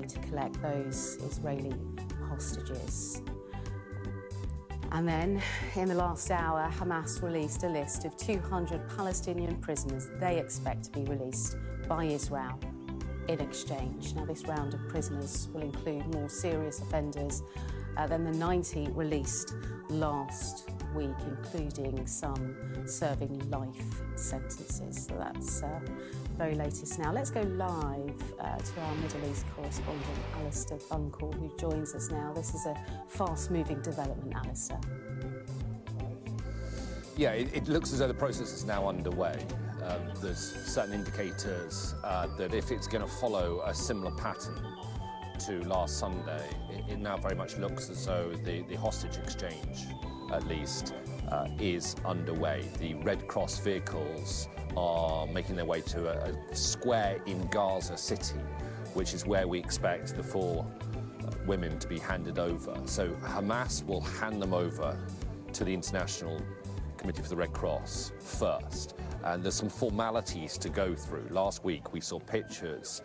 to collect those Israeli hostages. And then, in the last hour, Hamas released a list of 200 Palestinian prisoners they expect to be released by Israel in exchange. Now, this round of prisoners will include more serious offenders than the 90 released last week, including some serving life sentences. So that's the very latest now. Let's go live to our Middle East correspondent, Alistair Bunkle, who joins us now. This is a fast-moving development, Alistair. Yeah, it looks as though the process is now underway. There's certain indicators that if it's going to follow a similar pattern to last Sunday, it now very much looks as though the hostage exchange, at least, is underway. The Red Cross vehicles are making their way to a square in Gaza City, which is where we expect the 4 women to be handed over. So Hamas will hand them over to the International Committee for the Red Cross first. And there's some formalities to go through. Last week we saw pictures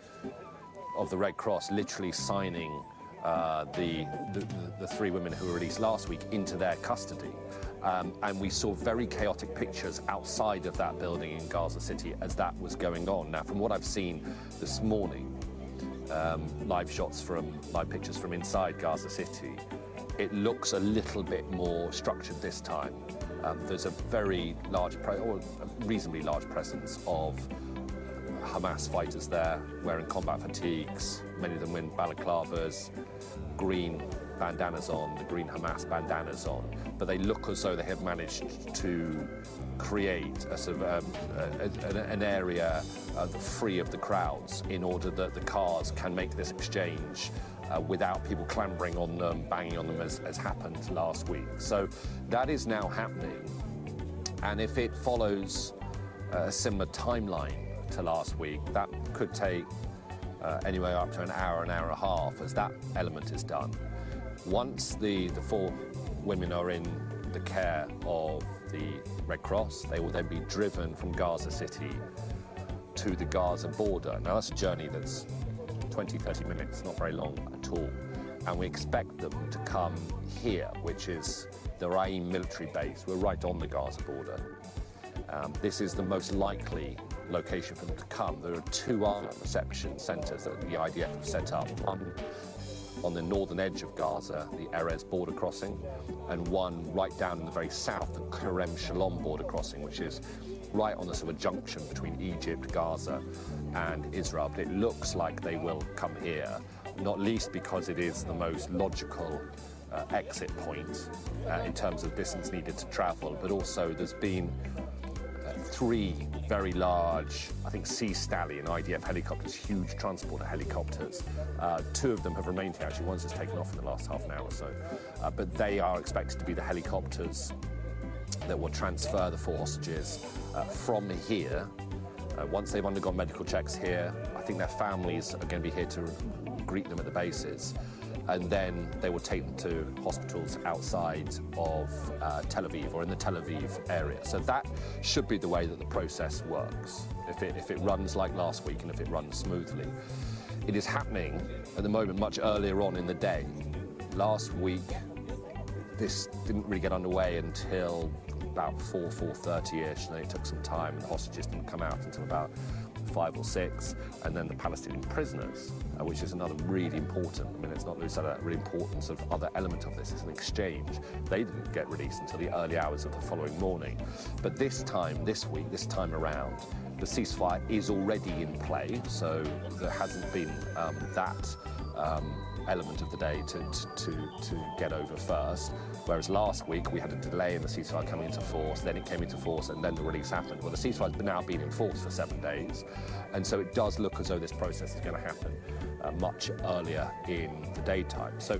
of the Red Cross literally signing the 3 women who were released last week into their custody. And we saw very chaotic pictures outside of that building in Gaza City as that was going on. Now, from what I've seen this morning, live pictures from inside Gaza City, it looks a little bit more structured this time. There's a very large, or a reasonably large presence of Hamas fighters there, wearing combat fatigues, many of them wearing balaclavas, green bandanas on, the green Hamas bandanas on, but they look as though they have managed to create a sort of an area free of the crowds in order that the cars can make this exchange without people clambering on them, banging on them as happened last week. So that is now happening, and if it follows a similar timeline to last week, that could take anywhere up to an hour and a half as that element is done. Once the 4 women are in the care of the Red Cross, they will then be driven from Gaza City to the Gaza border. Now that's a journey that's 20-30 minutes, not very long at all. And we expect them to come here, which is the Raim military base. We're right on the Gaza border. This is the most likely location for them to come. There are 2 other reception centres that the IDF have set up. One on the northern edge of Gaza, the Erez border crossing, and one right down in the very south, the Kerem Shalom border crossing, which is right on the sort of junction between Egypt, Gaza, and Israel. But it looks like they will come here, not least because it is the most logical exit point in terms of distance needed to travel, but also there's been 3 very large, I think, Sea Stallion IDF helicopters, huge transporter helicopters. 2 of them have remained here, actually. One's just taken off in the last half an hour or so. But they are expected to be the helicopters that will transfer the 4 hostages from here. Once they've undergone medical checks here, I think their families are going to be here to greet them at the bases. And then they will take them to hospitals outside of Tel Aviv or in the Tel Aviv area. So that should be the way that the process works, if it runs like last week and if it runs smoothly. It is happening at the moment much earlier on in the day. Last week, this didn't really get underway until about 4:30ish, and then it took some time, and the hostages didn't come out until about 5 or 6, and then the Palestinian prisoners, which is another really important, I mean, it's not lose that really important sort of other element of this, it's an exchange. They didn't get released until the early hours of the following morning. But this time around, the ceasefire is already in play, so there hasn't been that element of the day to get over first. Whereas last week we had a delay in the ceasefire coming into force, then it came into force, and then the release happened. Well, the ceasefire's now been in force for 7 days, and so it does look as though this process is going to happen much earlier in the daytime. So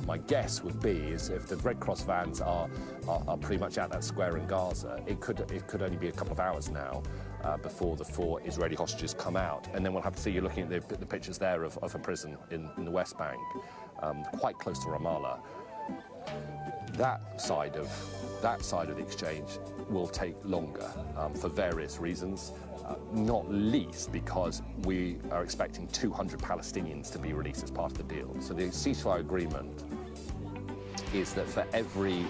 my guess would be is if the Red Cross vans are pretty much at that square in Gaza, it could only be a couple of hours now before the 4 Israeli hostages come out. And then we'll have to see, you're looking at the pictures there of a prison in the West Bank, quite close to Ramallah. That side of the exchange will take longer for various reasons, not least because we are expecting 200 Palestinians to be released as part of the deal. So the ceasefire agreement is that for every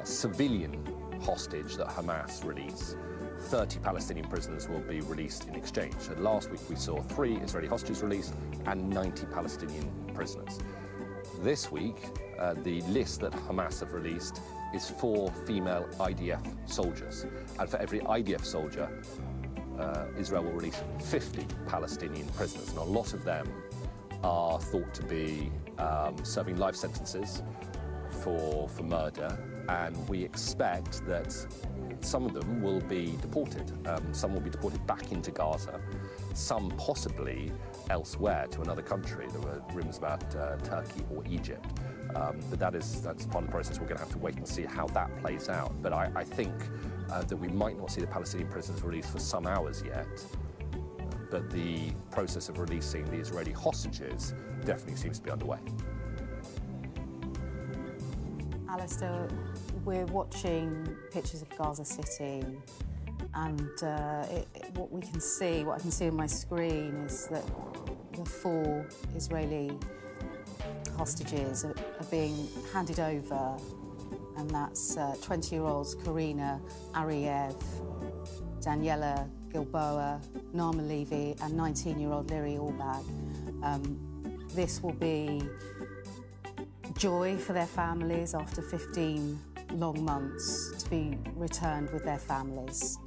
civilian hostage that Hamas release, 30 Palestinian prisoners will be released in exchange. So last week we saw 3 Israeli hostages released and 90 Palestinian prisoners. This week, the list that Hamas have released is 4 female IDF soldiers. And for every IDF soldier, Israel will release 50 Palestinian prisoners. And a lot of them are thought to be serving life sentences for murder. And we expect that some of them will be deported. Some will be deported back into Gaza, some possibly elsewhere to another country. There were rumours about Turkey or Egypt. But that's part of the process. We're going to have to wait and see how that plays out. But I think that we might not see the Palestinian prisoners released for some hours yet. But the process of releasing the Israeli hostages definitely seems to be underway. Alistair, we're watching pictures of Gaza City, and what I can see on my screen is that the 4 Israeli hostages are being handed over, and that's 20-year-olds Karina Ariev, Daniela Gilboa, Naama Levy, and 19-year-old Liri Albag. This will be joy for their families after 15 long months to be returned with their families.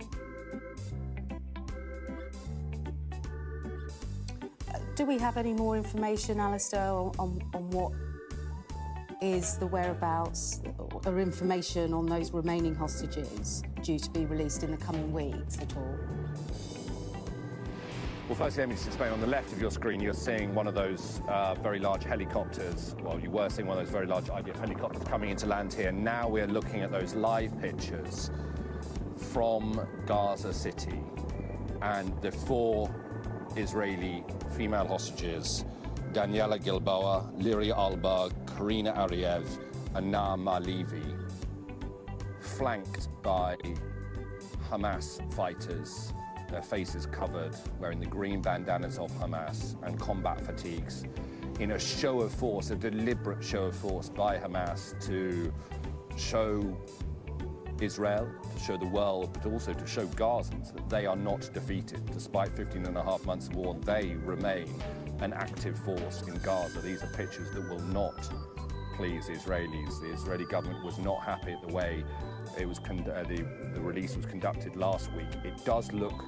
Do we have any more information, Alistair, on what is the whereabouts or information on those remaining hostages due to be released in the coming weeks at all? Well, firstly, let me just explain. On the left of your screen, you're seeing one of those very large helicopters. Well, you were seeing one of those very large IDF helicopters coming into land here. Now we're looking at those live pictures from Gaza City. And the 4 Israeli female hostages, Daniela Gilboa, Liri Albag, Karina Ariev, and Naama Levy, flanked by Hamas fighters, their faces covered, wearing the green bandanas of Hamas and combat fatigues, in a show of force, a deliberate show of force by Hamas to show Israel, to show the world, but also to show Gazans that they are not defeated. Despite 15 and a half months of war, they remain an active force in Gaza. These are pictures that will not please Israelis. The Israeli government was not happy at the way it was the release was conducted last week. It does look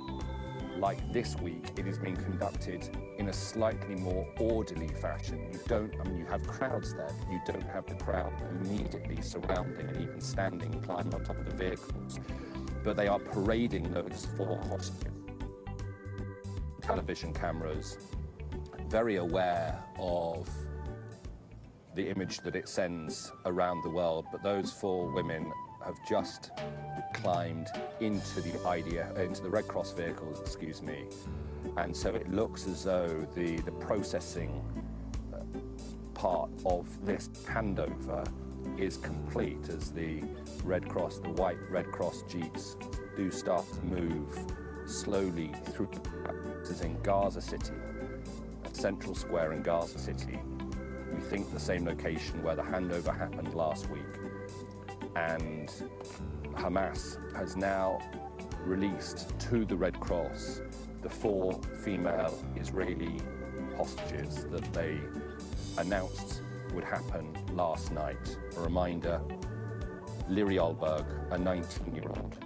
like this week it is being conducted in a slightly more orderly fashion. You have crowds there, but you don't have the crowd immediately surrounding and even standing, climbing on top of the vehicles. But they are parading those 4 hostages. Television cameras, very aware of the image that it sends around the world, but those 4 women have just climbed into the Red Cross vehicles, and so it looks as though the processing part of this handover is complete as the Red Cross, the white Red Cross jeeps do start to move slowly through. This is in Gaza City, at Central Square in Gaza City. We think the same location where the handover happened last week. And Hamas has now released to the Red Cross the 4 female Israeli hostages that they announced would happen last night. A reminder, Liri Albag, a 19-year-old,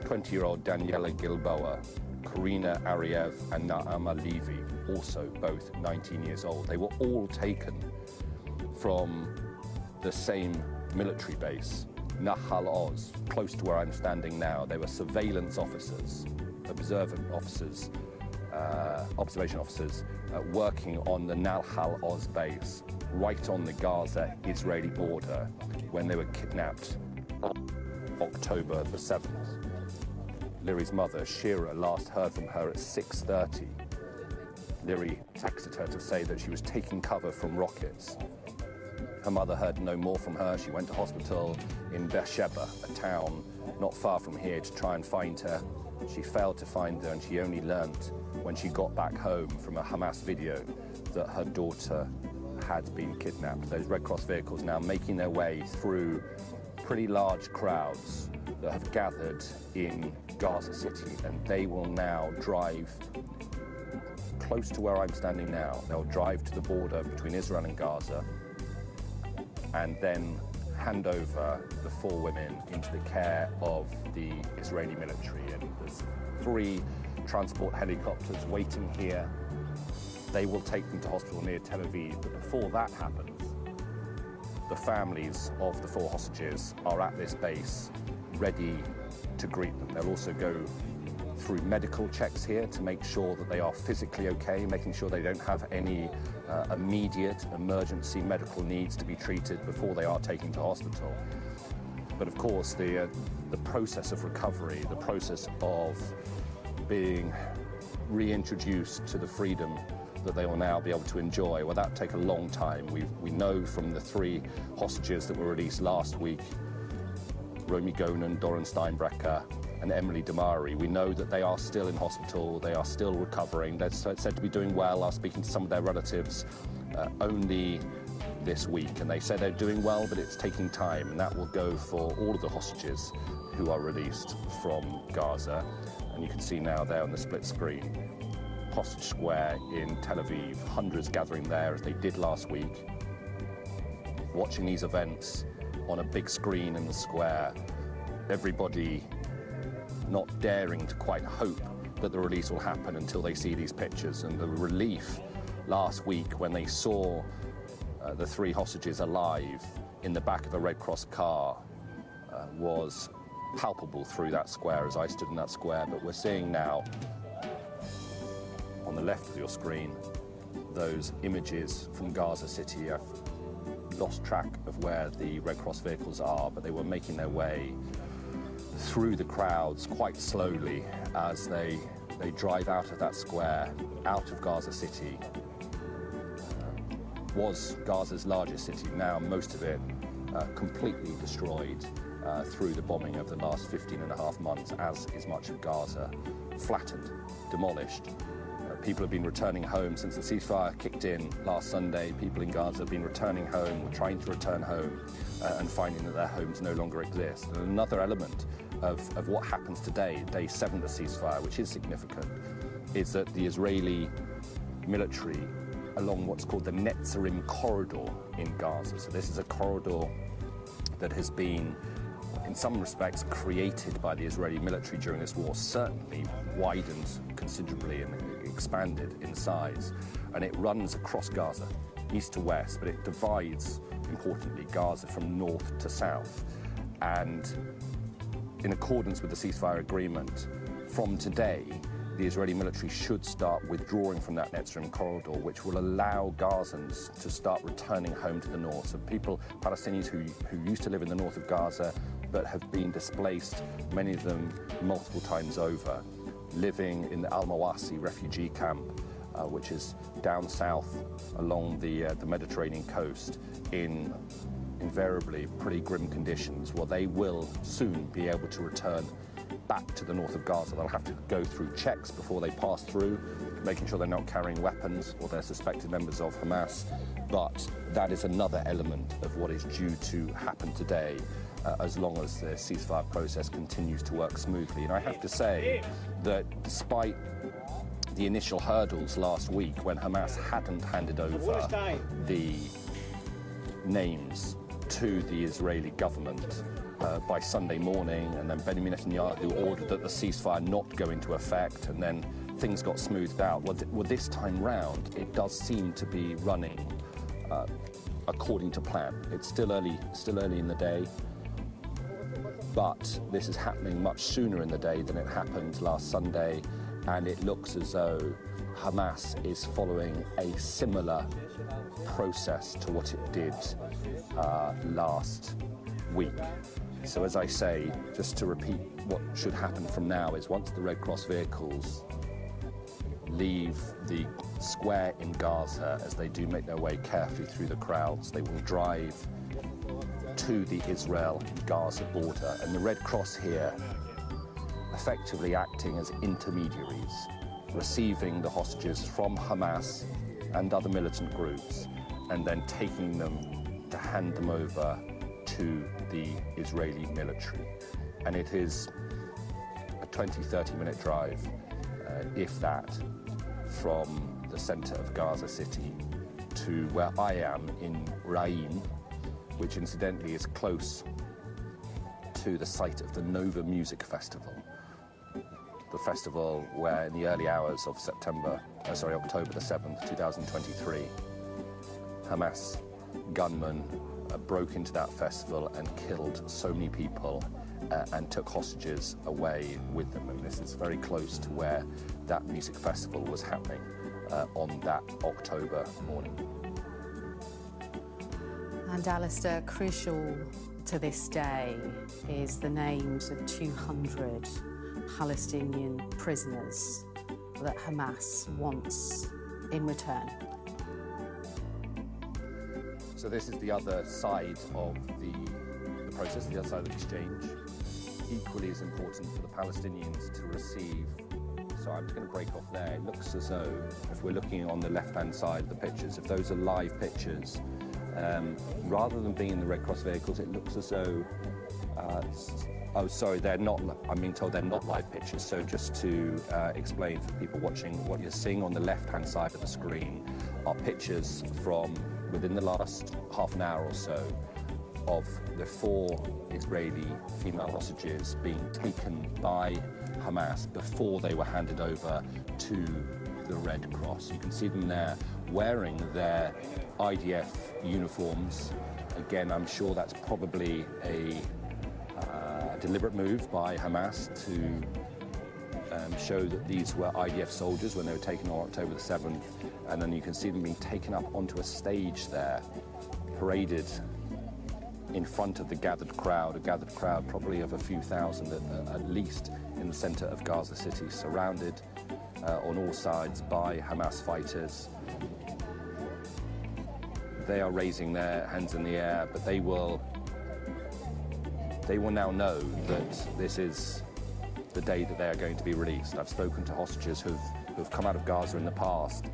20-year-old Daniela Gilboa, Karina Ariev, and Naama Levy, also both 19 years old. They were all taken from the same military base, Nahal Oz, close to where I'm standing now. They were surveillance officers, observation officers working on the Nahal Oz base, right on the Gaza-Israeli border, when they were kidnapped on October the 7th. Liri's mother, Shira, last heard from her at 6:30. Liri texted her to say that she was taking cover from rockets. Her mother heard no more from her. She went to hospital in Beersheba, a town not far from here, to try and find her. She failed to find her, and she only learnt when she got back home from a Hamas video that her daughter had been kidnapped. Those Red Cross vehicles now making their way through pretty large crowds that have gathered in Gaza City, and they will now drive close to where I'm standing now. They'll drive to the border between Israel and Gaza and then hand over the 4 women into the care of the Israeli military. And there's 3 transport helicopters waiting here. They will take them to hospital near Tel Aviv. But before that happens, the families of the 4 hostages are at this base ready to greet them. They'll also go through medical checks here to make sure that they are physically okay, making sure they don't have any immediate emergency medical needs to be treated before they are taken to hospital. But of course, the process of recovery, the process of being reintroduced to the freedom that they will now be able to enjoy, well, that take a long time. We know from the 3 hostages that were released last week, Romy Gonen, Doron Steinbrecher, and Emily Damari, we know that they are still in hospital, they are still recovering. They're said to be doing well. I was speaking to some of their relatives only this week, and they say they're doing well, but it's taking time, and that will go for all of the hostages who are released from Gaza. And you can see now there on the split screen, Hostage Square in Tel Aviv, hundreds gathering there as they did last week, watching these events on a big screen in the square, everybody not daring to quite hope that the release will happen until they see these pictures. And the relief last week when they saw the 3 hostages alive in the back of a Red Cross car was palpable through that square as I stood in that square. But we're seeing now on the left of your screen those images from Gaza City. I've lost track of where the Red Cross vehicles are, but they were making their way through the crowds quite slowly as they drive out of that square, out of Gaza City. Was Gaza's largest city, now most of it completely destroyed through the bombing of the last 15.5 months, as is much of Gaza, flattened, demolished. People have been returning home since the ceasefire kicked in last Sunday. People in Gaza have been returning home, trying to return home, and finding that their homes no longer exist. And another element of what happens today, day 7 of the ceasefire, which is significant, is that the Israeli military, along what's called the Netzarim corridor in Gaza, so this is a corridor that has been, in some respects, created by the Israeli military during this war, certainly widened considerably and expanded in size, and it runs across Gaza, east to west, but it divides, importantly, Gaza from north to south. And in accordance with the ceasefire agreement, from today, the Israeli military should start withdrawing from that Netzarim corridor, which will allow Gazans to start returning home to the north. So people, Palestinians who used to live in the north of Gaza, but have been displaced, many of them multiple times over, living in the Al-Mawasi refugee camp, which is down south along the Mediterranean coast in invariably pretty grim conditions. Well, they will soon be able to return back to the north of Gaza. They'll have to go through checks before they pass through, making sure they're not carrying weapons or they're suspected members of Hamas. But that is another element of what is due to happen today, as long as the ceasefire process continues to work smoothly. And I have to say that despite the initial hurdles last week when Hamas hadn't handed over the names to the Israeli government by Sunday morning, and then Benjamin Netanyahu ordered that the ceasefire not go into effect, and then things got smoothed out. Well, this time round, it does seem to be running according to plan. It's still early in the day, but this is happening much sooner in the day than it happened last Sunday, and it looks as though Hamas is following a similar process to what it did last week. So as I say, just to repeat, what should happen from now is once the Red Cross vehicles leave the square in Gaza, as they do make their way carefully through the crowds. They will drive to the Israel-Gaza border, and the Red Cross here effectively acting as intermediaries, receiving the hostages from Hamas and other militant groups, and then taking them to hand them over to the Israeli military. And it is a 20-30 minute drive, if that, from the center of Gaza City to where I am in Rain, which incidentally is close to the site of the Nova Music Festival. The festival where in the early hours of October the 7th, 2023, Hamas gunmen broke into that festival and killed so many people and took hostages away with them. And this is very close to where that music festival was happening on that October morning. And Alistair, crucial to this day is the names of 200 Palestinian prisoners that Hamas wants in return. So this is the other side of the process, the other side of the exchange. Equally as important for the Palestinians to receive. So I'm just going to break off there. It looks as though, if we're looking on the left-hand side of the pictures, if those are live pictures, rather than being in the Red Cross vehicles, it looks as though oh, sorry, they're not. I'm being told they're not live pictures. So just to explain for people watching, what you're seeing on the left-hand side of the screen are pictures from within the last half an hour or so of the 4 Israeli female hostages being taken by Hamas before they were handed over to the Red Cross. You can see them there wearing their IDF uniforms. Again, I'm sure that's probably a deliberate move by Hamas to show that these were IDF soldiers when they were taken on October the 7th. And then you can see them being taken up onto a stage there, paraded in front of the gathered crowd, a gathered crowd probably of a few thousand at least in the center of Gaza City, surrounded on all sides by Hamas fighters. They are raising their hands in the air, but they will now know that this is the day that they are going to be released. I've spoken to hostages who've come out of Gaza in the past,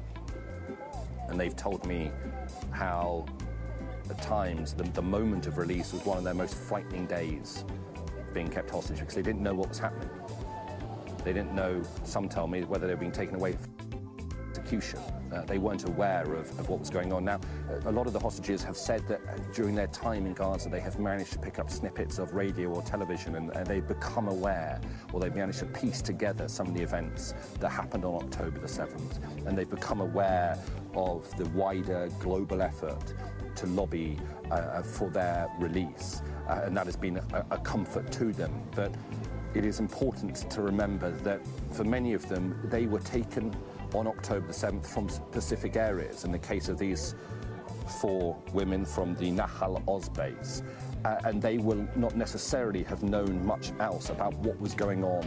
and they've told me how at times the moment of release was one of their most frightening days being kept hostage, because they didn't know what was happening. They didn't know, some tell me, whether they were being taken away for execution. They weren't aware of what was going on. Now, a lot of the hostages have said that during their time in Gaza, they have managed to pick up snippets of radio or television, and they've become aware, or they've managed to piece together some of the events that happened on October the 7th. And they've become aware of the wider global effort to lobby for their release. And that has been a comfort to them. But it is important to remember that for many of them, they were taken on October the 7th from specific areas. In the case of these 4 women from the Nahal Oz base, and they will not necessarily have known much else about what was going on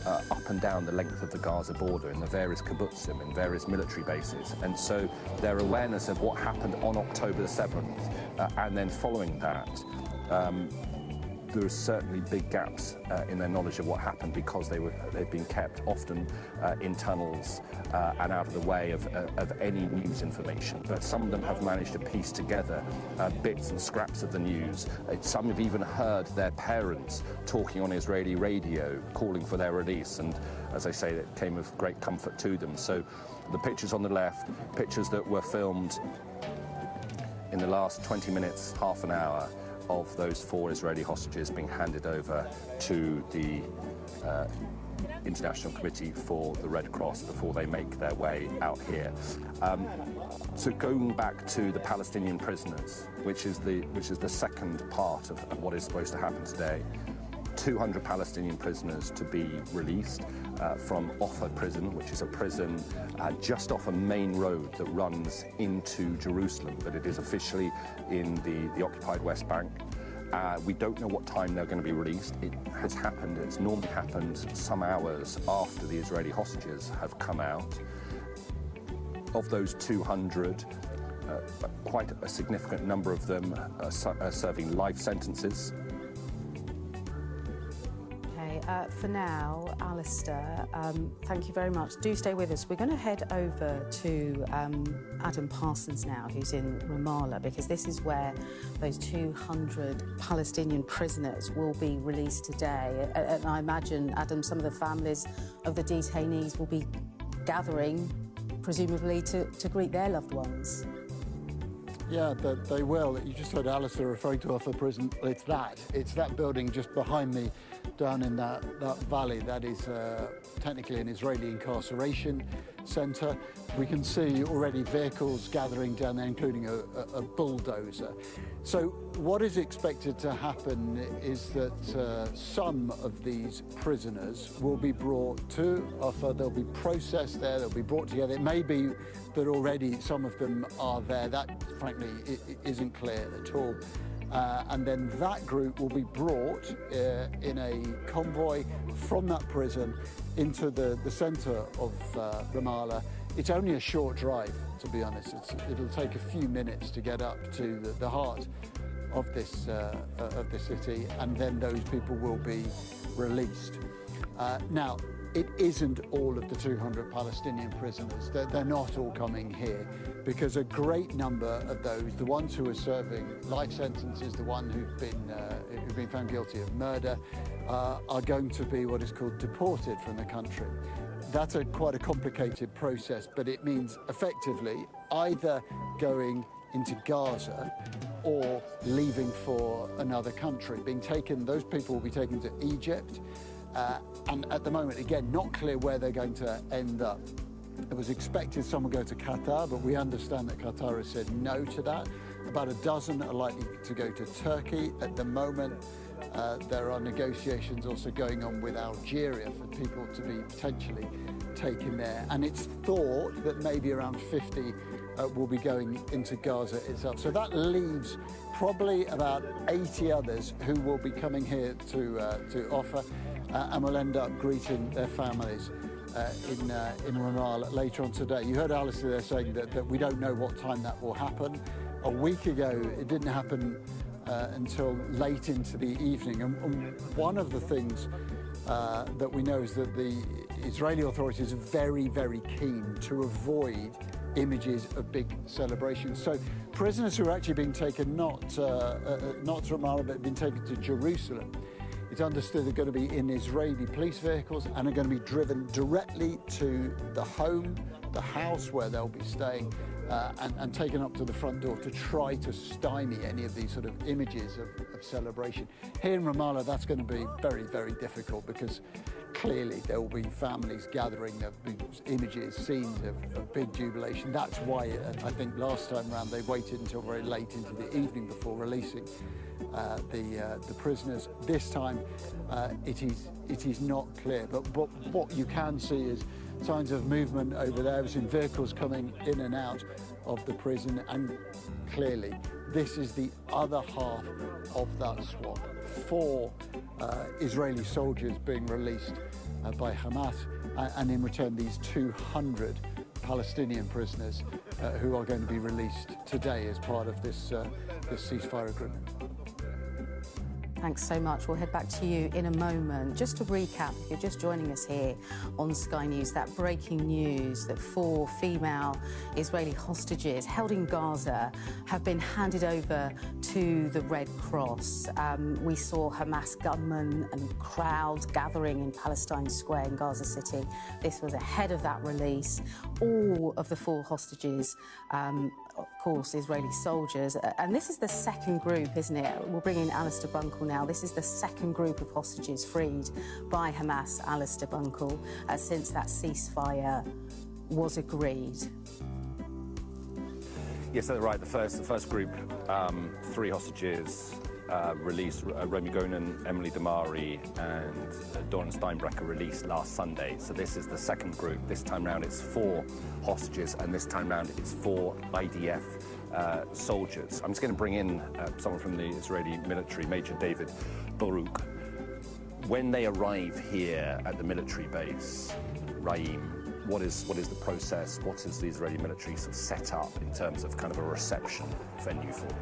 up and down the length of the Gaza border in the various kibbutzim and various military bases. And so their awareness of what happened on October the 7th and then following that, there are certainly big gaps in their knowledge of what happened, because they've been kept often in tunnels and out of the way of any news information. But some of them have managed to piece together bits and scraps of the news. Some have even heard their parents talking on Israeli radio, calling for their release. And as I say, it came of great comfort to them. So the pictures on the left, pictures that were filmed in the last 20 minutes, half an hour, of those 4 Israeli hostages being handed over to the International Committee for the Red Cross before they make their way out here. So going back to the Palestinian prisoners, which is the second part of what is supposed to happen today. 200 Palestinian prisoners to be released from Offa prison, which is a prison just off a main road that runs into Jerusalem, but it is officially in the occupied West Bank. We don't know what time they're going to be released. It has happened, it's normally happened some hours after the Israeli hostages have come out. Of those 200, quite a significant number of them are serving life sentences. For now, Alistair, thank you very much. Do stay with us. We're going to head over to Adam Parsons now, who's in Ramallah, because this is where those 200 Palestinian prisoners will be released today. And I imagine, Adam, some of the families of the detainees will be gathering, presumably, to greet their loved ones. Yeah, they will. You just heard Alistair referring to Offa Prison. It's that building just behind me, down in that valley. That is technically an Israeli incarceration centre. We can see already vehicles gathering down there, including a bulldozer. So what is expected to happen is that some of these prisoners will be brought to Offa. They'll be processed there. They'll be brought together. It may be that already some of them are there. That, frankly, isn't clear at all. And then that group will be brought in a convoy from that prison into the centre of Ramallah. It's only a short drive, to be honest. It'll take a few minutes to get up to the heart of this city, and then those people will be released. Now, it isn't all of the 200 Palestinian prisoners. They're not all coming here, because a great number of those, the ones who are serving life sentences, the ones who've been found guilty of murder, are going to be what is called deported from the country. That's quite a complicated process, but it means effectively either going into Gaza or leaving for another country. Those people will be taken to Egypt. And at the moment, again, not clear where they're going to end up. It was expected some would go to Qatar, but we understand that Qatar has said no to that. About a dozen are likely to go to Turkey. At the moment, there are negotiations also going on with Algeria for people to be potentially taken there. And it's thought that maybe around 50 will be going into Gaza itself. So that leaves probably about 80 others who will be coming here to Offa. And will end up greeting their families in Ramallah later on today. You heard Alistair there saying that we don't know what time that will happen. A week ago, it didn't happen until late into the evening. And one of the things that we know is that the Israeli authorities are very, very keen to avoid images of big celebrations. So prisoners who are actually being taken not to Ramallah, but being taken to Jerusalem, it's understood they're going to be in Israeli police vehicles and are going to be driven directly to the home, the house where they'll be staying, and taken up to the front door to try to stymie any of these sort of images of celebration. Here in Ramallah, that's going to be very, very difficult, because clearly there will be families gathering, there'll be images, scenes of big jubilation. That's why I think last time round they waited until very late into the evening before releasing the prisoners. This time it is not clear, but what you can see is signs of movement over there. We've seen vehicles coming in and out of the prison, and clearly this is the other half of that swap. 4 Israeli soldiers being released by Hamas, and in return these 200 Palestinian prisoners who are going to be released today as part of this ceasefire agreement. Thanks so much. We'll head back to you in a moment. Just to recap, if you're just joining us here on Sky News, that breaking news that 4 female Israeli hostages held in Gaza have been handed over to the Red Cross. We saw Hamas gunmen and crowds gathering in Palestine Square in Gaza City. This was ahead of that release. All of the 4 hostages, of course, Israeli soldiers. And this is the second group, isn't it? We'll bring in Alistair Bunkle now. This is the second group of hostages freed by Hamas, Alistair Bunkle, since that ceasefire was agreed. Yes, that's right. The first group, 3 hostages released. Romy Gonen, Emily Damari and Doran Steinbrecher released last Sunday. So this is the second group. This time round it's 4 hostages, and this time round it's 4 IDF soldiers. I'm just going to bring in someone from the Israeli military, Major David Baruch. When they arrive here at the military base, Raim, what is the process? What is the Israeli military sort of set up in terms of kind of a reception venue for them?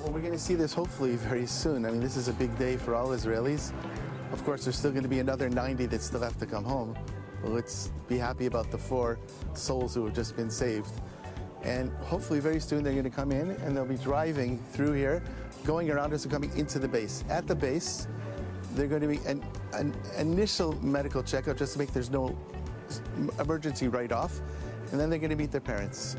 Well, we're going to see this hopefully very soon. I mean, this is a big day for all Israelis. Of course, there's still going to be another 90 that still have to come home. But let's be happy about the 4 souls who have just been saved. And hopefully very soon they're going to come in and they'll be driving through here, going around us and coming into the base. At the base, they're going to be an initial medical checkup just to make there's no emergency right off. And then they're going to meet their parents.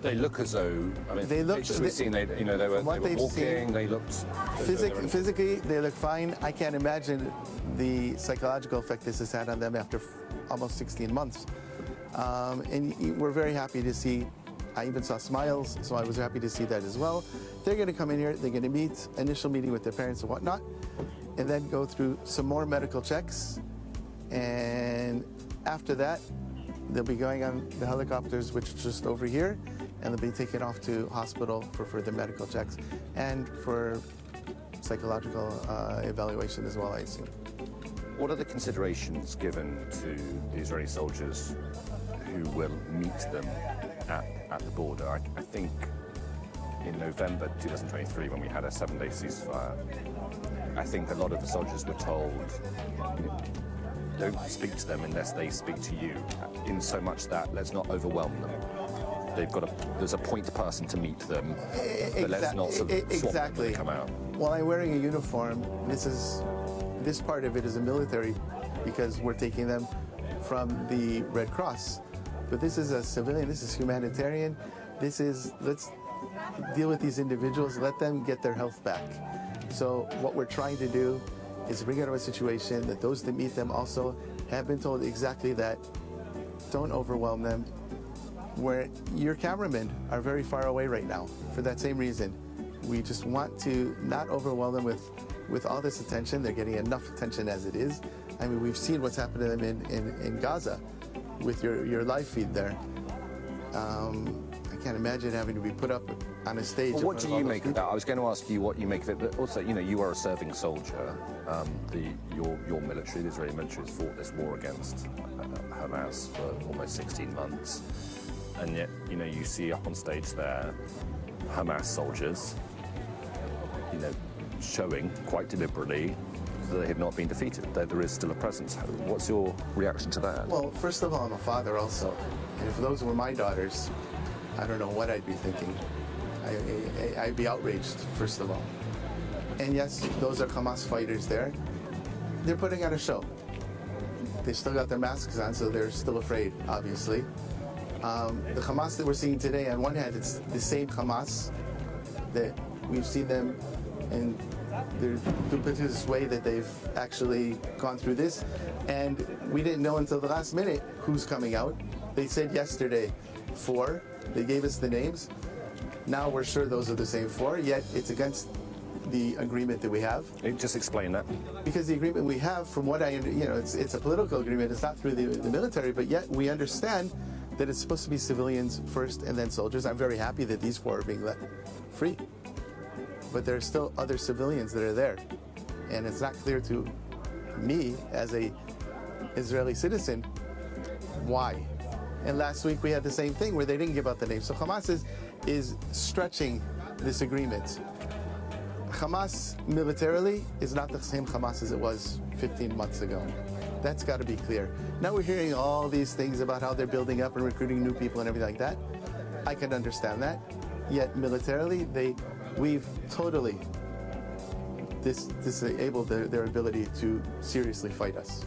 They look as though, I mean, They look- pictures we've seen, they were what they've walking, seen, they looked... Physically, they look fine. I can't imagine the psychological effect this has had on them after almost 16 months. And we're very happy to see, I even saw smiles, so I was happy to see that as well. They're going to come in here, they're going to meet, initial meeting with their parents and whatnot, and then go through some more medical checks. And after that, they'll be going on the helicopters, which is just over here, and they'll be taken off to hospital for further medical checks and for psychological evaluation as well, I assume. What are the considerations given to the Israeli soldiers who will meet them at the border? I think in November 2023, when we had a 7-day ceasefire, I think a lot of the soldiers were told, don't speak to them unless they speak to you, in so much that let's not overwhelm them. There's a point person to meet them, but let's not sort of swamp them when they come out. While I'm wearing a uniform, this part of it is a military because we're taking them from the Red Cross. But this is a civilian, this is humanitarian. This is, let's deal with these individuals, let them get their health back. So what we're trying to do is bring out of a situation that those that meet them also have been told exactly that. Don't overwhelm them. Where your cameramen are very far away right now for that same reason. We just want to not overwhelm them with all this attention. They're getting enough attention as it is. I mean, we've seen what's happened to them in Gaza with your live feed there. I can't imagine having to be put up on a stage. Well, what do you make of that? I was going to ask you what you make of it, but also, you are a serving soldier. Your military, the Israeli military, has fought this war against Hamas for almost 16 months. And yet, you see up on stage there Hamas soldiers, showing quite deliberately that they have not been defeated, that there is still a presence. What's your reaction to that? Well, first of all, I'm a father also. And if those were my daughters, I don't know what I'd be thinking. I'd be outraged, first of all. And yes, those are Hamas fighters there. They're putting on a show. They still got their masks on, so they're still afraid, obviously. The Hamas that we're seeing today, on one hand, it's the same Hamas that we've seen them in the duplicitous way that they've actually gone through this. And we didn't know until the last minute who's coming out. They said yesterday 4. They gave us the names. Now we're sure those are the same 4, yet it's against the agreement that we have. Just explain that. Because the agreement we have, from what I, it's a political agreement. It's not through the military, but yet we understand that it's supposed to be civilians first and then soldiers. I'm very happy that these 4 are being let free. But there are still other civilians that are there. And it's not clear to me as a Israeli citizen why. And last week we had the same thing where they didn't give out the names. So Hamas is stretching this agreement. Hamas militarily is not the same Hamas as it was 15 months ago. That's got to be clear. Now we're hearing all these things about how they're building up and recruiting new people and everything like that. I can understand that. Yet militarily, we've totally disabled their ability to seriously fight us.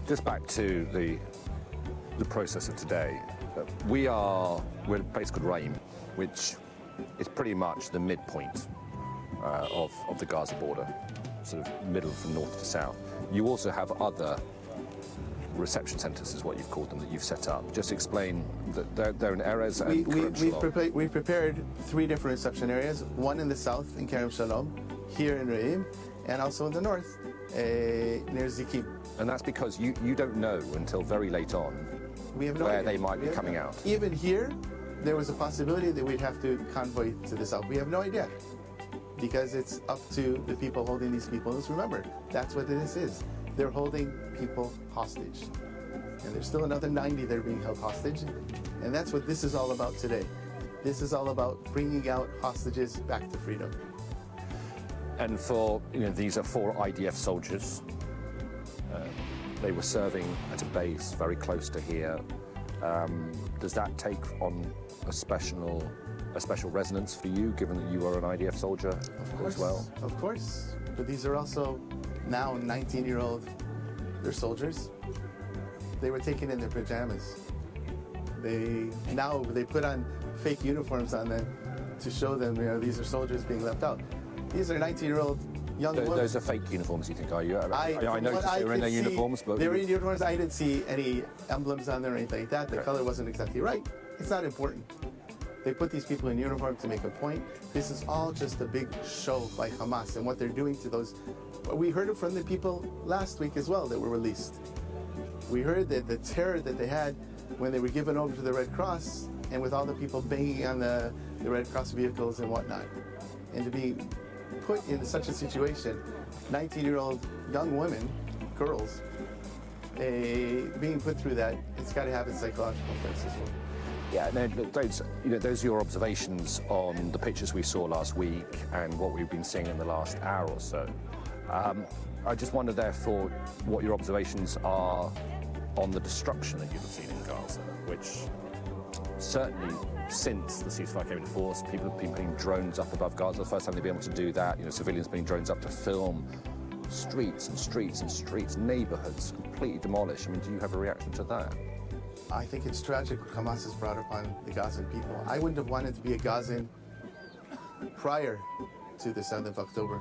Just back to the process of today. We're at a place called Raim, which is pretty much the midpoint of the Gaza border, sort of middle from north to south. You also have other reception centres, is what you've called them, that you've set up. Just explain that they're in Erez and Kerem Shalom. We've prepared 3 different reception areas, one in the south in Kerem Shalom, here in Raim, and also in the north near Zikim. And that's because you don't know until very late on where they might be coming out. Even here, there was a possibility that we'd have to convoy to the south. We have no idea, because it's up to the people holding these people. Let's remember, that's what this is. They're holding people hostage. And there's still another 90 that are being held hostage. And that's what this is all about today. This is all about bringing out hostages back to freedom. And for, these are 4 IDF soldiers. They were serving at a base very close to here. Does that take on a special resonance for you, given that you are an IDF soldier as well? Of course. But these are also now 19-year-old, they're soldiers. They were taken in their pajamas. They put on fake uniforms on them to show them, these are soldiers being left out. These are 19-year-old young women. Those are fake uniforms, you think, are you? I noticed they were in their uniforms, but... They were in uniforms. I didn't see any emblems on them or anything like that. The color wasn't exactly right. It's not important. They put these people in uniform to make a point. This is all just a big show by Hamas and what they're doing to those... We heard it from the people last week as well that were released. We heard that the terror that they had when they were given over to the Red Cross and with all the people banging on the Red Cross vehicles and whatnot. And to be put in such a situation, 19-year-old young women, girls, being put through that, it's got to have its psychological effects as well. Yeah, those are your observations on the pictures we saw last week and what we've been seeing in the last hour or so. I just wonder, therefore, what your observations are on the destruction that you've seen in Gaza, which certainly since the ceasefire came into force, people have been putting drones up above Gaza. The first time they've been able to do that, civilians putting drones up to film streets and streets and streets, neighborhoods completely demolished. I mean, do you have a reaction to that? I think it's tragic what Hamas has brought upon the Gazan people. I wouldn't have wanted to be a Gazan prior to the 7th of October,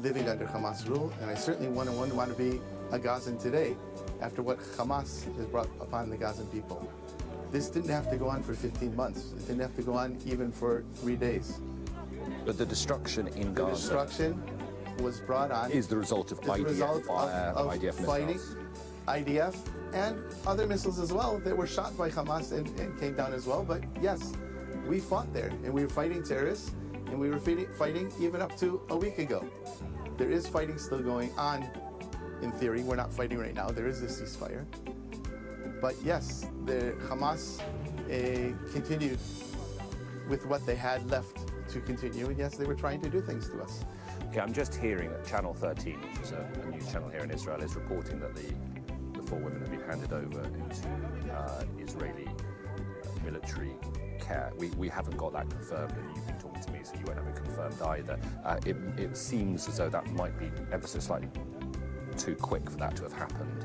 living under Hamas rule, and I certainly wouldn't want to be a Gazan today after what Hamas has brought upon the Gazan people. This didn't have to go on for 15 months. It didn't have to go on even for 3 days. But the destruction in Gaza... The destruction was brought on... is the result of IDF fire, IDF fighting, missiles. IDF, and other missiles as well that were shot by Hamas and came down as well. But yes, we fought there, and we were fighting terrorists, and we were fighting even up to a week ago. There is fighting still going on, in theory. We're not fighting right now. There is a ceasefire. But yes, the Hamas continued with what they had left to continue. And yes, they were trying to do things to us. Okay, I'm just hearing that Channel 13, which is a news channel here in Israel, is reporting that the 4 women have been handed over into Israeli military care. We haven't got that confirmed, and you've been talking to me, so you won't have it confirmed either. It seems as though that might be ever so slightly too quick for that to have happened.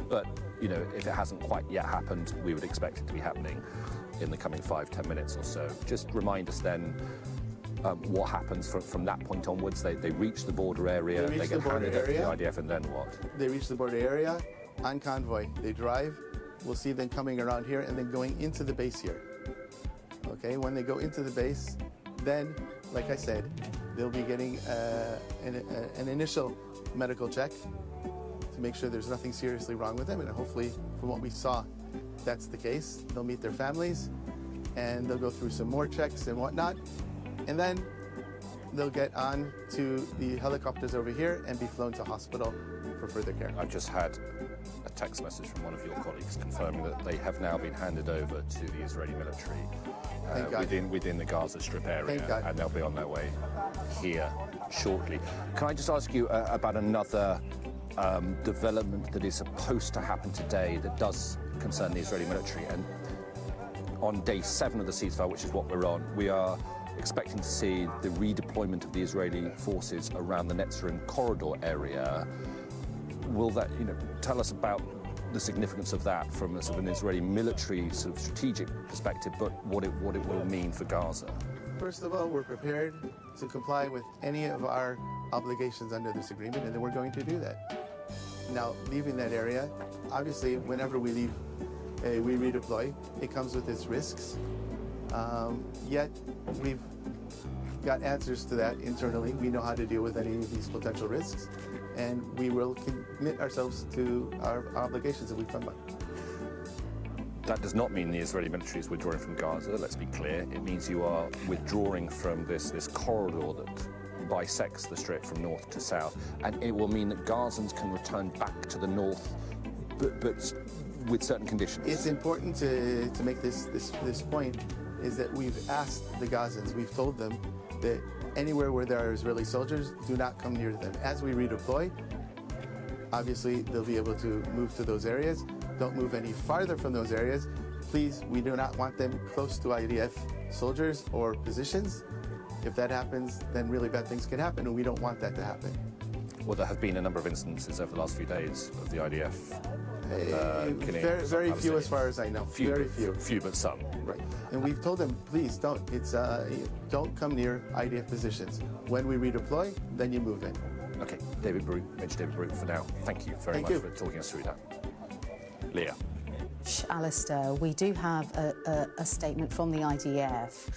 But, if it hasn't quite yet happened, we would expect it to be happening in the coming 5-10 minutes or so. Just remind us then what happens from that point onwards. They reach the border area, they get handed over to the IDF, and then what? They reach the border area on convoy. They drive. We'll see them coming around here and then going into the base here. Okay, when they go into the base, then, like I said, they'll be getting an initial medical check to make sure there's nothing seriously wrong with them, and hopefully, from what we saw, that's the case. They'll meet their families, and they'll go through some more checks and whatnot, and then they'll get on to the helicopters over here and be flown to hospital for further care. I've just had a text message from one of your colleagues confirming that they have now been handed over to the Israeli military within the Gaza Strip area, and they'll be on their way here shortly. Can I just ask you about another development that is supposed to happen today that does concern the Israeli military? And on day 7 of the ceasefire, which is what we're on, we are expecting to see the redeployment of the Israeli forces around the Netzarim corridor area. Will that, tell us about the significance of that from a sort of an Israeli military sort of strategic perspective, but what it will mean for Gaza? First of all, we're prepared to comply with any of our obligations under this agreement, and then we're going to do that. Now, leaving that area, obviously, whenever we leave, we redeploy, it comes with its risks. Yet, we've got answers to that internally. We know how to deal with any of these potential risks, and we will commit ourselves to our obligations that we've come by. That does not mean the Israeli military is withdrawing from Gaza, let's be clear. It means you are withdrawing from this corridor that bisects the Strip from north to south, and it will mean that Gazans can return back to the north but with certain conditions. It's important to make this point, is that we've asked the Gazans, we've told them that anywhere where there are Israeli soldiers, do not come near them. As we redeploy, obviously they'll be able to move to those areas. Don't move any farther from those areas. Please, we do not want them close to IDF soldiers or positions. If that happens, then really bad things can happen, and we don't want that to happen. Well, there have been a number of instances over the last few days of the IDF killing very few as far as I know. Very few. Few, but some. Right. And we've told them, please don't. Don't come near IDF positions. When we redeploy, then you move in. Okay, Major David Baruch for now. Thank you very much for talking us through that. Leah. Alistair, we do have a statement from the IDF.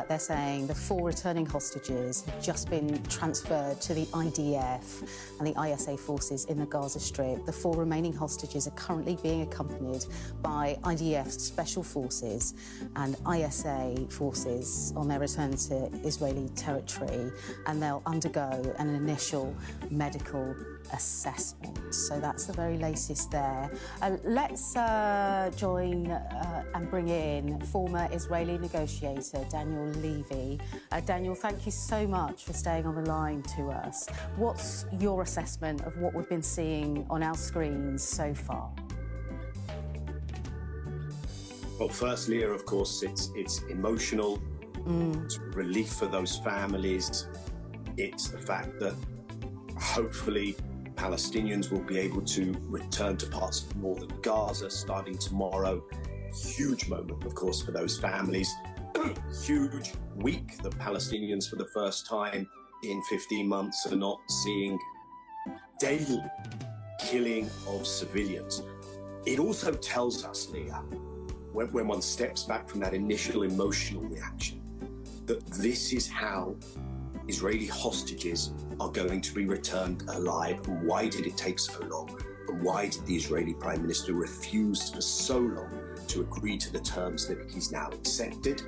They're saying the 4 returning hostages have just been transferred to the IDF and the ISA forces in the Gaza Strip. The 4 remaining hostages are currently being accompanied by IDF special forces and ISA forces on their return to Israeli territory, and they'll undergo an initial medical assessment. So that's the very latest there. Let's join and bring in former Israeli negotiator Daniel Levy. Daniel, thank you so much for staying on the line to us. What's your assessment of what we've been seeing on our screens so far? Well, firstly, of course, it's emotional. It's relief for those families. It's the fact that hopefully Palestinians will be able to return to parts of northern Gaza starting tomorrow. Huge moment, of course, for those families. Huge week that Palestinians, for the first time in 15 months, are not seeing daily killing of civilians. It also tells us, Leah, when one steps back from that initial emotional reaction, that this is how Israeli hostages are going to be returned alive. And why did it take so long? And why did the Israeli Prime Minister refuse for so long to agree to the terms that he's now accepted?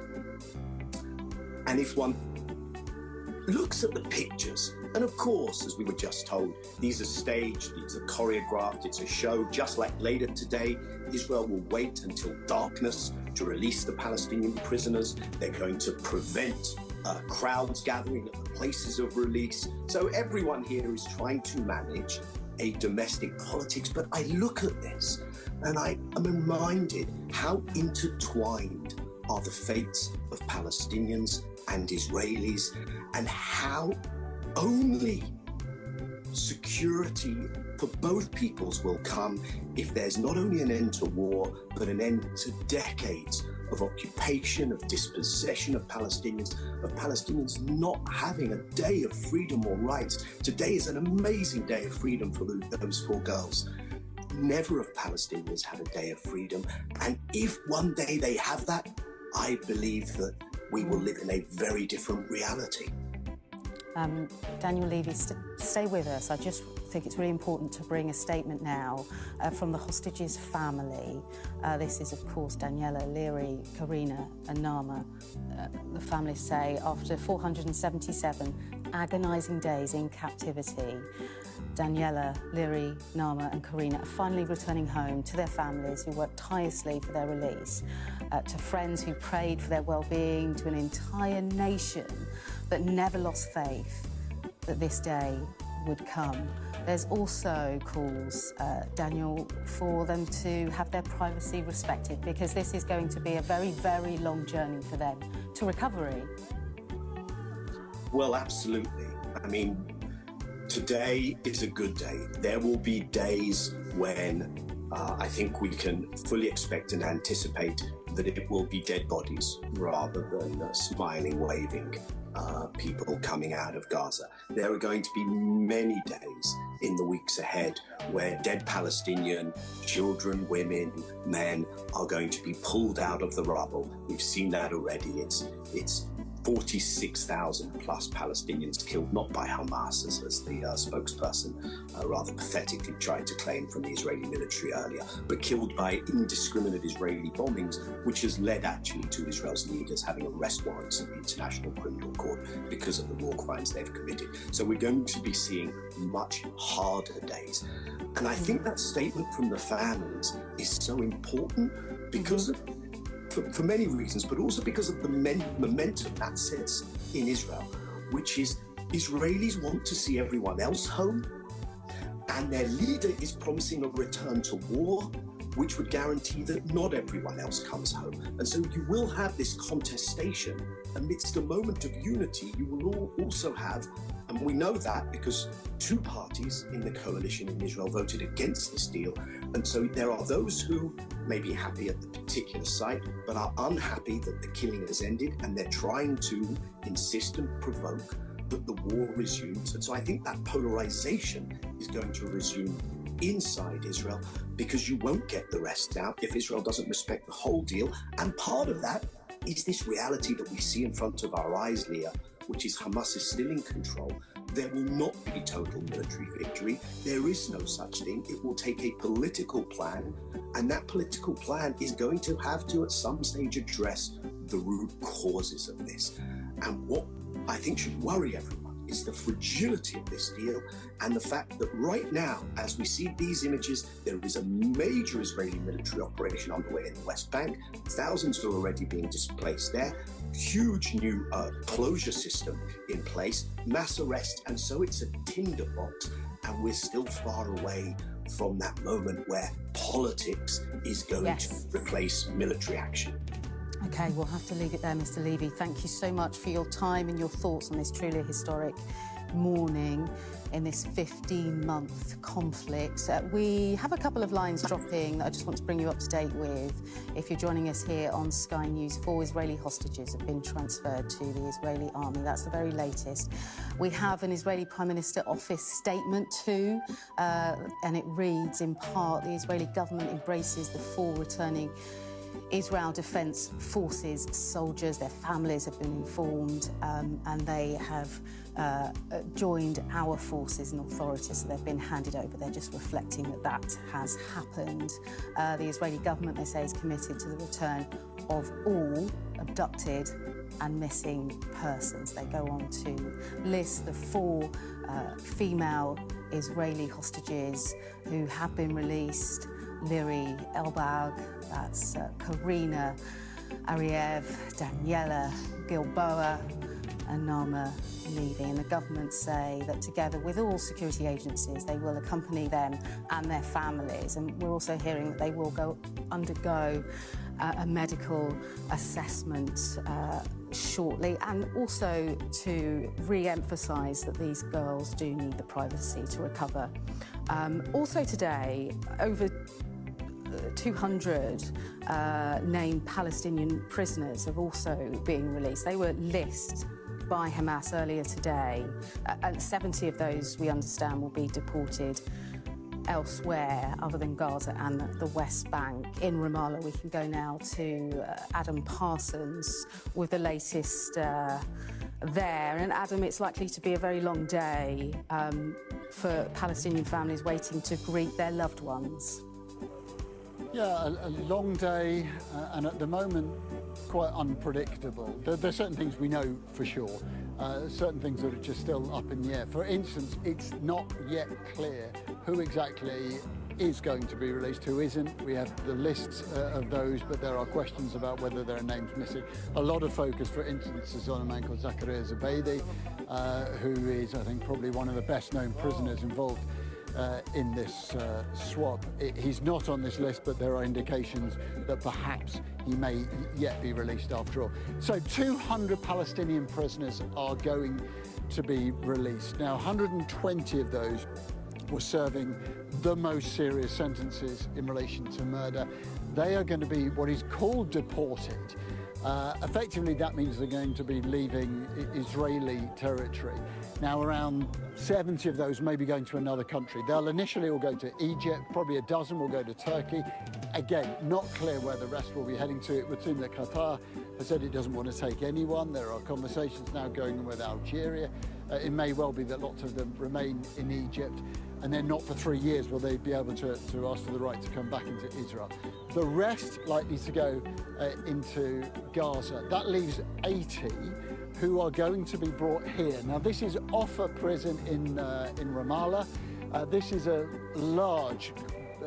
And if one looks at the pictures, and of course, as we were just told, these are staged, these are choreographed, it's a show. Just like later today, Israel will wait until darkness to release the Palestinian prisoners. They're going to prevent crowds gathering at the places of release. So everyone here is trying to manage a domestic politics. But I look at this and I am reminded how intertwined are the fates of Palestinians and Israelis, and how only security for both peoples will come if there's not only an end to war, but an end to decades of occupation, of dispossession of Palestinians not having a day of freedom or rights. Today is an amazing day of freedom for those 4 girls. Never have Palestinians had a day of freedom. And if one day they have that, I believe that we will live in a very different reality. Daniel Levy, stay with us. I just think it's really important to bring a statement now from the hostages' family. This is, of course, Daniela, Leary, Karina and Nama. The families say after 477 agonising days in captivity, Daniela, Leary, Nama and Karina are finally returning home to their families who worked tirelessly for their release, to friends who prayed for their well-being, to an entire nation that never lost faith that this day would come. There's also calls, Daniel, for them to have their privacy respected, because this is going to be a very, very long journey for them to recovery. Well, absolutely. I mean, today is a good day. There will be days when I think we can fully expect and anticipate that it will be dead bodies rather than smiling, waving people coming out of Gaza. There are going to be many days in the weeks ahead where dead Palestinian children, women, men are going to be pulled out of the rubble. We've seen that already. It's 46,000 plus Palestinians killed, not by Hamas, as the spokesperson rather pathetically tried to claim from the Israeli military earlier, but killed by indiscriminate Israeli bombings, which has led actually to Israel's leaders having arrest warrants at the International Criminal Court because of the war crimes they've committed. So we're going to be seeing much harder days. And I think that statement from the families is so important because for many reasons, but also because of the momentum that sets in Israel, which is Israelis want to see everyone else home, and their leader is promising a return to war, which would guarantee that not everyone else comes home. And so you will have this contestation amidst a moment of unity. You will also have, and we know that because two parties in the coalition in Israel voted against this deal. And so there are those who may be happy at the particular site, but are unhappy that the killing has ended, and they're trying to insist and provoke that the war resumes. And so I think that polarization is going to resume inside Israel, because you won't get the rest out if Israel doesn't respect the whole deal. And part of that is this reality that we see in front of our eyes, Leah, which is Hamas is still in control. There will not be total military victory. There is no such thing. It will take a political plan, and that political plan is going to have to at some stage address the root causes of this. And what I think should worry everyone is the fragility of this deal, and the fact that right now, as we see these images, there is a major Israeli military operation underway in the West Bank. Thousands are already being displaced there. Huge new closure system in place, mass arrest, and so it's a tinderbox, and we're still far away from that moment where politics is going to replace military action. OK, we'll have to leave it there, Mr Levy. Thank you so much for your time and your thoughts on this truly historic morning in this 15-month conflict. We have a couple of lines dropping that I just want to bring you up to date with. If you're joining us here on Sky News, 4 Israeli hostages have been transferred to the Israeli army. That's the very latest. We have an Israeli Prime Minister office statement too, and it reads in part, the Israeli government embraces the 4 returning Israel Defense Forces soldiers. Their families have been informed, and they have joined our forces and authorities, so they've been handed over. They're just reflecting that that has happened. The Israeli government, they say, is committed to the return of all abducted and missing persons. They go on to list the 4 female Israeli hostages who have been released: Liri Elbag, that's Karina Ariev, Daniela Gilboa and Nama Levy. And the government say that together with all security agencies, they will accompany them and their families. And we're also hearing that they will undergo a medical assessment shortly, and also to re-emphasise that these girls do need the privacy to recover. Also today, over 200 named Palestinian prisoners have also been released. They were listed by Hamas earlier today, and 70 of those, we understand, will be deported elsewhere other than Gaza and the West Bank. In Ramallah, we can go now to Adam Parsons with the latest there. And Adam, it's likely to be a very long day for Palestinian families waiting to greet their loved ones. Yeah, a long day, and at the moment quite unpredictable. There's certain things we know for sure, certain things that are just still up in the air. For instance, it's not yet clear who exactly is going to be released, who isn't. We have the lists of those, but there are questions about whether there are names missing. A lot of focus, for instance, is on a man called Zakaria Zubeidi, who is, I think, probably one of the best-known prisoners involved in this swap. He's not on this list, but there are indications that perhaps he may yet be released after all. So 200 Palestinian prisoners are going to be released. Now, 120 of those were serving the most serious sentences in relation to murder. They are going to be what is called deported. Effectively, that means they're going to be leaving Israeli territory. Now, around 70 of those may be going to another country. They'll initially all go to Egypt, probably a dozen will go to Turkey. Again, not clear where the rest will be heading to. It would seem that Qatar has said it doesn't want to take anyone. There are conversations now going on with Algeria. It may well be that lots of them remain in Egypt, and then not for 3 years will they be able to ask for the right to come back into Israel. The rest likely to go into Gaza. That leaves 80 who are going to be brought here. Now, this is off a prison in Ramallah. This is a large,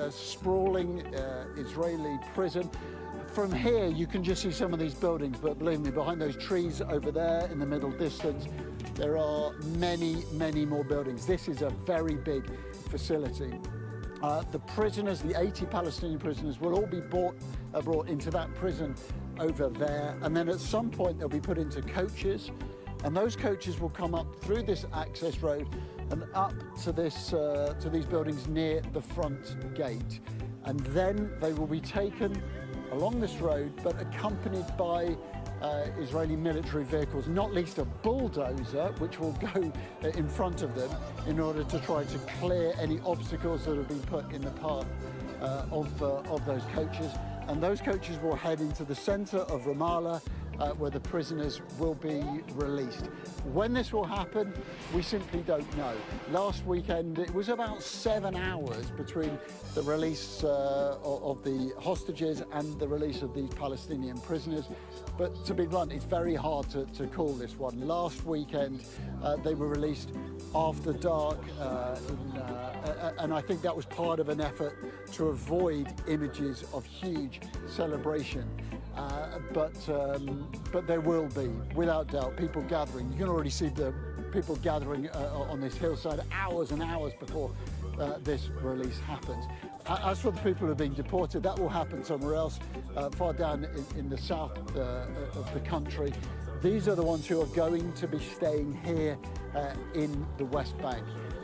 sprawling Israeli prison. From here, you can just see some of these buildings, but believe me, behind those trees over there in the middle distance, there are many, many more buildings. This is a very big facility. The prisoners, the 80 Palestinian prisoners, will all be brought into that prison over there, and then at some point they'll be put into coaches, and those coaches will come up through this access road and up to these buildings near the front gate, and then they will be taken along this road, but accompanied by Israeli military vehicles, not least a bulldozer, which will go in front of them in order to try to clear any obstacles that have been put in the path of those coaches. And those coaches will head into the center of Ramallah, where the prisoners will be released. When this will happen, we simply don't know. Last weekend, it was about 7 hours between the release of the hostages and the release of these Palestinian prisoners. But to be blunt, it's very hard to call this one. Last weekend, they were released after dark, and I think that was part of an effort to avoid images of huge celebration. But there will be, without doubt, people gathering. You can already see the people gathering on this hillside hours and hours before this release happens. As for the people who are being deported, that will happen somewhere else, far down in the south of the country. These are the ones who are going to be staying here in the West Bank.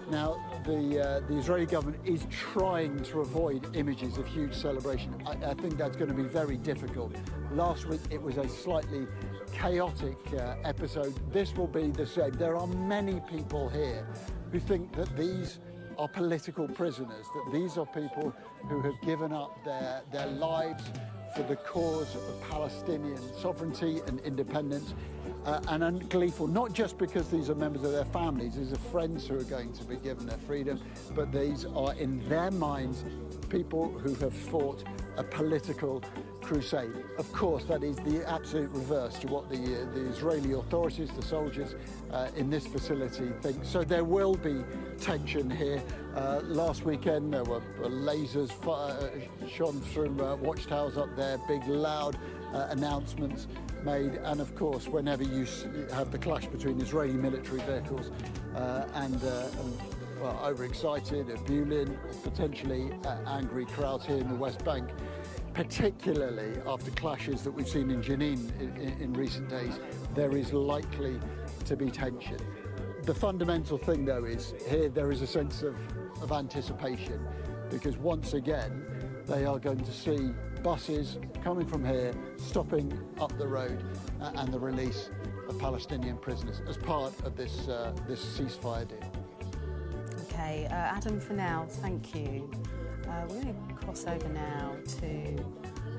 Now, the Israeli government is trying to avoid images of huge celebration. I think that's going to be very difficult. Last week, it was a slightly chaotic episode. This will be the same. There are many people here who think that these are political prisoners, that these are people who have given up their lives for the cause of Palestinian sovereignty and independence, and are gleeful, not just because these are members of their families, these are friends who are going to be given their freedom, but these are, in their minds, people who have fought a political crusade. Of course, that is the absolute reverse to what the Israeli authorities, the soldiers in this facility think. So there will be tension here. Last weekend there were lasers shone through watchtowers up there, big loud announcements made, and of course whenever you have the clash between Israeli military vehicles and overexcited, ebullient, potentially angry crowds here in the West Bank, particularly after clashes that we've seen in Jenin in recent days, there is likely to be tension. The fundamental thing, though, is here there is a sense of anticipation, because once again they are going to see buses coming from here, stopping up the road, and the release of Palestinian prisoners as part of this ceasefire deal. Okay, Adam, for now, thank you. We're going to cross over now to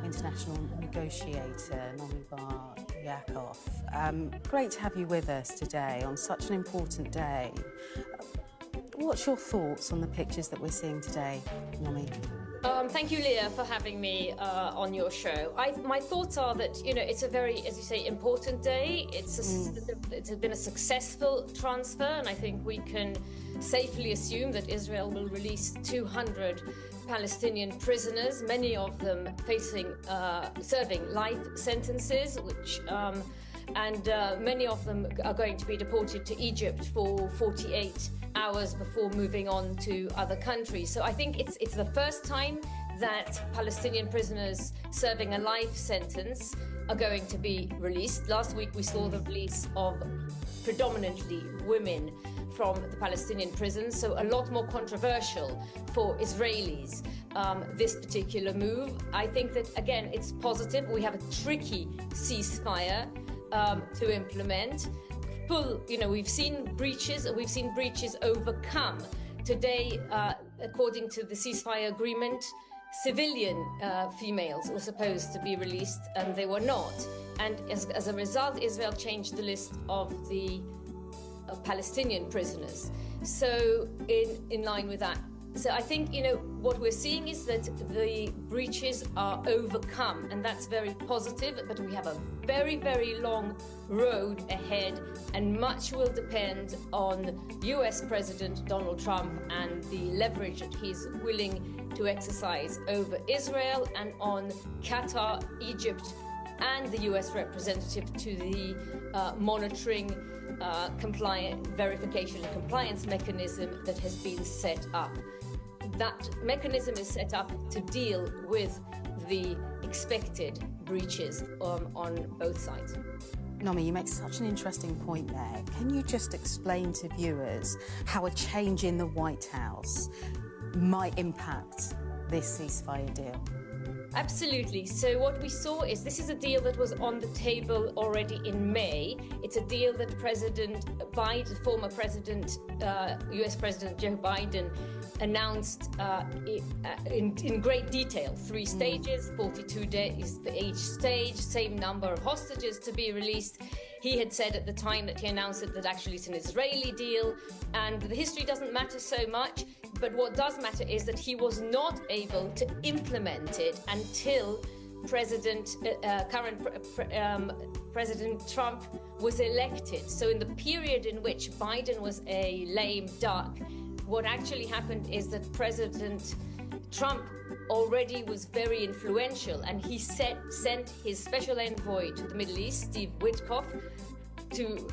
international negotiator Nomibar Yaakov. Great to have you with us today on such an important day. What's your thoughts on the pictures that we're seeing today, Nomi? Thank you, Leah, for having me on your show. My thoughts are that, you know, it's a very, as you say, it's been a successful transfer, and I think we can safely assume that Israel will release 200 Palestinian prisoners, many of them serving life sentences, and many of them are going to be deported to Egypt for 48 hours before moving on to other countries. So I think it's the first time that Palestinian prisoners serving a life sentence are going to be released. Last week we saw the release of predominantly women from the Palestinian prisons, so a lot more controversial for Israelis, this particular move. I think that, again, it's positive. We have a tricky ceasefire to implement. We've seen breaches, and we've seen breaches overcome. Today, according to the ceasefire agreement, civilian females were supposed to be released, and they were not. And as a result, Israel changed the list of the Palestinian prisoners. So in line with that So I think, what we're seeing is that the breaches are overcome, and that's very positive, but we have a very, very long road ahead, and much will depend on US President Donald Trump and the leverage that he's willing to exercise over Israel, and on Qatar, Egypt, and the US representative to the monitoring, verification and compliance mechanism that has been set up. That mechanism is set up to deal with the expected breaches on both sides. Nomi, you make such an interesting point there. Can you just explain to viewers how a change in the White House might impact this ceasefire deal? Absolutely. So what we saw is this is a deal that was on the table already in May. It's a deal that President Biden, former President, US President Joe Biden, announced in great detail. 3 stages, 42 days for each stage, same number of hostages to be released. He had said at the time that he announced it that actually it's an Israeli deal, and the history doesn't matter so much, but what does matter is that he was not able to implement it until President Trump was elected. So in the period in which Biden was a lame duck, what actually happened is that President Trump already was very influential, and he sent his special envoy to the Middle East, Steve Witkoff, to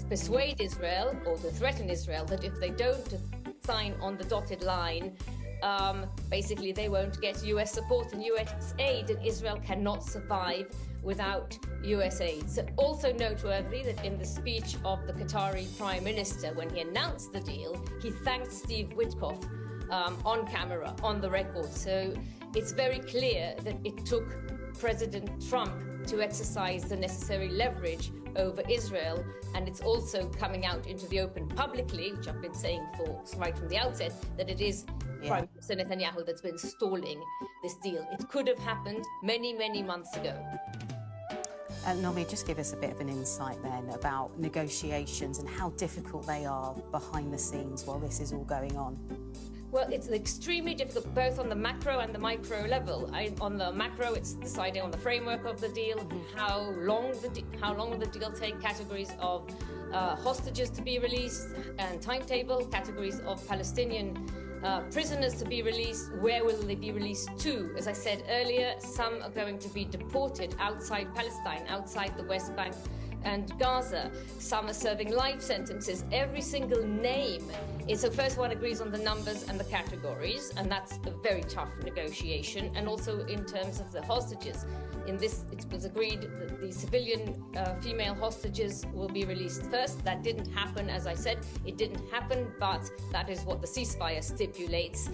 persuade Israel, or to threaten Israel, that if they don't sign on the dotted line, basically they won't get US support and US aid, and Israel cannot survive without US aid. So also noteworthy that in the speech of the Qatari Prime Minister, when he announced the deal, he thanked Steve Witkoff on camera, on the record. So it's very clear that it took President Trump to exercise the necessary leverage over Israel, and it's also coming out into the open publicly, which I've been saying for right from the outset, that it is Prime Minister Netanyahu that's been stalling this deal. It could have happened many, many months ago. Nomi, just give us a bit of an insight then about negotiations and how difficult they are behind the scenes while this is all going on. Well, it's extremely difficult, both on the macro and the micro level. On the macro, it's deciding on the framework of the deal, how long will the deal take, categories of hostages to be released and timetable, categories of Palestinian prisoners to be released, where will they be released to? As I said earlier, some are going to be deported outside Palestine, outside the West Bank and Gaza. Some are serving life sentences. Every single name is, so first one agrees on the numbers and the categories, and that's a very tough negotiation. And also in terms of the hostages. In this, it was agreed that the civilian female hostages will be released first. That didn't happen, as I said, it didn't happen, but that is what the ceasefire stipulates.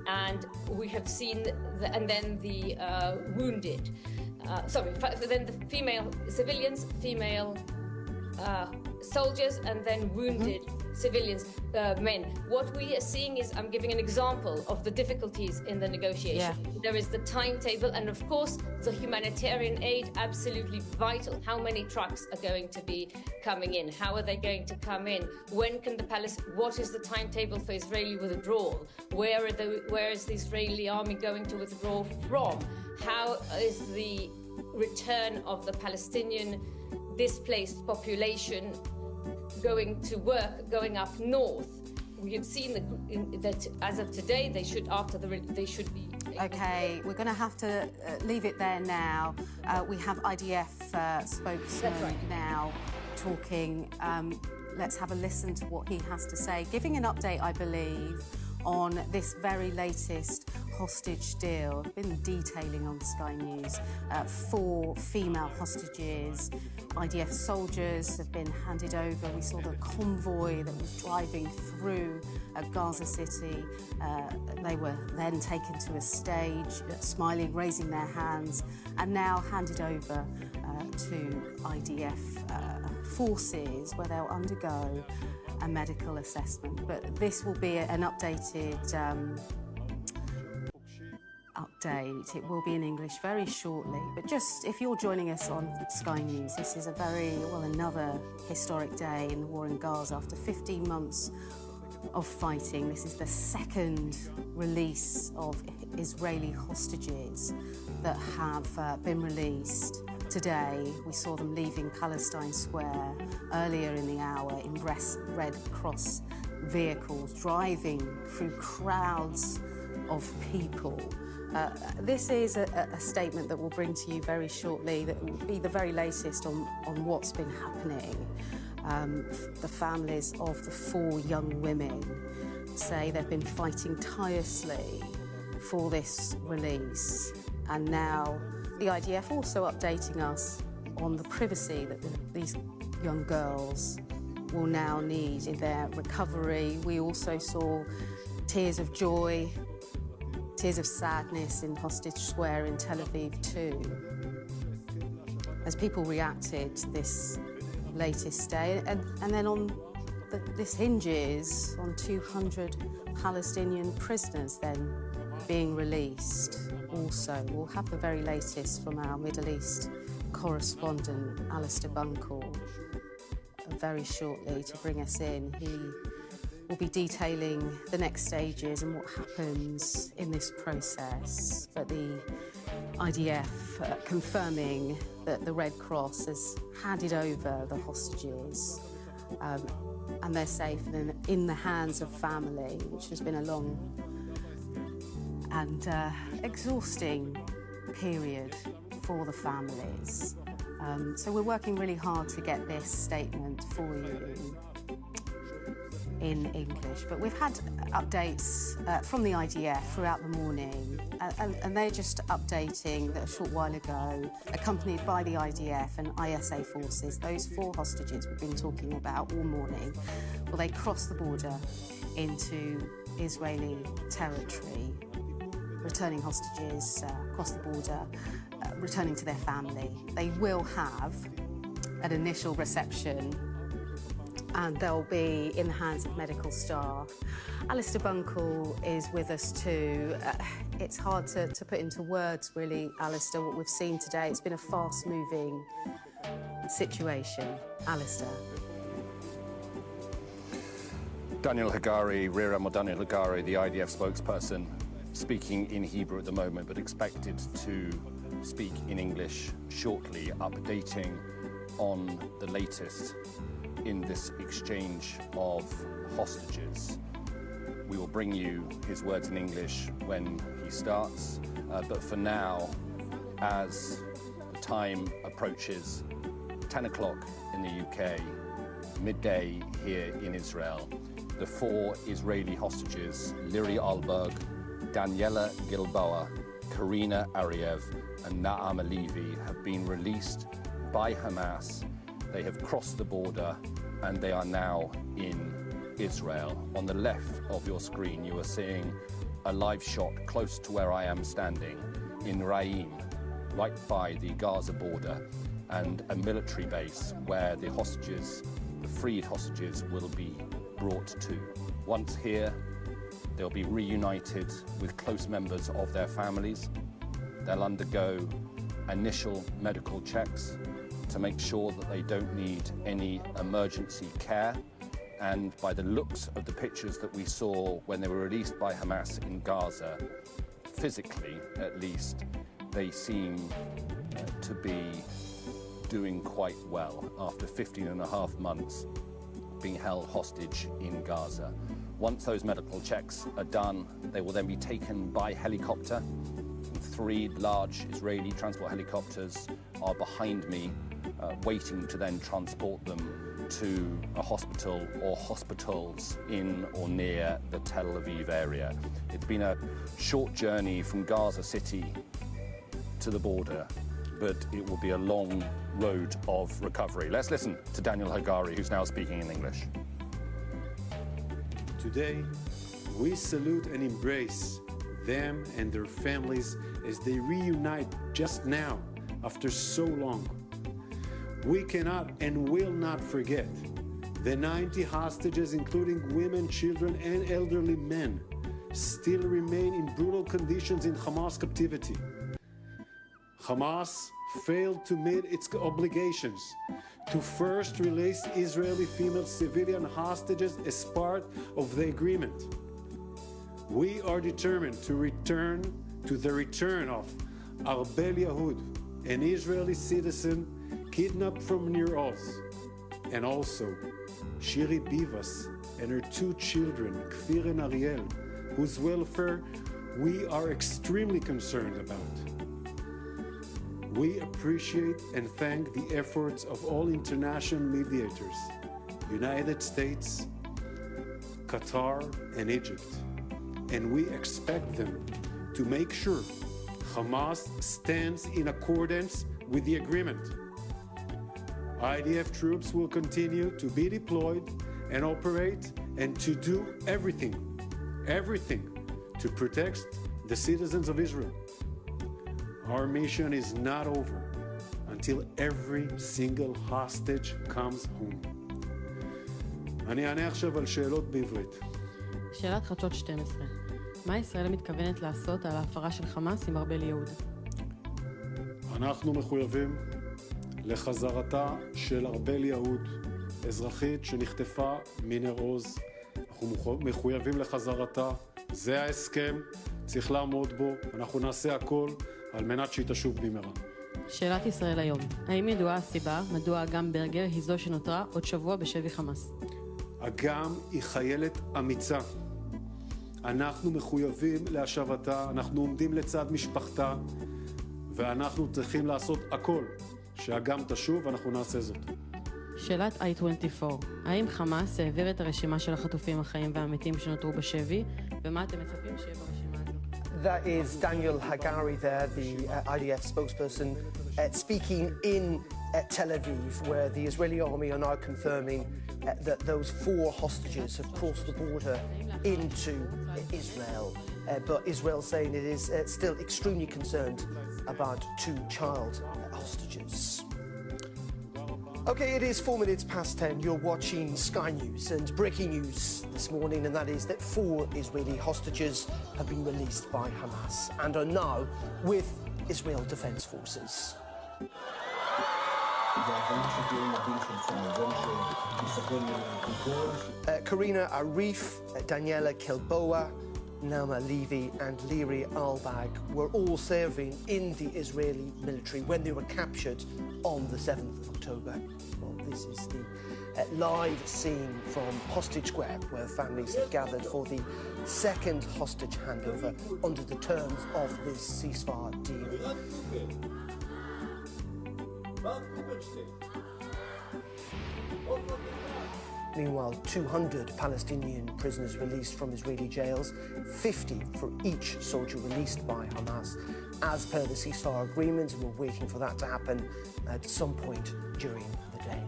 And we have seen, and then the wounded. Then the female civilians, female soldiers, and then wounded civilians, men. What we are seeing is, I'm giving an example of the difficulties in the negotiation. Yeah. There is the timetable, and of course, the humanitarian aid, absolutely vital. How many trucks are going to be coming in? How are they going to come in? When can what is the timetable for Israeli withdrawal? Where is the Israeli army going to withdraw from? How is the return of the Palestinian displaced population going to work, going up north? We have seen that as of today, they should be. Okay, we're going to have to leave it there now. We have IDF spokesman now talking. Let's have a listen to what he has to say, giving an update, I believe, on this very latest hostage deal. I've been detailing on Sky News 4 female hostages. IDF soldiers have been handed over. We saw the convoy that was driving through Gaza City. They were then taken to a stage, smiling, raising their hands, and now handed over to IDF forces, where they'll undergo a medical assessment. But this will be an updated update. It will be in English very shortly. But just if you're joining us on Sky News, this is another historic day in the war in Gaza. After 15 months of fighting. This is the second release of Israeli hostages that have been released today. We saw them leaving Palestine Square earlier in the hour in Red Cross vehicles, driving through crowds of people. This is a statement that we'll bring to you very shortly, that will be the very latest on what's been happening. The families of the 4 young women say they've been fighting tirelessly for this release, and now the IDF also updating us on the privacy that these young girls will now need in their recovery. We also saw tears of joy, tears of sadness in Hostage Square in Tel Aviv too, as people reacted to this latest day. And then this hinges on 200 Palestinian prisoners then being released also. We'll have the very latest from our Middle East correspondent, Alistair Bunkle, very shortly to bring us in. He will be detailing the next stages and what happens in this process. But the IDF confirming that the Red Cross has handed over the hostages and they're safe in the hands of family, which has been a long and exhausting period for the families. So we're working really hard to get this statement for you in English. But we've had updates from the IDF throughout the morning, and they're just updating that a short while ago, accompanied by the IDF and ISA forces, those 4 hostages we've been talking about all morning, well, they crossed the border into Israeli territory, returning hostages across the border, returning to their family. They will have an initial reception and they'll be in the hands of medical staff. Alistair Bunkle is with us too. It's hard to put into words, really, Alistair, what we've seen today. It's been a fast-moving situation. Alistair. Daniel Hagari, Rear Admiral Daniel Hagari, the IDF spokesperson, speaking in Hebrew at the moment, but expected to speak in English shortly, updating on the latest in this exchange of hostages. We will bring you his words in English when he starts, but for now, as the time approaches 10 o'clock in the UK, midday here in Israel, the 4 Israeli hostages, Liri Alberg, Daniela Gilboa, Karina Ariev and Naam Alevi, have been released by Hamas. They have crossed the border and they are now in Israel. On the left of your screen, you are seeing a live shot close to where I am standing in Raim, right by the Gaza border, and a military base where the hostages, the freed hostages, will be brought to. Once here, they'll be reunited with close members of their families. They'll undergo initial medical checks to make sure that they don't need any emergency care. And by the looks of the pictures that we saw when they were released by Hamas in Gaza, physically at least, they seem to be doing quite well after 15 and a half months being held hostage in Gaza. Once those medical checks are done, they will then be taken by helicopter. 3 large Israeli transport helicopters are behind me, waiting to then transport them to a hospital or hospitals in or near the Tel Aviv area. It's been a short journey from Gaza City to the border, but it will be a long road of recovery. Let's listen to Daniel Hagari, who's now speaking in English. Today, we salute and embrace them and their families as they reunite just now after so long. We cannot and will not forget the 90 hostages, including women, children, and elderly men, still remain in brutal conditions in Hamas captivity. Hamas failed to meet its obligations to first release Israeli female civilian hostages as part of the agreement. We are determined to the return of Arbel Yahud, an Israeli citizen kidnapped from Nir Oz, and also Shiri Bivas and her 2 children, Kfir and Ariel, whose welfare we are extremely concerned about. We appreciate and thank the efforts of all international mediators, United States, Qatar, and Egypt, and we expect them to make sure Hamas stands in accordance with the agreement. IDF troops will continue to be deployed and operate and to do everything to protect the citizens of Israel. Our mission is not over until every single hostage comes home. אני אענה עכשיו על שאלות בעברית. שאלת חדשות 12. מה ישראל מתכוונת לעשות על ההפרה של חמאס עם ארבל יהוד? אנחנו מחויבים לחזרתה של ארבל יהוד, אזרחית שנחטפה מניר עוז. אנחנו מחויבים לחזרתה. זה ההסכם, צריך לעמוד בו. אנחנו נעשה הכל על מנת שהיא תשוב במהרה. שאלת ישראל היום. האם ידועה הסיבה מדוע אגם ברגר היא זו שנותרה עוד שבוע בשבי חמאס? אגם היא חיילת אמיצה. אנחנו מחויבים להשבתה, אנחנו עומדים לצד משפחתה, ואנחנו צריכים לעשות הכל שאגם תשוב, ואנחנו נעשה זאת. שאלת I-24. האם חמאס העביר את הרשימה של החטופים החיים והמתים שנותרו בשבי, ומה אתם מצפים שיהיה ברשימה הזו? That is Daniel Hagari there, the IDF spokesperson, speaking in Tel Aviv, where the Israeli army are now confirming that those 4 hostages have crossed the border into Israel. But Israel saying it is still extremely concerned about 2 child hostages. Okay, it is 4 minutes past 10. You're watching Sky News, and breaking news this morning, and that is that 4 Israeli hostages have been released by Hamas and are now with Israel Defense Forces. Karina Arif, Daniela Kilboa, Naama Levy and Liri Albag were all serving in the Israeli military when they were captured on the 7th of October. Well, this is the live scene from Hostage Square, where families have gathered for the second hostage handover under the terms of this ceasefire deal. Meanwhile, 200 Palestinian prisoners released from Israeli jails, 50 for each soldier released by Hamas, as per the ceasefire agreement, and we're waiting for that to happen at some point during the day.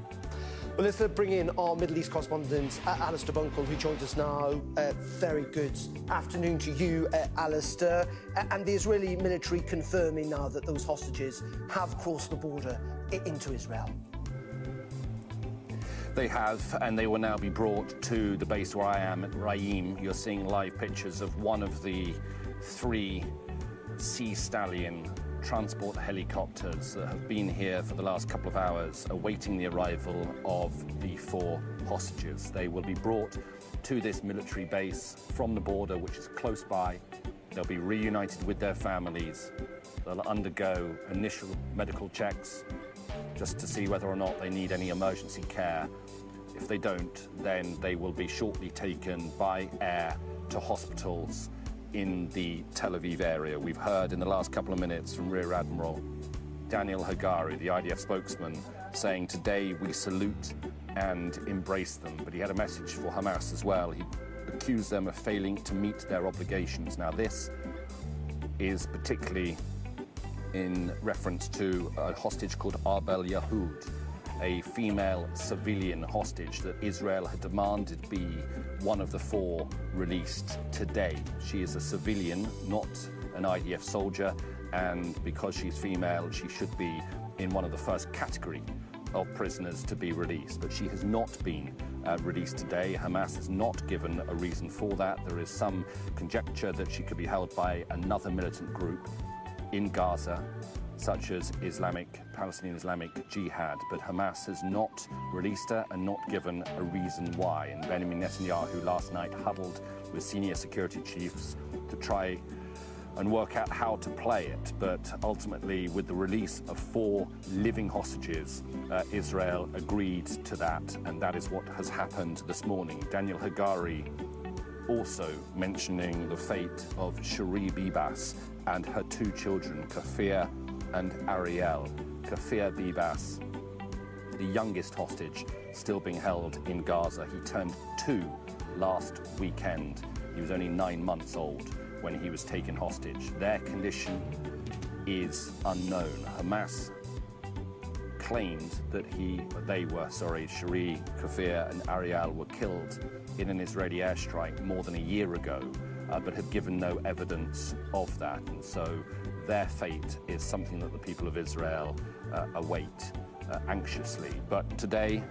Well, let's bring in our Middle East correspondent, Alistair Bunkle, who joins us now. Very good afternoon to you, Alistair. And the Israeli military confirming now that those hostages have crossed the border into Israel. They have, and they will now be brought to the base where I am at Raim. You're seeing live pictures of one of the 3 Sea Stallion transport helicopters that have been here for the last couple of hours awaiting the arrival of the 4 hostages. They will be brought to this military base from the border, which is close by. They'll be reunited with their families. They'll undergo initial medical checks just to see whether or not they need any emergency care. If they don't, then they will be shortly taken by air to hospitals in the Tel Aviv area. We've heard in the last couple of minutes from Rear Admiral Daniel Hagari, the IDF spokesman, saying today we salute and embrace them. But he had a message for Hamas as well. He accused them of failing to meet their obligations. Now this is particularly in reference to a hostage called Arbel Yahud, a female civilian hostage that Israel had demanded be one of the 4 released today. She is a civilian, not an IDF soldier, and because she's female, she should be in one of the first category of prisoners to be released. But she has not been released today. Hamas has not given a reason for that. There is some conjecture that she could be held by another militant group in Gaza. such as Palestinian Islamic Jihad, but Hamas has not released her and not given a reason why. And Benjamin Netanyahu last night huddled with senior security chiefs to try and work out how to play it. But ultimately, with the release of 4 living hostages, Israel agreed to that, and that is what has happened this morning. Daniel Hagari also mentioning the fate of Cherie Bibas and her 2 children, Kafir and Ariel. Kafir Bibas, the youngest hostage still being held in Gaza. He turned 2 last weekend. He was only 9 months old when he was taken hostage. Their condition is unknown. Hamas claimed that Cherie, Kafir and Ariel were killed in an Israeli airstrike more than a year ago, but have given no evidence of that. And so their fate is something that the people of Israel await anxiously. But today,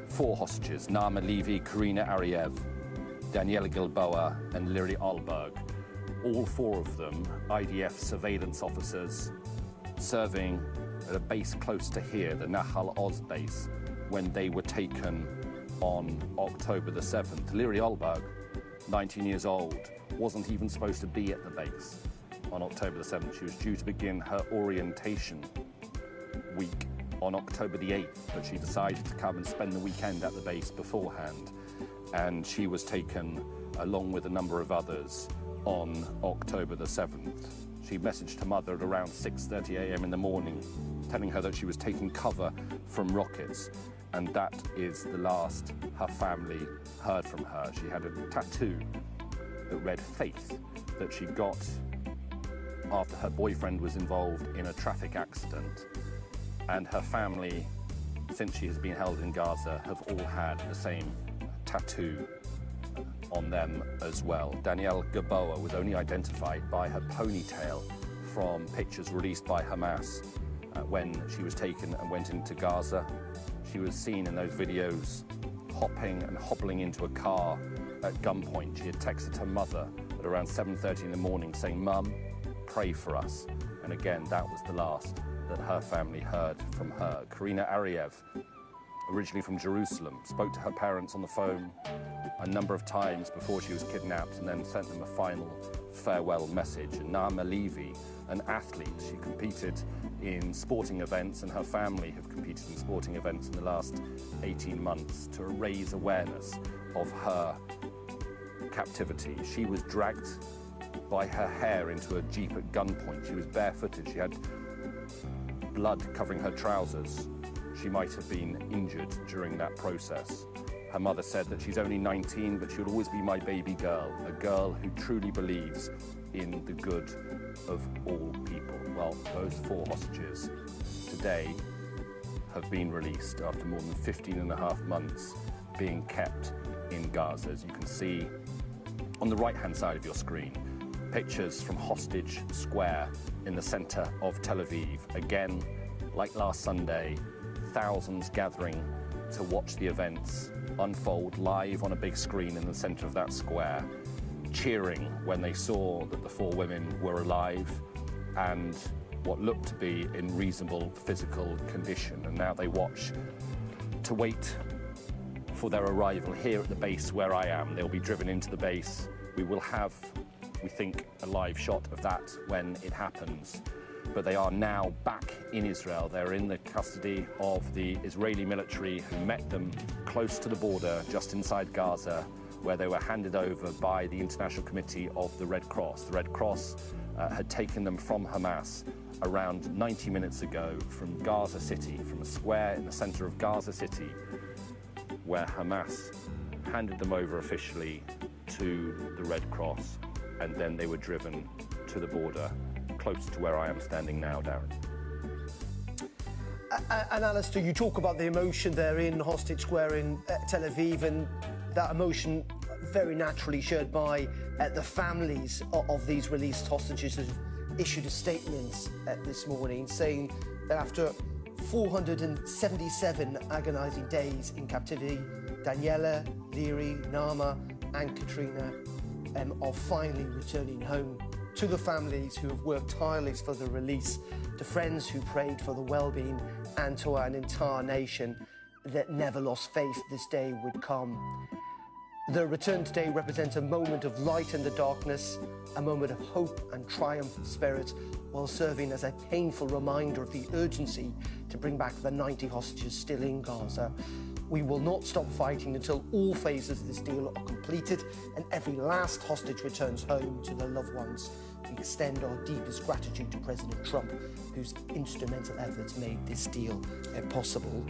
4 hostages, Naama Levy, Karina Ariev, Daniela Gilboa and Liri Alberg. All 4 of them IDF surveillance officers serving at a base close to here, the Nahal Oz base, when they were taken on October the 7th. Liri Alberg, 19 years old, wasn't even supposed to be at the base on October the 7th. She was due to begin her orientation week on October the 8th, but she decided to come and spend the weekend at the base beforehand. And she was taken along with a number of others on October the 7th. She messaged her mother at around 6:30 a.m. in the morning, telling her that she was taking cover from rockets, and that is the last her family heard from her. She had a tattoo that read Faith, that she got after her boyfriend was involved in a traffic accident, and her family, since she has been held in Gaza, have all had the same tattoo on them as well. Danielle Gaboa was only identified by her ponytail from pictures released by Hamas when she was taken and went into Gaza. She was seen in those videos hopping and hobbling into a car at gunpoint. She had texted her mother at around 7:30 in the morning saying, "Mum, pray for us." And again, that was the last that her family heard from her. Karina Ariev, originally from Jerusalem, spoke to her parents on the phone a number of times before she was kidnapped and then sent them a final farewell message. And Naama Levy, an athlete, she competed in sporting events, and her family have competed in sporting events in the last 18 months to raise awareness of her captivity. She was dragged by her hair into a jeep at gunpoint. She was barefooted. She had blood covering her trousers. She might have been injured during that process. Her mother said that she's only 19, but she will always be my baby girl, a girl who truly believes in the good of all people. Well, those 4 hostages today have been released after more than 15 and a half months being kept in Gaza. As you can see on the right-hand side of your screen, pictures from Hostage Square in the center of Tel Aviv. Again, like last Sunday, thousands gathering to watch the events unfold live on a big screen in the center of that square, cheering when they saw that the 4 women were alive and what looked to be in reasonable physical condition. And now they watch to wait for their arrival here at the base where I am. They'll be driven into the base. We will have, we think, a live shot of that when it happens. But they are now back in Israel. They're in the custody of the Israeli military, who met them close to the border just inside Gaza, where they were handed over by the International Committee of the Red Cross. The Red Cross had taken them from Hamas around 90 minutes ago from Gaza City, from a square in the center of Gaza City, where Hamas handed them over officially to the Red Cross, and then they were driven to the border, close to where I am standing now, Darren. And Alistair, you talk about the emotion there in Hostage Square in Tel Aviv, and that emotion very naturally shared by the families of these released hostages, who issued a statement this morning saying that after 477 agonising days in captivity, Daniela, Liri, Naama and Katrina are finally returning home to the families who have worked tirelessly for the release, to friends who prayed for the well-being, and to an entire nation that never lost faith this day would come. The return today represents a moment of light in the darkness, a moment of hope and triumph of spirit, while serving as a painful reminder of the urgency to bring back the 90 hostages still in Gaza. We will not stop fighting until all phases of this deal are completed and every last hostage returns home to their loved ones. We extend our deepest gratitude to President Trump, whose instrumental efforts made this deal possible.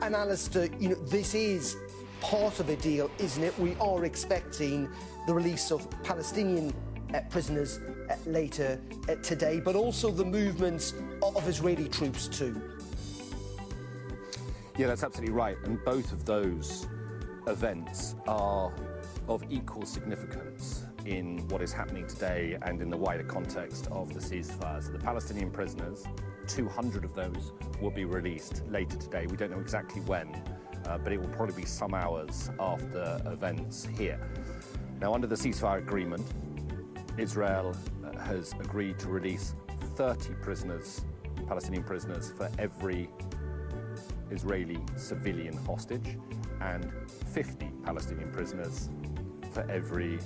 And Alistair, you know, this is part of a deal, isn't it? We are expecting the release of Palestinian prisoners later today, but also the movements of Israeli troops too. Yeah, that's absolutely right. And both of those events are of equal significance in what is happening today and in the wider context of the ceasefire. So the Palestinian prisoners, 200 of those will be released later today. We don't know exactly when, but it will probably be some hours after events here. Now, under the ceasefire agreement, Israel has agreed to release 30 prisoners, Palestinian prisoners, for every Israeli civilian hostage, and 50 Palestinian prisoners for every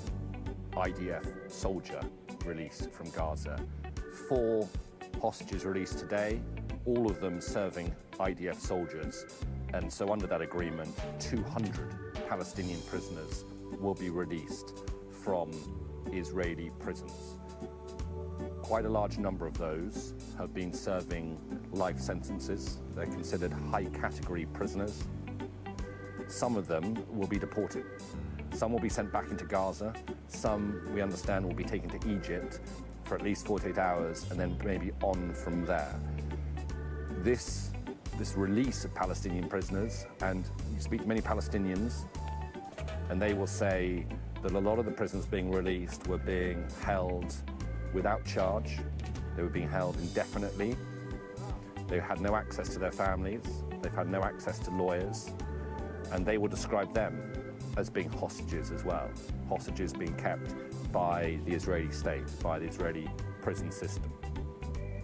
IDF soldier released from Gaza. 4 hostages released today, all of them serving IDF soldiers. And so under that agreement, 200 Palestinian prisoners will be released from Israeli prisons. Quite a large number of those have been serving life sentences. They're considered high-category prisoners. Some of them will be deported. Some will be sent back into Gaza. Some, we understand, will be taken to Egypt for at least 48 hours and then maybe on from there. This release of Palestinian prisoners, and you speak to many Palestinians, and they will say that a lot of the prisoners being released were being held without charge. They were being held indefinitely. They had no access to their families. They've had no access to lawyers. And they will describe them as being hostages as well. Hostages being kept by the Israeli state, by the Israeli prison system.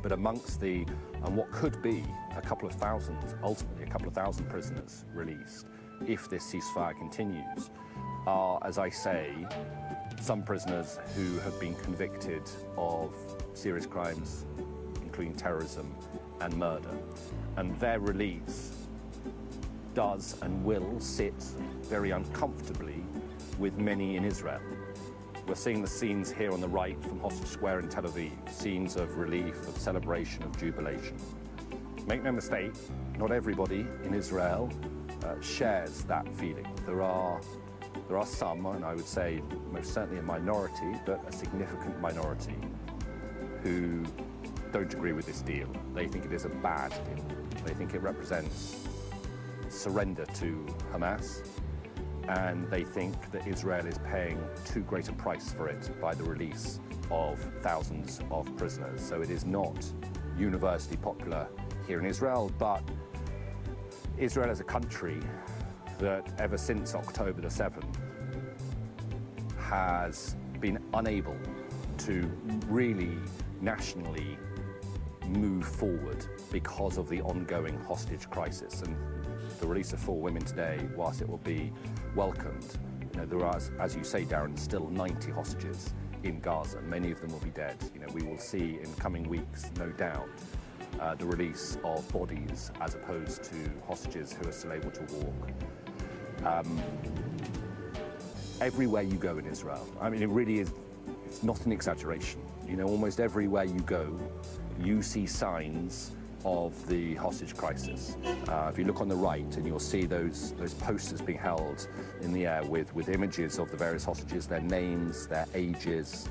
But amongst and what could be a couple of thousand, ultimately a couple of thousand prisoners released, if this ceasefire continues, are, as I say, some prisoners who have been convicted of serious crimes, including terrorism and murder. And their release does and will sit very uncomfortably with many in Israel. We're seeing the scenes here on the right from Hostage Square in Tel Aviv, scenes of relief, of celebration, of jubilation. Make no mistake, not everybody in Israel shares that feeling. There are some, and I would say most certainly a minority, but a significant minority, who don't agree with this deal. They think it is a bad deal. They think it represents surrender to Hamas, and they think that Israel is paying too great a price for it by the release of thousands of prisoners. So it is not universally popular here in Israel, but Israel as a country that ever since October the 7th has been unable to really nationally move forward because of the ongoing hostage crisis. And the release of 4 women today, whilst it will be welcomed, there are, as you say, Darren, still 90 hostages in Gaza. Many of them will be dead. We will see in coming weeks, no doubt, the release of bodies as opposed to hostages who are still able to walk. Everywhere you go in Israel, I mean, it really is, it's not an exaggeration. Almost everywhere you go, you see signs of the hostage crisis. If you look on the right, and you'll see those posters being held in the air with images of the various hostages, their names, their ages,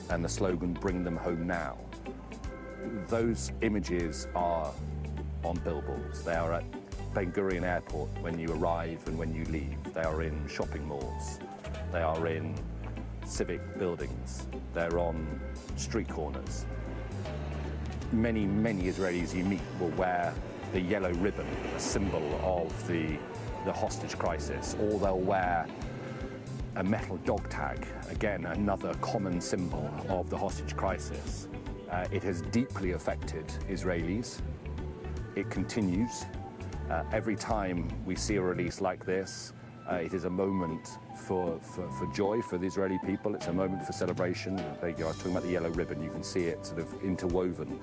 and the slogan, "Bring them home now." Those images are on billboards. They are at Ben Gurion Airport when you arrive and when you leave. They are in shopping malls. They are in civic buildings. They're on street corners. Many, many Israelis you meet will wear the yellow ribbon, a symbol of the hostage crisis, or they'll wear a metal dog tag, again, another common symbol of the hostage crisis. It has deeply affected Israelis. It continues. Every time we see a release like this, it is a moment for joy for the Israeli people. It's a moment for celebration. There you go, I was talking about the yellow ribbon. You can see it sort of interwoven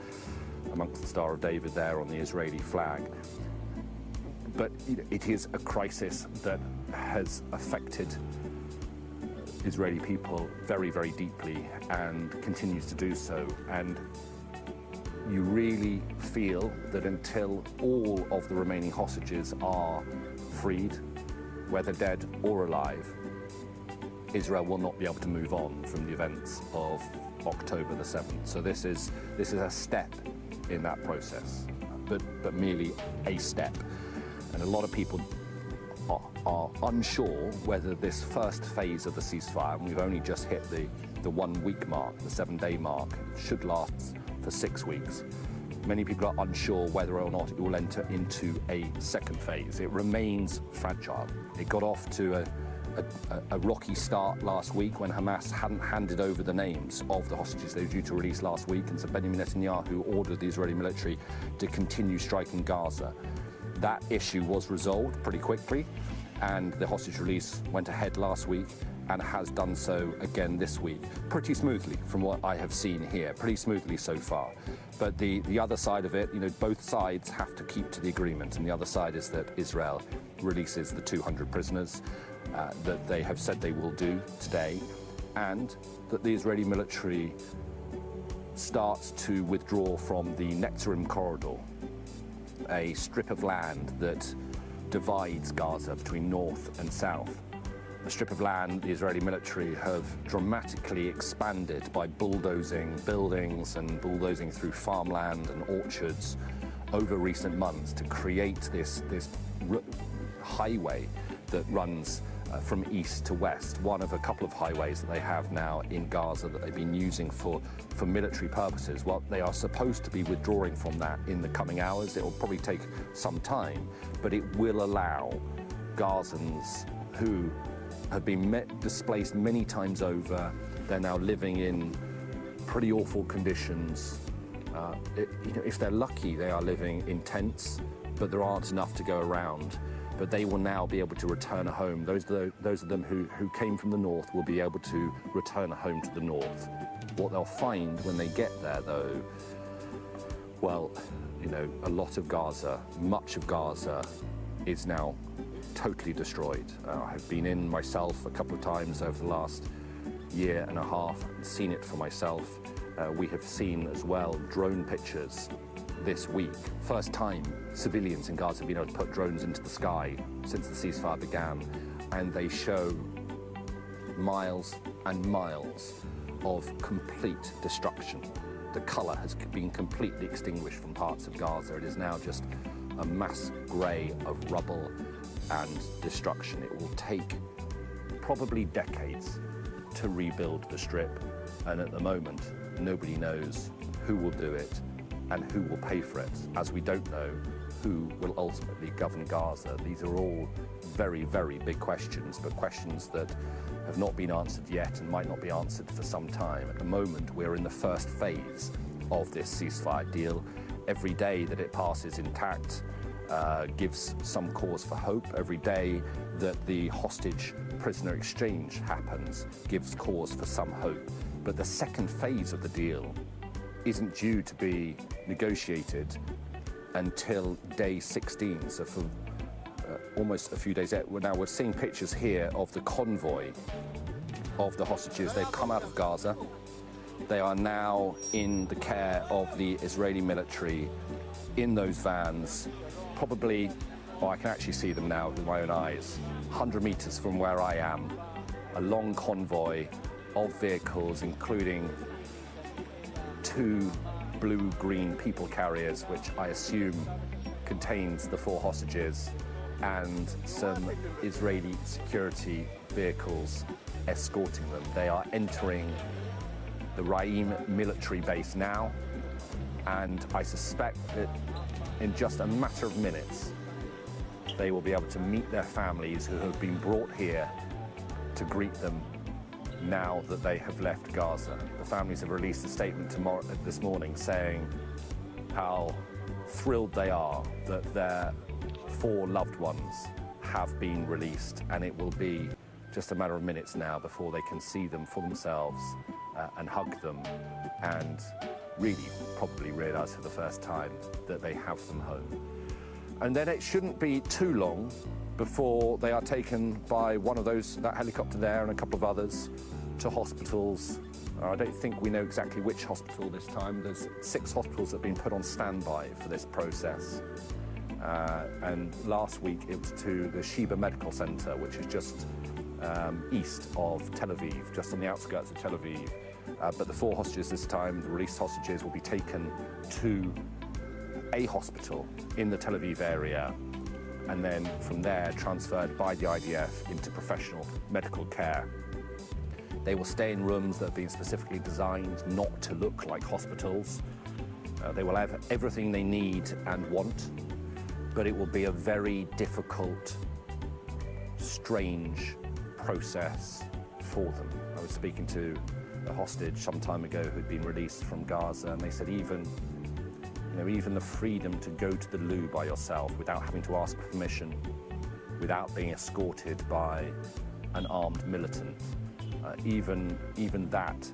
amongst the Star of David there on the Israeli flag. But it is a crisis that has affected Israeli people very, very deeply and continues to do so. And you really feel that until all of the remaining hostages are freed, whether dead or alive, Israel will not be able to move on from the events of October the 7th. So this is a step in that process, but merely a step. And a lot of people are unsure whether this first phase of the ceasefire, and we've only just hit the 1 week mark, the 7-day mark, should last for 6 weeks. Many people are unsure whether or not it will enter into a second phase. It remains fragile. It got off to a rocky start last week when Hamas hadn't handed over the names of the hostages they were due to release last week, and so Benjamin Netanyahu ordered the Israeli military to continue striking Gaza. That issue was resolved pretty quickly, and the hostage release went ahead last week and has done so again this week, pretty smoothly from what I have seen here, pretty smoothly so far. But the other side of it, both sides have to keep to the agreement, and the other side is that Israel releases the 200 prisoners that they have said they will do today, and that the Israeli military starts to withdraw from the Netzarim corridor, a strip of land that divides Gaza between north and south. A strip of land the Israeli military have dramatically expanded by bulldozing buildings and bulldozing through farmland and orchards over recent months to create this highway that runs from east to west, one of a couple of highways that they have now in Gaza that they've been using for military purposes. Well, they are supposed to be withdrawing from that in the coming hours. It will probably take some time, but it will allow Gazans who have been displaced many times over. They're now living in pretty awful conditions. If they're lucky, they are living in tents, but there aren't enough to go around. But they will now be able to return home. Those of them who came from the north will be able to return home to the north. What they'll find when they get there, though, well, a lot of Gaza, much of Gaza, is now totally destroyed. I have been in myself a couple of times over the last year and a half and seen it for myself. We have seen as well drone pictures this week. First time civilians in Gaza have been able to put drones into the sky since the ceasefire began, and they show miles and miles of complete destruction. The colour has been completely extinguished from parts of Gaza. It is now just a mass grey of rubble and destruction. It will take probably decades to rebuild the strip, and at the moment nobody knows who will do it and who will pay for it, as we don't know who will ultimately govern Gaza. These are all very, very big questions, but questions that have not been answered yet and might not be answered for some time. At the moment, we're in the first phase of this ceasefire deal. Every day that it passes intact gives some cause for hope. Every day that the hostage prisoner exchange happens gives cause for some hope. But the second phase of the deal isn't due to be negotiated until day 16, so for almost a few days out. Now we're seeing pictures here of the convoy of the hostages. They've come out of Gaza. They are now in the care of the Israeli military in those vans, probably, I can actually see them now with my own eyes, 100 meters from where I am, a long convoy of vehicles, including 2 blue-green people carriers, which I assume contains the 4 hostages, and some Israeli security vehicles escorting them. They are entering the Raim military base now, and I suspect that in just a matter of minutes, they will be able to meet their families who have been brought here to greet them now that they have left Gaza. The families have released a statement this morning saying how thrilled they are that their 4 loved ones have been released, and it will be just a matter of minutes now before they can see them for themselves and hug them and really probably realise for the first time that they have them home. And then it shouldn't be too long before they are taken by that helicopter there and a couple of others to hospitals. I don't think we know exactly which hospital this time. There's 6 hospitals that have been put on standby for this process. And last week it was to the Sheba Medical Center, which is just east of Tel Aviv, just on the outskirts of Tel Aviv. But the 4 hostages this time, the released hostages, will be taken to a hospital in the Tel Aviv area, and then from there transferred by the IDF into professional medical care. They will stay in rooms that have been specifically designed not to look like hospitals. They will have everything they need and want, but it will be a very difficult, strange process for them. I was speaking to a hostage some time ago who'd been released from Gaza, and they said even the freedom to go to the loo by yourself without having to ask permission, without being escorted by an armed militant, even that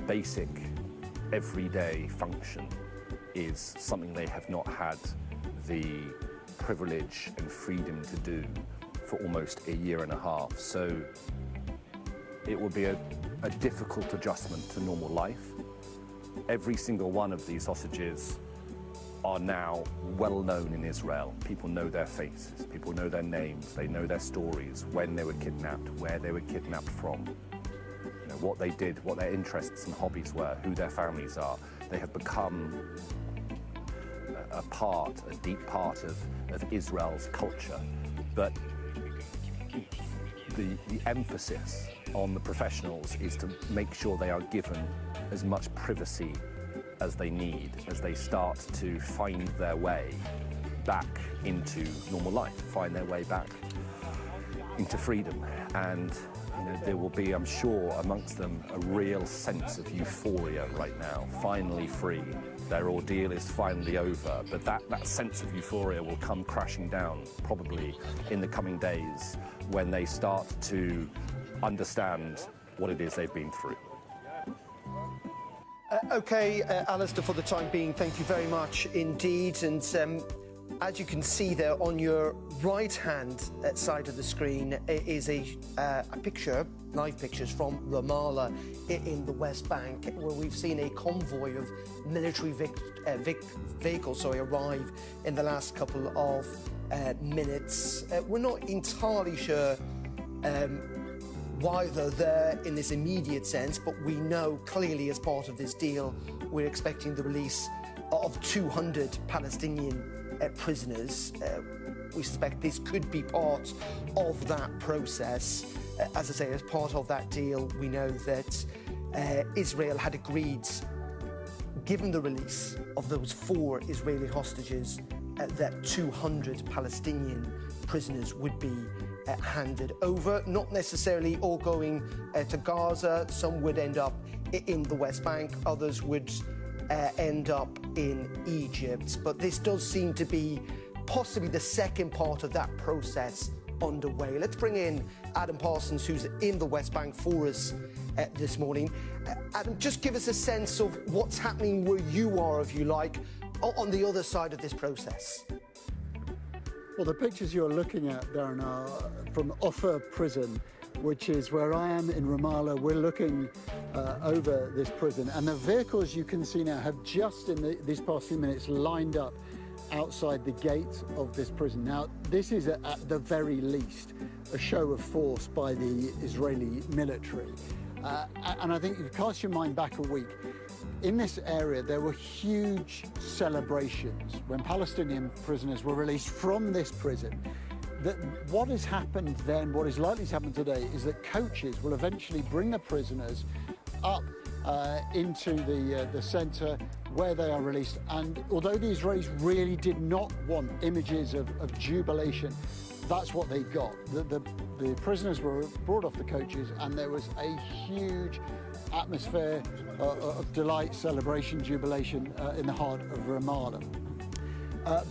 basic everyday function is something they have not had the privilege and freedom to do for almost a year and a half. So it will be a difficult adjustment to normal life. Every single one of these hostages are now well known in Israel. People know their faces, people know their names, they know their stories, when they were kidnapped, where they were kidnapped from, what they did, what their interests and hobbies were, who their families are. They have become a deep part of Israel's culture. But the emphasis on the professionals is to make sure they are given as much privacy as they need as they start to find their way back into normal life, find their way back into freedom. And there will be, I'm sure, amongst them a real sense of euphoria right now, finally free. Their ordeal is finally over, but that sense of euphoria will come crashing down probably in the coming days when they start to understand what it is they've been through. Okay, Alistair, for the time being, thank you very much indeed. And as you can see there on your right-hand side of the screen is a picture, live pictures from Ramallah in the West Bank, where we've seen a convoy of military vehicles arrive in the last couple of minutes. We're not entirely sure why they're there in this immediate sense, but we know clearly as part of this deal we're expecting the release of 200 Palestinian prisoners. We suspect this could be part of that process. As I say, as part of that deal, we know that Israel had agreed, given the release of those 4 Israeli hostages, that 200 Palestinian prisoners would be handed over. Not necessarily all going to Gaza. Some would end up in the West Bank, others would end up in Egypt. But this does seem to be possibly the second part of that process underway. Let's bring in Adam Parsons, who's in the West Bank for us this morning. Adam, just give us a sense of what's happening where you are, if you like, on the other side of this process. Well, the pictures you're looking at, Darren, are from Offa prison, which is where I am in Ramallah. We're looking over this prison, and the vehicles you can see now have just in these past few minutes lined up outside the gate of this prison. Now, this is at the very least a show of force by the Israeli military. And I think if you cast your mind back a week, in this area there were huge celebrations when Palestinian prisoners were released from this prison. What has happened then, what is likely to happen today, is that coaches will eventually bring the prisoners up into the centre where they are released. And although the Israelis really did not want images of jubilation, that's what they got. The prisoners were brought off the coaches, and there was a huge atmosphere of delight, celebration, jubilation in the heart of Ramallah.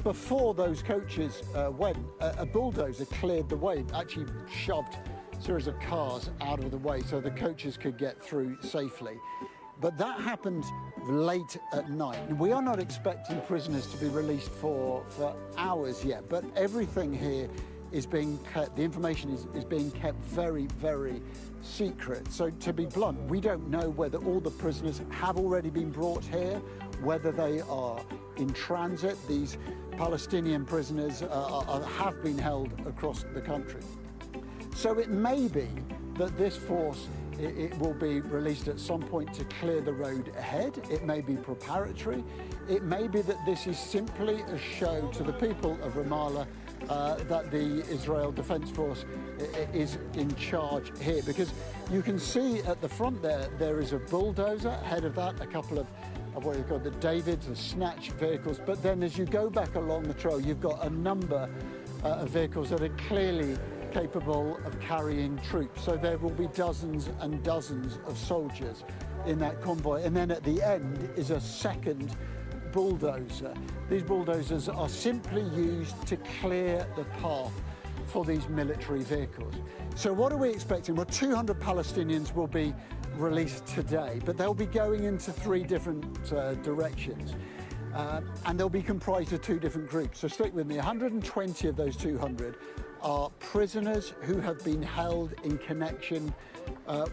Before those coaches went, a bulldozer cleared the way, actually shoved a series of cars out of the way so the coaches could get through safely. But that happened late at night. And we are not expecting prisoners to be released for hours yet, but everything here is being kept, the information is being kept very, very secret. So to be blunt, we don't know whether all the prisoners have already been brought here, whether they are in transit. These Palestinian prisoners have been held across the country. So it may be that this force, it will be released at some point to clear the road ahead. It may be preparatory. It may be that this is simply a show to the people of Ramallah that the Israel Defense Force is in charge here. Because you can see at the front there is a bulldozer. Ahead of that, a couple of what you've got, the Davids, the snatch vehicles. But then as you go back along the trail, you've got a number of vehicles that are clearly capable of carrying troops. So there will be dozens and dozens of soldiers in that convoy. And then at the end is a second bulldozer. These bulldozers are simply used to clear the path for these military vehicles. So what are we expecting? Well, 200 Palestinians will be released today, but they'll be going into 3 different directions. And they'll be comprised of 2 different groups. So stick with me, 120 of those 200 are prisoners who have been held in connection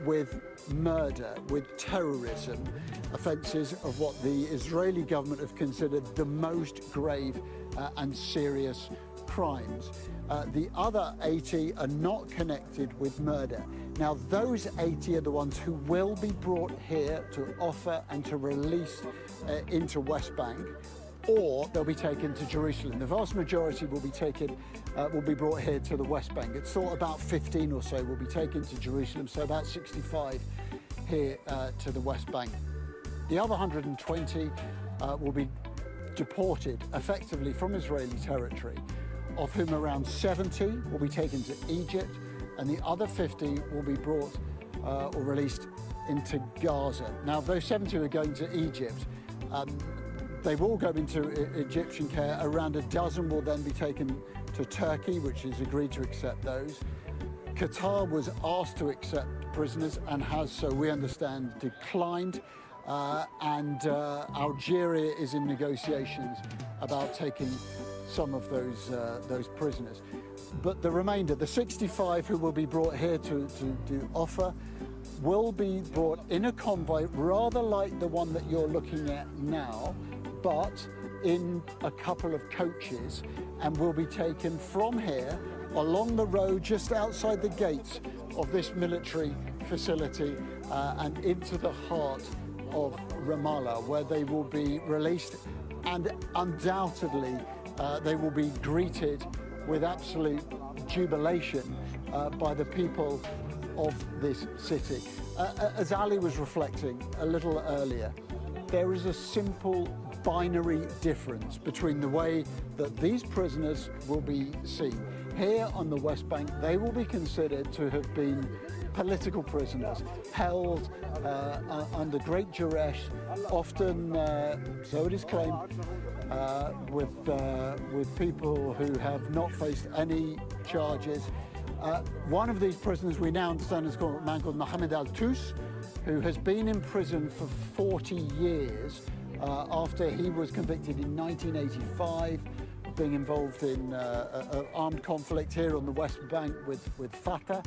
with murder, with terrorism, offences of what the Israeli government have considered the most grave and serious crimes. The other 80 are not connected with murder. Now, those 80 are the ones who will be brought here to offer and to release into West Bank, or they'll be taken to Jerusalem. The vast majority will be brought here to the West Bank. It's thought about 15 or so will be taken to Jerusalem, so about 65 here to the West Bank. The other 120 will be deported effectively from Israeli territory, of whom around 70 will be taken to Egypt, and the other 50 will be brought or released into Gaza. Now, those 70 who are going to Egypt, they will go into Egyptian care. Around a dozen will then be taken to Turkey, which has agreed to accept those. Qatar was asked to accept prisoners and has, so we understand, declined. And Algeria is in negotiations about taking some of those prisoners. But the remainder, the 65 who will be brought here to offer, will be brought in a convoy rather like the one that you're looking at now, but in a couple of coaches, and will be taken from here along the road just outside the gates of this military facility and into the heart of Ramallah, where they will be released, and undoubtedly they will be greeted with absolute jubilation by the people of this city. As Ali was reflecting a little earlier, there is a simple binary difference between the way that these prisoners will be seen. Here on the West Bank, they will be considered to have been political prisoners, held under great duress, often, so it is claimed, with people who have not faced any charges. One of these prisoners we now understand is a man called Mohammed Al-Tous, who has been in prison for 40 years after he was convicted in 1985 of being involved in an armed conflict here on the West Bank with Fatah.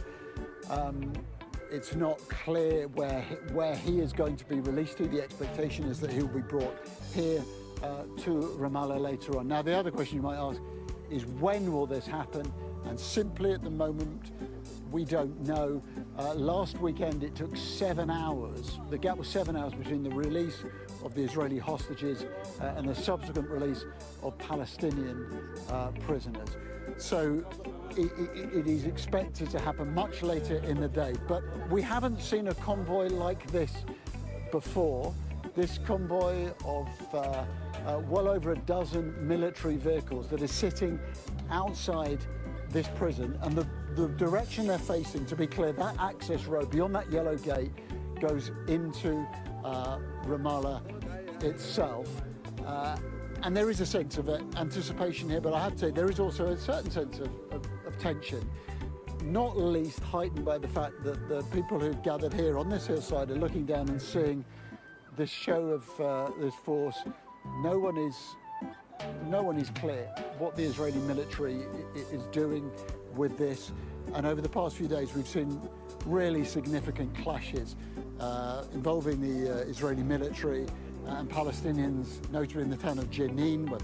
It's not clear where he is going to be released to. The expectation is that he'll be brought here to Ramallah later on. Now, the other question you might ask is, when will this happen? And simply at the moment, we don't know. Last weekend, it took 7 hours. The gap was 7 hours between the release of the Israeli hostages and the subsequent release of Palestinian prisoners. So it is expected to happen much later in the day. But we haven't seen a convoy like this before. This convoy of well over a dozen military vehicles that are sitting outside this prison, and the direction they're facing, to be clear, that access road beyond that yellow gate goes into Ramallah itself. And there is a sense of anticipation here, but I have to say there is also a certain sense of tension, not least heightened by the fact that the people who've gathered here on this hillside are looking down and seeing this show of this force. No one is clear what the Israeli military is doing with this. And over the past few days, we've seen really significant clashes involving the Israeli military and Palestinians, notably in the town of Jenin, where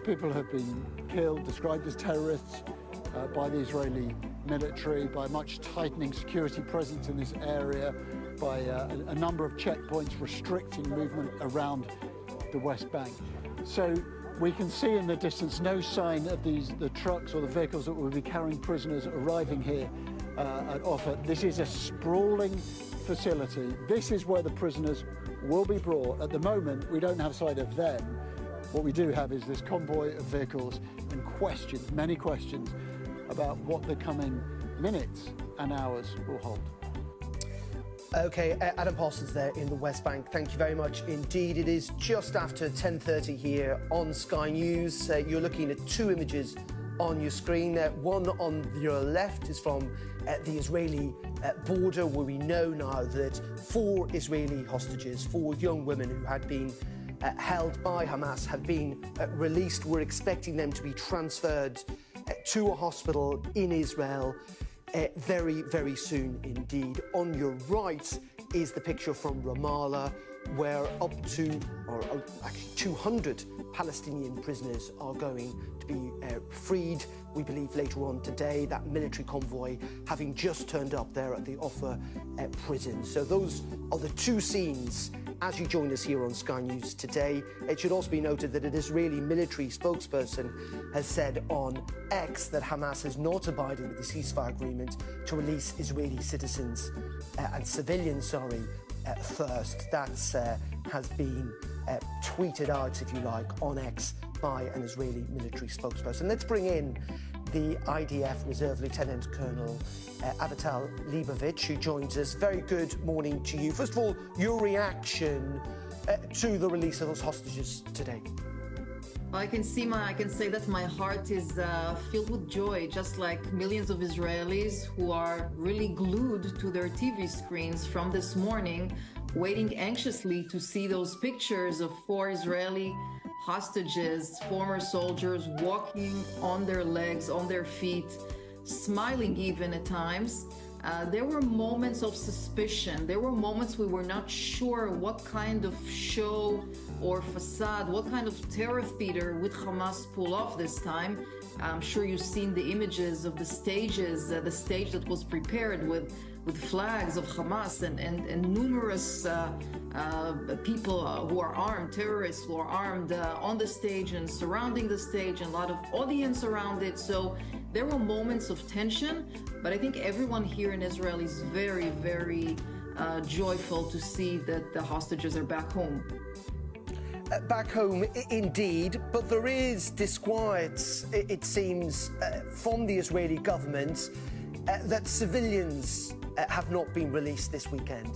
people have been killed, described as terrorists by the Israeli military, by a much tightening security presence in this area, by a number of checkpoints restricting movement around the West Bank. So we can see in the distance no sign of the trucks or the vehicles that will be carrying prisoners arriving here at Offa. This is a sprawling facility. This is where the prisoners will be brought. At the moment, we don't have sight of them. What we do have is this convoy of vehicles and questions, many questions, about what the coming minutes and hours will hold. Okay, Adam Parsons there in the West Bank. Thank you very much indeed. It is just after 10:30 here on Sky News. You're looking at two images on your screen. One on your left is from the Israeli border, where we know now that 4 Israeli hostages, 4 young women who had been held by Hamas, have been released. We're expecting them to be transferred to a hospital in Israel very, very soon indeed. On your right is the picture from Ramallah, where up to, or actually 200 Palestinian prisoners are going to be freed, we believe later on today, that military convoy having just turned up there at the Offa prison. So those are the two scenes as you join us here on Sky News today. It should also be noted that an Israeli military spokesperson has said on X that Hamas has not abided with the ceasefire agreement to release Israeli citizens and civilians, first. That has been tweeted out, if you like, on X by an Israeli military spokesperson. Let's bring in the IDF Reserve Lieutenant Colonel Avital Leibovich, who joins us. Very good morning to you. First of all, your reaction to the release of those hostages today. I can say that my heart is filled with joy, just like millions of Israelis who are really glued to their TV screens from this morning, waiting anxiously to see those pictures of 4 Israeli hostages, former soldiers, walking on their legs, on their feet, smiling even at times. There were moments of suspicion. There were moments we were not sure what kind of show or facade, what kind of terror theater would Hamas pull off this time. I'm sure you've seen the images of the stages, the stage that was prepared with flags of Hamas and numerous people who are armed, terrorists who are armed on the stage and surrounding the stage, and a lot of audience around it. So there were moments of tension, but I think everyone here in Israel is very, very joyful to see that the hostages are back home. Back home, indeed, but there is disquiet, it seems, from the Israeli government that civilians have not been released this weekend.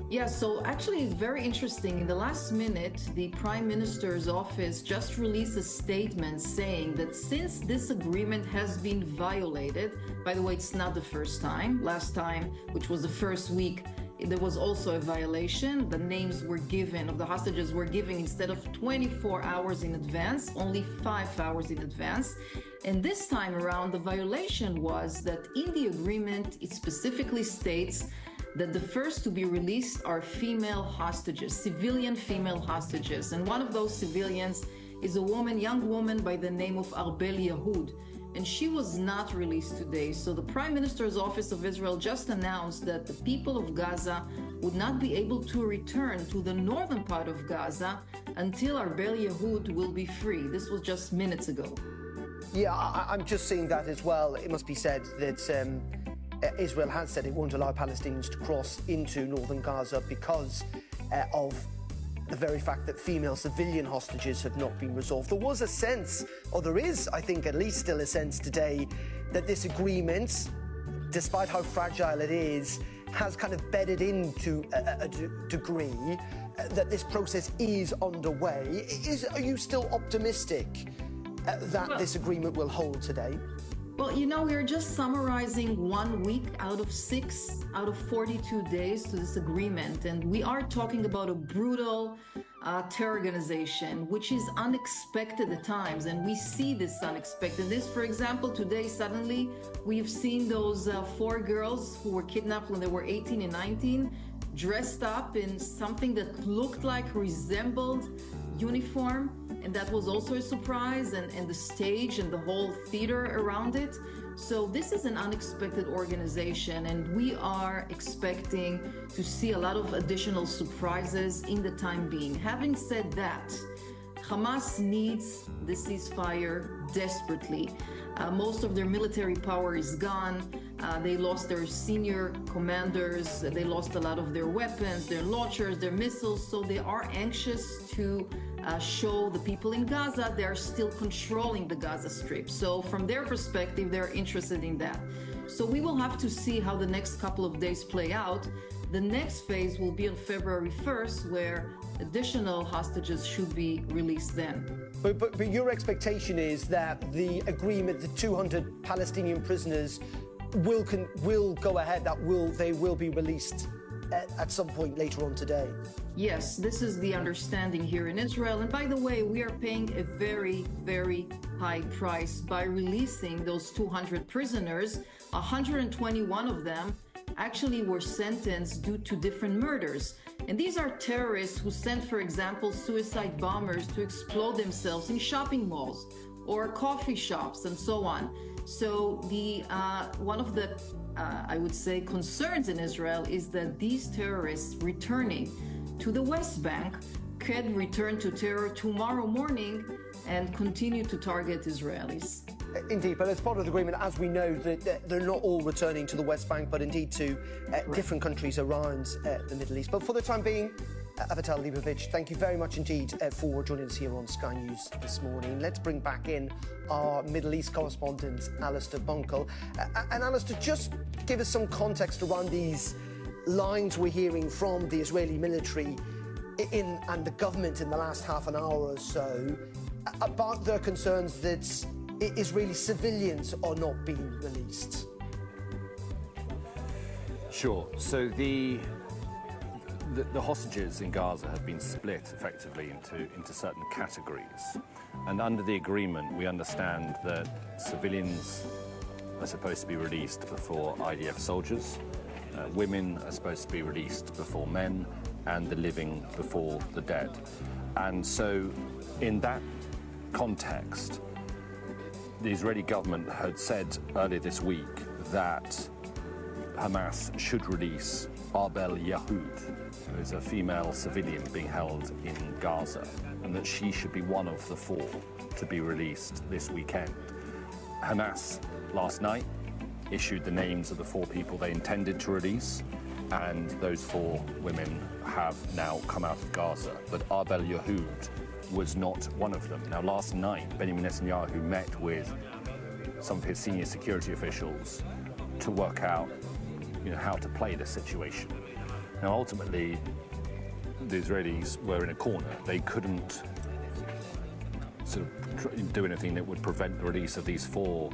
Yeah, so actually it's very interesting. In the last minute, the Prime Minister's office just released a statement saying that since this agreement has been violated, by the way, it's not the first time. Last time, which was the first week, there was also a violation. The names were given, of the hostages were given, instead of 24 hours in advance, only 5 hours in advance. And this time around, the violation was that in the agreement, it specifically states that the first to be released are female hostages, civilian female hostages. And one of those civilians is a woman, young woman by the name of Arbel Yehud. And she was not released today. So the Prime Minister's Office of Israel just announced that the people of Gaza would not be able to return to the northern part of Gaza until Arbel Yehud will be free. This was just minutes ago. Yeah, I'm just seeing that as well. It must be said that Israel has said it won't allow Palestinians to cross into northern Gaza because of the very fact that female civilian hostages have not been resolved. There was a sense, or there is, I think, at least still a sense today, that this agreement, despite how fragile it is, has kind of bedded into a degree, that this process is underway. Are you still optimistic that this agreement will hold today? Well, you know, we're just summarizing 1 week out of 42 days to this agreement, and we are talking about a brutal terror organization, which is unexpected at times, and we see this unexpected. This, for example, today suddenly we've seen those 4 girls who were kidnapped when they were 18 and 19, dressed up in something that looked like, resembled uniform, and that was also a surprise, and the stage and the whole theater around it. So this is an unexpected organization, and we are expecting to see a lot of additional surprises in the time being. Having said that, Hamas needs the ceasefire desperately. Most of their military power is gone. They lost their senior commanders. They lost a lot of their weapons, their launchers, their missiles. So they are anxious to show the people in Gaza they are still controlling the Gaza Strip. So from their perspective, they're interested in that. So we will have to see how the next couple of days play out. The next phase will be on February 1st, where additional hostages should be released then. But your expectation is that the agreement, the 200 Palestinian prisoners, will go ahead, they will be released at some point later on today? Yes, this is the understanding here in Israel. And by the way, we are paying a very, very high price by releasing those 200 prisoners. 121 of them actually were sentenced due to different murders. And these are terrorists who sent, for example, suicide bombers to explode themselves in shopping malls or coffee shops and so on. So one of the, I would say, concerns in Israel is that these terrorists returning to the West Bank could return to terror tomorrow morning and continue to target Israelis. Indeed, but as part of the agreement, as we know, that they're not all returning to the West Bank, but indeed to different countries around the Middle East. But for the time being, Avital Leibovich, thank you very much indeed for joining us here on Sky News this morning. Let's bring back in our Middle East correspondent, Alistair Bunkle. And Alistair, just give us some context around these lines we're hearing from the Israeli military and the government in the last half an hour or so about their concerns that Israeli civilians are not being released. Sure. So the hostages in Gaza have been split effectively into certain categories. And under the agreement, we understand that civilians are supposed to be released before IDF soldiers, women are supposed to be released before men, and the living before the dead. And so in that context, the Israeli government had said earlier this week that Hamas should release Arbel Yahud, who is a female civilian being held in Gaza, and that she should be one of the 4 to be released this weekend. Hamas last night issued the names of the 4 people they intended to release, and those 4 women have now come out of Gaza. But Arbel Yahud was not one of them. Now, last night, Benjamin Netanyahu met with some of his senior security officials to work out, how to play the situation. Now, ultimately, the Israelis were in a corner. They couldn't sort of do anything that would prevent the release of these 4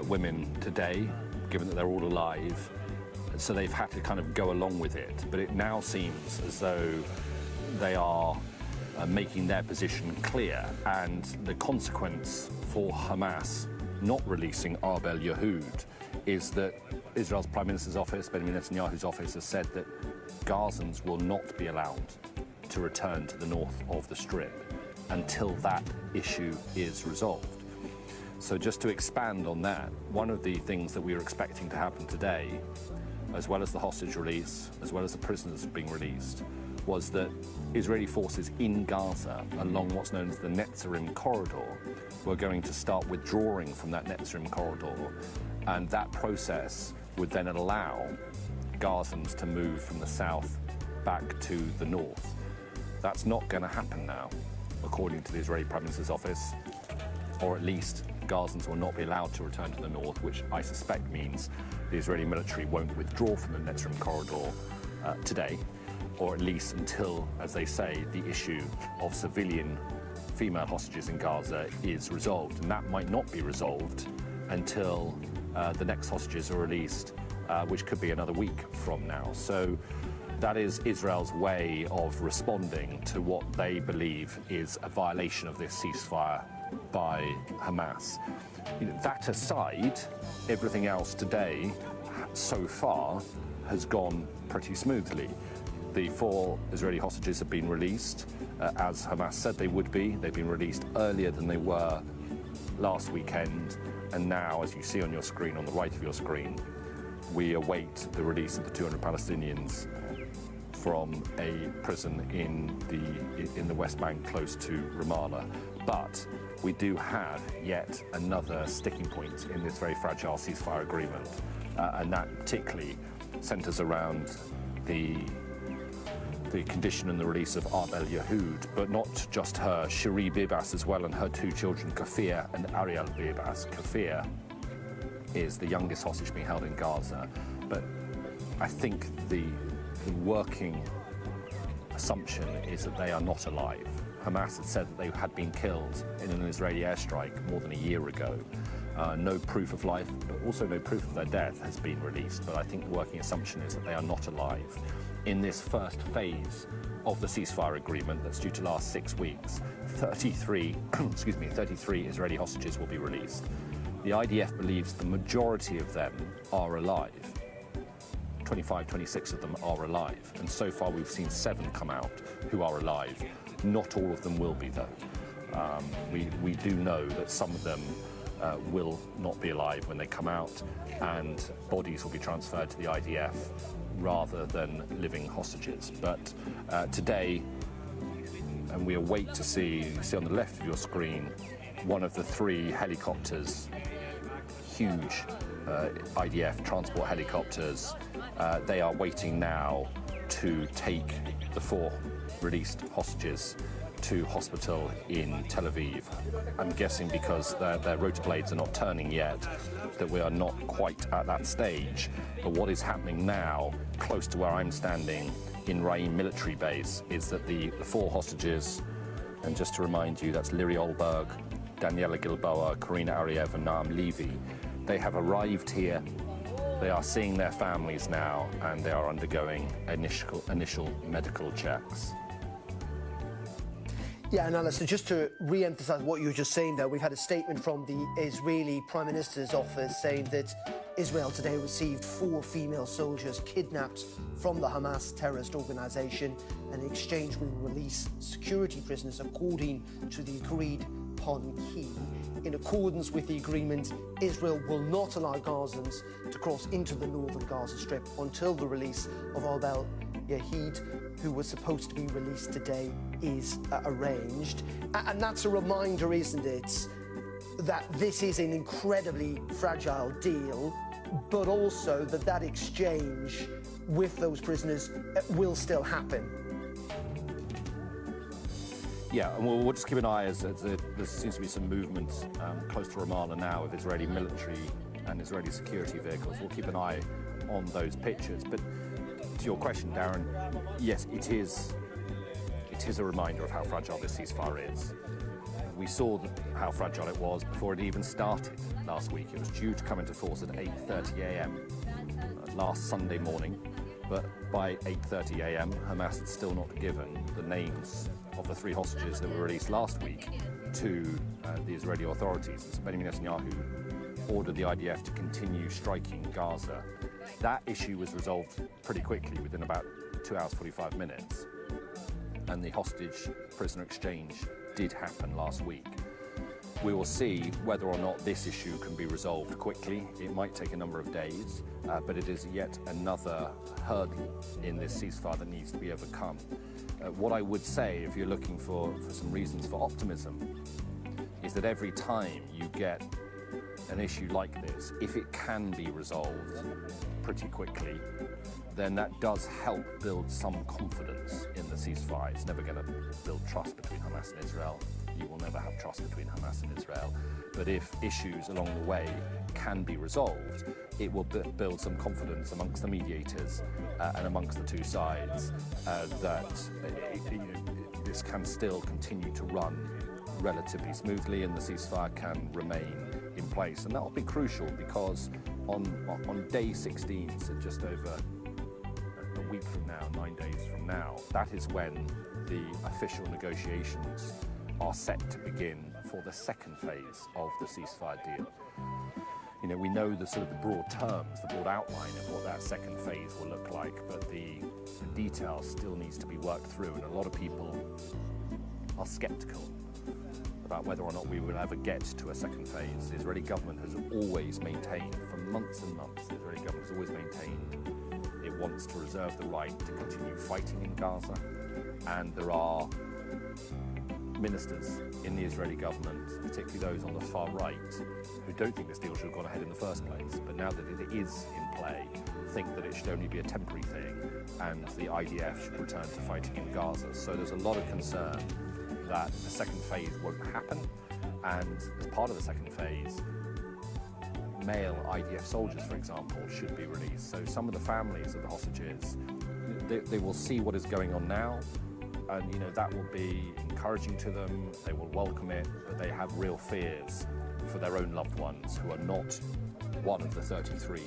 women today, given that they're all alive. So they've had to kind of go along with it. But it now seems as though they are making their position clear, and the consequence for Hamas not releasing Arbel Yahud is that Israel's Prime Minister's office, Benjamin Netanyahu's office, has said that Gazans will not be allowed to return to the north of the Strip until that issue is resolved. So just to expand on that, one of the things that we are expecting to happen today, as well as the hostage release, as well as the prisoners being released, was that Israeli forces in Gaza, along what's known as the Netzarim corridor, were going to start withdrawing from that Netzarim corridor, and that process would then allow Gazans to move from the south back to the north. That's not going to happen now, according to the Israeli Prime Minister's office, or at least Gazans will not be allowed to return to the north, which I suspect means the Israeli military won't withdraw from the Netzrim corridor today, or at least until, as they say, the issue of civilian female hostages in Gaza is resolved. And that might not be resolved until the next hostages are released, which could be another week from now. So that is Israel's way of responding to what they believe is a violation of this ceasefire by Hamas. That aside, everything else today so far has gone pretty smoothly. The 4 Israeli hostages have been released, as Hamas said they would be. They've been released earlier than they were last weekend, and now, as you see on your screen, on the right of your screen, we await the release of the 200 Palestinians from a prison in the West Bank close to Ramallah. But we do have yet another sticking point in this very fragile ceasefire agreement, and that particularly centres around the condition and the release of Arbel Yehud, but not just her, Shiri Bibas as well, and her 2 children, Kafir and Ariel Bibas. Kafir is the youngest hostage being held in Gaza, but I think the working assumption is that they are not alive. Hamas had said that they had been killed in an Israeli airstrike more than a year ago. No proof of life, but also no proof of their death has been released, but I think the working assumption is that they are not alive. In this first phase of the ceasefire agreement that's due to last 6 weeks, 33 Israeli hostages will be released. The IDF believes the majority of them are alive. 25, 26 of them are alive, and so far we've seen 7 come out who are alive. Not all of them will be, though. We do know that some of them will not be alive when they come out, and bodies will be transferred to the IDF rather than living hostages. But today, and we await to see on the left of your screen, one of the 3 helicopters, huge IDF transport helicopters. They are waiting now to take the 4 released hostages to hospital in Tel Aviv. I'm guessing because their rotor blades are not turning yet, that we are not quite at that stage. But what is happening now, close to where I'm standing in Raim military base, is that the 4 hostages, and just to remind you, that's Liri Olberg, Daniela Gilboa, Karina Ariev, and Naam Levy, they have arrived here. They are seeing their families now, and they are undergoing initial medical checks. Yeah, and Alistair, just to re-emphasise what you were just saying there, we've had a statement from the Israeli Prime Minister's office saying that Israel today received 4 female soldiers kidnapped from the Hamas terrorist organisation, and in exchange we will release security prisoners according to the agreed upon key. In accordance with the agreement, Israel will not allow Gazans to cross into the northern Gaza Strip until the release of Arbel Yehud, who was supposed to be released today, is arranged. And that's a reminder, isn't it, that this is an incredibly fragile deal, but also that exchange with those prisoners will still happen. Yeah, and we'll just keep an eye as there seems to be some movement close to Ramallah now with Israeli military and Israeli security vehicles. We'll keep an eye on those pictures. But to your question, Darren, yes, it is a reminder of how fragile this ceasefire is. We saw how fragile it was before it even started last week. It was due to come into force at 8:30 a.m. Last Sunday morning, but by 8:30 a.m. Hamas had still not given the names of the 3 hostages that were released last week to the Israeli authorities. So Benjamin Netanyahu ordered the IDF to continue striking Gaza. That issue was resolved pretty quickly, within about 2 hours, 45 minutes. And the hostage-prisoner exchange did happen last week. We will see whether or not this issue can be resolved quickly. It might take a number of days, but it is yet another hurdle in this ceasefire that needs to be overcome. What I would say, if you're looking for some reasons for optimism, is that every time you get an issue like this, if it can be resolved pretty quickly, then that does help build some confidence in the ceasefire. It's never going to build trust between Hamas and Israel. You will never have trust between Hamas and Israel. But if issues along the way can be resolved, it will build some confidence amongst the mediators and amongst the two sides that this can still continue to run relatively smoothly and the ceasefire can remain in place. And that will be crucial because on day 16, so just over a week from now, 9 days from now, that is when the official negotiations are set to begin for the second phase of the ceasefire deal. You know, we know the sort of the broad terms, the broad outline of what that second phase will look like, but the details still needs to be worked through, and a lot of people are skeptical about whether or not we will ever get to a second phase. The Israeli government has always maintained, for months and months, the Israeli government has always maintained it wants to reserve the right to continue fighting in Gaza, and there are ministers in the Israeli government, particularly those on the far right, who don't think this deal should have gone ahead in the first place, but now that it is in play, think that it should only be a temporary thing and the IDF should return to fighting in Gaza. So there's a lot of concern that the second phase won't happen, and as part of the second phase, male IDF soldiers, for example, should be released. So some of the families of the hostages, they will see what is going on now, and that will be encouraging to them. They will welcome it, but they have real fears for their own loved ones who are not one of the 33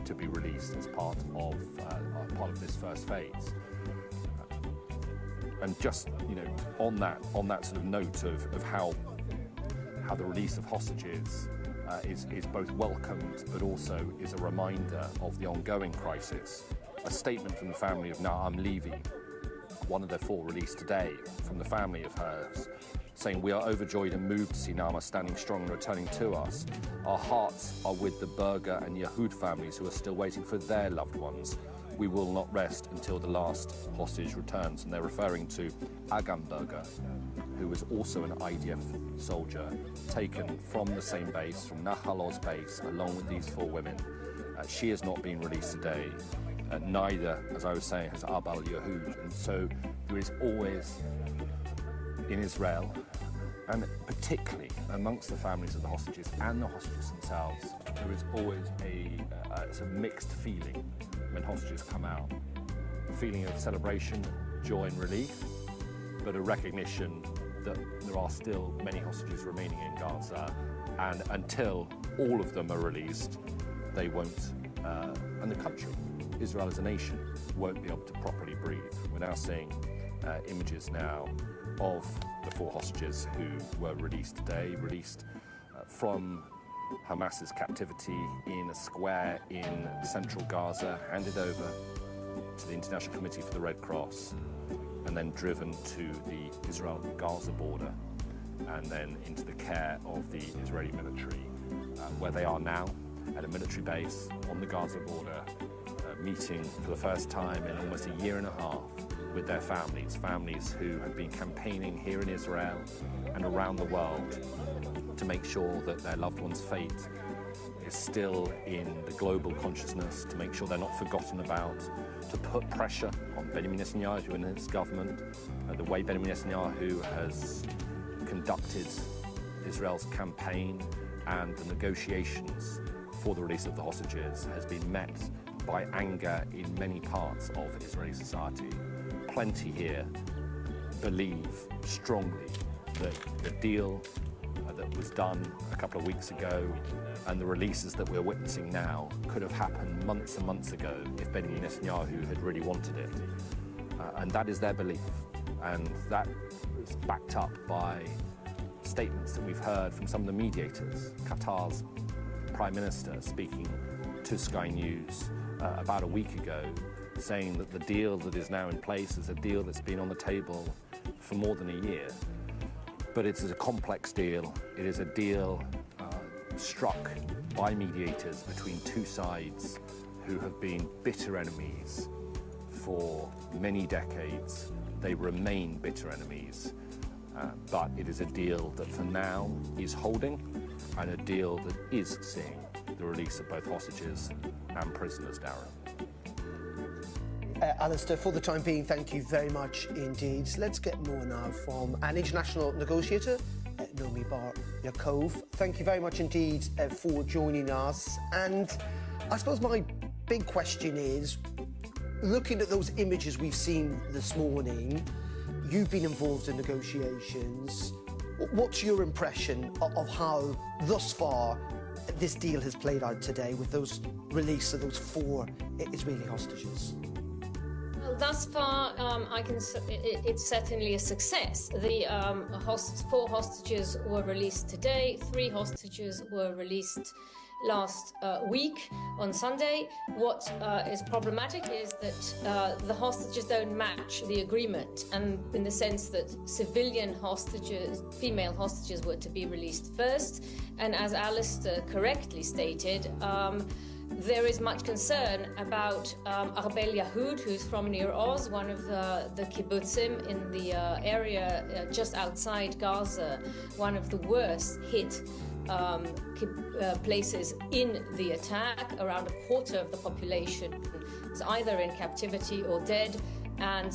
to be released as part of this first phase. And just on that sort of note of how the release of hostages is both welcomed, but also is a reminder of the ongoing crisis. A statement from the family of Naam Levy, one of the 4 released today, from the family of hers, saying, "We are overjoyed and moved to see Naama standing strong and returning to us. Our hearts are with the Berger and Yehud families who are still waiting for their loved ones. We will not rest until the last hostage returns." And they're referring to Agam Berger, who was also an IDF soldier taken from the same base, from Nahal Oz base, along with these 4 women. She has not been released today. Neither, as I was saying, has Abal Yehud. And so there is always, in Israel, and particularly amongst the families of the hostages and the hostages themselves, there is always a mixed feeling when hostages come out. A feeling of celebration, joy and relief, but a recognition that there are still many hostages remaining in Gaza, and until all of them are released, they won't, and the country, Israel as a nation, won't be able to properly breathe. We're now seeing images now of the 4 hostages who were released today, released from Hamas's captivity in a square in central Gaza, handed over to the International Committee for the Red Cross, and then driven to the Israel-Gaza border, and then into the care of the Israeli military, where they are now at a military base on the Gaza border, meeting for the first time in almost a year and a half with their families who have been campaigning here in Israel and around the world to make sure that their loved one's fate is still in the global consciousness, to make sure they're not forgotten about, to put pressure on Benjamin Netanyahu and his government. The way Benjamin Netanyahu has conducted Israel's campaign and the negotiations for the release of the hostages has been met by anger in many parts of Israeli society. Plenty here believe strongly that the deal that was done a couple of weeks ago and the releases that we're witnessing now could have happened months and months ago if Benjamin Netanyahu had really wanted it. And that is their belief. And that is backed up by statements that we've heard from some of the mediators. Qatar's Prime Minister speaking to Sky News about a week ago, saying that the deal that is now in place is a deal that's been on the table for more than a year. But it is a complex deal. It is a deal struck by mediators between 2 sides who have been bitter enemies for many decades. They remain bitter enemies. But it is a deal that for now is holding, and a deal that is seeing the release of both hostages and prisoners, Darren. Alistair, for the time being, thank you very much indeed. Let's get more now from an international negotiator, Naomi Bar Yaakov. Thank you very much indeed for joining us. And I suppose my big question is, looking at those images we've seen this morning, you've been involved in negotiations. What's your impression of how, thus far, this deal has played out today with those release of those 4 Israeli hostages? Well, thus far, it's certainly a success. The 4 hostages were released today. 3 hostages were released last week on Sunday. What is problematic is that the hostages don't match the agreement, and in the sense that civilian hostages, female hostages, were to be released first. And as Alistair correctly stated, there is much concern about Arbel Yahud, who's from Nir Oz, one of the kibbutzim in the area just outside Gaza, one of the worst hit places in the attack. Around a quarter of the population is either in captivity or dead, and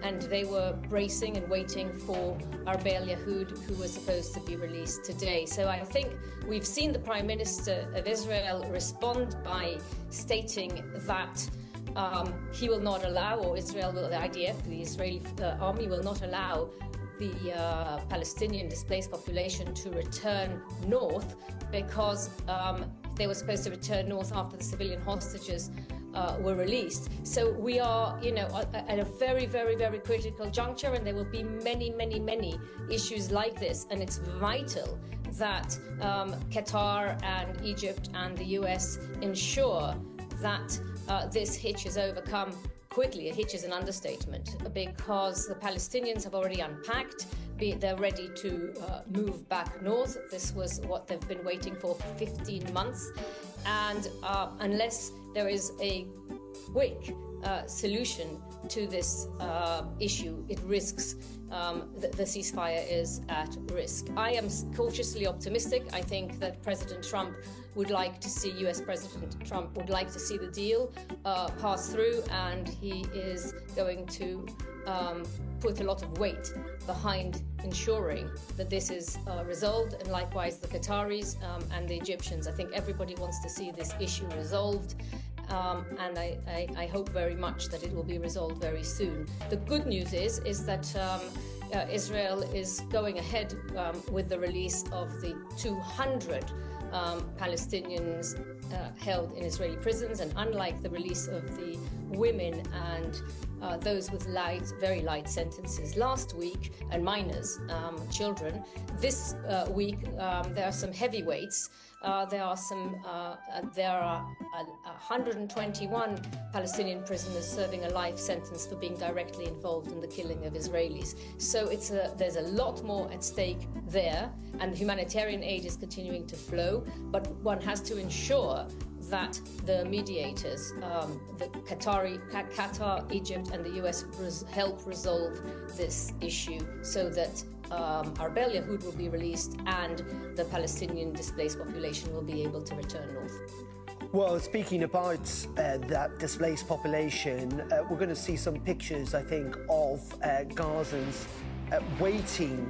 and they were bracing and waiting for Arbel Yahud, who was supposed to be released today. So I think we've seen the Prime Minister of Israel respond by stating that he will not allow, or Israel will, the IDF, the Israeli army, will not allow the Palestinian displaced population to return north, because they were supposed to return north after the civilian hostages were released. So we are, at a very, very, very critical juncture, and there will be many, many, many issues like this. And it's vital that Qatar and Egypt and the US ensure that this hitch is overcome quickly. A hitch is an understatement, because the Palestinians have already unpacked. They're ready to move back north. This was what they've been waiting for 15 months. And unless there is a quick solution to this issue, it risks, the ceasefire is at risk. I am cautiously optimistic. I think that President Trump would like to see, US President Trump would like to see the deal pass through, and he is going to put a lot of weight behind ensuring that this is resolved, and likewise the Qataris and the Egyptians. I think everybody wants to see this issue resolved, and I hope very much that it will be resolved very soon. The good news is that Israel is going ahead with the release of the 200 Palestinians held in Israeli prisons, and unlike the release of the women and those with very light sentences last week, and minors, children, this week there are some heavyweights. There are 121 Palestinian prisoners serving a life sentence for being directly involved in the killing of Israelis. So there's a lot more at stake there, and humanitarian aid is continuing to flow, but one has to ensure that the mediators, the Qatar, Egypt, and the US help resolve this issue, so that Arbel Yahud will be released and the Palestinian displaced population will be able to return north. Well, speaking about that displaced population, we're going to see some pictures, I think, of Gazans waiting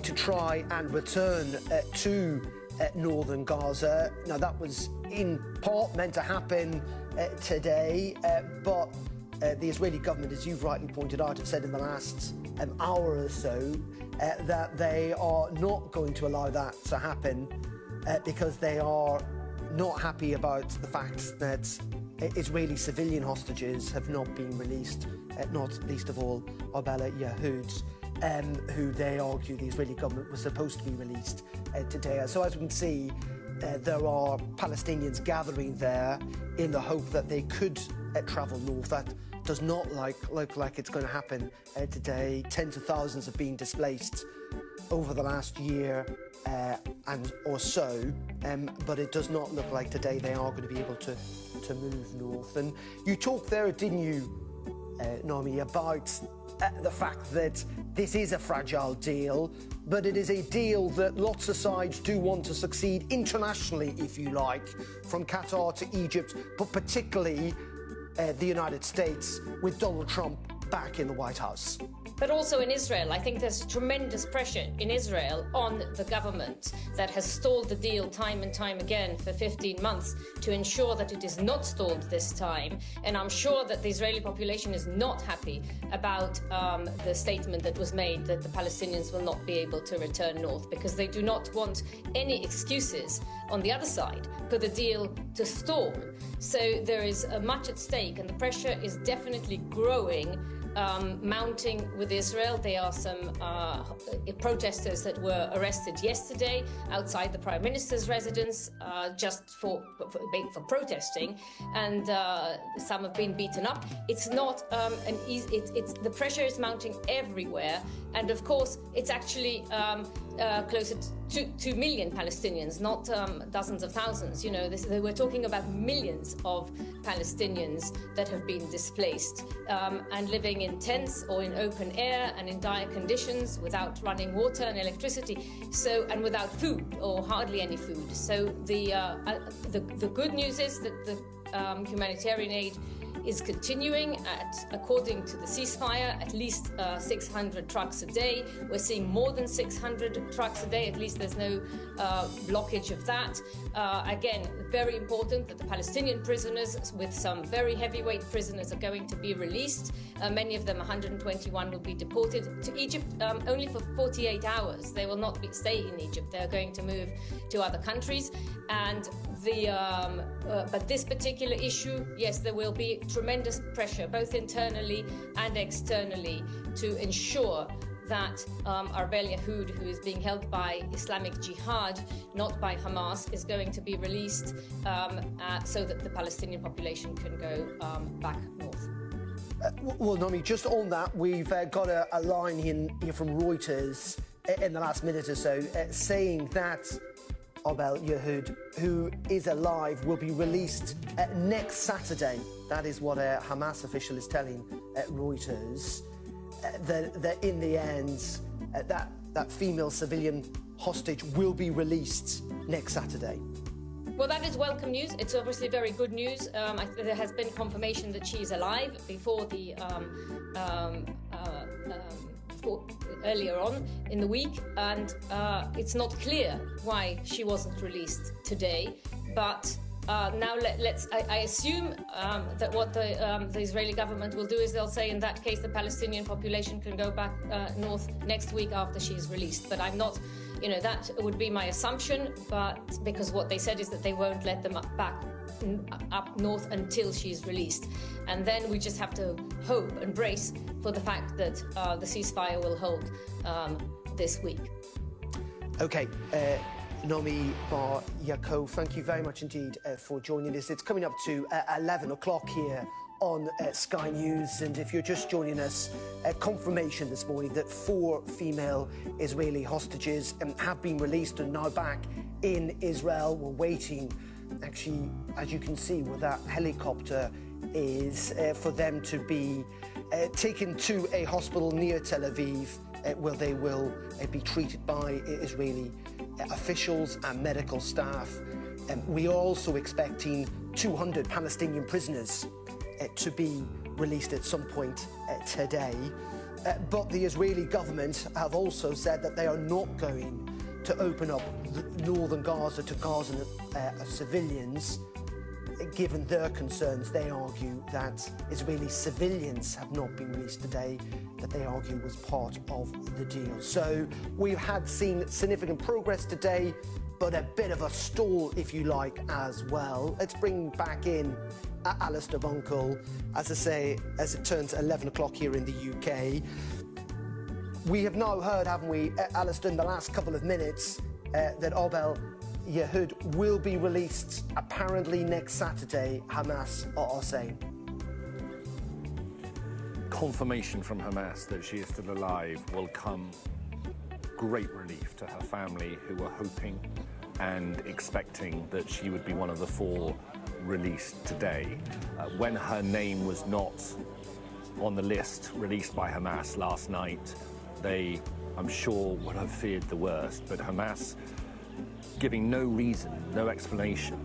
to try and return to northern Gaza. Now, that was in part meant to happen today, but the Israeli government, as you've rightly pointed out, have said in the last hour or so that they are not going to allow that to happen because they are not happy about the fact that Israeli civilian hostages have not been released, not least of all Arbel Yahud, who they argue the Israeli government was supposed to be released today. So as we can see, there are Palestinians gathering there in the hope that they could travel north. That does not look like it's going to happen today. Tens of thousands have been displaced over the last year and or so, but it does not look like today they are going to be able to move north. And you talked there, didn't you, Naomi, about the fact that this is a fragile deal, but it is a deal that lots of sides do want to succeed internationally, if you like, from Qatar to Egypt, but particularly the United States with Donald Trump back in the White House. But also in Israel, I think there's tremendous pressure in Israel on the government that has stalled the deal time and time again for 15 months to ensure that it is not stalled this time. And I'm sure that the Israeli population is not happy about the statement that was made that the Palestinians will not be able to return north, because they do not want any excuses on the other side for the deal to stall. So there is much at stake, and the pressure is definitely growing. Mounting with Israel. There are some protesters that were arrested yesterday outside the Prime Minister's residence just for protesting, and some have been beaten up. It's not an easy. The pressure is mounting everywhere, and of course, it's actually closer to 2 million Palestinians, not dozens of thousands. You know, we're talking about millions of Palestinians that have been displaced and living in tents or in open air and in dire conditions without running water and electricity, and without food or hardly any food. So the good news is that the humanitarian aid is continuing according to the ceasefire, at least 600 trucks a day. We're seeing more than 600 trucks a day. At least there's no blockage of that. Again, very important that the Palestinian prisoners, with some very heavyweight prisoners, are going to be released. Many of them, 121, will be deported to Egypt only for 48 hours. They will not stay in Egypt. They're going to move to other countries. And but this particular issue, yes, there will be tremendous pressure, both internally and externally, to ensure that Arbel Yahoud, who is being held by Islamic Jihad, not by Hamas, is going to be released so that the Palestinian population can go back north. Well, Naomi, just on that, we've got a line here from Reuters in the last minute or so saying that Arbel Yahoud, who is alive, will be released next Saturday. That is what a Hamas official is telling Reuters. That in the end, that female civilian hostage will be released next Saturday. Well, that is welcome news. It's obviously very good news. There has been confirmation that she is alive before the earlier on in the week, and it's not clear why she wasn't released today. But now I assume that what the Israeli government will do is they'll say in that case the Palestinian population can go back north next week after she's released. But I'm not, that would be my assumption, but because what they said is that they won't let them back up north until she's released. And then we just have to hope and brace for the fact that the ceasefire will hold this week. Okay. Naomi Bar Yaakov, thank you very much indeed for joining us. It's coming up to 11 o'clock here on Sky News, and if you're just joining us, confirmation this morning that 4 female Israeli hostages have been released and now back in Israel. We're waiting, actually, as you can see, with that helicopter is for them to be taken to a hospital near Tel Aviv, where they will be treated by Israeli officials and medical staff. We are also expecting 200 Palestinian prisoners to be released at some point today. But the Israeli government have also said that they are not going to open up northern Gaza to Gazan civilians. Given their concerns, they argue that Israeli civilians have not been released today, that they argue was part of the deal. So we had seen significant progress today, but a bit of a stall, if you like, as well. Let's bring back in Alistair Bunkle, as I say, as it turns 11 o'clock here in the UK. We have now heard, haven't we, Alistair, in the last couple of minutes, that Arbel Yahoud will be released apparently next Saturday, Hamas are saying. Confirmation from Hamas that she is still alive will come great relief to her family, who were hoping and expecting that she would be one of the 4 released today. When her name was not on the list released by Hamas last night, they, I'm sure, would have feared the worst. But Hamas, giving no reason, no explanation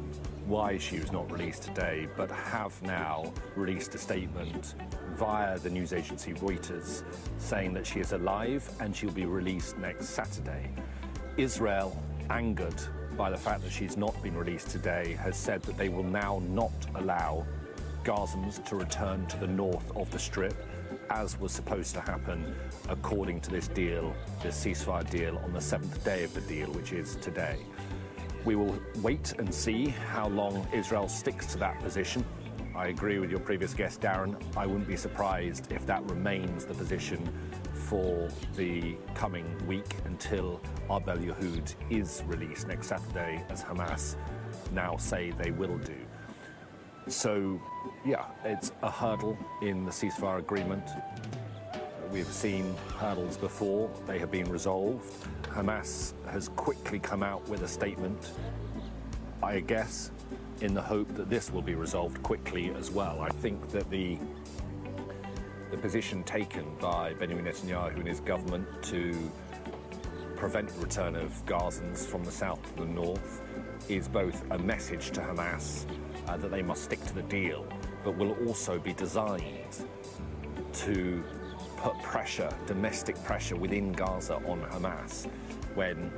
why she was not released today, but have now released a statement via the news agency Reuters saying that she is alive and she'll be released next Saturday. Israel, angered by the fact that she's not been released today, has said that they will now not allow Gazans to return to the north of the Strip, as was supposed to happen according to this deal, this ceasefire deal, on the 7th day of the deal, which is today. We will wait and see how long Israel sticks to that position. I agree with your previous guest, Darren. I wouldn't be surprised if that remains the position for the coming week until Arbel Yahoud is released next Saturday, as Hamas now say they will do. So, yeah, it's a hurdle in the ceasefire agreement. We've seen hurdles before, they have been resolved. Hamas has quickly come out with a statement, I guess, in the hope that this will be resolved quickly as well. I think that the position taken by Benjamin Netanyahu and his government to prevent the return of Gazans from the south to the north is both a message to Hamas that they must stick to the deal, but will also be designed to put pressure, domestic pressure within Gaza on Hamas when,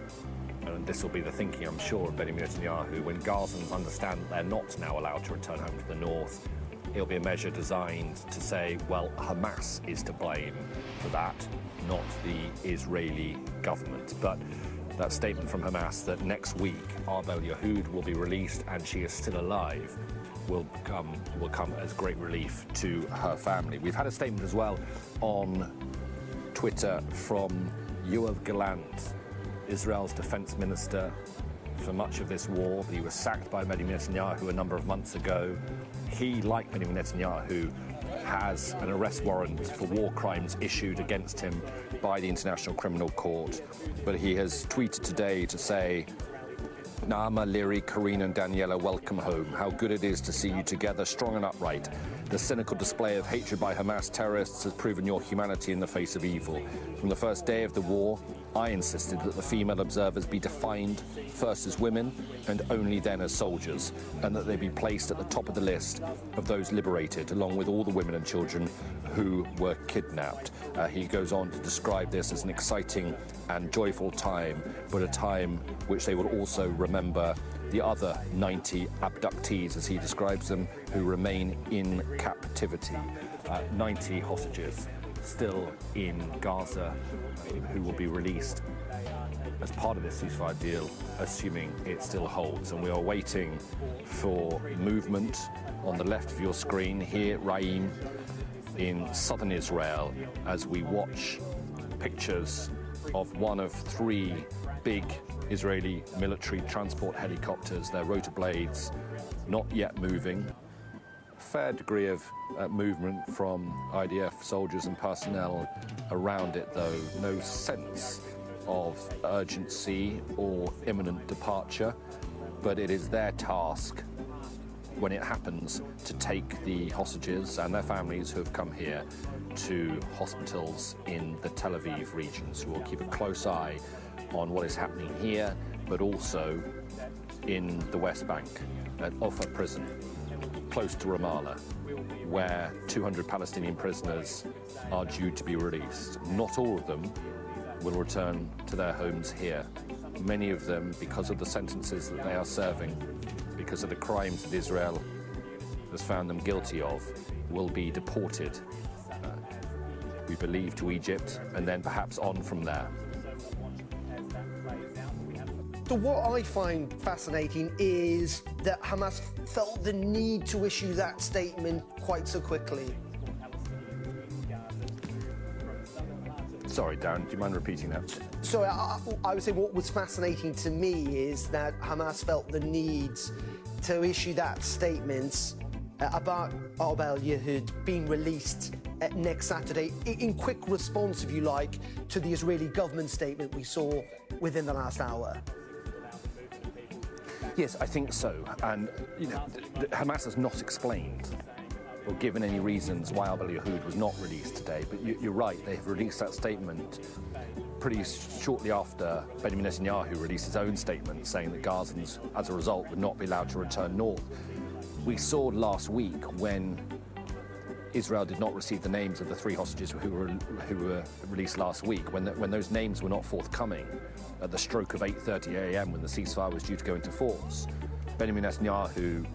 and this will be the thinking I'm sure of Benjamin Netanyahu, when Gazans understand that they're not now allowed to return home to the north, it'll be a measure designed to say, well, Hamas is to blame for that, not the Israeli government. But that statement from Hamas that next week Arbel Yahoud will be released and she is still alive will come as great relief to her family. We've had a statement as well on Twitter from Yoav Gallant, Israel's defense minister for much of this war. He was sacked by Benjamin Netanyahu a number of months ago. He, like Benjamin Netanyahu, has an arrest warrant for war crimes issued against him by the International Criminal Court. But he has tweeted today to say, Naama, Liri, Karina and Daniela, welcome home. How good it is to see you together, strong and upright. The cynical display of hatred by Hamas terrorists has proven your humanity in the face of evil. From the first day of the war, I insisted that the female observers be defined first as women and only then as soldiers, and that they be placed at the top of the list of those liberated, along with all the women and children who were kidnapped. He goes on to describe this as an exciting and joyful time, but a time which they will also remember the other 90 abductees, as he describes them, who remain in captivity. 90 hostages still in Gaza who will be released as part of this ceasefire deal, assuming it still holds. And we are waiting for movement on the left of your screen here, Raim, in southern Israel, as we watch pictures of one of 3 big Israeli military transport helicopters, their rotor blades not yet moving. Fair degree of movement from IDF soldiers and personnel around it, though. No sense of urgency or imminent departure, but it is their task, when it happens, to take the hostages and their families who have come here to hospitals in the Tel Aviv region. So we'll keep a close eye on what is happening here, but also in the West Bank at Ofer prison, close to Ramallah, where 200 Palestinian prisoners are due to be released. Not all of them will return to their homes here. Many of them, because of the sentences that they are serving, because of the crimes that Israel has found them guilty of, will be deported, we believe, to Egypt, and then perhaps on from there. So what I find fascinating is that Hamas felt the need to issue that statement quite so quickly. Sorry, Darren, do you mind repeating that? So I would say what was fascinating to me is that Hamas felt the need to issue that statement about Arbel Yahoud being released next Saturday in quick response, if you like, to the Israeli government statement we saw within the last hour. Yes, I think so. And, you know, Hamas has not explained or given any reasons why Arbel Yahoud was not released today. But you're right, they have released that statement pretty shortly after Benjamin Netanyahu released his own statement saying that Gazans, as a result, would not be allowed to return north. We saw last week when Israel did not receive the names of the 3 hostages who were released last week, when those names were not forthcoming at the stroke of 8:30 a.m. when the ceasefire was due to go into force. Benjamin Netanyahu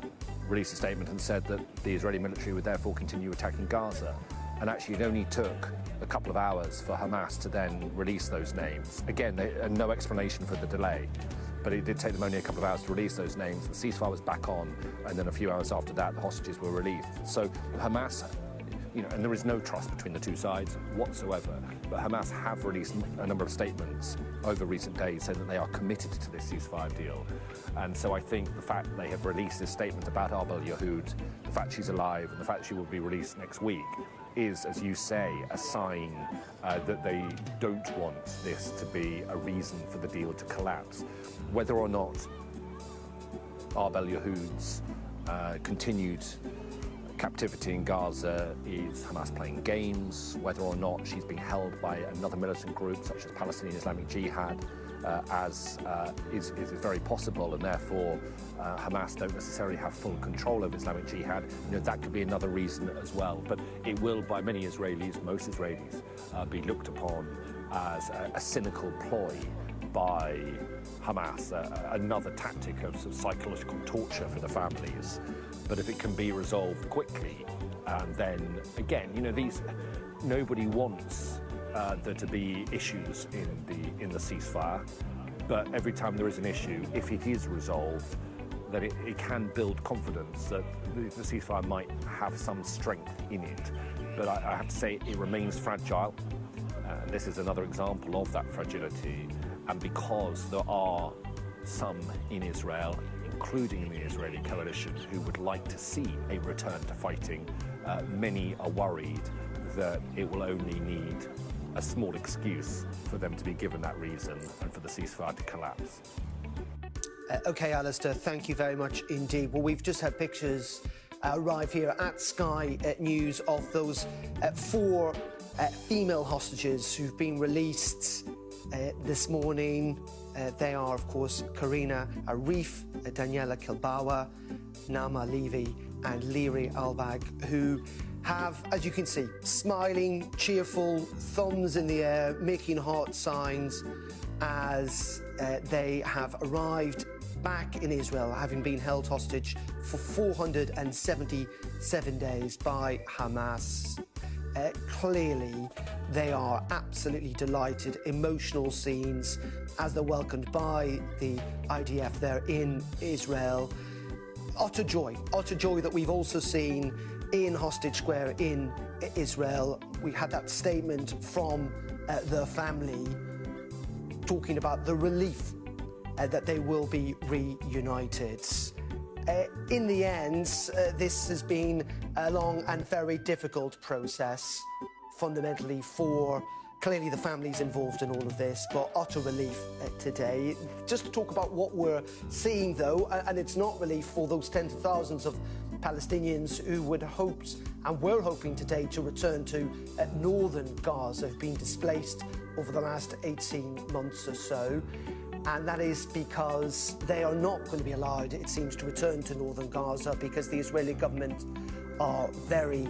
released a statement and said that the Israeli military would therefore continue attacking Gaza. And actually it only took a couple of hours for Hamas to then release those names. Again, no explanation for the delay, but it did take them only a couple of hours to release those names. The ceasefire was back on, and then a few hours after that, the hostages were released. So Hamas, and there is no trust between the two sides whatsoever, but Hamas have released a number of statements over recent days saying that they are committed to this ceasefire deal. And so I think the fact that they have released this statement about Arbel Yehud, the fact she's alive and the fact she will be released next week is, as you say, a sign that they don't want this to be a reason for the deal to collapse. Whether or not Arbel Yehud's continued captivity in Gaza is Hamas playing games, whether or not she's being held by another militant group such as Palestinian Islamic Jihad, is very possible, and therefore Hamas don't necessarily have full control of Islamic Jihad. That could be another reason as well. But it will, by many Israelis, most Israelis, be looked upon as a cynical ploy by Hamas, another tactic of psychological torture for the families. But if it can be resolved quickly, then again, nobody wants there to be issues in the ceasefire. But every time there is an issue, if it is resolved, that it can build confidence that the ceasefire might have some strength in it. But I have to say, it remains fragile. This is another example of that fragility. And because there are some in Israel, including the Israeli coalition, who would like to see a return to fighting, many are worried that it will only need a small excuse for them to be given that reason and for the ceasefire to collapse. OK, Alistair, thank you very much indeed. Well, we've just had pictures arrive here at Sky News of those 4 female hostages who've been released this morning. They are, of course, Karina Arif, Daniela Kilbawa, Nama Levy and Liri Albag, who have, as you can see, smiling, cheerful, thumbs in the air, making heart signs as they have arrived back in Israel, having been held hostage for 477 days by Hamas. Clearly, they are absolutely delighted, emotional scenes as they're welcomed by the IDF there in Israel. Utter joy that we've also seen in Hostage Square in Israel. We had that statement from the family talking about the relief that they will be reunited. In the end, this has been a long and very difficult process, fundamentally for clearly the families involved in all of this, but utter relief today. Just to talk about what we're seeing, though, and it's not relief for those tens of thousands of Palestinians who would hoped and were hoping today to return to northern Gaza, who've been displaced over the last 18 months or so. And that is because they are not going to be allowed, it seems, to return to northern Gaza because the Israeli government are very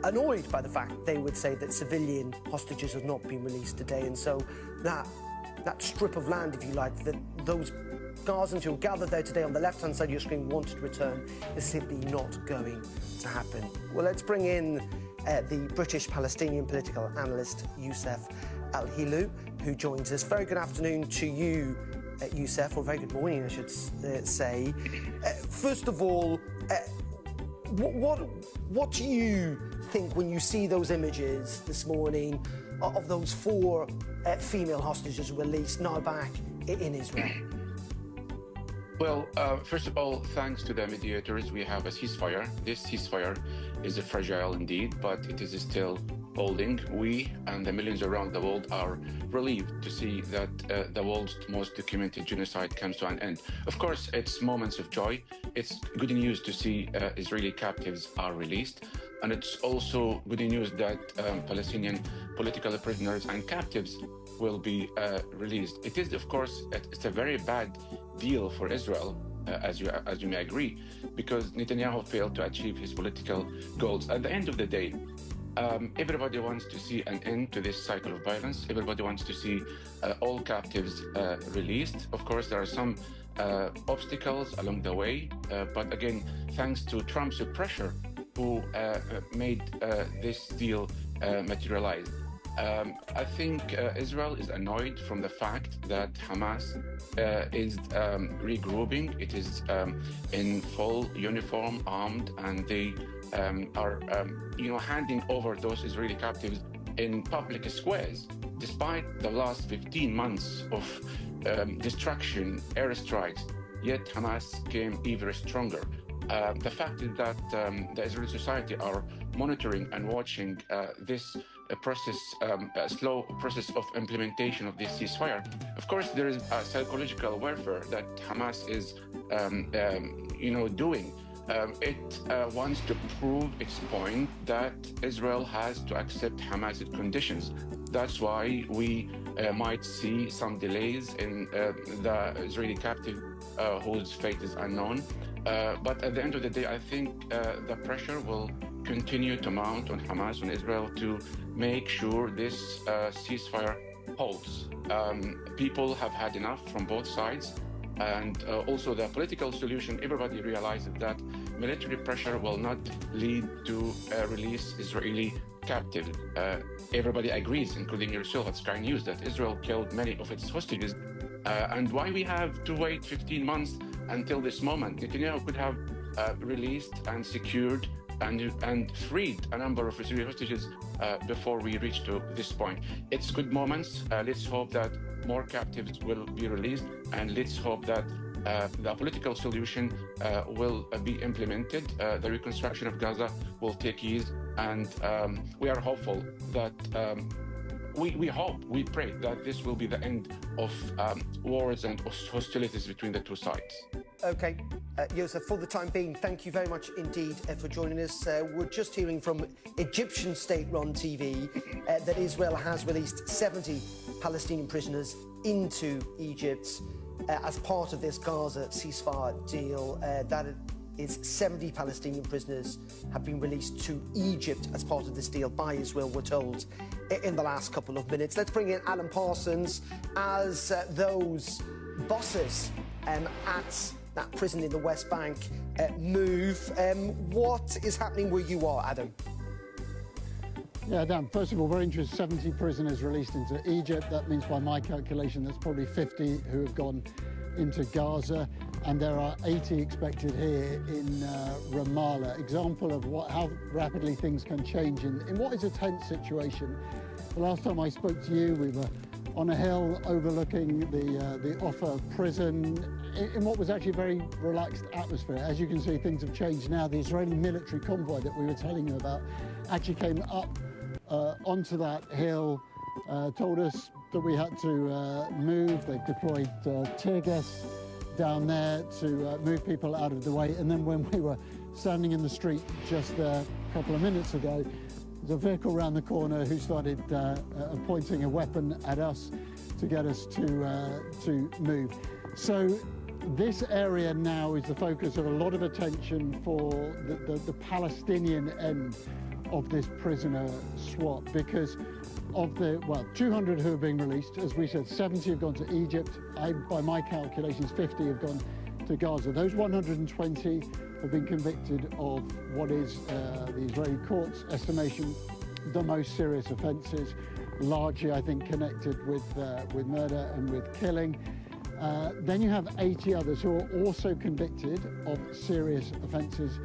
annoyed by the fact they would say that civilian hostages have not been released today. And so that strip of land, if you like, that those Gazans who are gathered there today on the left-hand side of your screen wanted to return is simply not going to happen. Well, let's bring in the British-Palestinian political analyst, Youssef Al-Hilu, who joins us. Very good afternoon to you, Youssef, or very good morning, I should say. First of all, what do you think when you see those images this morning of those 4 female hostages released, now back in Israel? Well, first of all, thanks to the mediators, we have a ceasefire. This ceasefire is fragile indeed, but it is still holding. We and the millions around the world are relieved to see that the world's most documented genocide comes to an end. Of course, it's moments of joy. It's good news to see Israeli captives are released. And it's also good news that Palestinian political prisoners and captives will be released. It is, of course, it's a very bad deal for Israel, as you may agree, because Netanyahu failed to achieve his political goals. At the end of the day, everybody wants to see an end to this cycle of violence. Everybody wants to see all captives released. Of course, there are some obstacles along the way, but again, thanks to Trump's pressure, who made this deal materialize. I think Israel is annoyed from the fact that Hamas is regrouping. It is in full uniform, armed, and they are, handing over those Israeli captives in public squares, despite the last 15 months of destruction, airstrikes. Yet Hamas came even stronger. The fact is that the Israeli society are monitoring and watching this process, slow process of implementation of this ceasefire. Of course, there is a psychological warfare that Hamas is, doing. It wants to prove its point that Israel has to accept Hamas's conditions. That's why we might see some delays in the Israeli captive whose fate is unknown. But at the end of the day, I think the pressure will continue to mount on Hamas, on Israel, to make sure this ceasefire holds. People have had enough from both sides. And also the political solution, everybody realizes that military pressure will not lead to release Israeli captives. Everybody agrees, including yourself at Sky News, that Israel killed many of its hostages. And why we have to wait 15 months until this moment? Netanyahu could have released and secured and freed a number of Israeli hostages before we reach to this point. It's good moments. Let's hope that more captives will be released, and let's hope that the political solution will be implemented. The reconstruction of Gaza will take ease, and we are hopeful that we pray that this will be the end of wars and hostilities between the two sides. Okay, Yosef, for the time being, thank you very much indeed for joining us. We're just hearing from Egyptian state-run TV that Israel has released 70 Palestinian prisoners into Egypt as part of this Gaza ceasefire deal. That is 70 Palestinian prisoners have been released to Egypt as part of this deal by Israel, we're told, in the last couple of minutes. Let's bring in Alan Parsons as those bosses at that prison in the West Bank move. What is happening where you are, Adam? Yeah, Dan, first of all, very interesting, 70 prisoners released into Egypt. That means, by my calculation, there's probably 50 who have gone into Gaza, and there are 80 expected here in Ramallah. Example of how rapidly things can change in what is a tense situation. The last time I spoke to you, we were on a hill overlooking the Offa prison in what was actually a very relaxed atmosphere. As you can see, things have changed now. The Israeli military convoy that we were telling you about actually came up onto that hill, told us that we had to move. They deployed tear gas down there to move people out of the way. And then when we were standing in the street just a couple of minutes ago, there's a vehicle around the corner who started pointing a weapon at us to get us to move. So this area now is the focus of a lot of attention for the Palestinian end of this prisoner swap, because of the 200 who are being released, as we said, 70 have gone to Egypt. By my calculations, 50 have gone to Gaza. Those 120 have been convicted of what is the Israeli court's estimation the most serious offences, largely, I think, connected with murder and with killing. Then you have 80 others who are also convicted of serious offences,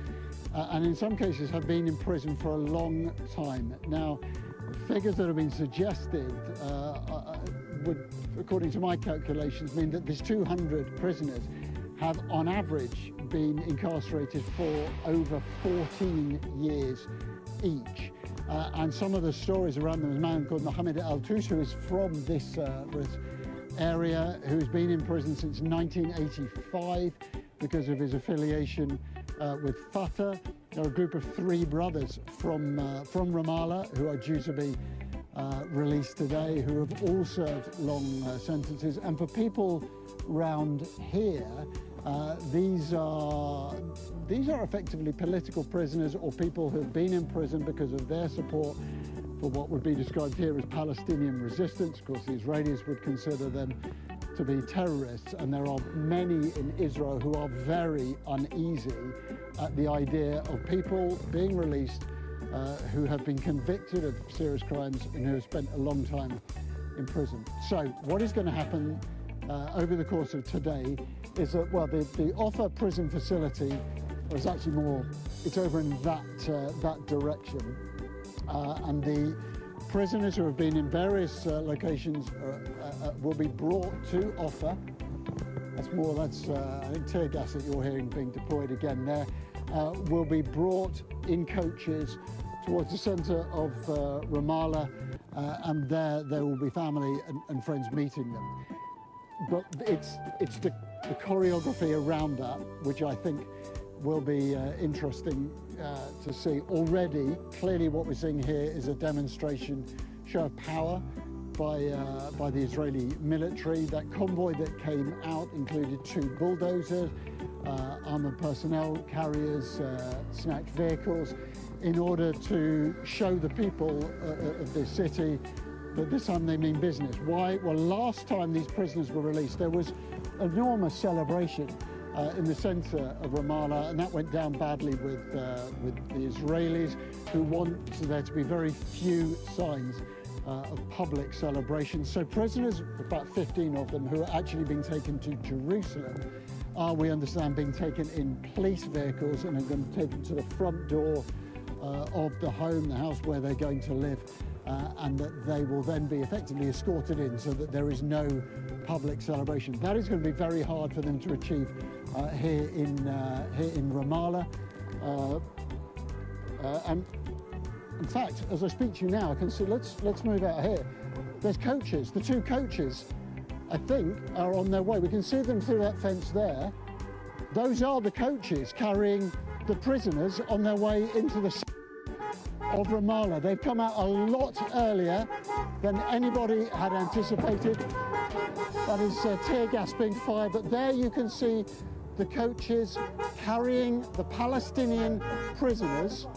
and in some cases have been in prison for a long time. Now, figures that have been suggested would, according to my calculations, mean that these 200 prisoners have, on average, been incarcerated for over 14 years each. And some of the stories around them, there's a man called Mohammed Al-Tous, who is from this area, who's been in prison since 1985 because of his affiliation with Fatah. There are a group of 3 brothers from Ramallah who are due to be released today who have all served long sentences. And for people round here, these are effectively political prisoners or people who have been in prison because of their support for what would be described here as Palestinian resistance. Of course, the Israelis would consider them to be terrorists, and there are many in Israel who are very uneasy at the idea of people being released who have been convicted of serious crimes and who have spent a long time in prison. So what is going to happen over the course of today is that, well, the Offa prison facility is actually more, it's over in that direction. And the prisoners who have been in various locations will be brought to Offa. That's I think tear gas that you're hearing being deployed again there, will be brought in coaches towards the centre of Ramallah, and there will be family and friends meeting them. But it's the choreography around that which I think will be interesting to see. Already, clearly what we're seeing here is a demonstration, show of power by the Israeli military. That convoy that came out included 2 bulldozers, armoured personnel carriers, snatched vehicles, in order to show the people of this city that this time they mean business. Why? Well, last time these prisoners were released, there was enormous celebration in the centre of Ramallah, and that went down badly with the Israelis, who want there to be very few signs of public celebration. So prisoners, about 15 of them, who are actually being taken to Jerusalem, are, we understand, being taken in police vehicles and are going to be taken to the front door of the home, the house where they're going to live, and that they will then be effectively escorted in so that there is no public celebration. That is going to be very hard for them to achieve here in Ramallah. And in fact, as I speak to you now, I can see, let's move out here. There's coaches. The 2 coaches, I think, are on their way. We can see them through that fence there. Those are the coaches carrying the prisoners on their way into the of Ramallah. They've come out a lot earlier than anybody had anticipated. That is tear gas being fired, but there you can see the coaches carrying the Palestinian prisoners.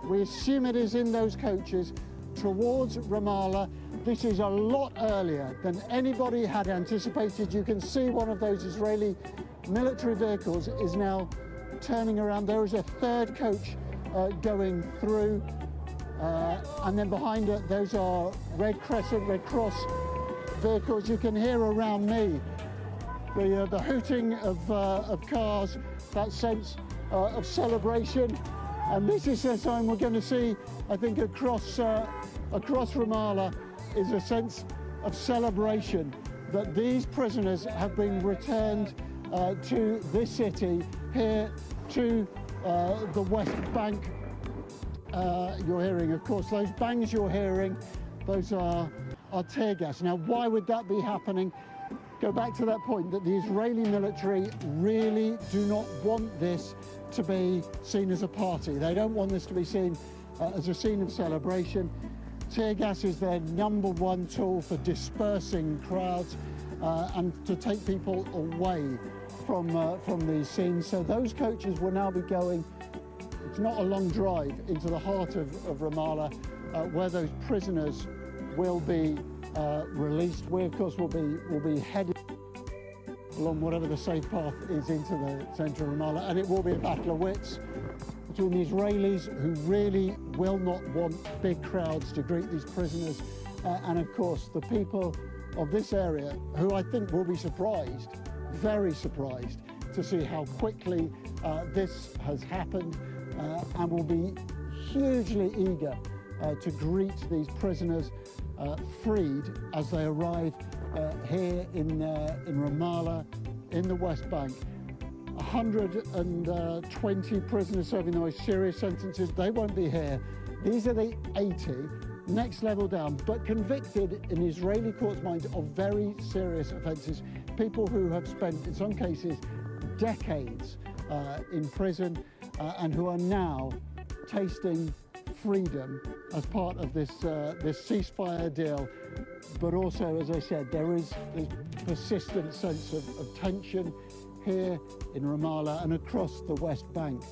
We assume it is in those coaches towards Ramallah. This is a lot earlier than anybody had anticipated. You can see one of those Israeli military vehicles is now turning around. There is a 3rd coach going through, and then behind it, those are Red Crescent, Red Cross vehicles. You can hear around me the hooting of cars, that sense of celebration. And this is the time we're going to see, I think, across Ramallah, is a sense of celebration that these prisoners have been returned to this city, here to the West Bank. You're hearing, of course, those bangs you're hearing, those are tear gas. Now, why would that be happening? Go back to that point that the Israeli military really do not want this to be seen as a party. They don't want this to be seen as a scene of celebration. Tear gas is their #1 tool for dispersing crowds and to take people away from these scenes. So those coaches will now be going, it's not a long drive, into the heart of Ramallah, where those prisoners will be released. We, of course, will be headed along whatever the safe path is into the centre of Ramallah, and it will be a battle of wits between the Israelis, who really will not want big crowds to greet these prisoners, and of course the people of this area, who I think will be surprised, very surprised, to see how quickly this has happened, and will be hugely eager to greet these prisoners freed as they arrive here in Ramallah, in the West Bank. 120 prisoners serving the most serious sentences. They won't be here. These are the 80, next level down, but convicted in Israeli courts' minds of very serious offences. People who have spent, in some cases, decades in prison and who are now tasting freedom as part of this ceasefire deal. But also, as I said, there is this persistent sense of tension here in Ramallah and across the West Bank.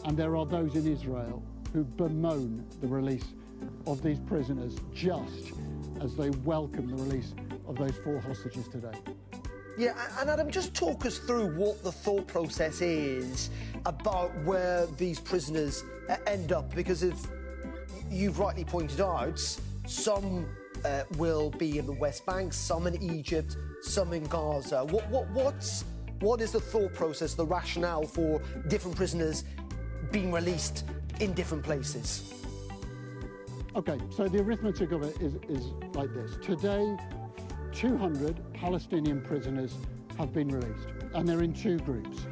And there are those in Israel who bemoan the release of these prisoners just as they welcome the release of those 4 hostages today. Yeah, and Adam, just talk us through what the thought process is about where these prisoners end up, because if you've rightly pointed out, some will be in the West Bank, some in Egypt, some in Gaza. What is the thought process, the rationale for different prisoners being released in different places? Okay, so the arithmetic of it is like this. Today, 200 Palestinian prisoners have been released, and they're in 2 groups.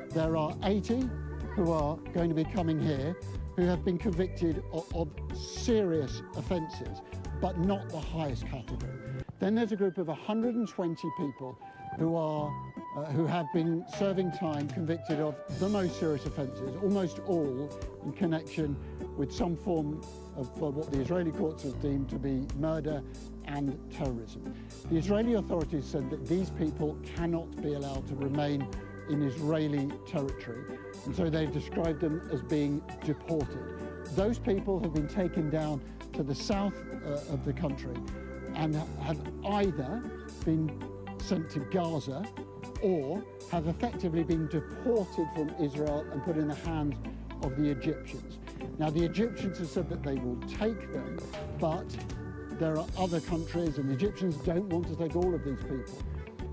There are 80 who are going to be coming here who have been convicted of serious offences, but not the highest category. Then there's a group of 120 people who have been serving time convicted of the most serious offences, almost all in connection with some form of what the Israeli courts have deemed to be murder and terrorism. The Israeli authorities said that these people cannot be allowed to remain in Israeli territory, and so they've described them as being deported. Those people have been taken down to the south of the country and have either been sent to Gaza or have effectively been deported from Israel and put in the hands of the Egyptians. Now, the Egyptians have said that they will take them, but there are other countries, and the Egyptians don't want to take all of these people.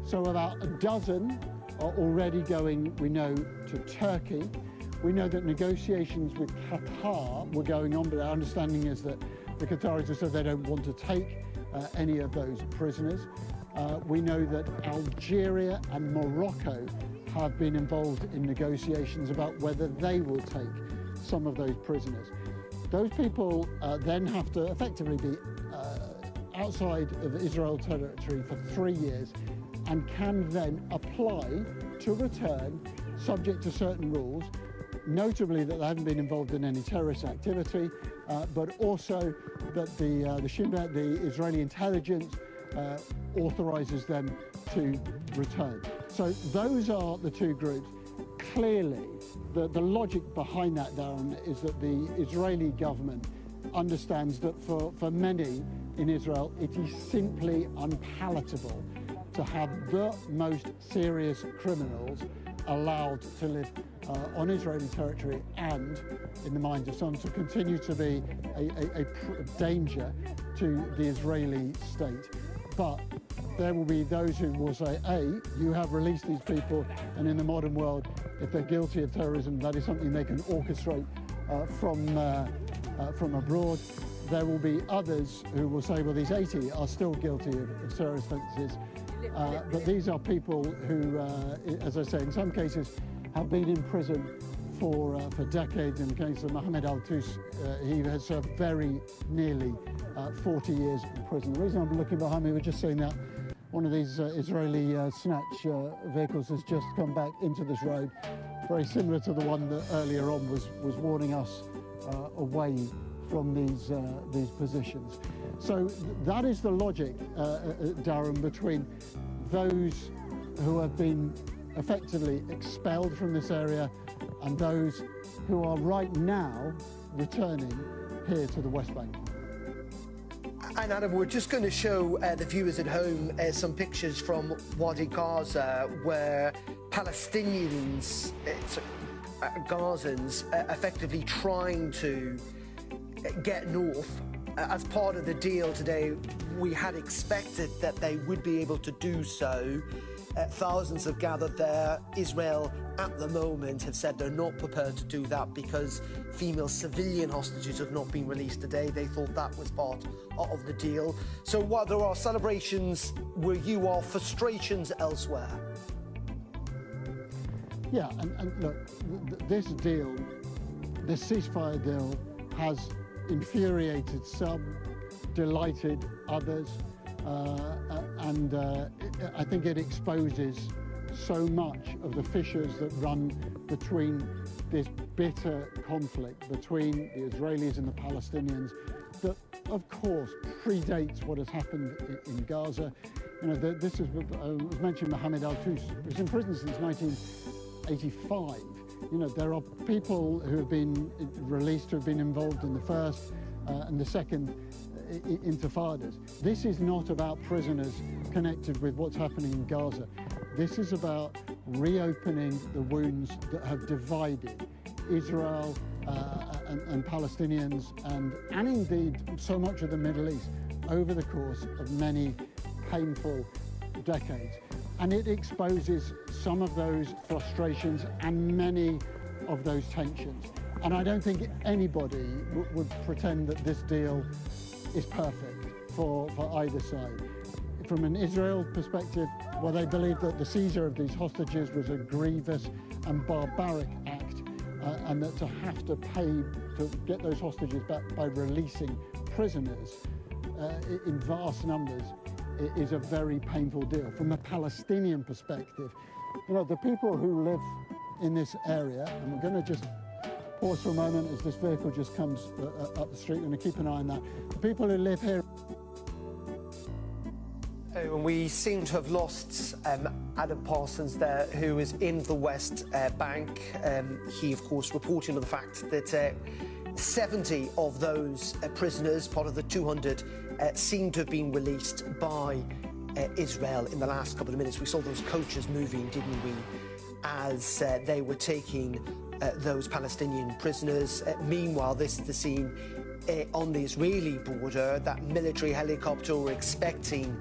So about a dozen are already going, we know, to Turkey. We know that negotiations with Qatar were going on, but our understanding is that the Qataris have said they don't want to take any of those prisoners. We know that Algeria and Morocco have been involved in negotiations about whether they will take some of those prisoners. Those people then have to effectively be outside of Israel territory for 3 years and can then apply to return subject to certain rules, notably that they haven't been involved in any terrorist activity, but also that the Shin Bet, the Israeli intelligence, authorises them to return. So those are the 2 groups. Clearly, the logic behind that, Darren, is that the Israeli government understands that for many in Israel, it is simply unpalatable to have the most serious criminals allowed to live on Israeli territory, and in the minds of some to continue to be a danger to the Israeli state. But there will be those who will say, A, you have released these people, and in the modern world, if they're guilty of terrorism, that is something they can orchestrate from abroad. There will be others who will say, well, these 80 are still guilty of terrorist offences. But these are people who, as I say, in some cases have been in prison for decades. In the case of Mohammed Al-Tous, he has served very nearly 40 years in prison. The reason I'm looking behind me, we're just seeing that one of these Israeli snatch vehicles has just come back into this road, very similar to the one that earlier on was warning us away from these positions. So that is the logic, Darren, between those who have been effectively expelled from this area and those who are right now returning here to the West Bank. And Adam, we're just going to show the viewers at home some pictures from Wadi Gaza, where Palestinians, Gazans, effectively trying to get north. As part of the deal today, we had expected that they would be able to do so. Thousands have gathered there. Israel, at the moment, have said they're not prepared to do that because female civilian hostages have not been released today. They thought that was part of the deal. So while there are celebrations where you are, frustrations elsewhere. Yeah, and look, this deal, this ceasefire deal, has infuriated some, delighted others, and I think it exposes so much of the fissures that run between this bitter conflict between the Israelis and the Palestinians that, of course, predates what has happened in Gaza. You know, this was mentioned, Mohammed al-Tous, who's in prison since 1985. You know, there are people who have been released who have been involved in the first and the second intifadas. This is not about prisoners connected with what's happening in Gaza. This is about reopening the wounds that have divided Israel and Palestinians and indeed so much of the Middle East over the course of many painful decades. And it exposes some of those frustrations and many of those tensions. And I don't think anybody would pretend that this deal is perfect for either side. From an Israel perspective, well, they believe that the seizure of these hostages was a grievous and barbaric act, and that to have to pay to get those hostages back by releasing prisoners in vast numbers is a very painful deal. From a Palestinian perspective, you know, the people who live in this area, and we're going to just pause for a moment as this vehicle just comes up the street, we're going to keep an eye on that. The people who live here. And we seem to have lost Adam Parsons there, who is in the West Bank. He, of course, reporting on the fact that 70 of those prisoners, part of the 200, seem to have been released by Israel in the last couple of minutes. We saw those coaches moving, didn't we, as they were taking those Palestinian prisoners. Meanwhile, this is the scene on the Israeli border. That military helicopter were expecting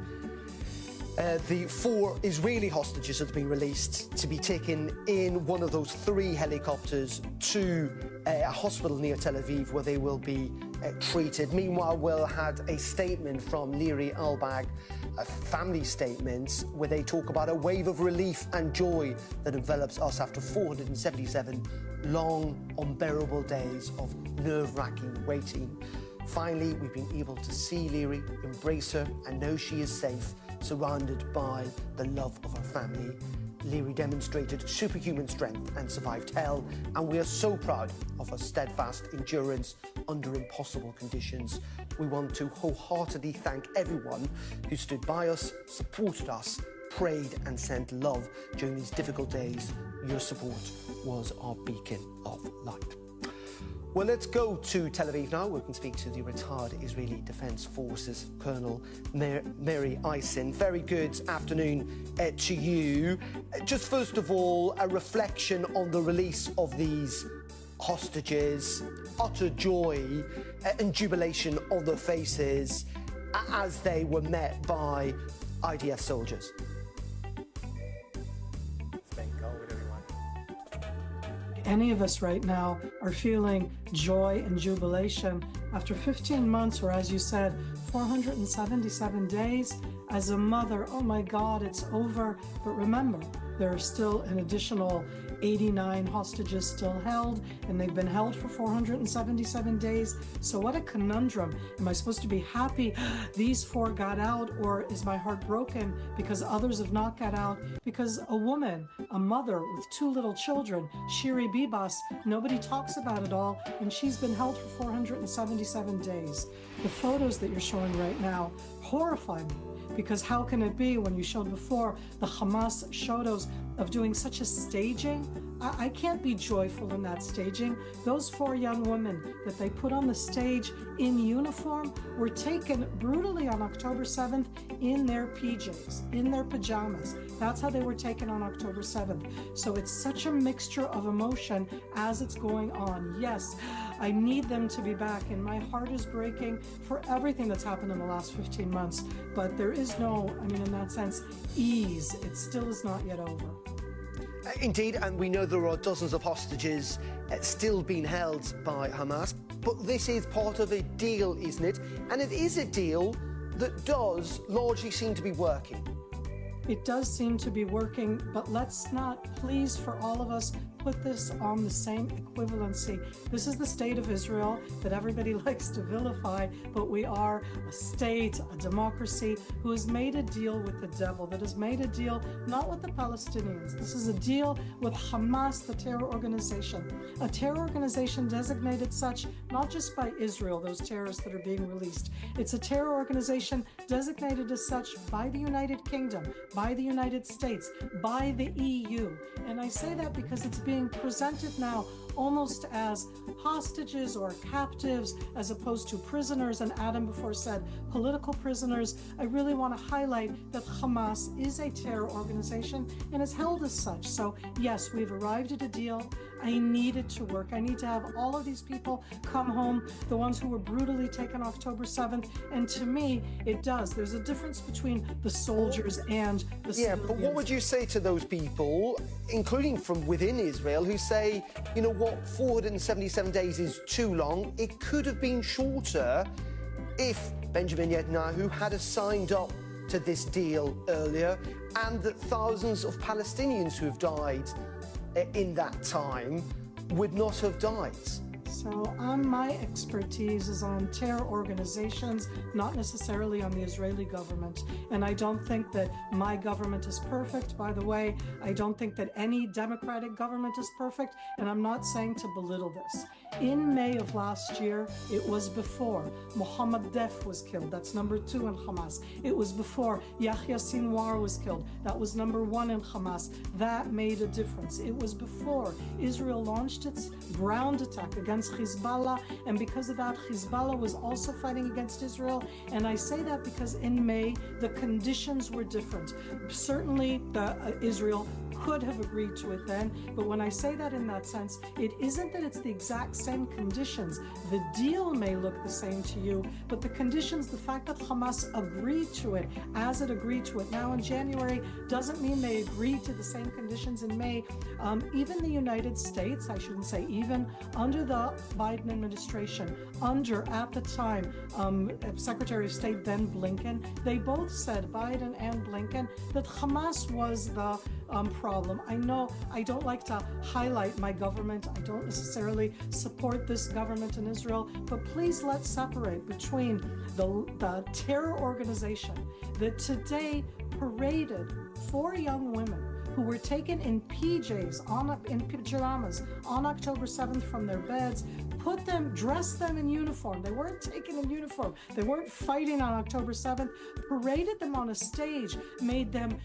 the 4 Israeli hostages that have been released to be taken in one of those 3 helicopters to a hospital near Tel Aviv where they will be treated. Meanwhile, Will had a statement from Leary Albag, a family statement, where they talk about a wave of relief and joy that envelops us after 477 long, unbearable days of nerve-wracking waiting. Finally, we've been able to see Leary, embrace her, and know she is safe, surrounded by the love of her family. Leary demonstrated superhuman strength and survived hell, and we are so proud of her steadfast endurance under impossible conditions. We want to wholeheartedly thank everyone who stood by us, supported us, prayed and sent love during these difficult days. Your support was our beacon of light. Well, let's go to Tel Aviv now. We can speak to the retired Israeli Defense Forces Colonel Mary Eisen. Very good afternoon to you. Just first of all, a reflection on the release of these hostages, utter joy and jubilation on their faces as they were met by IDF soldiers. Any of us right now are feeling joy and jubilation after 15 months, or as you said, 477 days. As a mother, oh my God, it's over. But remember, there are still an additional 89 hostages still held, and they've been held for 477 days. So what a conundrum. Am I supposed to be happy these 4 got out, or is my heart broken because others have not got out? Because a woman, a mother with 2 little children, Shiri Bibas, nobody talks about it all, and she's been held for 477 days. The photos that you're showing right now horrify me. Because how can it be when you showed before the Hamas photos of doing such a staging? I can't be joyful in that staging. Those 4 young women that they put on the stage in uniform were taken brutally on October 7th in their PJs, in their pajamas. That's how they were taken on October 7th. So it's such a mixture of emotion as it's going on. Yes, I need them to be back, and my heart is breaking for everything that's happened in the last 15 months. But there is no, in that sense, ease. It still is not yet over. Indeed, and we know there are dozens of hostages still being held by Hamas, but this is part of a deal, isn't it? And it is a deal that does largely seem to be working. It does seem to be working, but let's not, please, for all of us, put this on the same equivalency. This is the state of Israel that everybody likes to vilify, but we are a state, a democracy, who has made a deal with the devil, that has made a deal not with the Palestinians. This is a deal with Hamas, the terror organization. A terror organization designated such not just by Israel, those terrorists that are being released. It's a terror organization designated as such by the United Kingdom, by the United States, by the EU. And I say that because it's being presented now almost as hostages or captives as opposed to prisoners, and Adam before said political prisoners. I really want to highlight that Hamas is a terror organization and is held as such. So yes, we've arrived at a deal. I need it to work. I need to have all of these people come home, the ones who were brutally taken October 7th. And to me, it does. There's a difference between the soldiers and the civilians. But what would you say to those people, including from within Israel, who say, you know what, 477 days is too long. It could have been shorter if Benjamin Netanyahu had signed up to this deal earlier, and that thousands of Palestinians who have died in that time would not have died. So my expertise is on terror organizations, not necessarily on the Israeli government. And I don't think that my government is perfect. By the way, I don't think that any democratic government is perfect. And I'm not saying to belittle this. In May of last year, it was before Mohammed Def was killed. That's number 2 in Hamas. It was before Yahya Sinwar was killed. That was number 1 in Hamas. That made a difference. It was before Israel launched its ground attack against Hezbollah, and because of that, Hezbollah was also fighting against Israel. And I say that because in May, the conditions were different. Certainly, Israel could have agreed to it then, but when I say that in that sense, it isn't that it's the exact same conditions. The deal may look the same to you, but the conditions, the fact that Hamas agreed to it as it agreed to it now in January, doesn't mean they agreed to the same conditions in May. Even the United States, I shouldn't say even, under the Biden administration, under, at the time, Secretary of State then Blinken, they both said, Biden and Blinken, that Hamas was the problem. I know I don't like to highlight my government. I don't necessarily support this government in Israel, but please let's separate between the terror organization that today paraded 4 young women who were taken in PJs, in pajamas, on October 7th from their beds, dressed them in uniform. They weren't taken in uniform. They weren't fighting on October 7th, paraded them on a stage, made them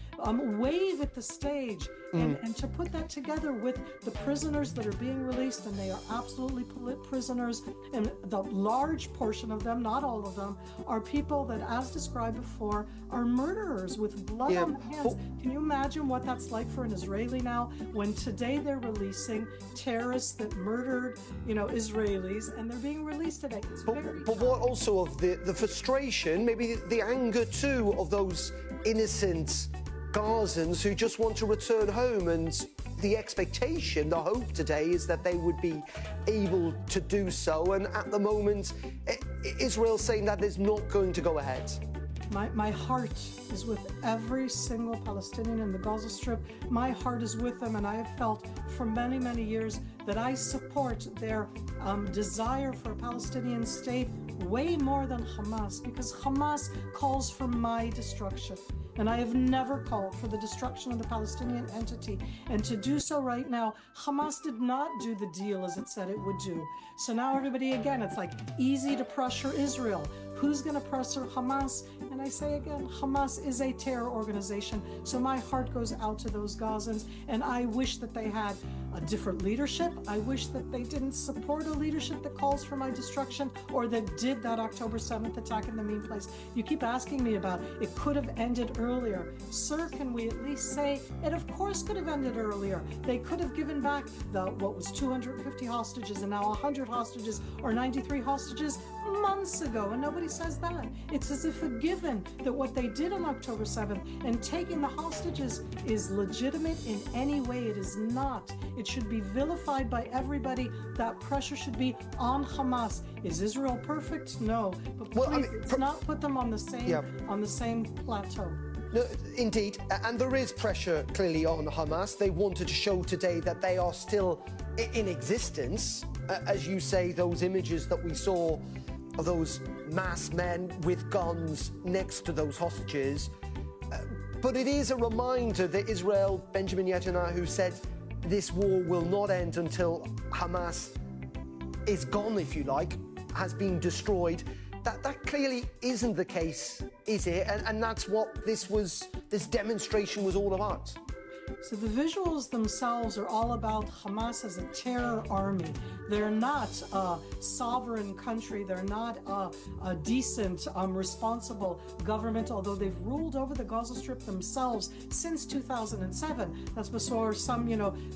wave at the stage, and to put that together with the prisoners that are being released, and they are absolutely prisoners, and the large portion of them, not all of them, are people that, as described before, are murderers with blood on their hands. Can you imagine what that's like for an Israeli now, when today they're releasing terrorists that murdered, Israelis, and they're being released today? But what also of the frustration, maybe the anger too, of those innocent Gazans who just want to return home, and the expectation, the hope today is that they would be able to do so, and at the moment Israel's saying that is not going to go ahead. My heart is with every single Palestinian in the Gaza Strip. My heart is with them, and I have felt for many, many years that I support their desire for a Palestinian state way more than Hamas, because Hamas calls for my destruction. And I have never called for the destruction of the Palestinian entity. And to do so right now, Hamas did not do the deal as it said it would do. So now everybody, again, it's like easy to pressure Israel. Who's going to pressure Hamas? And I say again, Hamas is a terror organization. So my heart goes out to those Gazans, and I wish that they had a different leadership. I wish that they didn't support a leadership that calls for my destruction, or that did that October 7th attack in the mean place. You keep asking me about it could have ended earlier. Sir, can we at least say it of course could have ended earlier? They could have given back what was 250 hostages and now 100 hostages or 93 hostages months ago, and nobody says that. It's as if a given that what they did on October 7th and taking the hostages is legitimate in any way. It is not. It should be vilified by everybody. That pressure should be on Hamas. Is Israel perfect? No. But please, let's not put them on the same plateau. No, indeed, and there is pressure clearly on Hamas. They wanted to show today that they are still in existence. As you say, those images that we saw of those masked men with guns next to those hostages. But it is a reminder that Israel, Benjamin Netanyahu said this war will not end until Hamas is gone, if you like, has been destroyed. That clearly isn't the case, is it? And that's what this demonstration was all about. So the visuals themselves are all about Hamas as a terror army. They're not a sovereign country. They're not a decent, responsible government, although they've ruled over the Gaza Strip themselves since 2007. That's before some,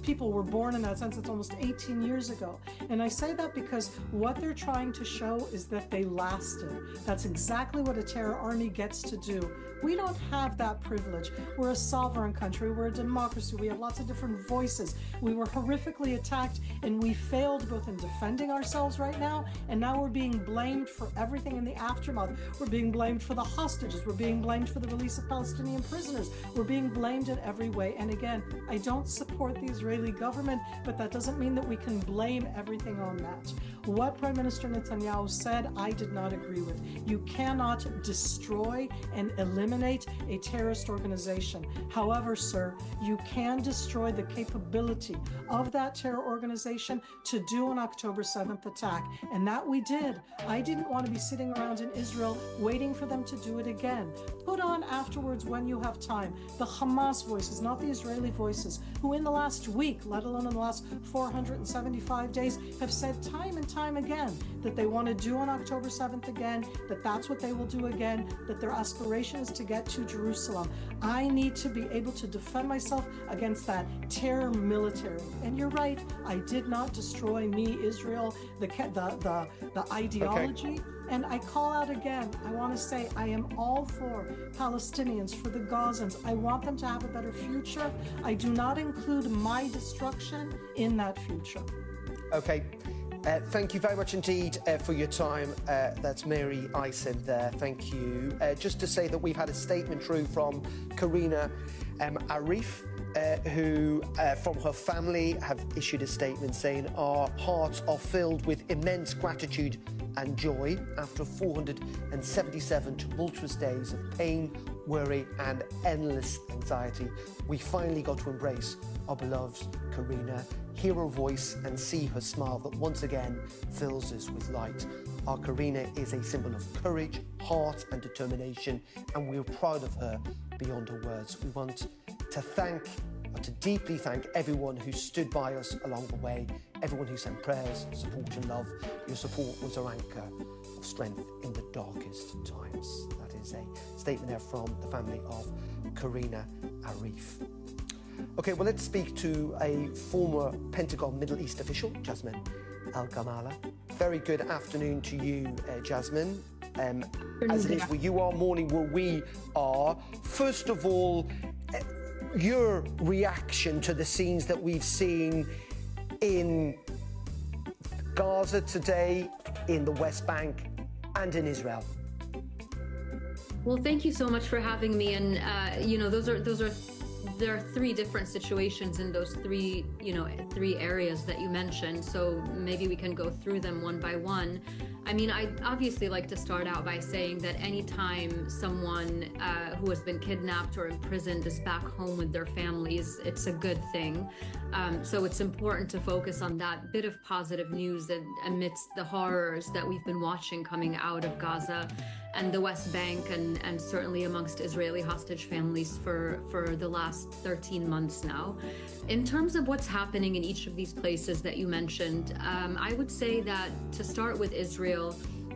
people were born in that sense. It's almost 18 years ago. And I say that because what they're trying to show is that they lasted. That's exactly what a terror army gets to do. We don't have that privilege. We're a sovereign country. We're a democracy. We have lots of different voices. We were horrifically attacked, and we failed both in defending ourselves right now, and now we're being blamed for everything in the aftermath. We're being blamed for the hostages. We're being blamed for the release of Palestinian prisoners. We're being blamed in every way. And again, I don't support the Israeli government, but that doesn't mean that we can blame everything on that. What Prime Minister Netanyahu said, I did not agree with. You cannot destroy and eliminate a terrorist organization. However, sir, you can destroy the capability of that terror organization to do an October 7th attack. And that we did. I didn't want to be sitting around in Israel waiting for them to do it again. Put on afterwards when you have time the Hamas voices, not the Israeli voices, who in the last week, let alone in the last 475 days, have said time and time again that they want to do on October 7th again, that that's what they will do again, that their aspiration is to get to Jerusalem. I need to be able to defend myself against that terror military. And you're right, I did not destroy me, Israel, the ideology. Okay. And I call out again, I want to say I am all for Palestinians, for the Gazans. I want them to have a better future. I do not include my destruction in that future. Okay. Thank you very much indeed for your time. That's Mary Ison there. Thank you. Just to say that we've had a statement through from Karina Arif, who from her family have issued a statement saying our hearts are filled with immense gratitude and joy after 477 tumultuous days of pain, worry and endless anxiety. We finally got to embrace our beloved Karina, hear her voice and see her smile that once again fills us with light. Our Karina is a symbol of courage, heart and determination, and we're proud of her beyond her words. We want to deeply thank everyone who stood by us along the way, everyone who sent prayers, support and love. Your support was our anchor of strength in the darkest times. That is a statement there from the family of Karina Arif. Okay, well, let's speak to a former Pentagon Middle East official, Jasmine Al-Gamala. Very good afternoon to you, Jasmine. As it is where you are, morning where we are. First of all, your reaction to the scenes that we've seen in Gaza today, in the West Bank, and in Israel. Well, thank you so much for having me. And there are three different situations in those three areas that you mentioned. So maybe we can go through them one by one. I mean, I'd obviously like to start out by saying that anytime someone who has been kidnapped or imprisoned is back home with their families, it's a good thing. So it's important to focus on that bit of positive news that amidst the horrors that we've been watching coming out of Gaza and the West Bank and certainly amongst Israeli hostage families for the last 13 months now. In terms of what's happening in each of these places that you mentioned, I would say that to start with Israel,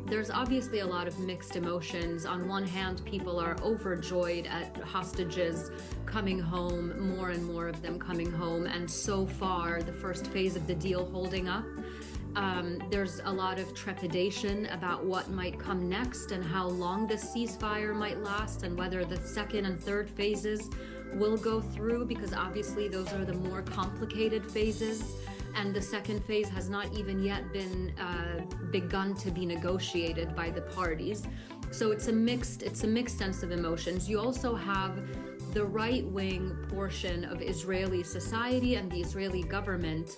there's obviously a lot of mixed emotions. On one hand, people are overjoyed at hostages coming home, more and more of them coming home, and so far the first phase of the deal holding up. There's a lot of trepidation about what might come next and how long the ceasefire might last and whether the second and third phases will go through, because obviously those are the more complicated phases. And the second phase has not even yet been begun to be negotiated by the parties. So it's a mixed sense of emotions. You also have the right-wing portion of Israeli society and the Israeli government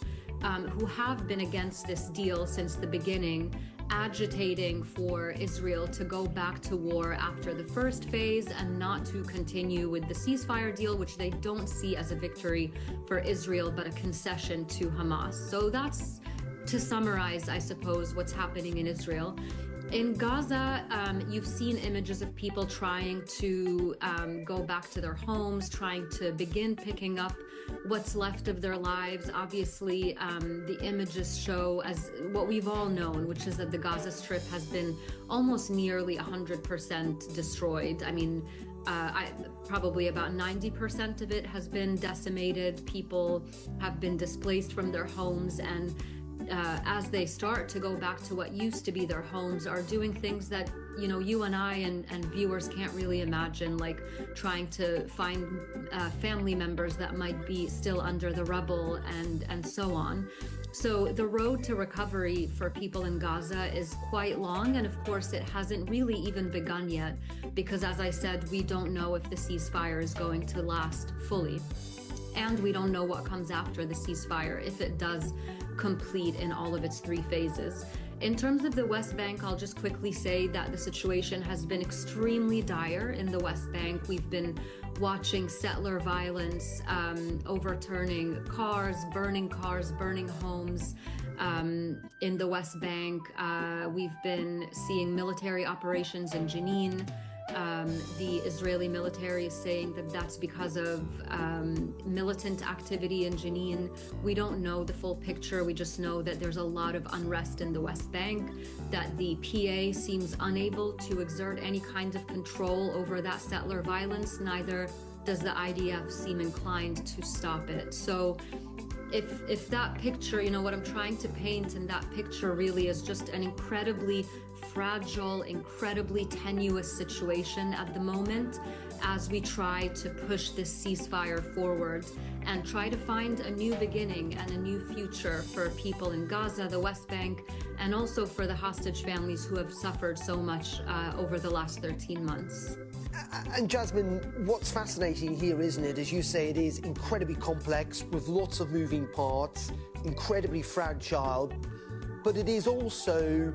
who have been against this deal since the beginning, agitating for Israel to go back to war after the first phase and not to continue with the ceasefire deal, which they don't see as a victory for Israel, but a concession to Hamas. So that's, to summarize, I suppose, what's happening in Israel. In Gaza, you've seen images of people trying to go back to their homes, trying to begin picking up what's left of their lives. Obviously, the images show as what we've all known, which is that the Gaza Strip has been almost nearly 100% destroyed. I mean, probably about 90% of it has been decimated. People have been displaced from their homes, and as they start to go back to what used to be their homes, are doing things that, you know, you and I and viewers can't really imagine, like trying to find family members that might be still under the rubble and so on. So the road to recovery for people in Gaza is quite long, and of course it hasn't really even begun yet, because as I said, we don't know if the ceasefire is going to last fully. And we don't know what comes after the ceasefire, if it does complete in all of its 3 phases. In terms of the West Bank, I'll just quickly say that the situation has been extremely dire in the West Bank. We've been watching settler violence, overturning cars, burning homes in the West Bank. We've been seeing military operations in Jenin. The Israeli military is saying that that's because of militant activity in Jenin. We don't know the full picture. We just know that there's a lot of unrest in the West Bank, that the PA seems unable to exert any kind of control over that settler violence. Neither does the IDF seem inclined to stop it. So if that picture, you know, what I'm trying to paint in that picture really is just an incredibly fragile, incredibly tenuous situation at the moment, as we try to push this ceasefire forward and try to find a new beginning and a new future for people in Gaza, the West Bank, and also for the hostage families who have suffered so much over the last 13 months. And Jasmine, what's fascinating here, isn't it? As you say, it is incredibly complex with lots of moving parts, incredibly fragile, but it is also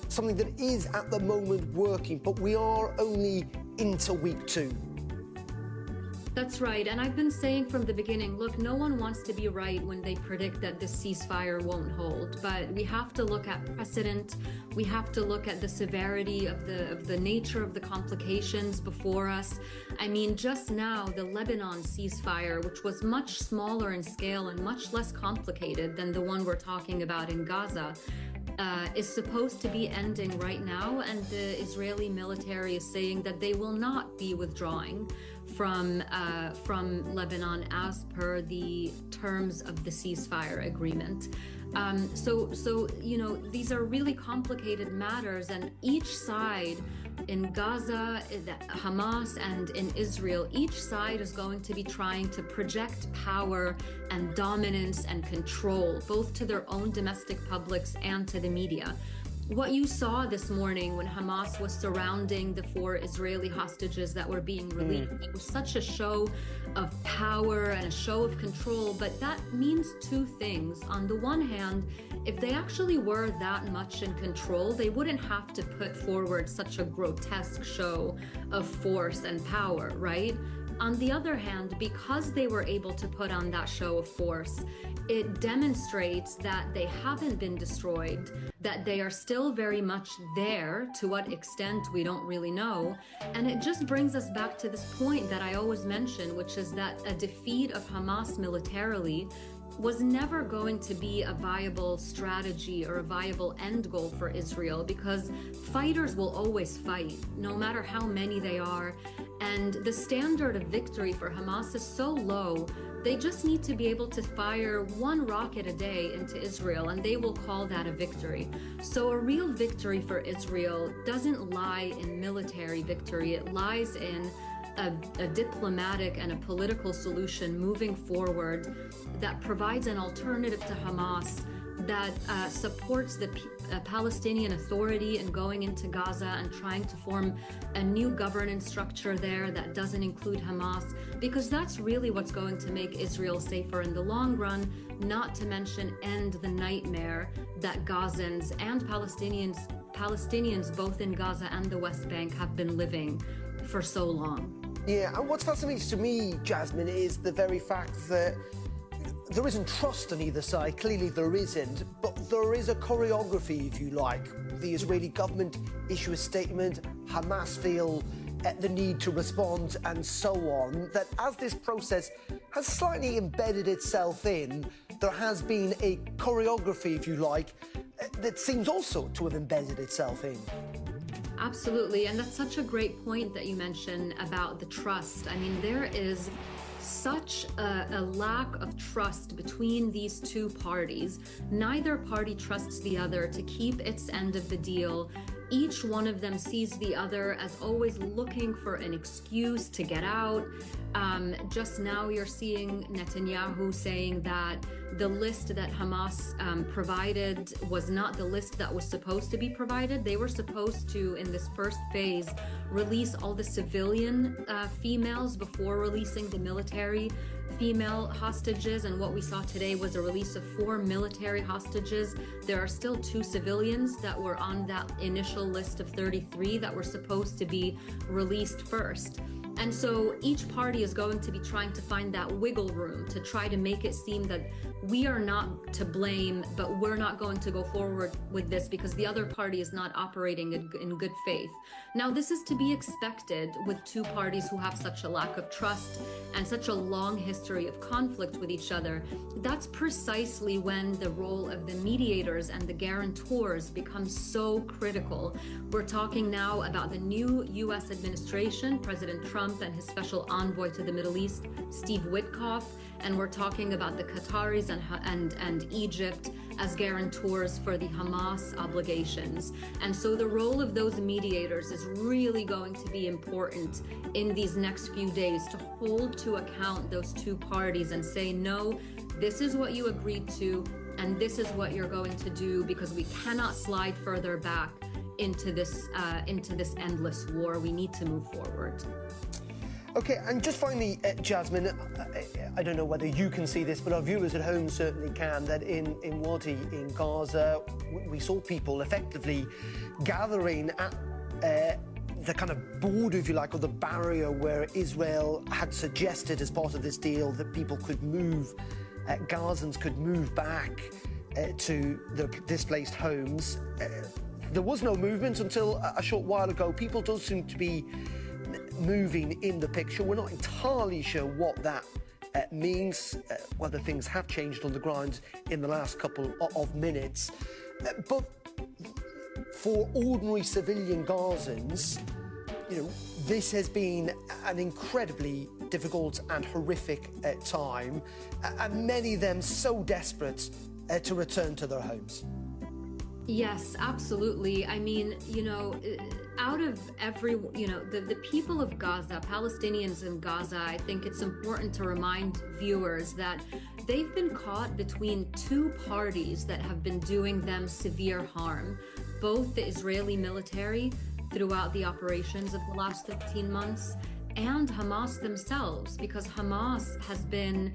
something that is at the moment working, but we are only into week 2. That's right, and I've been saying from the beginning, look, no one wants to be right when they predict that this ceasefire won't hold, but we have to look at precedent, we have to look at the severity of the nature of the complications before us. I mean, just now, the Lebanon ceasefire, which was much smaller in scale and much less complicated than the one we're talking about in Gaza, is supposed to be ending right now, and the Israeli military is saying that they will not be withdrawing from Lebanon as per the terms of the ceasefire agreement. So you know, these are really complicated matters, and each side in Gaza, Hamas, and in Israel, each side is going to be trying to project power and dominance and control, both to their own domestic publics and to the media. What you saw this morning when Hamas was surrounding the 4 Israeli hostages that were being released, it was such a show of power and a show of control, but that means 2 things. On the one hand, if they actually were that much in control, they wouldn't have to put forward such a grotesque show of force and power, right? On the other hand, because they were able to put on that show of force, it demonstrates that they haven't been destroyed, that they are still very much there. To what extent, we don't really know. And it just brings us back to this point that I always mention, which is that a defeat of Hamas militarily was never going to be a viable strategy or a viable end goal for Israel, because fighters will always fight, no matter how many they are. And the standard of victory for Hamas is so low, they just need to be able to fire 1 rocket a day into Israel, and they will call that a victory. So a real victory for Israel doesn't lie in military victory, it lies in a diplomatic and a political solution moving forward that provides an alternative to Hamas, that supports the Palestinian Authority and going into Gaza and trying to form a new governance structure there that doesn't include Hamas, because that's really what's going to make Israel safer in the long run, not to mention end the nightmare that Gazans and Palestinians both in Gaza and the West Bank have been living for so long. Yeah, and what's fascinating to me, Jasmine, is the very fact that there isn't trust on either side. Clearly there isn't, but there is a choreography, if you like. The Israeli government issue a statement, Hamas feel the need to respond, and so on, that as this process has slightly embedded itself in, there has been a choreography, if you like, that seems also to have embedded itself in. Absolutely, and that's such a great point that you mentioned about the trust. I mean, there is such a lack of trust between these two parties. Neither party trusts the other to keep its end of the deal. Each one of them sees the other as always looking for an excuse to get out. Just now you're seeing Netanyahu saying that the list that Hamas provided was not the list that was supposed to be provided. They were supposed to, in this first phase, release all the civilian females before releasing the military female hostages, and what we saw today was a release of 4 military hostages. There are still 2 civilians that were on that initial list of 33 that were supposed to be released first. And so each party is going to be trying to find that wiggle room to try to make it seem that we are not to blame, but we're not going to go forward with this because the other party is not operating in good faith. Now, this is to be expected with two parties who have such a lack of trust and such a long history of conflict with each other. That's precisely when the role of the mediators and the guarantors becomes so critical. We're talking now about the new U.S. administration, President Trump and his special envoy to the Middle East, Steve Witkoff, and we're talking about the Qataris and Egypt as guarantors for the Hamas obligations. And so the role of those mediators is really going to be important in these next few days to hold to account those two parties and say, no, this is what you agreed to, and this is what you're going to do, because we cannot slide further back into this endless war. We need to move forward. Okay, and just finally, Jasmine, I don't know whether you can see this, but our viewers at home certainly can, that in Wadi, in Gaza, we saw people effectively gathering at the kind of border, if you like, or the barrier where Israel had suggested as part of this deal that people could move, Gazans could move back to their displaced homes. There was no movement until a short while ago. People don't seem to be moving in the picture. We're not entirely sure what that means, whether things have changed on the ground in the last couple of minutes. But for ordinary civilian Gazans, you know, this has been an incredibly difficult and horrific time, and many of them so desperate to return to their homes. Yes, absolutely. I mean, you know, out of every, you know, the people of Gaza, Palestinians in Gaza, I think it's important to remind viewers that they've been caught between two parties that have been doing them severe harm, both the Israeli military throughout the operations of the last 15 months and Hamas themselves, because Hamas has been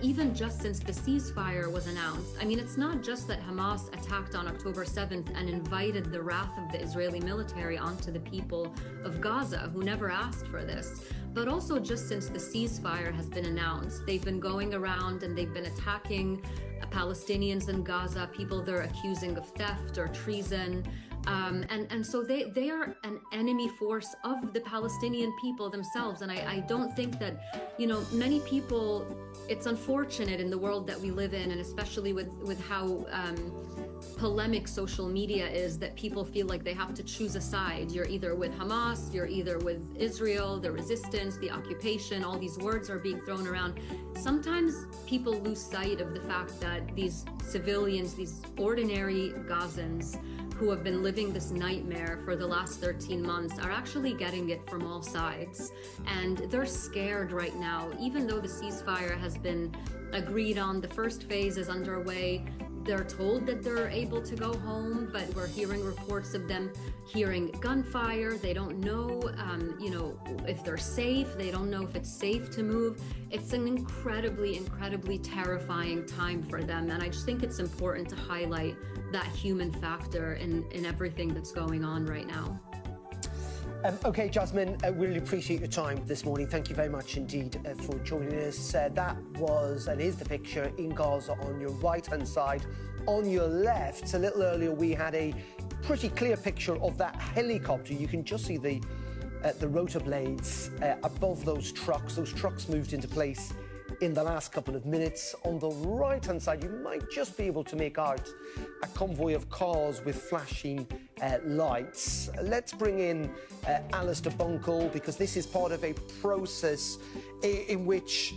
even just since the ceasefire was announced. I mean, it's not just that Hamas attacked on October 7th and invited the wrath of the Israeli military onto the people of Gaza, who never asked for this, but also just since the ceasefire has been announced, they've been going around and they've been attacking Palestinians in Gaza, people they're accusing of theft or treason. And so they are an enemy force of the Palestinian people themselves. And I don't think that, you know, many people, it's unfortunate in the world that we live in, and especially with how polemic social media is, that people feel like they have to choose a side. You're either with Hamas, you're either with Israel, the resistance, the occupation, all these words are being thrown around. Sometimes people lose sight of the fact that these civilians, these ordinary Gazans, who have been living this nightmare for the last 13 months are actually getting it from all sides. And they're scared right now, even though the ceasefire has been agreed on, the first phase is underway. they're told that they're able to go home, but we're hearing reports of them hearing gunfire. They don't know, if they're safe. They don't know if it's safe to move. It's an incredibly, incredibly terrifying time for them. And I just think it's important to highlight that human factor in everything that's going on right now. Okay, Jasmine, I really appreciate your time this morning. Thank you very much indeed for joining us. That was and is the picture in Gaza on your right-hand side. On your left, a little earlier, we had a pretty clear picture of that helicopter. You can just see the rotor blades above those trucks. Those trucks moved into place in the last couple of minutes. On the right-hand side, you might just be able to make out a convoy of cars with flashing lights. Let's bring in Alistair Bunkle, because this is part of a process in which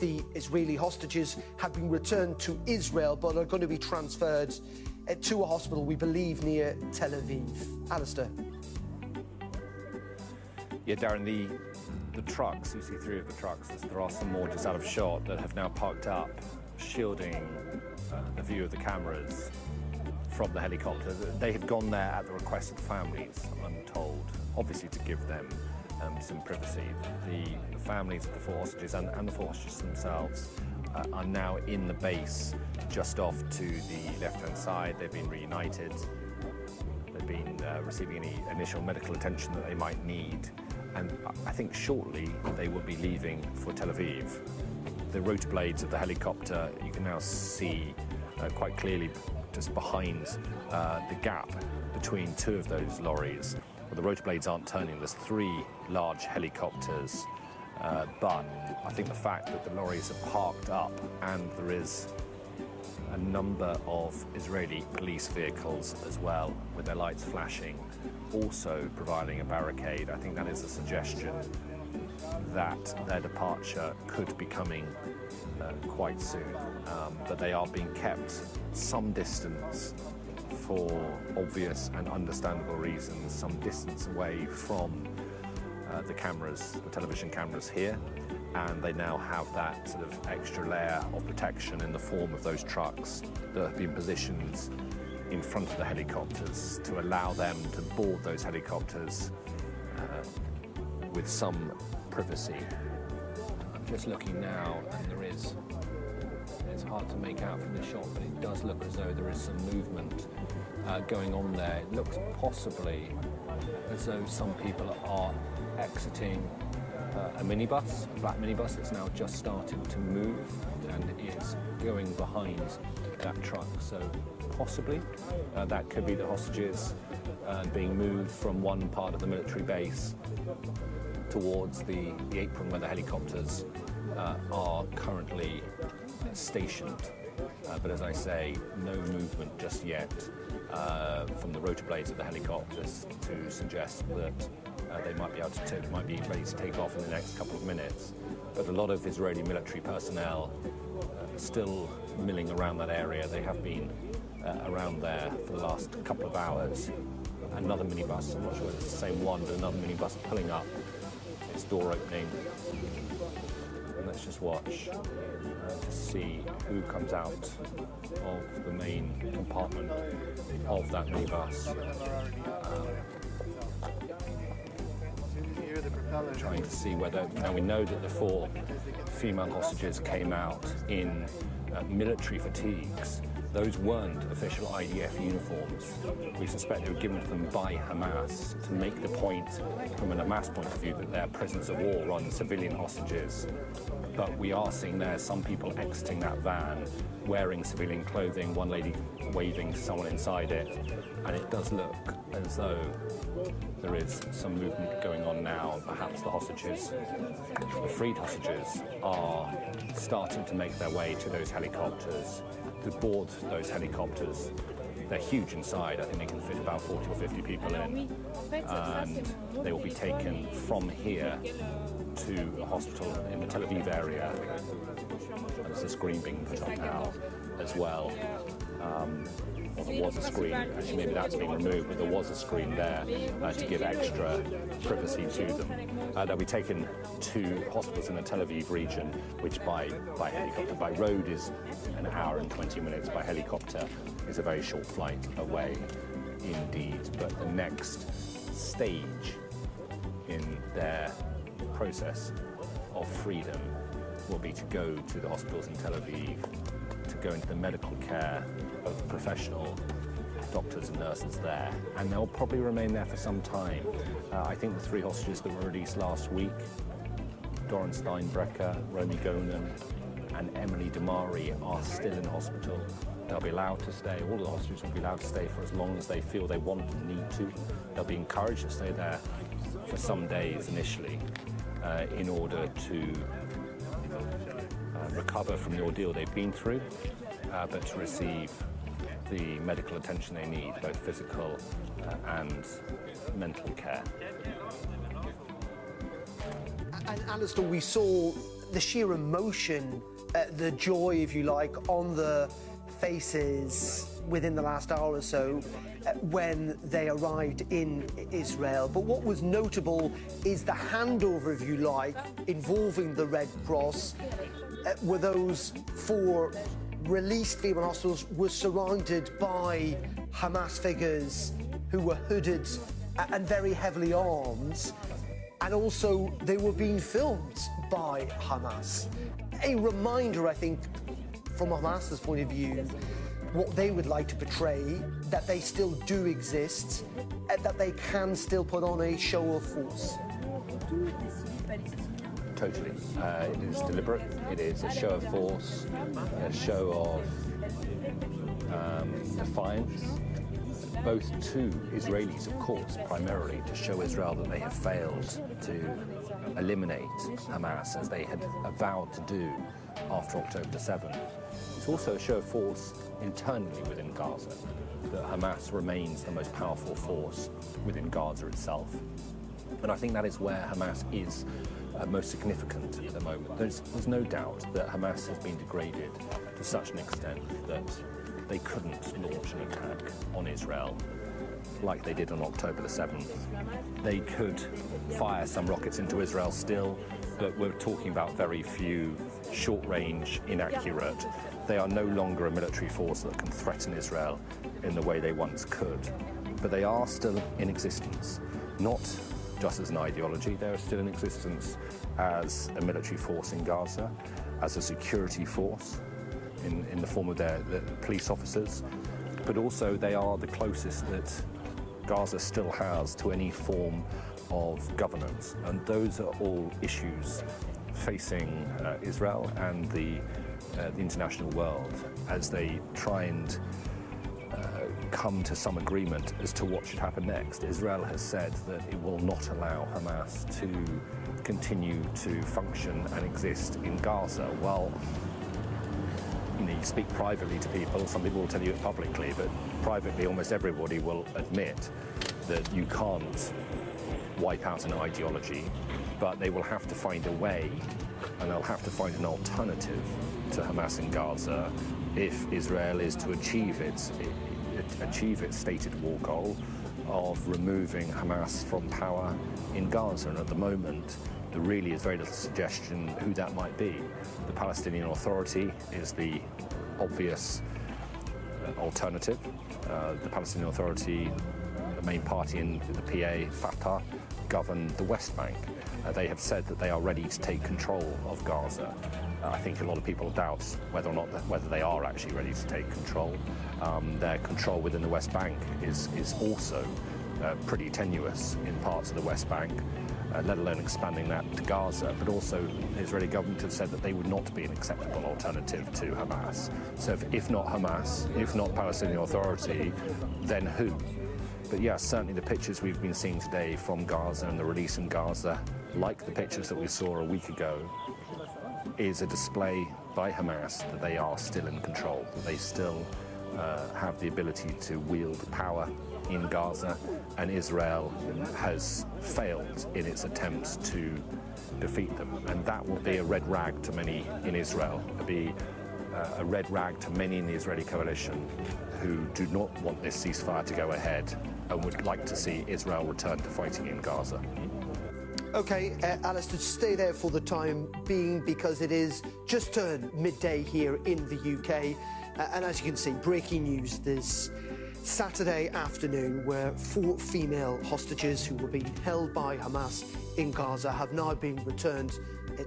the Israeli hostages have been returned to Israel, but are going to be transferred to a hospital, we believe, near Tel Aviv. Alistair. Yeah, Darren, the trucks, you see 3 of the trucks, there are some more just out of shot that have now parked up, shielding the view of the cameras from the helicopter. They had gone there at the request of the families, I'm told, obviously to give them some privacy. The families of the 4 hostages and the 4 hostages themselves are now in the base just off to the left-hand side. They've been reunited. They've been receiving any initial medical attention that they might need. And I think shortly they will be leaving for Tel Aviv. The rotor blades of the helicopter, you can now see quite clearly just behind the gap between 2 of those lorries. Well, the rotor blades aren't turning. There's 3 large helicopters, but I think the fact that the lorries are parked up and there is a number of Israeli police vehicles as well with their lights flashing, also providing a barricade. I think that is a suggestion that their departure could be coming quite soon, but they are being kept some distance for obvious and understandable reasons, some distance away from the cameras, the television cameras here, and they now have that sort of extra layer of protection in the form of those trucks that have been positioned in front of the helicopters to allow them to board those helicopters with some privacy. I'm just looking now, and it's hard to make out from this shot, but it does look as though there is some movement going on there. It looks possibly as though some people are exiting a minibus, a black minibus that's now just started to move and is going behind that truck. So possibly that could be the hostages being moved from one part of the military base towards the apron where the helicopters are currently stationed. But as I say, no movement just yet from the rotor blades of the helicopters to suggest that they might be ready to take off in the next couple of minutes. But a lot of Israeli military personnel still milling around that area. They have been around there for the last couple of hours. Another minibus, I'm not sure it's the same one, but another minibus pulling up, its door opening. And let's just watch to see who comes out of the main compartment of that minibus. Trying to see whether, now we know that the 4 female hostages came out in military fatigues. Those weren't official IDF uniforms. We suspect they were given to them by Hamas to make the point, from a Hamas point of view, that they're prisoners of war rather than civilian hostages. But we are seeing there some people exiting that van wearing civilian clothing, one lady waving to someone inside it, and it does look as though there is some movement going on now. Perhaps the hostages, the freed hostages, are starting to make their way to those helicopters, to board those helicopters. They're huge inside. I think they can fit about 40 or 50 people in, and they will be taken from here to a hospital in the Tel Aviv area. And there's a screen being put on now as well. well, there was a screen, actually maybe that's been removed, but there was a screen there to give extra privacy to them. They'll be taken to hospitals in the Tel Aviv region, which by helicopter, by road is an hour and 20 minutes, by helicopter is a very short flight away indeed. But the next stage in their process of freedom will be to go to the hospitals in Tel Aviv, to go into the medical care of professional doctors and nurses there, and they'll probably remain there for some time. I think the 3 hostages that were released last week, Doron Steinbrecher, Romy Gonen, and Emily Damari, are still in hospital. They'll be allowed to stay, all the hostages will be allowed to stay for as long as they feel they want and need to. They'll be encouraged to stay there for some days initially in order to recover from the ordeal they've been through, but to receive the medical attention they need, both physical and mental care. And Alistair, we saw the sheer emotion, the joy, if you like, on the faces within the last hour or so when they arrived in Israel. But what was notable is the handover, if you like, involving the Red Cross, where those 4 released female hostages were surrounded by Hamas figures who were hooded and very heavily armed, and also they were being filmed by Hamas. A reminder, I think, from Hamas's point of view, what they would like to portray, that they still do exist, that they can still put on a show of force. Totally. It is deliberate. It is a show of force, a show of defiance, both to Israelis, of course, primarily to show Israel that they have failed to eliminate Hamas as they had vowed to do after October the 7th. It's also a show of force internally within Gaza, that Hamas remains the most powerful force within Gaza itself. And I think that is where Hamas is most significant at the moment. There's no doubt that Hamas has been degraded to such an extent that they couldn't launch an attack on Israel like they did on October the 7th. They could fire some rockets into Israel still, but we're talking about very few short-range, inaccurate. They are no longer a military force that can threaten Israel in the way they once could. But they are still in existence, not just as an ideology. They are still in existence as a military force in Gaza, as a security force in the form of their police officers, but also they are the closest that Gaza still has to any form of governance. And those are all issues facing Israel and the international world as they try and come to some agreement as to what should happen next. Israel has said that it will not allow Hamas to continue to function and exist in Gaza. Well, you speak privately to people, some people will tell you it publicly, but privately almost everybody will admit that you can't wipe out an ideology, but they will have to find a way, and they'll have to find an alternative to Hamas in Gaza if Israel is to achieve its stated war goal of removing Hamas from power in Gaza. And at the moment, there really is very little suggestion who that might be. The Palestinian Authority is the obvious alternative. The Palestinian Authority, the main party in the PA, Fatah, govern the West Bank. They have said that they are ready to take control of Gaza. I think a lot of people doubt whether they are actually ready to take control. Their control within the West Bank is also pretty tenuous in parts of the West Bank, let alone expanding that to Gaza. But also, the Israeli government have said that they would not be an acceptable alternative to Hamas. So if not Hamas, if not Palestinian Authority, then who? But yes, certainly the pictures we've been seeing today from Gaza and the release in Gaza, like the pictures that we saw a week ago, is a display by Hamas that they are still in control, that they still have the ability to wield power in Gaza, and Israel has failed in its attempts to defeat them. And that will be a red rag to many in Israel. It'll be a red rag to many in the Israeli coalition who do not want this ceasefire to go ahead and would like to see Israel return to fighting in Gaza. Okay, Alistair, stay there for the time being because it is just turned midday here in the UK. And as you can see, breaking news this Saturday afternoon where 4 female hostages who were being held by Hamas in Gaza have now been returned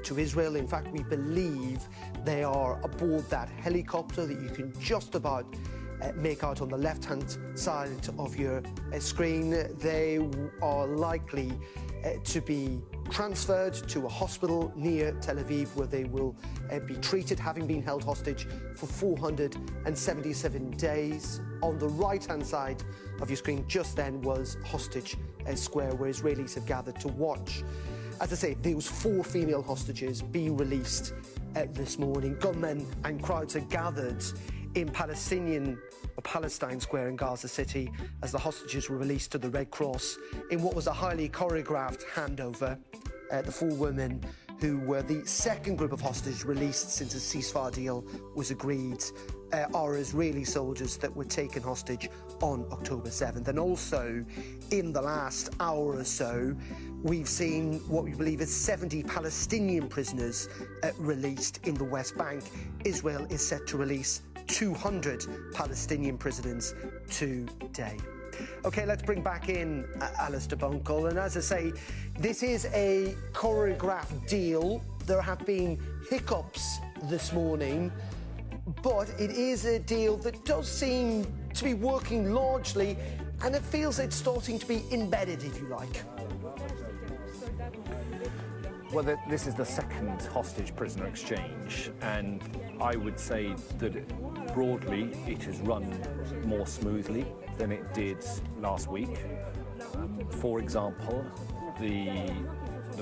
to Israel. In fact, we believe they are aboard that helicopter that you can just about make out on the left-hand side of your screen. They are likely to be transferred to a hospital near Tel Aviv where they will be treated, having been held hostage for 477 days. On the right-hand side of your screen just then was Hostage Square, where Israelis have gathered to watch, as I say, those 4 female hostages be released this morning. Gunmen and crowds are gathered in Palestine Square in Gaza City as the hostages were released to the Red Cross in what was a highly choreographed handover. The 4 women who were the second group of hostages released since a ceasefire deal was agreed are Israeli soldiers that were taken hostage on October 7th. And also, in the last hour or so, we've seen what we believe is 70 Palestinian prisoners released in the West Bank. Israel is set to release 200 Palestinian prisoners today. OK, let's bring back in Alistair Bunkle. And as I say, this is a choreographed deal. There have been hiccups this morning, but it is a deal that does seem to be working largely, and it feels it's starting to be embedded, if you like. Well, this is the second hostage prisoner exchange, and I would say that broadly it has run more smoothly than it did last week. For example, the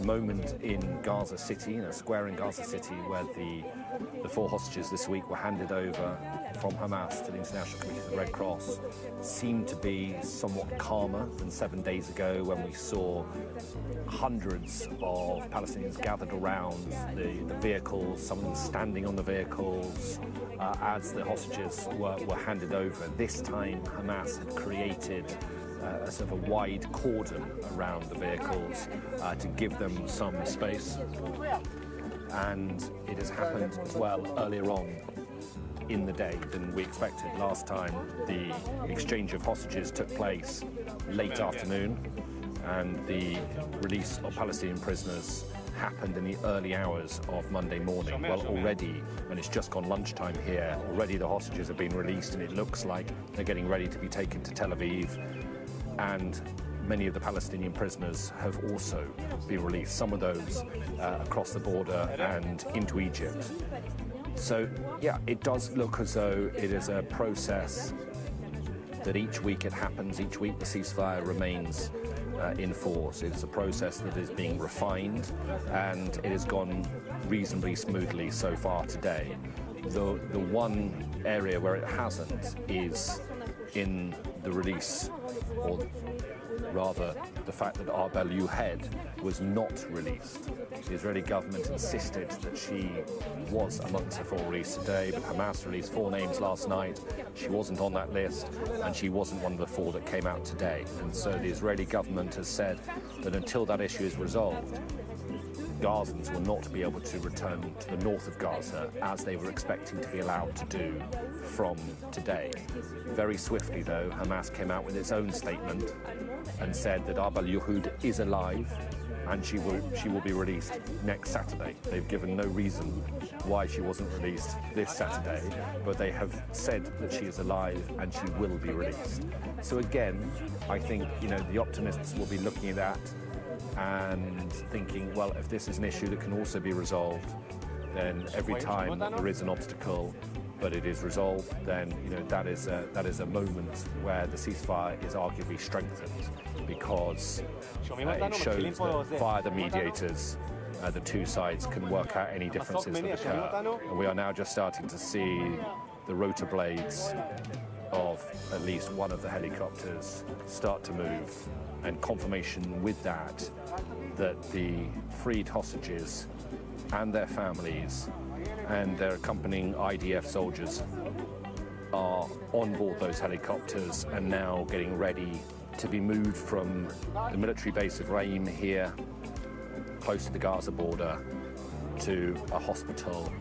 moment in Gaza City, in a square in Gaza City, where the 4 hostages this week were handed over from Hamas to the International Committee of the Red Cross, seemed to be somewhat calmer than 7 days ago when we saw hundreds of Palestinians gathered around the vehicles, some of them standing on the vehicles as the hostages were handed over. This time Hamas had created a sort of a wide cordon around the vehicles to give them some space. And it has happened as well earlier on in the day than we expected. Last time the exchange of hostages took place late afternoon, and the release of Palestinian prisoners happened in the early hours of Monday morning. Well, already, when it's just gone lunchtime here, already the hostages have been released, and it looks like they're getting ready to be taken to Tel Aviv. And many of the Palestinian prisoners have also been released, some of those across the border and into Egypt. So, yeah, it does look as though it is a process that each week it happens, each week the ceasefire remains in force. It's a process that is being refined, and it has gone reasonably smoothly so far today. The one area where it hasn't is in the release, or rather the fact that Arbel Yuhed was not released. The Israeli government insisted that she was amongst the 4 released today, but Hamas released 4 names last night. She wasn't on that list, and she wasn't one of the 4 that came out today. And so the Israeli government has said that until that issue is resolved, Gazans will not be able to return to the north of Gaza as they were expecting to be allowed to do from today. Very swiftly, though, Hamas came out with its own statement and said that Arbel Yuhed is alive and she will be released next Saturday. They've given no reason why she wasn't released this Saturday, but they have said that she is alive and she will be released. So again, I think, the optimists will be looking at that and thinking, well, if this is an issue that can also be resolved, then every time there is an obstacle, but it is resolved, then that is a moment where the ceasefire is arguably strengthened, because it shows that via the mediators, the 2 sides can work out any differences that occur. And we are now just starting to see the rotor blades of at least one of the helicopters start to move, and confirmation with that the freed hostages and their families and their accompanying IDF soldiers are on board those helicopters and now getting ready to be moved from the military base of Raim here, close to the Gaza border, to a hospital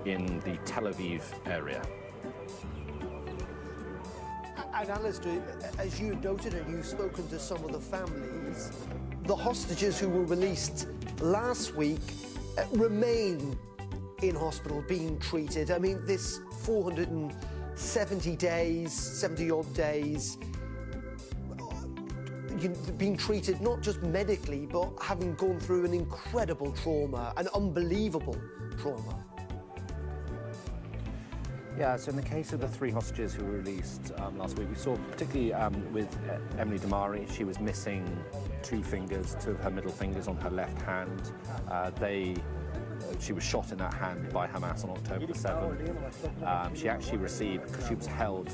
in the Tel Aviv area. And Alistair, as you noted and you've spoken to some of the families, the hostages who were released last week remain in hospital being treated. I mean, this 470 days, 70-odd days, being treated not just medically, but having gone through an incredible trauma, an unbelievable trauma. Yeah, so in the case of the 3 hostages who were released last week, we saw particularly with Emily Damari, she was missing 2 fingers, 2 of her middle fingers on her left hand. She was shot in that hand by Hamas on October the 7th. She actually received, because she was held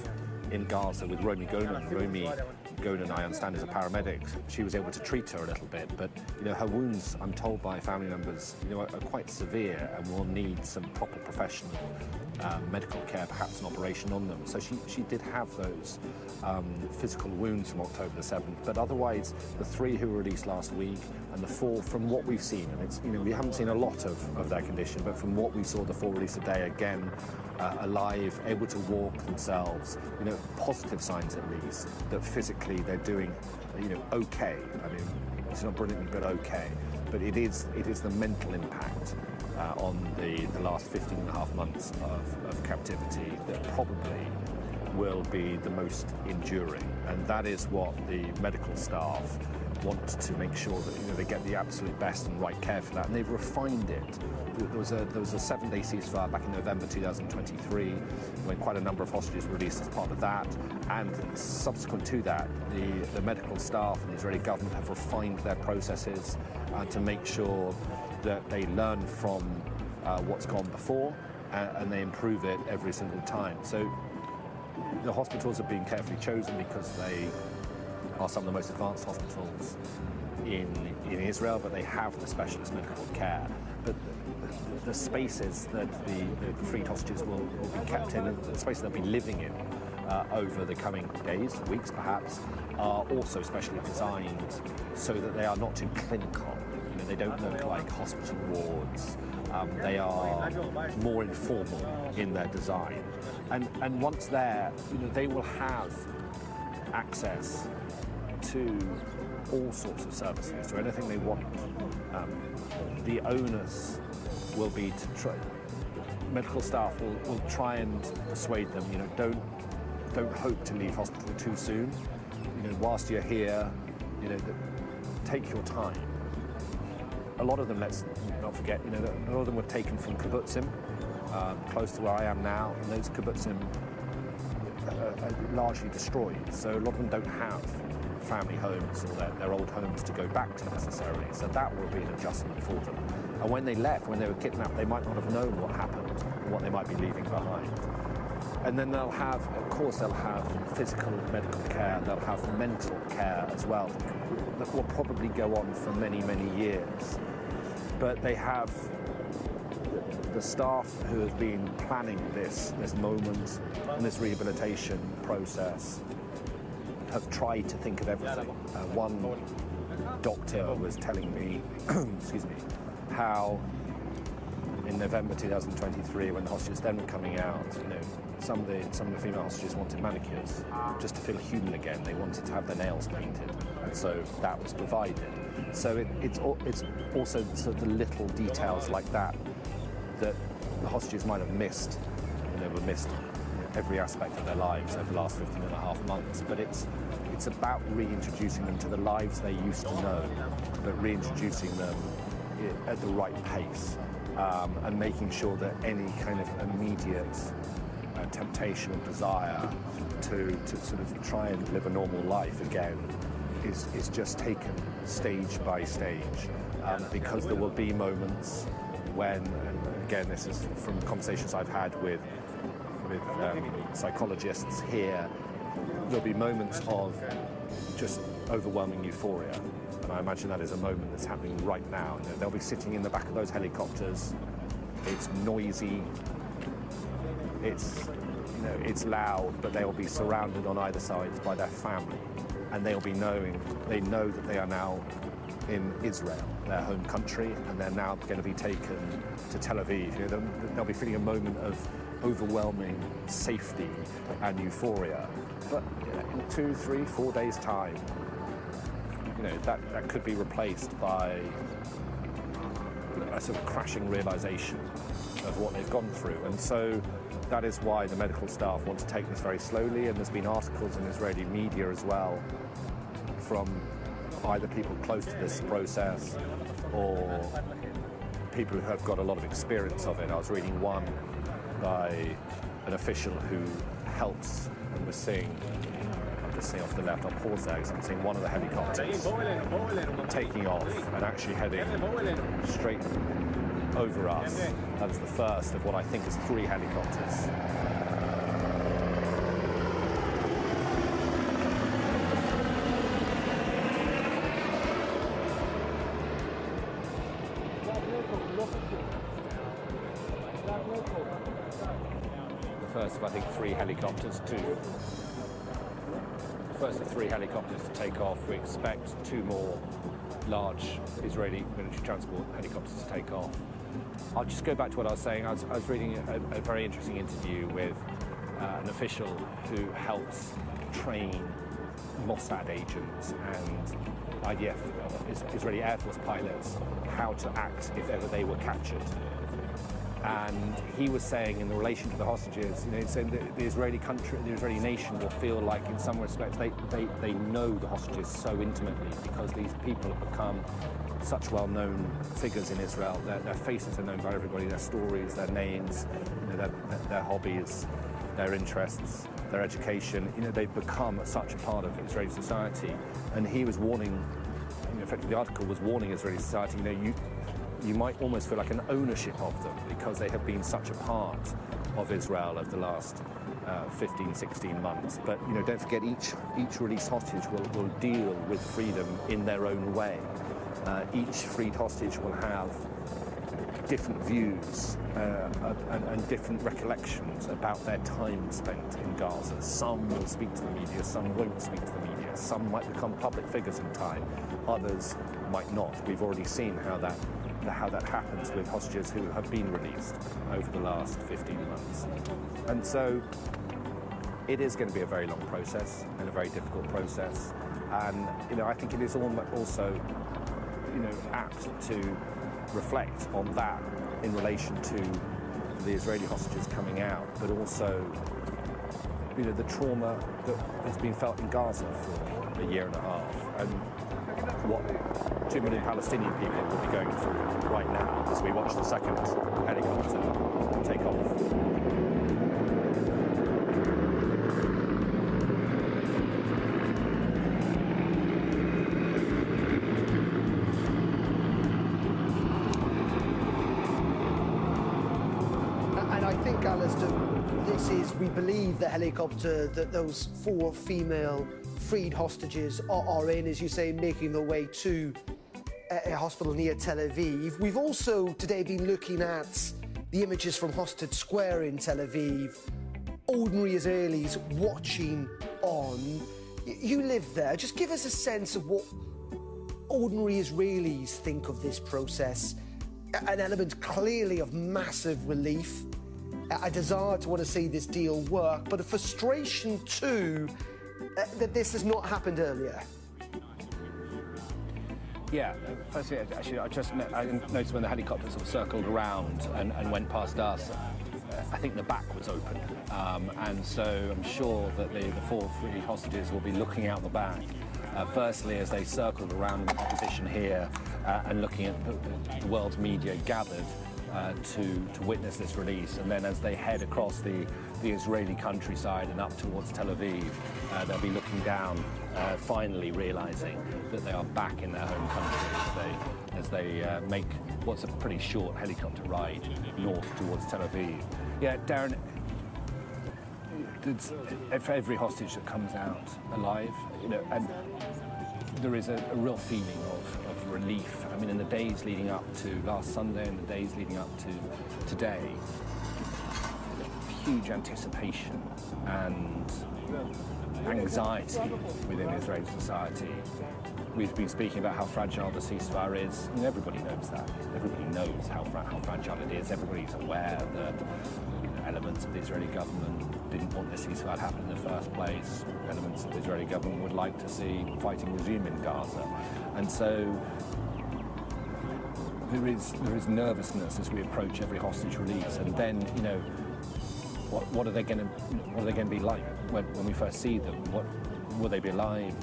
in Gaza with Romy Gonan. Romy Gonan, I understand, is a paramedic. She was able to treat her a little bit, but her wounds, I'm told by family members, are quite severe and will need some proper professional medical care, perhaps an operation on them. So she did have those physical wounds from October the 7th, but otherwise the 3 who were released last week and the 4, from what we've seen, and it's we haven't seen a lot of their condition, but from what we saw, the 4 released today, again, alive, able to walk themselves, positive signs at least, that physically they're doing, okay. I mean, it's not brilliantly, but okay. But it is the mental impact on the last 15 and a half months of captivity that probably will be the most enduring. And that is what the medical staff want to make sure that they get the absolute best and right care for that. And they've refined it. There was a 7-day ceasefire back in November 2023 when quite a number of hostages were released as part of that. And subsequent to that, the medical staff and the Israeli government have refined their processes to make sure that they learn from what's gone before and they improve it every single time. So the hospitals are being carefully chosen because they are some of the most advanced hospitals in Israel, but they have the specialist medical care. But the spaces that the freed hostages will be kept in, and the spaces they'll be living in over the coming days, weeks perhaps, are also specially designed so that they are not too clinical. They don't look like hospital wards. They are more informal in their design. And once there, they will have access to all sorts of services, to anything they want. The onus will be to try. Medical staff will try and persuade them. Don't hope to leave hospital too soon. Whilst you're here, take your time. A lot of them, let's not forget, a lot of them were taken from kibbutzim, close to where I am now, and those kibbutzim are largely destroyed. So a lot of them don't have family homes or their old homes to go back to necessarily. So that will be an adjustment for them. And when they left, when they were kidnapped, they might not have known what happened and what they might be leaving behind. And then they'll have, of course, they'll have physical medical care, they'll have mental care as well, that will probably go on for many, many years. But they have the staff who have been planning this moment and this rehabilitation process have tried to think of everything. One doctor was telling me, excuse me, how in November 2023, when the hostages then were coming out, some of the female hostages wanted manicures just to feel human again. They wanted to have their nails painted, and so that was provided. So it's also sort of the little details like that that the hostages might have missed, were missed every aspect of their lives over the last 15 and a half months. But it's about reintroducing them to the lives they used to know, but reintroducing them at the right pace. And making sure that any kind of immediate temptation or desire to sort of try and live a normal life again is just taken stage by stage, because there will be moments when, and again, this is from conversations I've had with psychologists here, there'll be moments of just overwhelming euphoria. And I imagine that is a moment that's happening right now. They'll be sitting in the back of those helicopters It's noisy. It's loud, but they will be surrounded on either side by their family, and they know that they are now in Israel, their home country, and they're now going to be taken to Tel Aviv. They'll be feeling a moment of overwhelming safety and euphoria. But in 2, 3, 4 days' time, that could be replaced by a sort of crashing realization of what they've gone through. And so that is why the medical staff want to take this very slowly, and there's been articles in Israeli media as well from either people close to this process or people who have got a lot of experience of it. I was reading one by an official who helps and was seeing, I'm just seeing off the left, I'll pause there because I'm seeing one of the helicopters taking off and actually heading straight over us. That is the first of what I think is 3 helicopters. The first of, I think, 3 helicopters first of 3 helicopters to take off. We expect 2 more large Israeli military transport helicopters to take off. I'll just go back to what I was saying. I was reading a very interesting interview with an official who helps train Mossad agents and IDF, Israeli Air Force pilots, how to act if ever they were captured. And he was saying, in relation to the hostages, saying that the Israeli country, the Israeli nation will feel like, in some respects, they know the hostages so intimately because these people have become such well-known figures in Israel. Their faces are known by everybody, their stories, their names, their hobbies, their interests, their education. They've become such a part of Israeli society. And he was warning, in fact, the article was warning Israeli society, you might almost feel like an ownership of them because they have been such a part of Israel over the last 15, 16 months. But don't forget, each released hostage will deal with freedom in their own way. Each freed hostage will have different views and different recollections about their time spent in Gaza. Some will speak to the media, some won't speak to the media. Some might become public figures in time, others might not. We've already seen how that happens with hostages who have been released over the last 15 months. And so it is going to be a very long process and a very difficult process. And I think it is also apt to reflect on that in relation to the Israeli hostages coming out, but also the trauma that has been felt in Gaza for a year and a half, and what 2 million Palestinian people will be going through right now as we watch the second helicopter take off. We believe the helicopter that those 4 female freed hostages are in, as you say, making their way to a hospital near Tel Aviv. We've also today been looking at the images from Hosted Square in Tel Aviv, ordinary Israelis watching on. You live there. Just give us a sense of what ordinary Israelis think of this process. An element clearly of massive relief, a desire to want to see this deal work, but a frustration too that this has not happened earlier. Yeah, firstly, actually, I noticed when the helicopters have circled around and went past us, I think the back was open. And so I'm sure that the 4 free hostages will be looking out the back. Firstly, as they circled around in the position here and looking at the world's media gathered to witness this release, and then as they head across the Israeli countryside and up towards Tel Aviv, they'll be looking down, finally realizing that they are back in their home country as they make what's a pretty short helicopter ride north towards Tel Aviv. Yeah, Darren, for every hostage that comes out alive, and there is a real feeling of relief. I mean, in the days leading up to last Sunday and the days leading up to today, huge anticipation and anxiety within Israeli society. We've been speaking about how fragile the ceasefire is, and everybody knows that. Everybody knows how fragile it is. Everybody's aware that elements of the Israeli government didn't want the ceasefire to happen in the first place. Elements of the Israeli government would like to see fighting resume in Gaza. And so there is nervousness as we approach every hostage release. And then, you know, what are they going to be like when we first see them? Will they be alive?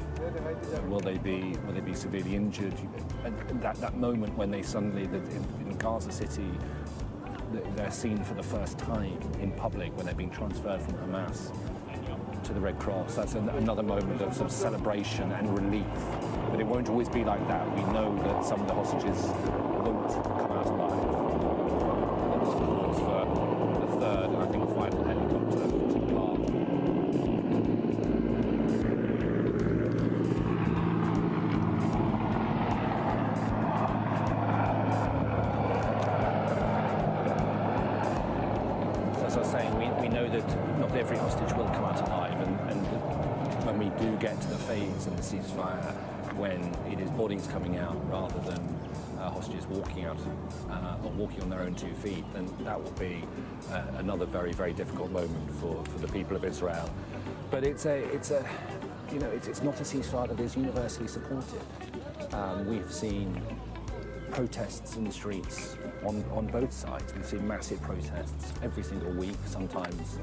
Will they be severely injured? And that moment when they suddenly, in Gaza City, they're seen for the first time in public when they're being transferred from Hamas to the Red Cross. That's another moment of sort of celebration and relief. But it won't always be like that. We know that some of the hostages won't come out alive. That was for the third and I think final helicopter to depart. We know that not every hostage will come out alive, and when we do get to the phase in the ceasefire when it is bodies coming out rather than hostages walking out or walking on their own 2 feet, then that will be another very, very difficult moment for the people of Israel. But it's not a ceasefire that is universally supported. We've seen protests in the streets on both sides. We've seen massive protests every single week, sometimes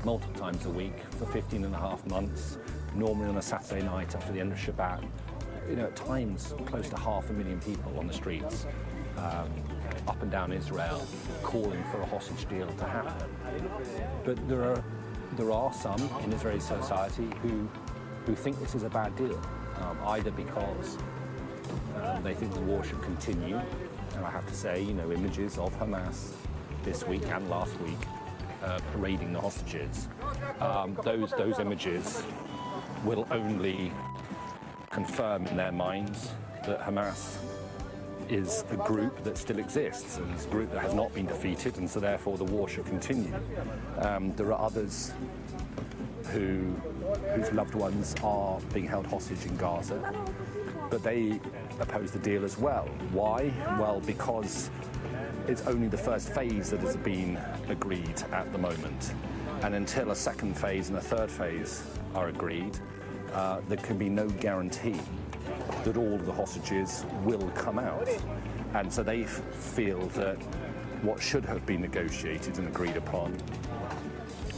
multiple times a week for 15 and a half months, normally on a Saturday night after the end of Shabbat. You know, at times close to 500,000 people on the streets up and down Israel calling for a hostage deal to happen. But there are some in Israeli society who think this is a bad deal, either because they think the war should continue, and I have to say, you know, images of Hamas this week and last week parading the hostages, those images will only confirm in their minds that Hamas is a group that still exists, and it's a group that has not been defeated, and so therefore the war should continue. There are others whose loved ones are being held hostage in Gaza, but they oppose the deal as well. Why? Well, because it's only the first phase that has been agreed at the moment. And until a second phase and a third phase are agreed, there can be no guarantee that all of the hostages will come out. And so they feel that what should have been negotiated and agreed upon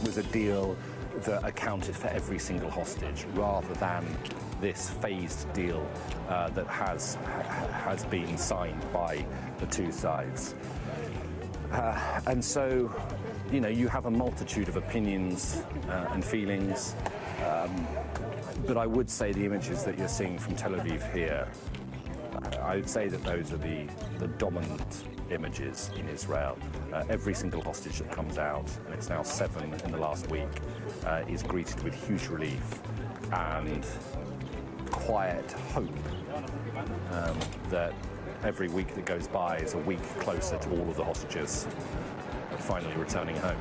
was a deal that accounted for every single hostage, rather than this phased deal that has been signed by the two sides. And so, you know, you have a multitude of opinions and feelings, but I would say the images that you're seeing from Tel Aviv here, I would say that those are the dominant images in Israel. Every single hostage that comes out, and it's now 7 in the last week, is greeted with huge relief and quiet hope that every week that goes by is a week closer to all of the hostages finally returning home.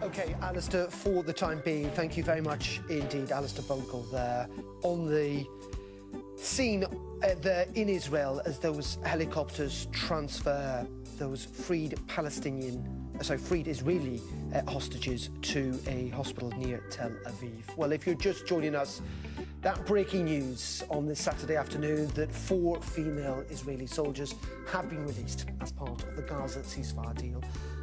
Okay, Alistair, for the time being, thank you very much indeed, Alistair Bogle there on the scene there in Israel as those helicopters transfer those freed Israeli hostages to a hospital near Tel Aviv. Well, if you're just joining us, that breaking news on this Saturday afternoon that 4 female Israeli soldiers have been released as part of the Gaza ceasefire deal.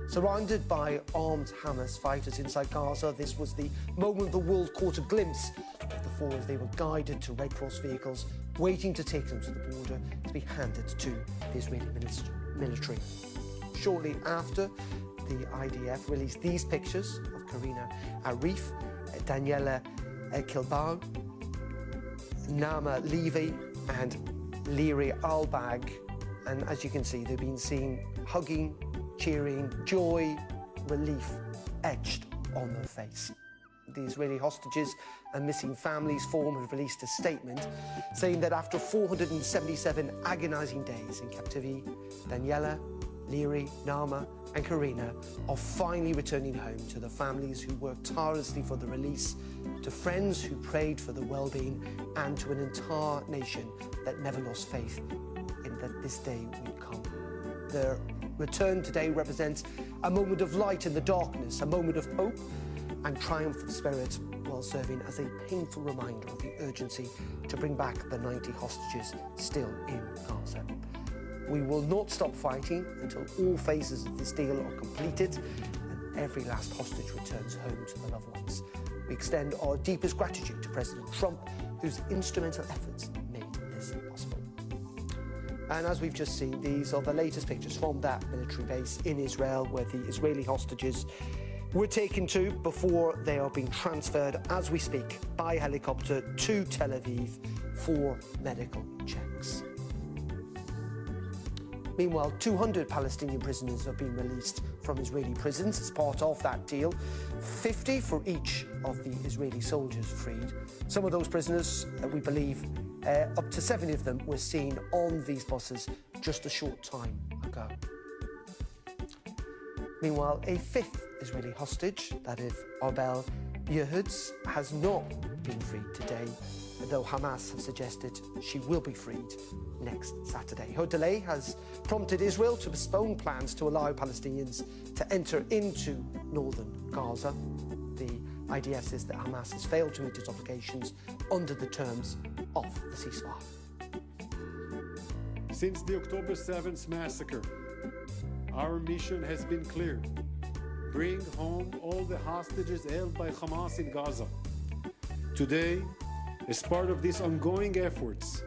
Surrounded by armed Hamas fighters inside Gaza, this was the moment the world caught a glimpse of the 4 as they were guided to Red Cross vehicles, waiting to take them to the border to be handed to the Israeli military. Shortly after, the IDF released these pictures of Karina Arif, Daniela Kilbao, Nama Levy and Liri Albag. And as you can see, they've been seen hugging, cheering, joy, relief etched on their face. the Israeli hostages and missing families forum have released a statement saying that after 477 agonizing days in captivity, Daniela, Leary, Naama and Karina are finally returning home to the families who worked tirelessly for the release, to friends who prayed for the well-being, and to an entire nation that never lost faith in that this day would come. Their return today represents a moment of light in the darkness, a moment of hope and triumph of spirit, while serving as a painful reminder of the urgency to bring back the 90 hostages still in Gaza. We will not stop fighting until all phases of this deal are completed and every last hostage returns home to the loved ones. We extend our deepest gratitude to President Trump, whose instrumental efforts made this possible. And as we've just seen, these are the latest pictures from that military base in Israel where the Israeli hostages were taken to before they are being transferred as we speak by helicopter to Tel Aviv for medical checks. Meanwhile, 200 Palestinian prisoners have been released from Israeli prisons as part of that deal, 50 for each of the Israeli soldiers freed. Some of those prisoners, we believe, up to 70 of them were seen on these buses just a short time ago. Meanwhile, a fifth Israeli hostage, that of Arbel Yehuds, has not been freed today, though Hamas have suggested she will be freed next Saturday. Her delay has prompted Israel to postpone plans to allow Palestinians to enter into northern Gaza. The IDF says that Hamas has failed to meet its obligations under the terms of the ceasefire. Since the October 7th massacre, our mission has been clear. Bring home all the hostages held by Hamas in Gaza. Today, as part of these ongoing efforts,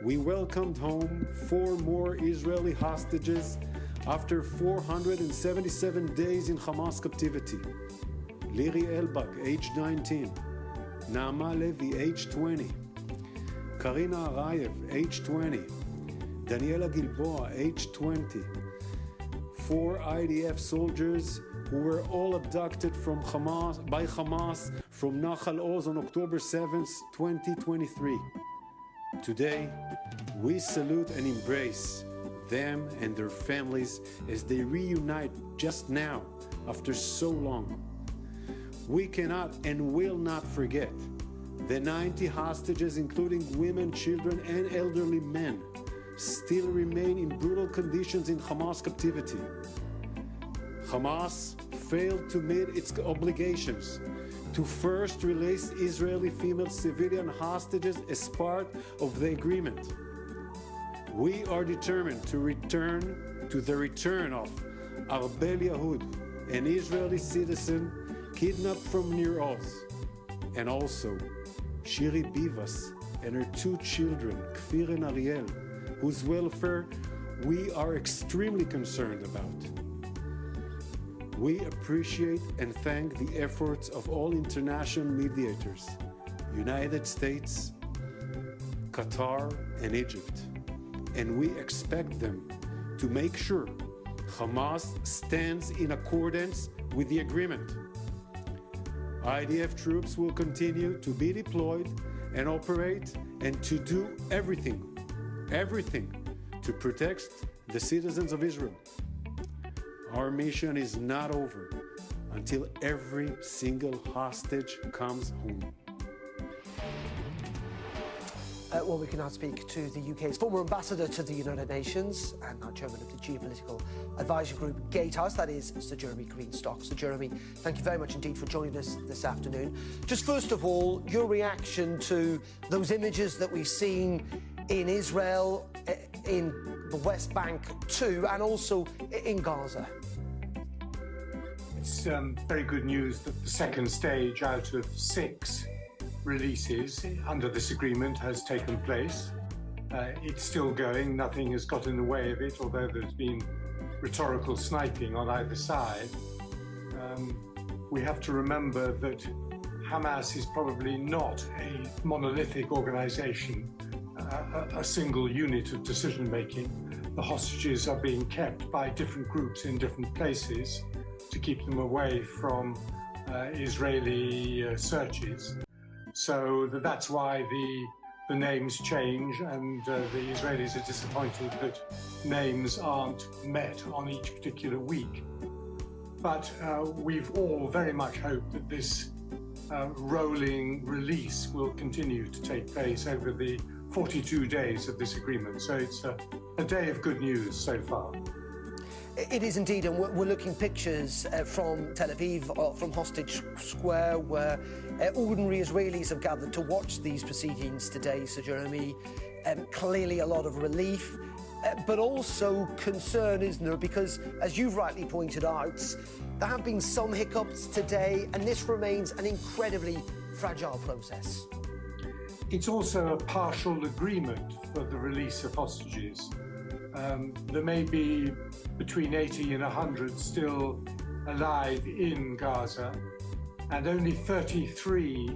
we welcomed home 4 more Israeli hostages after 477 days in Hamas captivity. Liri Elbak, age 19, Naama Levi, age 20, Karina Arayev, age 20, Daniela Gilboa, age 20, 4 IDF soldiers who were all abducted by Hamas from Nahal Oz on October 7th, 2023. Today, we salute and embrace them and their families as they reunite just now after so long. We cannot and will not forget the 90 hostages, including women, children, and elderly men, still remain in brutal conditions in Hamas captivity. Hamas failed to meet its obligations to first release Israeli female civilian hostages as part of the agreement. We are determined to the return of Arbel Yehud, an Israeli citizen kidnapped from Nir Oz, and also Shiri Bivas and her 2 children, Kfir and Ariel, whose welfare we are extremely concerned about. We appreciate and thank the efforts of all international mediators, United States, Qatar, and Egypt, and we expect them to make sure Hamas stands in accordance with the agreement. IDF troops will continue to be deployed and operate and to do everything to protect the citizens of Israel. Our mission is not over until every single hostage comes home. Well, we can now speak to the UK's former ambassador to the United Nations and now chairman of the geopolitical advisory group Gatehouse, that is Sir Jeremy Greenstock. Sir Jeremy, thank you very much indeed for joining us this afternoon. Just first of all, your reaction to those images that we've seen in Israel, in the West Bank too, and also in Gaza. It's very good news that the second stage out of 6 releases under this agreement has taken place. It's still going, nothing has got in the way of it, although there's been rhetorical sniping on either side. We have to remember that Hamas is probably not a monolithic organization, a single unit of decision-making. The hostages are being kept by different groups in different places to keep them away from Israeli searches. So that's why the names change, and the Israelis are disappointed that names aren't met on each particular week. But we've all very much hoped that this rolling release will continue to take place over the 42 days of this agreement. So it's a day of good news so far. It is indeed, and we're looking pictures from Tel Aviv, from Hostage Square, where ordinary Israelis have gathered to watch these proceedings today, Sir Jeremy. Clearly a lot of relief, but also concern, isn't there? Because, as you've rightly pointed out, there have been some hiccups today, and this remains an incredibly fragile process. It's also a partial agreement for the release of hostages. There may be between 80 and 100 still alive in Gaza, and only 33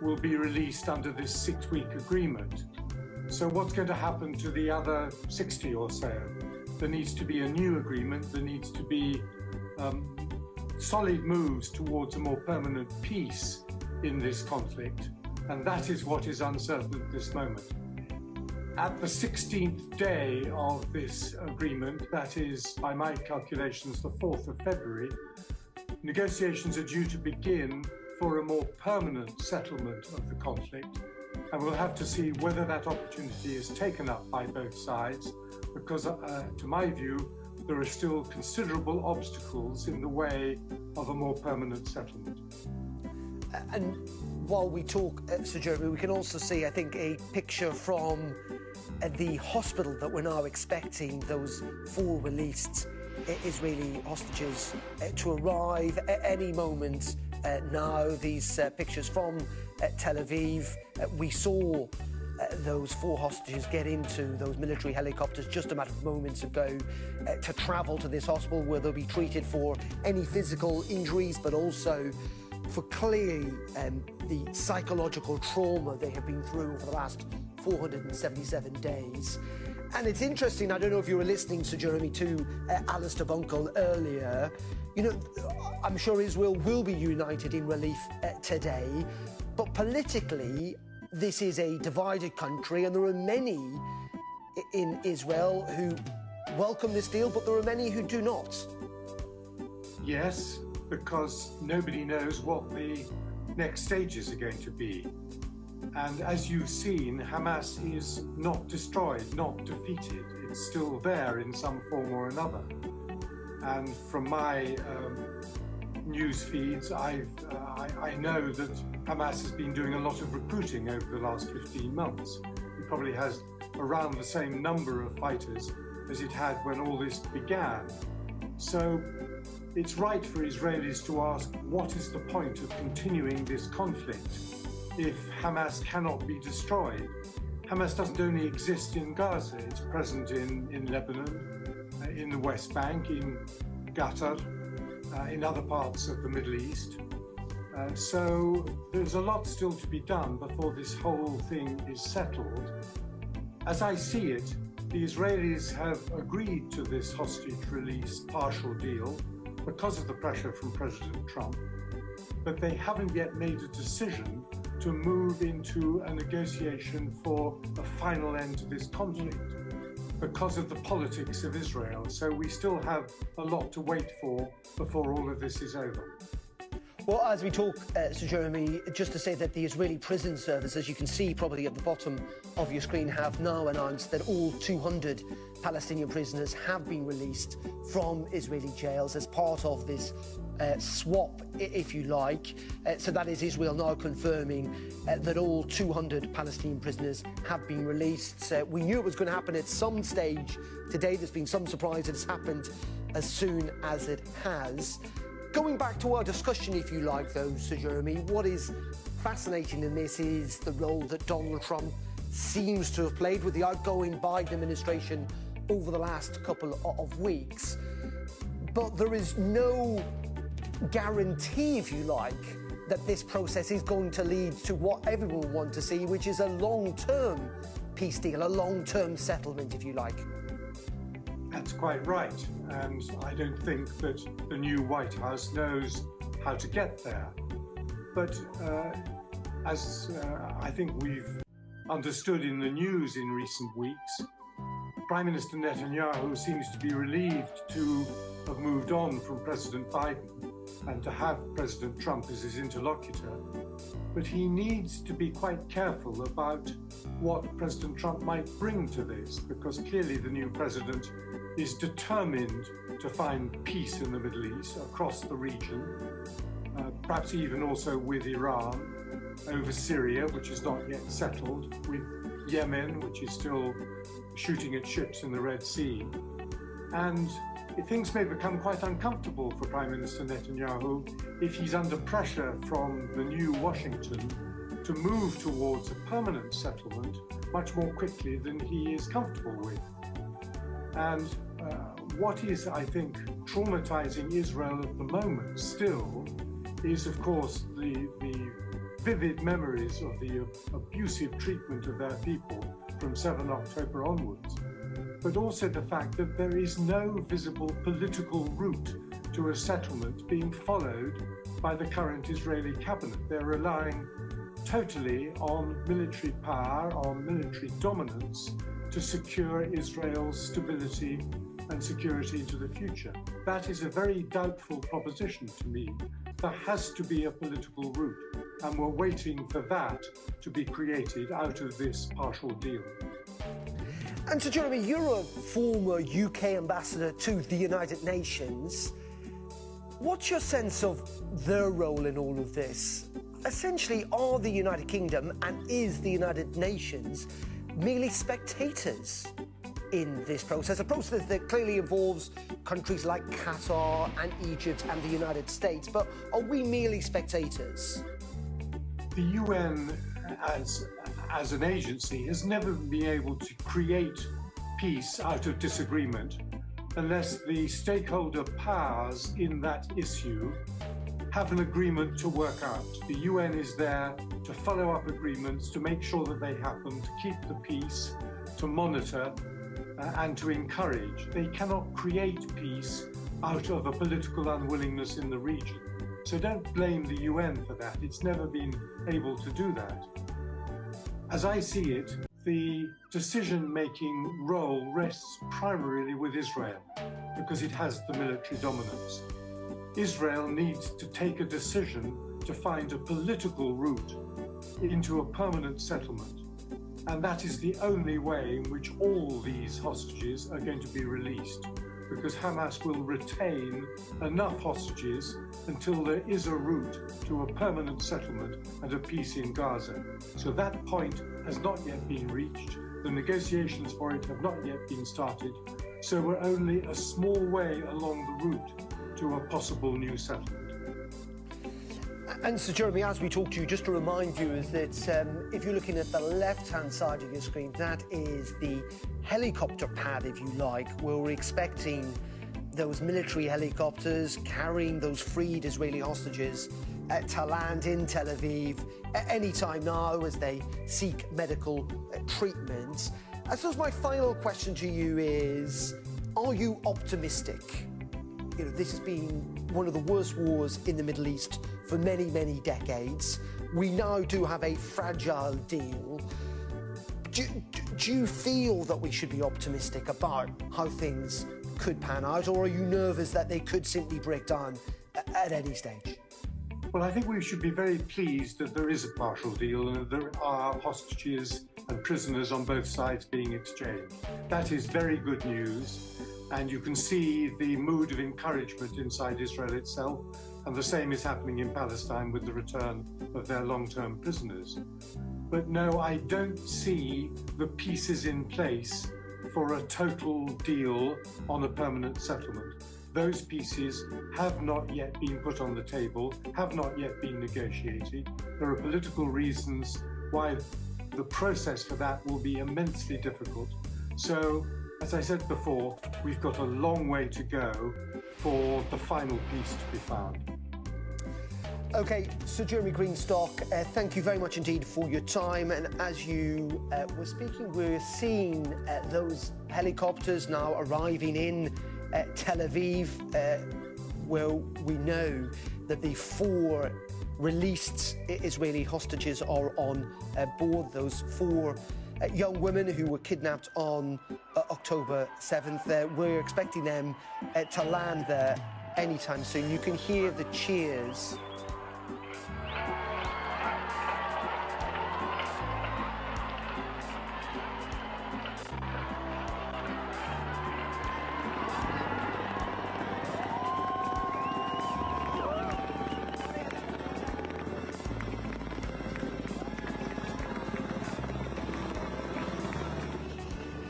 will be released under this 6-week agreement. So what's going to happen to the other 60 or so? There needs to be a new agreement. There needs to be solid moves towards a more permanent peace in this conflict, and that is what is uncertain at this moment. At the 16th day of this agreement, that is, by my calculations, the 4th of February, negotiations are due to begin for a more permanent settlement of the conflict, and we'll have to see whether that opportunity is taken up by both sides, because, to my view, there are still considerable obstacles in the way of a more permanent settlement. And while we talk, Sir Jeremy, we can also see, I think, a picture from the hospital that we're now expecting those 4 released Israeli hostages to arrive at any moment now. These pictures from Tel Aviv. We saw those 4 hostages get into those military helicopters just a matter of moments ago to travel to this hospital where they'll be treated for any physical injuries, but also for clearly the psychological trauma they have been through for the last 477 days. And it's interesting, I don't know if you were listening, Sir Jeremy, to Alistair Bunkle earlier. You know, I'm sure Israel will be united in relief today, but politically, this is a divided country, and there are many in Israel who welcome this deal, but there are many who do not. Yes, because nobody knows what the next stages are going to be. And as you've seen, Hamas is not destroyed, not defeated. It's still there in some form or another. And from my news feeds, I know that Hamas has been doing a lot of recruiting over the last 15 months. It probably has around the same number of fighters as it had when all this began. So it's right for Israelis to ask, what is the point of continuing this conflict if Hamas cannot be destroyed? Hamas doesn't only exist in Gaza, it's present in Lebanon, in the West Bank, in Qatar, in other parts of the Middle East. So there's a lot still to be done before this whole thing is settled. As I see it, the Israelis have agreed to this hostage release partial deal because of the pressure from President Trump, but they haven't yet made a decision to move into a negotiation for a final end to this conflict because of the politics of Israel. So we still have a lot to wait for before all of this is over. Well, as we talk, Sir Jeremy, just to say that the Israeli prison service, as you can see probably at the bottom of your screen, have now announced that all 200 Palestinian prisoners have been released from Israeli jails as part of this swap, if you like. So that is Israel now confirming that all 200 Palestinian prisoners have been released. We knew it was going to happen at some stage today. There's been some surprise that it's happened as soon as it has. Going back to our discussion, if you like, though, Sir Jeremy, what is fascinating in this is the role that Donald Trump seems to have played with the outgoing Biden administration over the last couple of weeks. But there is no guarantee, if you like, that this process is going to lead to what everyone wants to see, which is a long-term peace deal, a long-term settlement, if you like. That's quite right, and I don't think that the new White House knows how to get there. But as I think we've understood in the news in recent weeks, Prime Minister Netanyahu seems to be relieved to have moved on from President Biden and to have President Trump as his interlocutor. But he needs to be quite careful about what President Trump might bring to this, because clearly the new president is determined to find peace in the Middle East, across the region, perhaps even also with Iran, over Syria, which is not yet settled, with Yemen, which is still shooting at ships in the Red Sea. And things may become quite uncomfortable for Prime Minister Netanyahu if he's under pressure from the new Washington to move towards a permanent settlement much more quickly than he is comfortable with. And what is, I think, traumatizing Israel at the moment still is, of course, the vivid memories of the abusive treatment of their people from 7 October onwards, but also the fact that there is no visible political route to a settlement being followed by the current Israeli cabinet. They're relying totally on military power, on military dominance to secure Israel's stability and security into the future. That is a very doubtful proposition to me. There has to be a political route, and we're waiting for that to be created out of this partial deal. And so, Jeremy, you're a former UK ambassador to the United Nations. What's your sense of their role in all of this? Essentially, are the United Kingdom and is the United Nations merely spectators in this process, a process that clearly involves countries like Qatar and Egypt and the United States, but are we merely spectators? The UN as an agency has never been able to create peace out of disagreement unless the stakeholder powers in that issue have an agreement to work out. The UN is there to follow up agreements, to make sure that they happen, to keep the peace, to monitor, and to encourage. They cannot create peace out of a political unwillingness in the region. So don't blame the UN for that. It's never been able to do that. As I see it, the decision-making role rests primarily with Israel because it has the military dominance. Israel needs to take a decision to find a political route into a permanent settlement. And that is the only way in which all these hostages are going to be released, because Hamas will retain enough hostages until there is a route to a permanent settlement and a peace in Gaza. So that point has not yet been reached. The negotiations for it have not yet been started. So we're only a small way along the route to a possible new settlement. And so, Jeremy, as we talk to you, just to remind you is that if you're looking at the left-hand side of your screen, that is the helicopter pad, if you like, where we're expecting those military helicopters carrying those freed Israeli hostages to land in Tel Aviv at any time now as they seek medical treatment. I suppose my final question to you is, are you optimistic? You know, this has been one of the worst wars in the Middle East for many, many decades. We now do have a fragile deal. Do you feel that we should be optimistic about how things could pan out, or are you nervous that they could simply break down at any stage? Well, I think we should be very pleased that there is a partial deal and that there are hostages and prisoners on both sides being exchanged. That is very good news. And you can see the mood of encouragement inside Israel itself, and the same is happening in Palestine with the return of their long-term prisoners. But no, I don't see the pieces in place for a total deal on a permanent settlement. Those pieces have not yet been put on the table, have not yet been negotiated. There are political reasons why the process for that will be immensely difficult. So, as I said before, we've got a long way to go for the final piece to be found. Okay, Sir Jeremy Greenstock, thank you very much indeed for your time. And as you were speaking, we're seeing those helicopters now arriving in Tel Aviv. where we know that the 4 released Israeli hostages are on board, those 4 young women who were kidnapped on October 7th. We're expecting them to land there anytime soon. You can hear the cheers.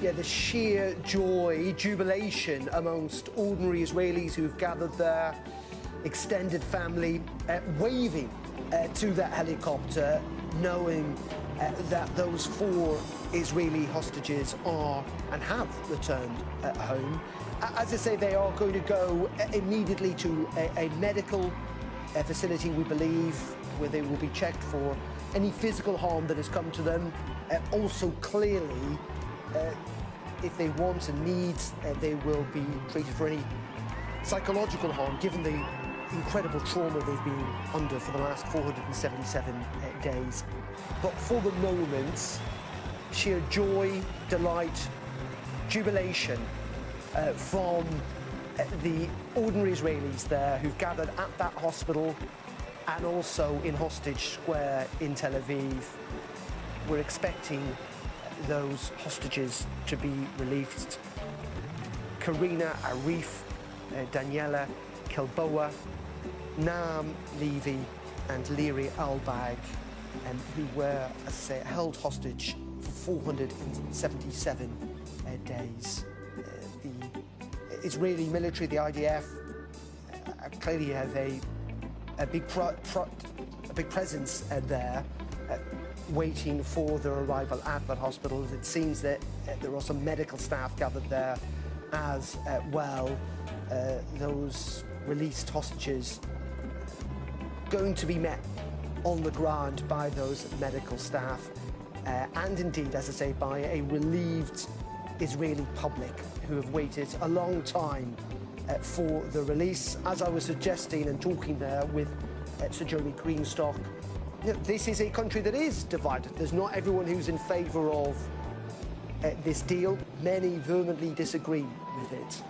Yeah, the sheer joy, jubilation amongst ordinary Israelis who've gathered there, extended family, waving to that helicopter, knowing that those 4 Israeli hostages are and have returned home. As I say, they are going to go immediately to a medical facility, we believe, where they will be checked for any physical harm that has come to them. Also, clearly, if they want and need, they will be treated for any psychological harm, given the incredible trauma they've been under for the last 477 days. But for the moment, sheer joy, delight, jubilation from the ordinary Israelis there who've gathered at that hospital and also in Hostage Square in Tel Aviv. We're expecting those hostages to be released. Karina, Arif, Daniela, Kilboa, Naam, Levy and Liri Albag, who were, as I say, held hostage for 477 days. The Israeli military, the IDF, clearly have a big presence there, waiting for their arrival at that hospital. It seems that there are some medical staff gathered there as well. Those released hostages going to be met on the ground by those medical staff and indeed, as I say, by a relieved Israeli public who have waited a long time for the release. As I was suggesting and talking there with Sir Jeremy Greenstock, you know, this is a country that is divided. There's not everyone who's in favour of this deal. Many vehemently disagree with it,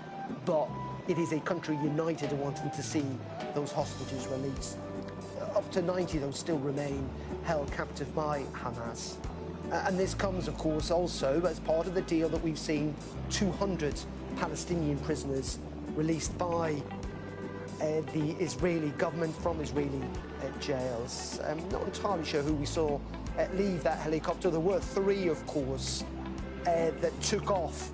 but it is a country united in wanting to see those hostages released. Up to 90 those still remain held captive by Hamas. And this comes, of course, also as part of the deal that we've seen 200 Palestinian prisoners released by the Israeli government from Israeli jails. I'm not entirely sure who we saw leave that helicopter. There were 3, of course, that took off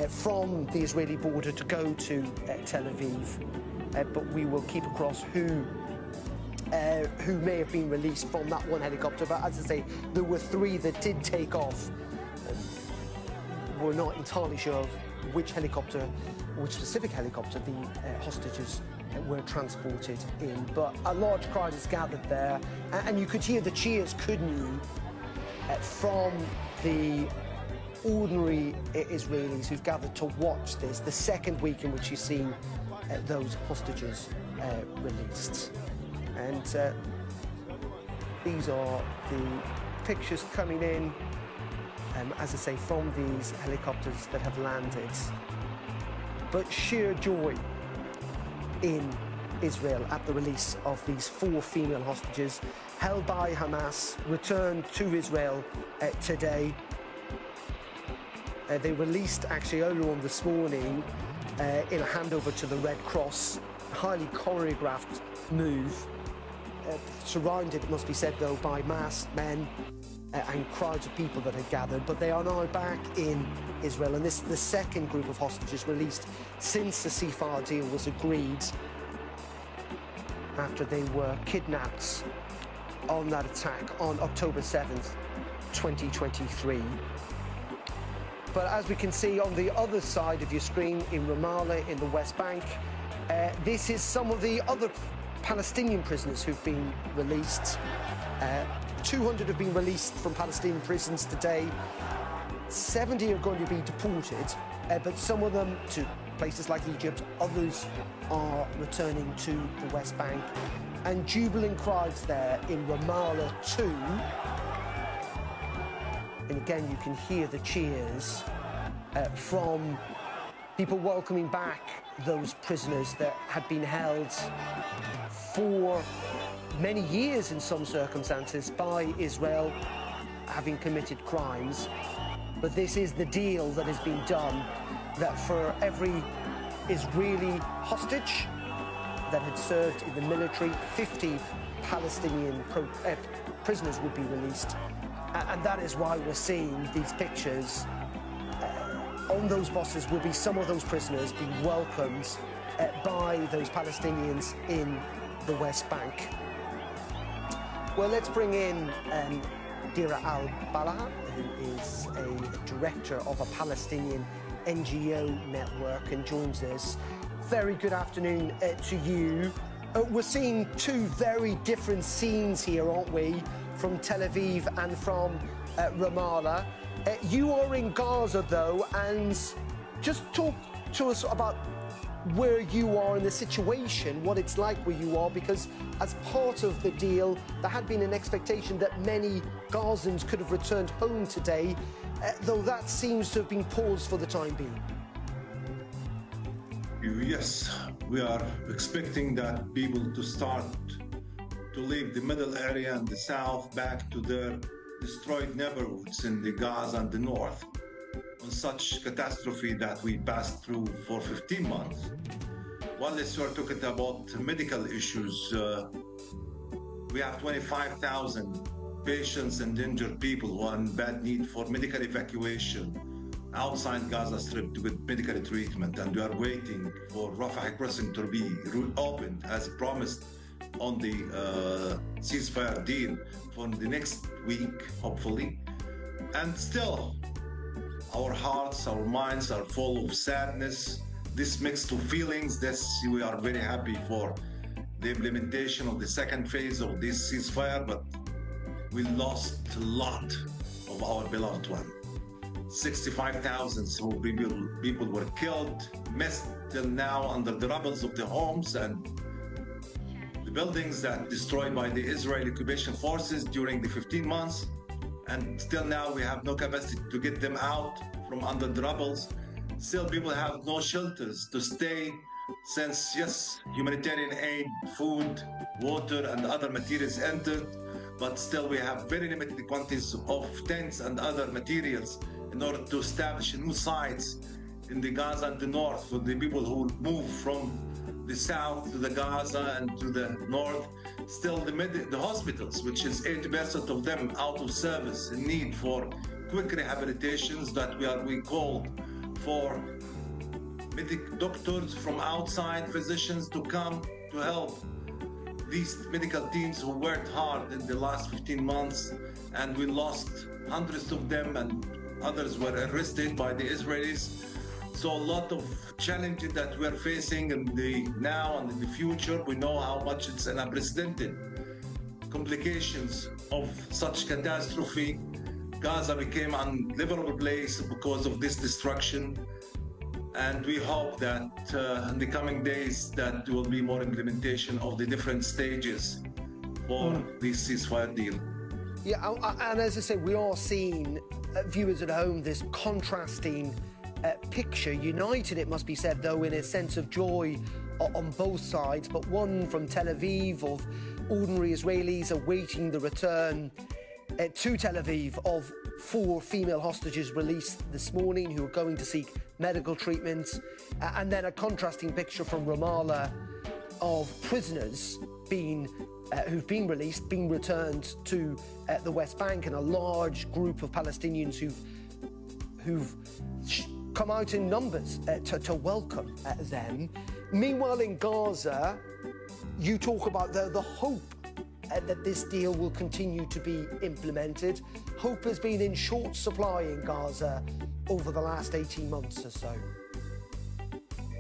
from the Israeli border to go to Tel Aviv. But we will keep across who may have been released from that one helicopter. But as I say, there were 3 that did take off. We're not entirely sure of which specific helicopter the hostages were transported in. But a large crowd is gathered there, and you could hear the cheers, couldn't you, from the ordinary Israelis who've gathered to watch this, the second week in which you've seen those hostages released. And these are the pictures coming in, as I say, from these helicopters that have landed. But sheer joy in Israel at the release of these 4 female hostages held by Hamas, returned to Israel today. They released actually earlier on this morning in a handover to the Red Cross, a highly choreographed move, surrounded, it must be said though, by masked men and crowds of people that had gathered. But they are now back in Israel, and this is the second group of hostages released since the ceasefire deal was agreed, after they were kidnapped on that attack on October 7th, 2023. But as we can see on the other side of your screen in Ramallah, in the West Bank, this is some of the other Palestinian prisoners who've been released. 200 have been released from Palestinian prisons today. 70 are going to be deported, but some of them to places like Egypt. Others are returning to the West Bank. And jubilant crowds there in Ramallah too. And again, you can hear the cheers from people welcoming back those prisoners that had been held for many years in some circumstances by Israel, having committed crimes. But this is the deal that has been done, that for every Israeli hostage that had served in the military, 50 Palestinian prisoners would be released. And that is why we're seeing these pictures. On those buses will be some of those prisoners being welcomed by those Palestinians in the West Bank. Well, let's bring in Dira Al-Balaha, who is a director of a Palestinian NGO network and joins us. Very good afternoon to you. We're seeing two very different scenes here, aren't we, from Tel Aviv and from Ramallah. You are in Gaza, though, and just talk to us about where you are in the situation, what it's like where you are, because as part of the deal, there had been an expectation that many Gazans could have returned home today, though that seems to have been paused for the time being. Yes, we are expecting that people to start to leave the middle area and the south back to their destroyed neighborhoods in the Gaza and the north, on such catastrophe that we passed through for 15 months. While you're talking about medical issues, we have 25,000 patients and injured people who are in bad need for medical evacuation outside Gaza Strip to get medical treatment, and we are waiting for Rafah crossing to be reopened as promised on the ceasefire deal for the next week, hopefully. And still, our hearts, our minds are full of sadness, this mixed of feelings. We are very happy for the implementation of the second phase of this ceasefire, but we lost a lot of our beloved one. 65,000 people were killed, missed till now under the rubbles of the homes and the buildings that destroyed by the Israeli occupation forces during the 15 months. And still now we have no capacity to get them out from under the rubbles. Still people have no shelters to stay since, yes, humanitarian aid, food, water and other materials entered, but still we have very limited quantities of tents and other materials in order to establish new sites in the Gaza and the north for the people who move from the south to the Gaza and to the north. Still the hospitals, which is 80% of them out of service, in need for quick rehabilitations, that we called for doctors from outside, physicians to come to help these medical teams who worked hard in the last 15 months, and we lost hundreds of them, and others were arrested by the Israelis. So a lot of challenges that we're facing in the now and in the future. We know how much it's an unprecedented complications of such catastrophe. Gaza became an unlivable place because of this destruction. And we hope that in the coming days that there will be more implementation of the different stages for this ceasefire deal. Yeah, and as I say, we are seeing, viewers at home, this contrasting picture. United, it must be said, though, in a sense of joy on both sides, but one from Tel Aviv of ordinary Israelis awaiting the return to Tel Aviv of 4 female hostages released this morning who are going to seek medical treatment, and then a contrasting picture from Ramallah of prisoners who've been released, being returned to the West Bank, and a large group of Palestinians who've come out in numbers to welcome them. Meanwhile, in Gaza, you talk about the hope that this deal will continue to be implemented. Hope has been in short supply in Gaza over the last 18 months or so.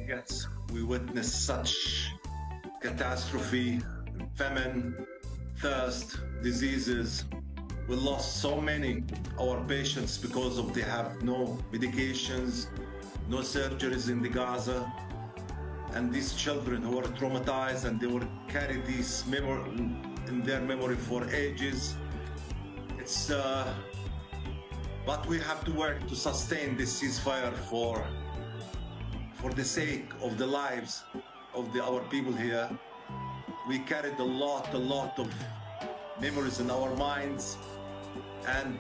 Yes, we witnessed such catastrophe, famine, thirst, diseases. We lost so many our patients because they have no medications, no surgeries in the Gaza, and these children who are traumatized and they will carry this memory in their memory for ages. It's but we have to work to sustain this ceasefire for the sake of the lives of our people here. We carried a lot of memories in our minds, and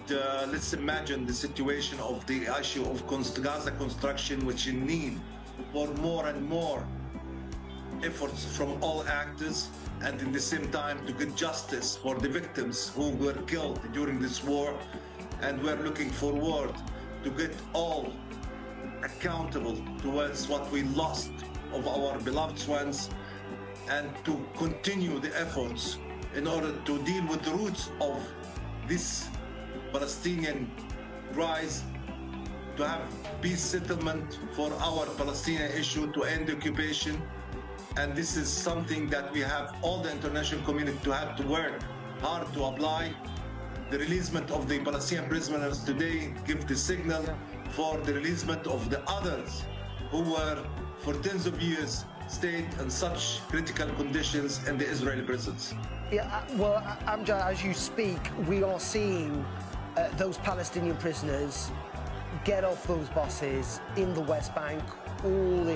let's imagine the situation of the issue of Gaza construction, which in need for more and more efforts from all actors, and in the same time to get justice for the victims who were killed during this war. And we're looking forward to get all accountable towards what we lost of our beloved ones, and to continue the efforts in order to deal with the roots of this Palestinian rise, to have peace settlement for our Palestinian issue, to end occupation. And this is something that we have all the international community to have to work hard to apply. The releasement of the Palestinian prisoners today give the signal for the releasement of the others who were for tens of years stayed in such critical conditions in the Israeli prisons. Yeah, well, Amjad, as you speak, we are seeing those Palestinian prisoners get off those buses in the West Bank, all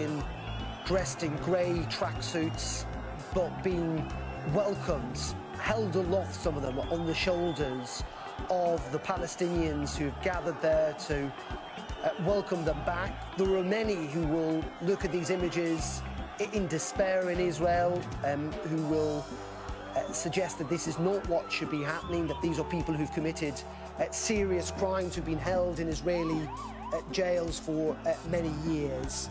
dressed in grey tracksuits, but being welcomed, held aloft, some of them, on the shoulders of the Palestinians who've gathered there to welcome them back. There are many who will look at these images in despair in Israel, who will suggest that this is not what should be happening, that these are people who've committed serious crimes, who've been held in Israeli jails for many years.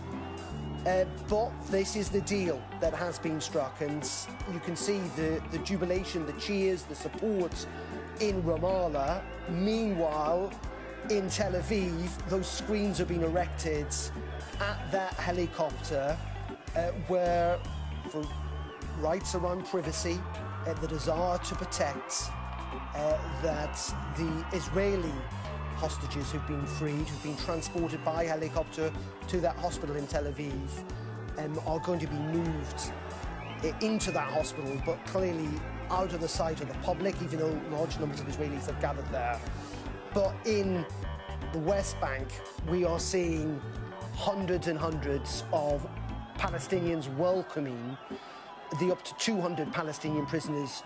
But this is the deal that has been struck, and you can see the jubilation, the cheers, the support in Ramallah. Meanwhile, in Tel Aviv, those screens have been erected at that helicopter where, for rights around privacy, the desire to protect, that the Israeli hostages who've been freed, who've been transported by helicopter to that hospital in Tel Aviv, are going to be moved into that hospital, but clearly out of the sight of the public, even though large numbers of Israelis have gathered there. But in the West Bank, we are seeing hundreds and hundreds of Palestinians welcoming the up to 200 Palestinian prisoners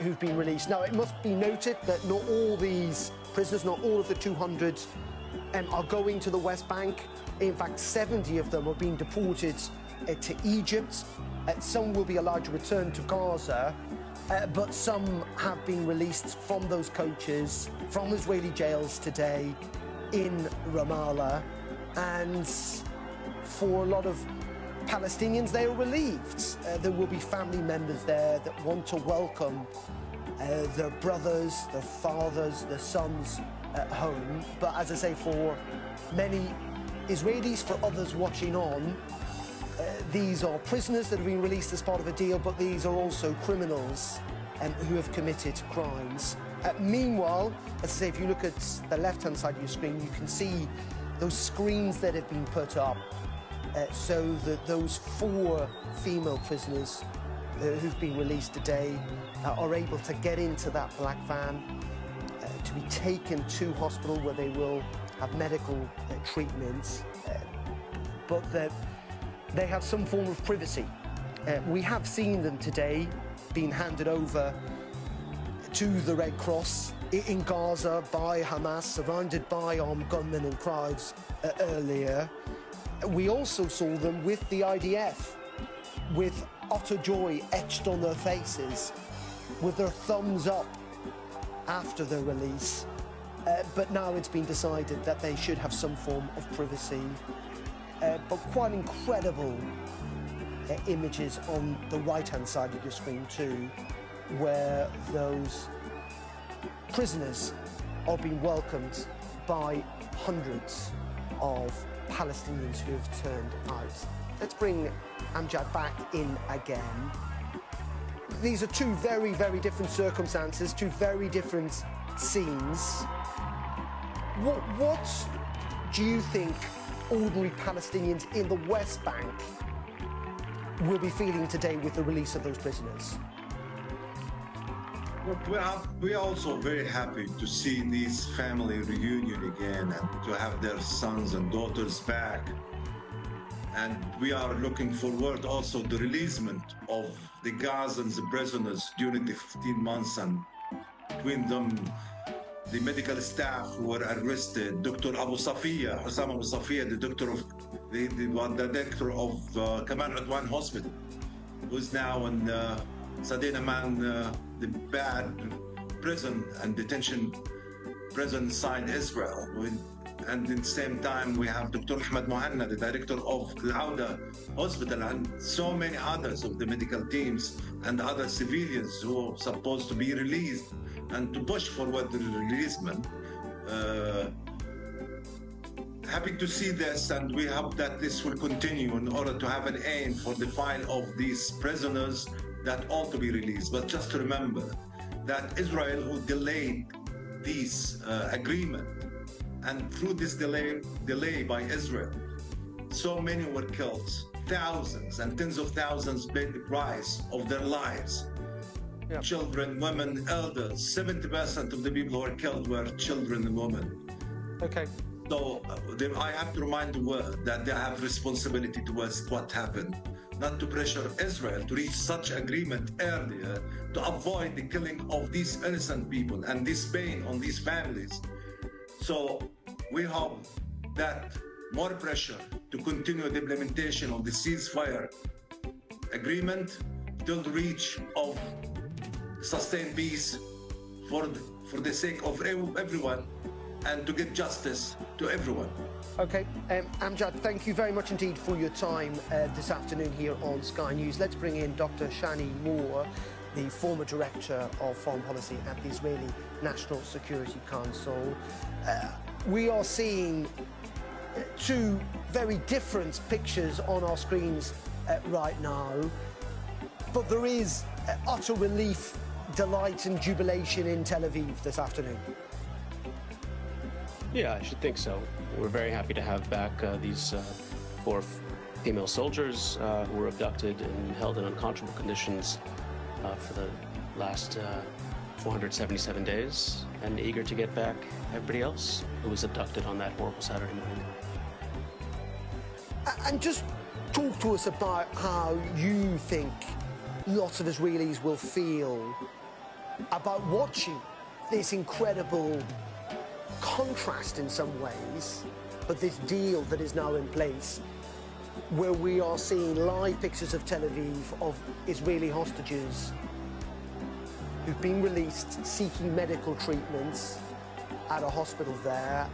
who've been released. Now, it must be noted that not all these prisoners, not all of the 200 are going to the West Bank. In fact, 70 of them are being deported to Egypt. Some will be allowed to return to Gaza, but some have been released from those coaches, from Israeli jails today in Ramallah. And for a lot of Palestinians, they are relieved. There will be family members there that want to welcome their brothers, their fathers, their sons home. But as I say, for many Israelis, for others watching on, these are prisoners that have been released as part of a deal, but these are also criminals who have committed crimes. Meanwhile, as I say, if you look at the left-hand side of your screen, you can see those screens that have been put up so that those 4 female prisoners who've been released today are able to get into that black van, to be taken to hospital where they will have medical treatment, but that they have some form of privacy. We have seen them today being handed over to the Red Cross in Gaza by Hamas, surrounded by armed gunmen and crowds earlier. We also saw them with the IDF, with utter joy etched on their faces, with their thumbs up after their release. But now it's been decided that they should have some form of privacy. But quite incredible images on the right-hand side of your screen too, where those prisoners are being welcomed by hundreds of Palestinians who have turned out. Let's bring Amjad back in again. These are 2 very, very different circumstances, 2 very different scenes. What do you think ordinary Palestinians in the West Bank will be feeling today with the release of those prisoners? We are also very happy to see this family reunion again and to have their sons and daughters back. And we are looking forward also the releasement of the Gazan prisoners during the 15 months, and between them the medical staff who were arrested, Dr. Abu Safiya, Hussam Abu Safiya, the director of Kamal Udwan Hospital, who's now in Sadin Aman, the bad prison and detention prison inside Israel. And at the same time, we have Dr. Ahmed Mohanna, the director of Al-Auda Hospital, and so many others of the medical teams and other civilians who are supposed to be released and to push forward the releasement. Happy to see this, and we hope that this will continue in order to have an aim for the file of these prisoners that ought to be released. But just to remember that Israel, who delayed this agreement, and through this delay by Israel, so many were killed. Thousands and tens of thousands paid the price of their lives. Yep. Children, women, elders. 70% of the people who were killed were children and women. Okay. So I have to remind the world that they have responsibility towards what happened, not to pressure Israel to reach such agreement earlier to avoid the killing of these innocent people and this pain on these families. So we hope that more pressure to continue the implementation of the ceasefire agreement till the reach of sustained peace for the sake of everyone and to get justice to everyone. Okay, Amjad, thank you very much indeed for your time this afternoon here on Sky News. Let's bring in Dr. Shani Moore, the former director of foreign policy at the Israeli National Security Council. We are seeing two very different pictures on our screens right now, but there is utter relief, delight and jubilation in Tel Aviv this afternoon. Yeah, I should think so. We're very happy to have back these 4 female soldiers who were abducted and held in unconscionable conditions for the last 477 days, and eager to get back everybody else who was abducted on that horrible Saturday morning. And just talk to us about how you think lots of Israelis will feel about watching this incredible contrast in some ways, but this deal that is now in place, where we are seeing live pictures of Tel Aviv of Israeli hostages who've been released seeking medical treatments at a hospital there,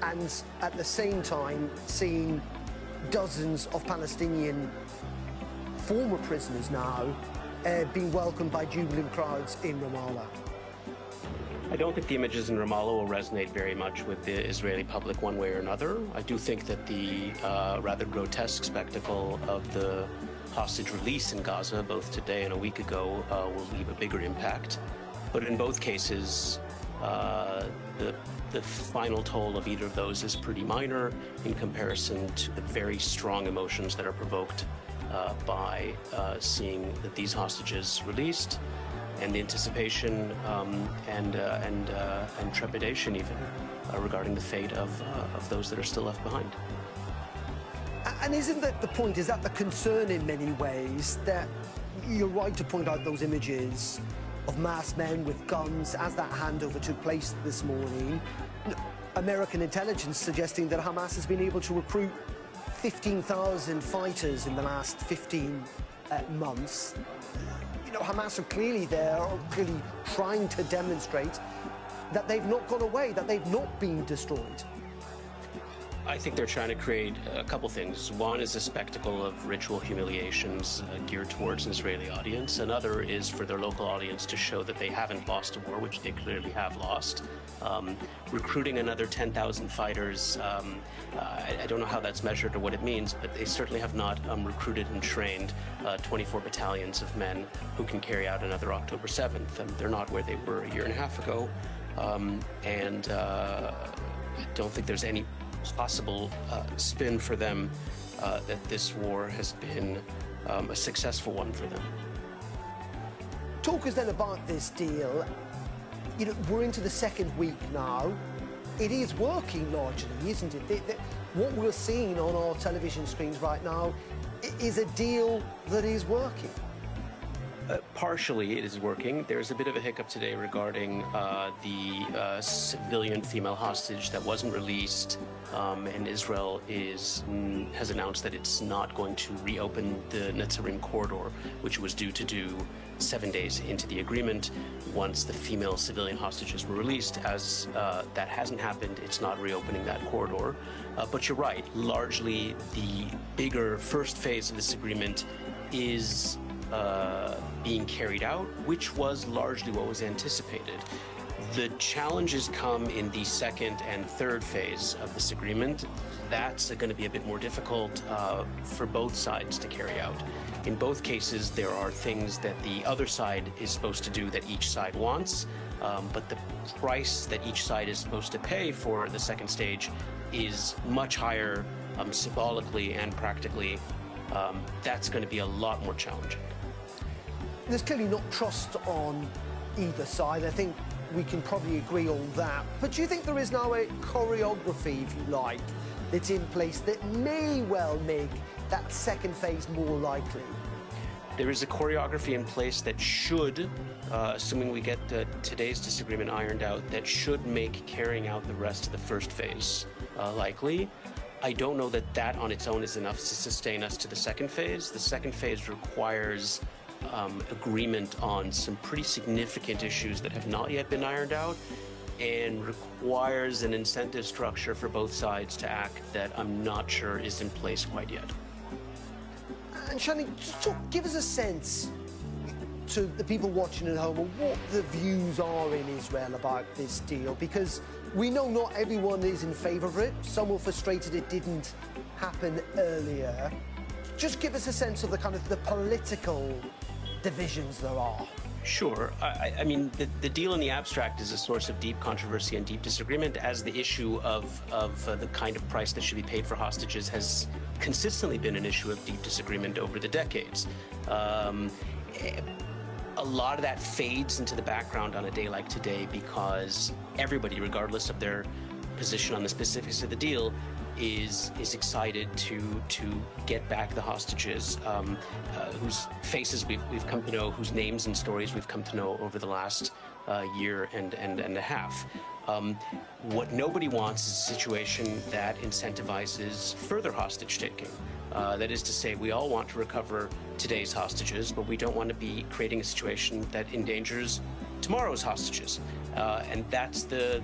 and at the same time seeing dozens of Palestinian former prisoners now being welcomed by jubilant crowds in Ramallah. I don't think the images in Ramallah will resonate very much with the Israeli public one way or another. I do think that the rather grotesque spectacle of the hostage release in Gaza, both today and a week ago, will leave a bigger impact. But in both cases, the final toll of either of those is pretty minor in comparison to the very strong emotions that are provoked by seeing that these hostages released, and the anticipation and trepidation even regarding the fate of those that are still left behind. And isn't that the point, is that the concern in many ways, that you're right to point out those images of masked men with guns as that handover took place this morning? American intelligence suggesting that Hamas has been able to recruit 15,000 fighters in the last 15 months. You know, Hamas are clearly there, clearly trying to demonstrate that they've not gone away, that they've not been destroyed. I think they're trying to create a couple things. One is a spectacle of ritual humiliations geared towards an Israeli audience. Another is for their local audience to show that they haven't lost a war, which they clearly have lost. Recruiting another 10,000 fighters, I don't know how that's measured or what it means, but they certainly have not recruited and trained 24 battalions of men who can carry out another October 7th. And they're not where they were a year and a half ago. I don't think there's any possible spin for them that this war has been a successful one for them. Talk us then about this deal. You know, we're into the second week now. It is working largely, isn't it? What we're seeing on our television screens right now is a deal that is working. Partially, it is working. There's a bit of a hiccup today regarding the civilian female hostage that wasn't released, and Israel has announced that it's not going to reopen the Netzarim corridor, which was due to do 7 days into the agreement once the female civilian hostages were released. As that hasn't happened, it's not reopening that corridor. But you're right, largely the bigger first phase of this agreement is being carried out, which was largely what was anticipated. The challenges come in the second and third phase of this agreement. That's going to be a bit more difficult for both sides to carry out. In both cases, there are things that the other side is supposed to do that each side wants, but the price that each side is supposed to pay for the second stage is much higher symbolically and practically. That's going to be a lot more challenging. There's clearly not trust on either side. I think we can probably agree on that. But do you think there is now a choreography, if you like, that's in place that may well make that second phase more likely? There is a choreography in place that should, assuming we get today's disagreement ironed out, that should make carrying out the rest of the first phase likely. I don't know that that on its own is enough to sustain us to the second phase. The second phase requires agreement on some pretty significant issues that have not yet been ironed out, and requires an incentive structure for both sides to act that I'm not sure is in place quite yet. And Shani, give us a sense to the people watching at home of what the views are in Israel about this deal, because we know not everyone is in favour of it. Some were frustrated it didn't happen earlier. Just give us a sense of the kind of the political divisions there are. Sure. I mean, the deal in the abstract is a source of deep controversy and deep disagreement, as the issue of the kind of price that should be paid for hostages has consistently been an issue of deep disagreement over the decades. A lot of that fades into the background on a day like today because everybody, regardless of their position on the specifics of the deal, is excited to get back the hostages whose faces we've come to know, whose names and stories we've come to know over the last year and a half. What nobody wants is a situation that incentivizes further hostage taking. That is to say, we all want to recover today's hostages, but we don't want to be creating a situation that endangers tomorrow's hostages. And that's the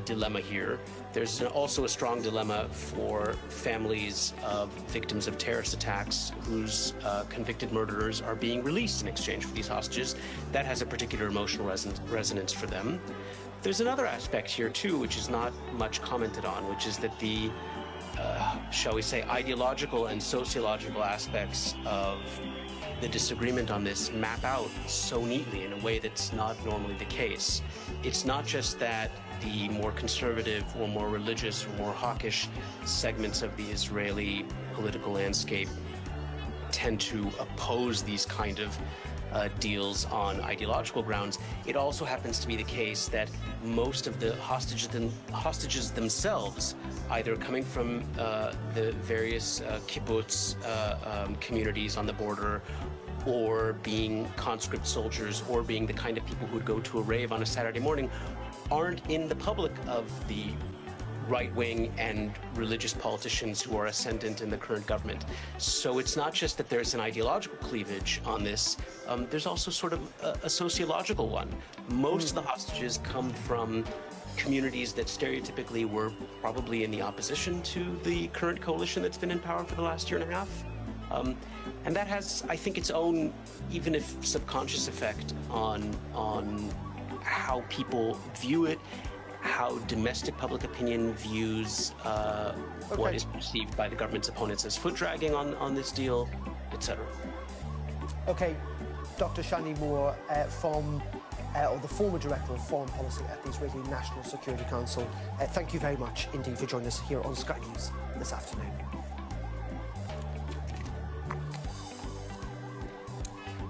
dilemma here. There's also a strong dilemma for families of victims of terrorist attacks whose convicted murderers are being released in exchange for these hostages. That has a particular emotional resonance for them. There's another aspect here, too, which is not much commented on, which is that the, shall we say, ideological and sociological aspects of the disagreement on this map out so neatly in a way that's not normally the case. It's not just that the more conservative or more religious or more hawkish segments of the Israeli political landscape tend to oppose these kind of deals on ideological grounds. It also happens to be the case that most of the hostages themselves, either coming from the various kibbutz communities on the border, or being conscript soldiers, or being the kind of people who would go to a rave on a Saturday morning, aren't in the public of the right-wing and religious politicians who are ascendant in the current government. So it's not just that there's an ideological cleavage on this, there's also sort of a sociological one. Most of the hostages come from communities that stereotypically were probably in the opposition to the current coalition that's been in power for the last year and a half. And that has, I think, its own, even if subconscious effect on how people view it, how domestic public opinion views what is perceived by the government's opponents as foot dragging on this deal, etc. Okay, Dr. Shani Moore from or the former Director of Foreign Policy at the Israeli National Security Council. Thank you very much indeed for joining us here on Sky News this afternoon.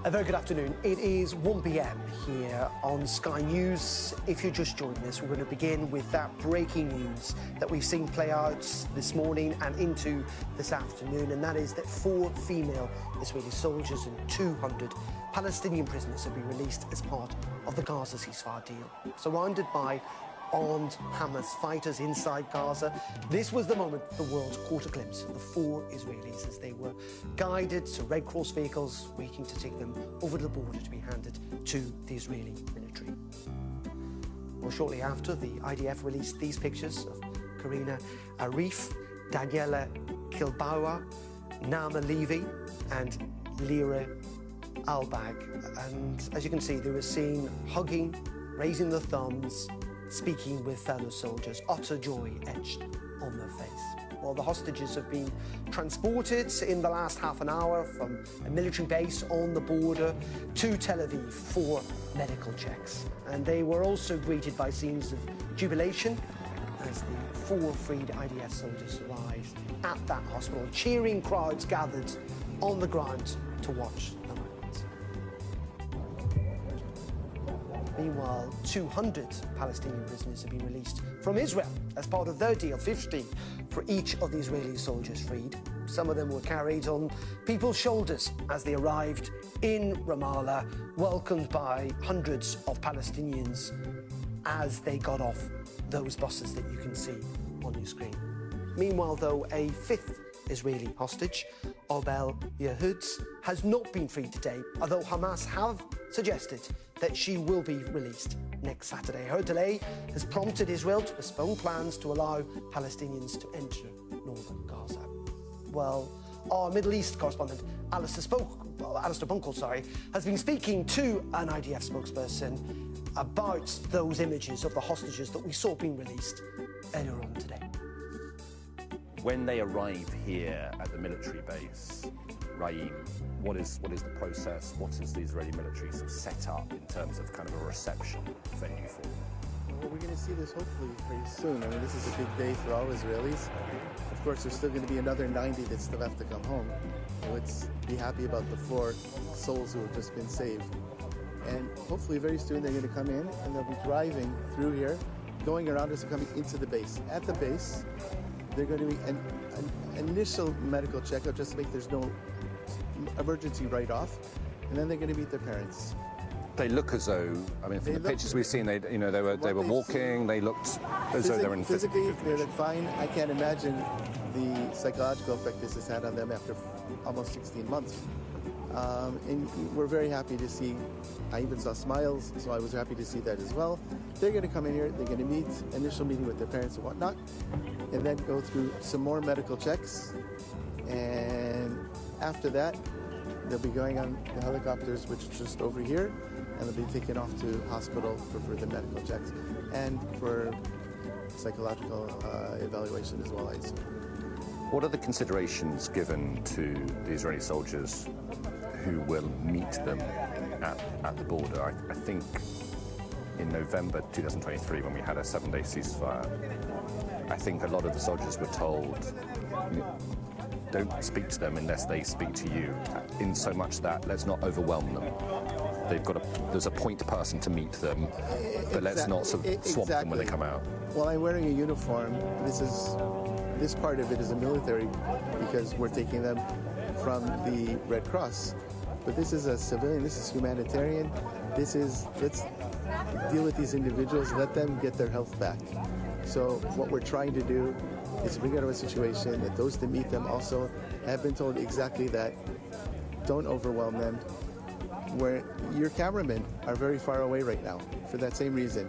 A very good afternoon. It is 1 p.m. here on Sky News. If you're just joining us, we're going to begin with that breaking news that we've seen play out this morning and into this afternoon, and that is that 4 female Israeli soldiers and 200 Palestinian prisoners have been released as part of the Gaza ceasefire deal. Surrounded by armed Hamas fighters inside Gaza, this was the moment the world caught a glimpse of the 4 Israelis as they were guided to Red Cross vehicles waiting to take them over the border to be handed to the Israeli military. Well, shortly after, the IDF released these pictures of Karina Arif, Daniela Kilbawa, Naama Levy and Lira Albag. And as you can see, they were seen hugging, raising their thumbs, speaking with fellow soldiers, utter joy etched on their face. Well, the hostages have been transported in the last half an hour from a military base on the border to Tel Aviv for medical checks. And they were also greeted by scenes of jubilation as the 4 freed IDF soldiers arrived at that hospital. Cheering crowds gathered on the ground to watch the moment. Meanwhile, 200 Palestinian prisoners have been released from Israel as part of their deal, 50 for each of the Israeli soldiers freed. Some of them were carried on people's shoulders as they arrived in Ramallah, welcomed by hundreds of Palestinians as they got off those buses that you can see on your screen. Meanwhile, though, a 5th Israeli hostage, Obel Yehud, has not been freed today, although Hamas have suggested that she will be released next Saturday. Her delay has prompted Israel to postpone plans to allow Palestinians to enter northern Gaza. Well, our Middle East correspondent, Alistair Bunkle, has been speaking to an IDF spokesperson about those images of the hostages that we saw being released earlier on today. When they arrive here at the military base, Raim, what is the process? What is the Israeli military sort of set up in terms of kind of a reception venue for them? Well, we're going to see this hopefully very soon. I mean, this is a big day for all Israelis. Of course, there's still going to be another 90 that still have to come home. So let's be happy about the 4 souls who have just been saved. And hopefully very soon they're going to come in and they'll be driving through here, going around us and coming into the base. At the base, they're going to be an initial medical checkup just to make there's no emergency right off, and then they're going to meet their parents. They look as though, I mean, from the pictures we've seen, they were walking. They looked as though they were in physically they look fine. I can't imagine the psychological effect this has had on them after almost 16 months. And we're very happy to see. I even saw smiles, so I was happy to see that as well. They're going to come in here. They're going to meet, initial meeting with their parents and whatnot, and then go through some more medical checks. And after that, they'll be going on the helicopters, which is just over here, and they'll be taken off to hospital for further medical checks and for psychological evaluation as well, I assume. What are the considerations given to the Israeli soldiers who will meet them at the border? I think in November 2023, when we had a 7-day ceasefire, I think a lot of the soldiers were told, don't speak to them unless they speak to you, in so much that let's not overwhelm them. There's a point person to meet them, but let's not sort of swamp them when they come out. Well, I'm wearing a uniform. This part of it is a military because we're taking them from the Red Cross. But this is a civilian, this is humanitarian. Let's deal with these individuals, let them get their health back. So what we're trying to do is bring out of a situation that those that meet them also have been told exactly that. Don't overwhelm them. Where your cameramen are very far away right now for that same reason.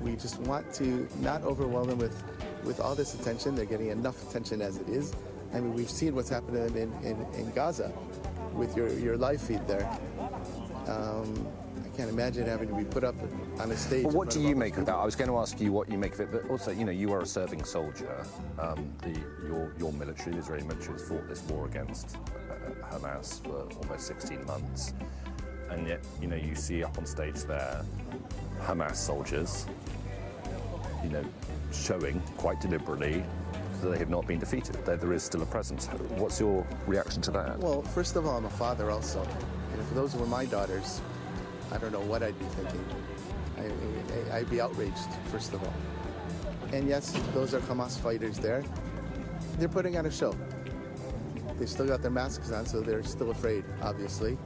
We just want to not overwhelm them with all this attention. They're getting enough attention as it is. I mean, we've seen what's happened to them in Gaza with your live feed there. I can't imagine having to be put up on a stage. Well, what do you make of that? I was going to ask you what you make of it, but also, you are a serving soldier. Your military, the Israeli military, has fought this war against Hamas for almost 16 months. and yet, you know, you see up on stage there Hamas soldiers, you know, showing quite deliberately that they have not been defeated, that there is still a presence. What's your reaction to that? Well, first of all, I'm a father also. And if those were my daughters, I don't know what I'd be thinking. I'd be outraged, first of all. And yes, those are Hamas fighters there. They're putting on a show. They've still got their masks on, so they're still afraid, obviously.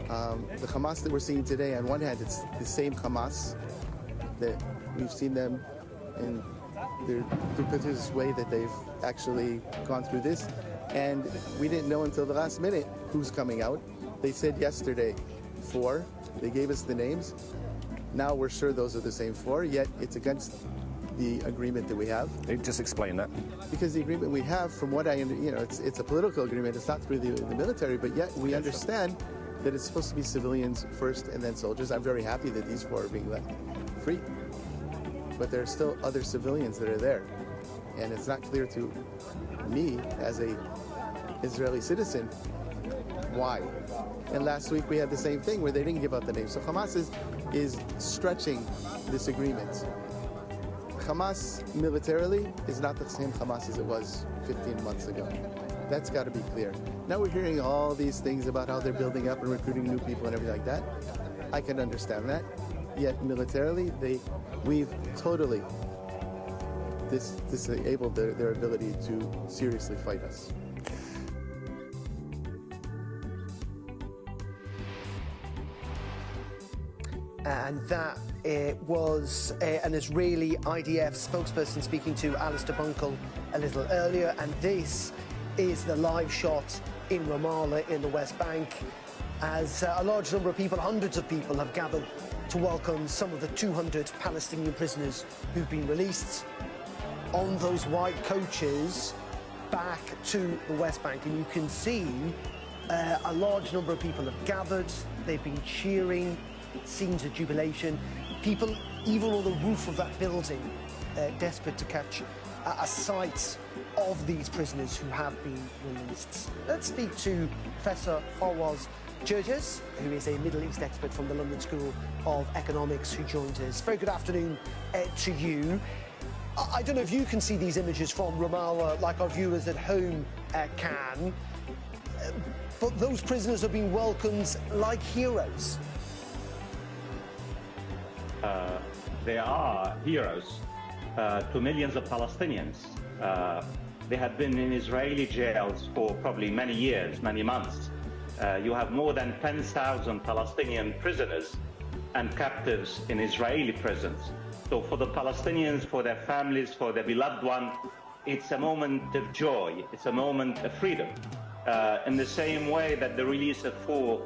The Hamas that we're seeing today, on one hand, it's the same Hamas that we've seen them in the this way that they've actually gone through this. And we didn't know until the last minute who's coming out. They said yesterday 4. They gave us the names. Now we're sure those are the same 4, yet it's against the agreement that we have. Just explain that. Because the agreement we have, from what I, you know, it's a political agreement. It's not through the military, but yet we understand that it's supposed to be civilians first and then soldiers. I'm very happy that these 4 are being let free. But there are still other civilians that are there. And it's not clear to me as a Israeli citizen why. And last week we had the same thing where they didn't give out the names. So Hamas is stretching this agreement. Hamas militarily is not the same Hamas as it was 15 months ago. That's got to be clear. Now we're hearing all these things about how they're building up and recruiting new people and everything like that. I can understand that. Yet militarily, we've totally disabled their ability to seriously fight us. And that was an Israeli IDF spokesperson speaking to Alistair Bunkle a little earlier. And this is the live shot in Ramallah in the West Bank, as a large number of people, hundreds of people, have gathered to welcome some of the 200 Palestinian prisoners who've been released on those white coaches back to the West Bank. And you can see a large number of people have gathered. They've been cheering, scenes of jubilation. People even on the roof of that building, desperate to catch a sight of these prisoners who have been released. Let's speak to Professor Fawaz Jurges, who is a Middle East expert from the London School of Economics, who joined us. Very good afternoon to you. I don't know if you can see these images from Ramallah like our viewers at home can, but those prisoners are being welcomed like heroes. They are heroes to millions of Palestinians. They have been in Israeli jails for probably many years, many months. You have more than 10,000 Palestinian prisoners and captives in Israeli prisons. So for the Palestinians, for their families, for their beloved one, it's a moment of joy. It's a moment of freedom. In the same way that the release of 4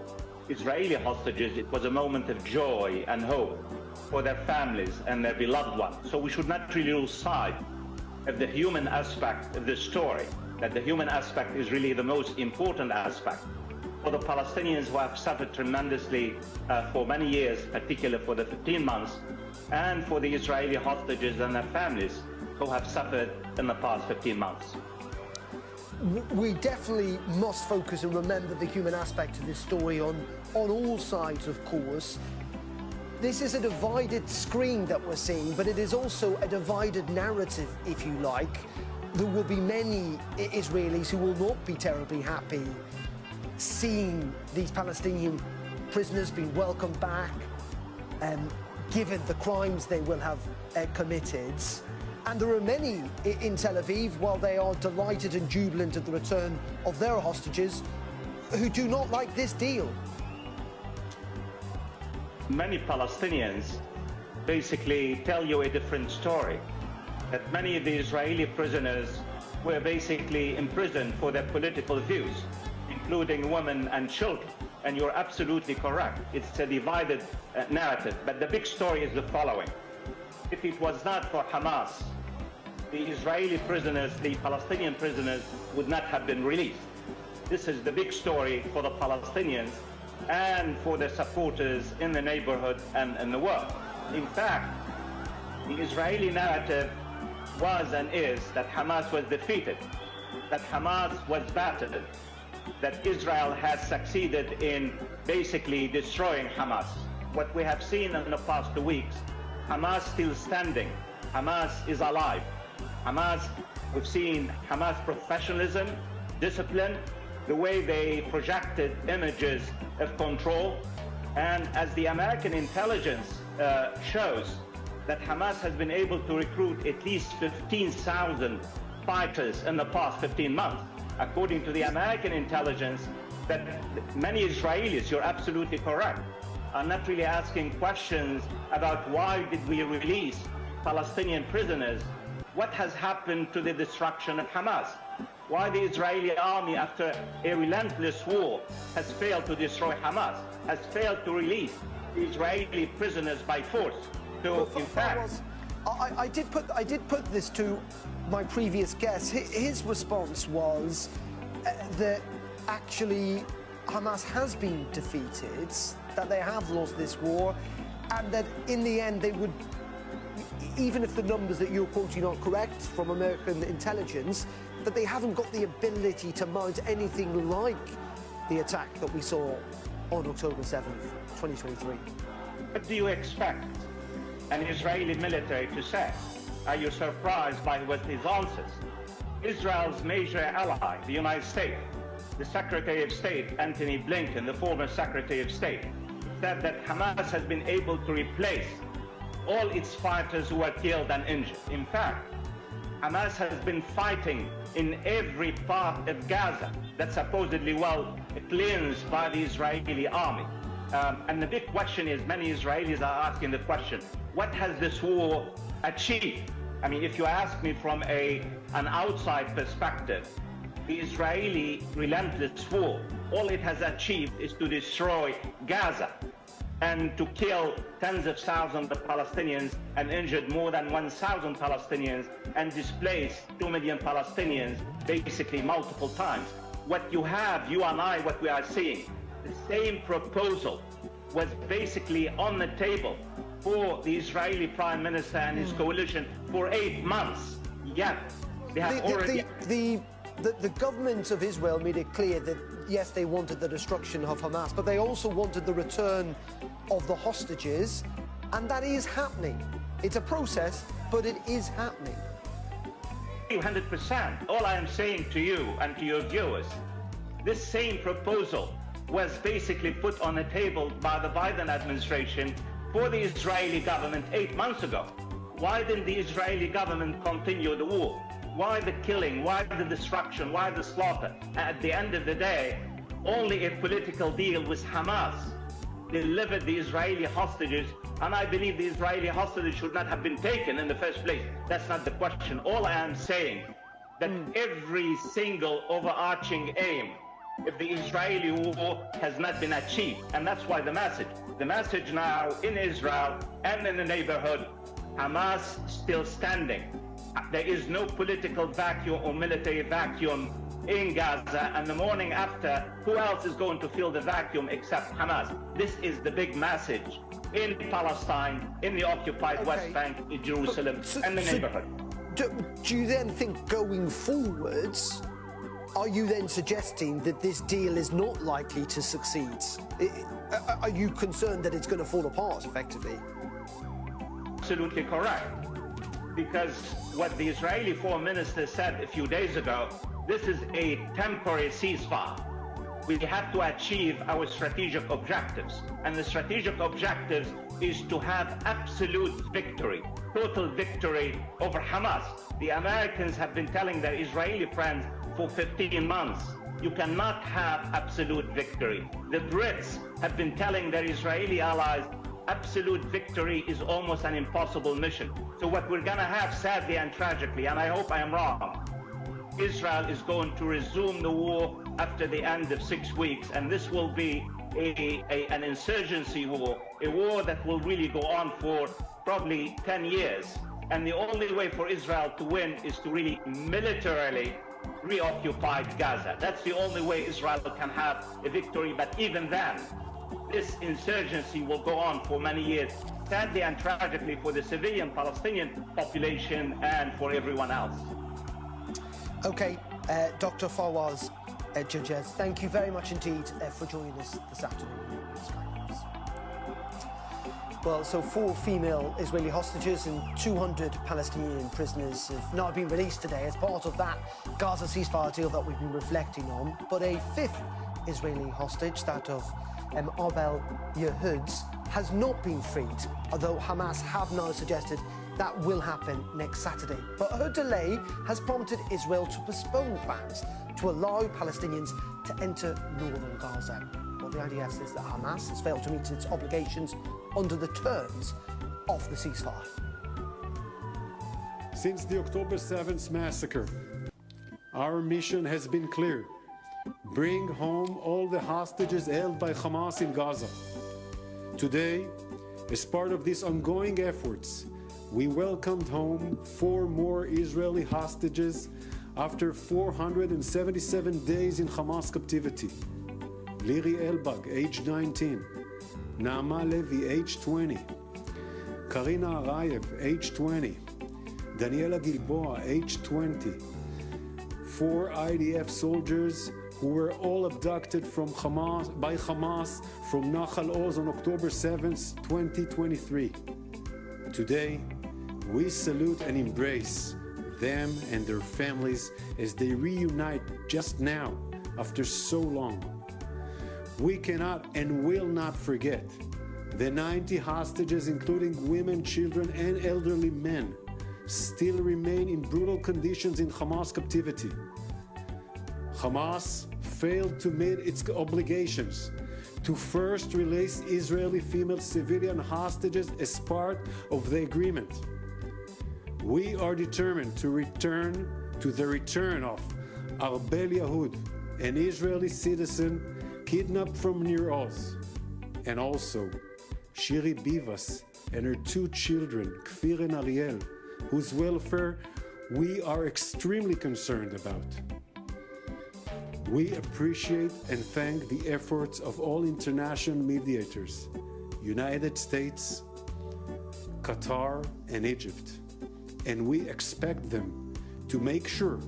Israeli hostages, it was a moment of joy and hope for their families and their beloved ones. So we should not really lose sight of the human aspect of this story, that the human aspect is really the most important aspect. For the Palestinians who have suffered tremendously for many years, particularly for the 15 months, and for the Israeli hostages and their families who have suffered in the past 15 months. We definitely must focus and remember the human aspect of this story on all sides, of course. This is a divided screen that we're seeing, but it is also a divided narrative, if you like. There will be many Israelis who will not be terribly happy seeing these Palestinian prisoners being welcomed back, given the crimes they will have committed. And there are many in Tel Aviv, while they are delighted and jubilant at the return of their hostages, who do not like this deal. Many Palestinians basically tell you a different story, that many of the Israeli prisoners were basically imprisoned for their political views, including women and children. And you're absolutely correct. It's a divided narrative. But the big story is the following. If it was not for Hamas, the Israeli prisoners, the Palestinian prisoners, would not have been released. This is the big story for the Palestinians and for their supporters in the neighborhood and in the world. In fact, the Israeli narrative was and is that Hamas was defeated, that Hamas was battered, that Israel has succeeded in basically destroying Hamas. What we have seen in the past 2 weeks, Hamas still standing. Hamas is alive. We've seen Hamas professionalism, discipline, the way they projected images of control. And as the American intelligence shows, that Hamas has been able to recruit at least 15,000 fighters in the past 15 months. According to the American intelligence, that many Israelis, you're absolutely correct, are not really asking questions about why did we release Palestinian prisoners? What has happened to the destruction of Hamas? Why the Israeli army, after a relentless war, has failed to destroy Hamas, has failed to release the Israeli prisoners by force. So, in fact, I did put this to my previous guest. His response was that actually Hamas has been defeated, that they have lost this war, and that in the end they would, even if the numbers that you're quoting aren't correct from American intelligence, that they haven't got the ability to mount anything like the attack that we saw on October 7th, 2023. What do you expect an Israeli military to say? Are you surprised by what his answers? Israel's major ally, the United States, the Secretary of State, Antony Blinken, the former Secretary of State, said that Hamas has been able to replace all its fighters who were killed and injured. In fact, Hamas has been fighting in every part of Gaza that's supposedly well cleansed by the Israeli army. And the big question is, many Israelis are asking the question, what has this war achieved? I mean, if you ask me from an outside perspective, the Israeli relentless war, all it has achieved is to destroy Gaza and to kill tens of thousands of Palestinians and injured more than 1,000 Palestinians and displaced 2 million Palestinians basically multiple times. What you have, you and I, what we are seeing, the same proposal was basically on the table for the Israeli Prime Minister and his coalition for 8 months. Yet they have already... The government of Israel made it clear that, yes, they wanted the destruction of Hamas, but they also wanted the return of the hostages, and that is happening. It's a process, but it is happening. 100%. All I am saying to you and to your viewers, this same proposal was basically put on the table by the Biden administration for the Israeli government 8 months ago. Why didn't the Israeli government continue the war? Why the killing? Why the destruction? Why the slaughter? At the end of the day, only a political deal with Hamas delivered the Israeli hostages, and I believe the Israeli hostages should not have been taken in the first place. That's not the question. All I am saying, that every single overarching aim of the Israeli war has not been achieved, and that's why the message now in Israel and in the neighborhood, Hamas still standing. There is no political vacuum or military vacuum in Gaza, and the morning after, who else is going to fill the vacuum except Hamas? This is the big message in Palestine, in the occupied West Bank, in Jerusalem, and the neighborhood. Do you then think going forwards, are you then suggesting that this deal is not likely to succeed? Are you concerned that it's going to fall apart, effectively? Absolutely correct. Because what the Israeli Foreign Minister said a few days ago, this is a temporary ceasefire. We have to achieve our strategic objectives. And the strategic objectives is to have absolute victory, total victory over Hamas. The Americans have been telling their Israeli friends for 15 months, you cannot have absolute victory. The Brits have been telling their Israeli allies, absolute victory is almost an impossible mission. So what we're going to have, sadly and tragically, and I hope I am wrong, Israel is going to resume the war after the end of 6 weeks, and this will be an insurgency war, a war that will really go on for probably 10 years. And the only way for Israel to win is to really militarily reoccupy Gaza. That's the only way Israel can have a victory, but even then, this insurgency will go on for many years, sadly and tragically for the civilian Palestinian population and for everyone else. Okay, Dr. Fawaz, Judges, thank you very much indeed for joining us this afternoon here on Sky News. Well, so 4 female Israeli hostages and 200 Palestinian prisoners have now been released today as part of that Gaza ceasefire deal that we've been reflecting on. But a 5th Israeli hostage, that of Abel Yehud's, has not been freed, although Hamas have now suggested that will happen next Saturday. But her delay has prompted Israel to postpone plans to allow Palestinians to enter northern Gaza. Well, the IDF says that Hamas has failed to meet its obligations under the terms of the ceasefire. Since the October 7th massacre, our mission has been clear. Bring home all the hostages held by Hamas in Gaza. Today, as part of these ongoing efforts, we welcomed home 4 more Israeli hostages after 477 days in Hamas captivity. Liri Elbag, age 19, Naama Levi, age 20, Karina Arayev, age 20, Daniela Gilboa, age 20, 4 IDF soldiers who were all abducted by Hamas from Nahal Oz on October 7th, 2023. Today, we salute and embrace them and their families as they reunite just now after so long. We cannot and will not forget the 90 hostages, including women, children, and elderly men, still remain in brutal conditions in Hamas captivity. Hamas failed to meet its obligations to first release Israeli female civilian hostages as part of the agreement. We are determined to the return of Arbel Yehud, an Israeli citizen kidnapped from Nir Oz, and also Shiri Bivas and her 2 children, Kfir and Ariel, whose welfare we are extremely concerned about. We appreciate and thank the efforts of all international mediators, United States, Qatar, and Egypt, and we expect them to make sure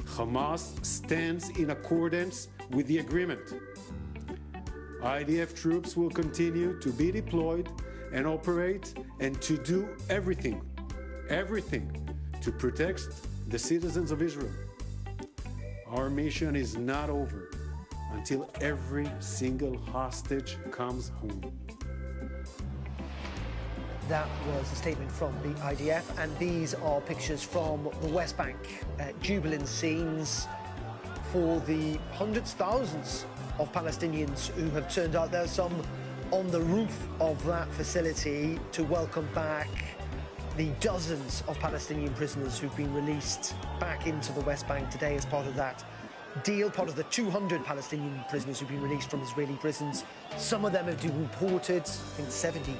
Hamas stands in accordance with the agreement. IDF troops will continue to be deployed and operate and to do everything to protect the citizens of Israel. Our mission is not over until every single hostage comes home. That was a statement from the IDF, and these are pictures from the West Bank. Jubilant scenes for the hundreds, thousands of Palestinians who have turned out. There's some on the roof of that facility to welcome back the dozens of Palestinian prisoners who've been released back into the West Bank today as part of that deal, part of the 200 Palestinian prisoners who've been released from Israeli prisons. Some of them have been reported, I think 70,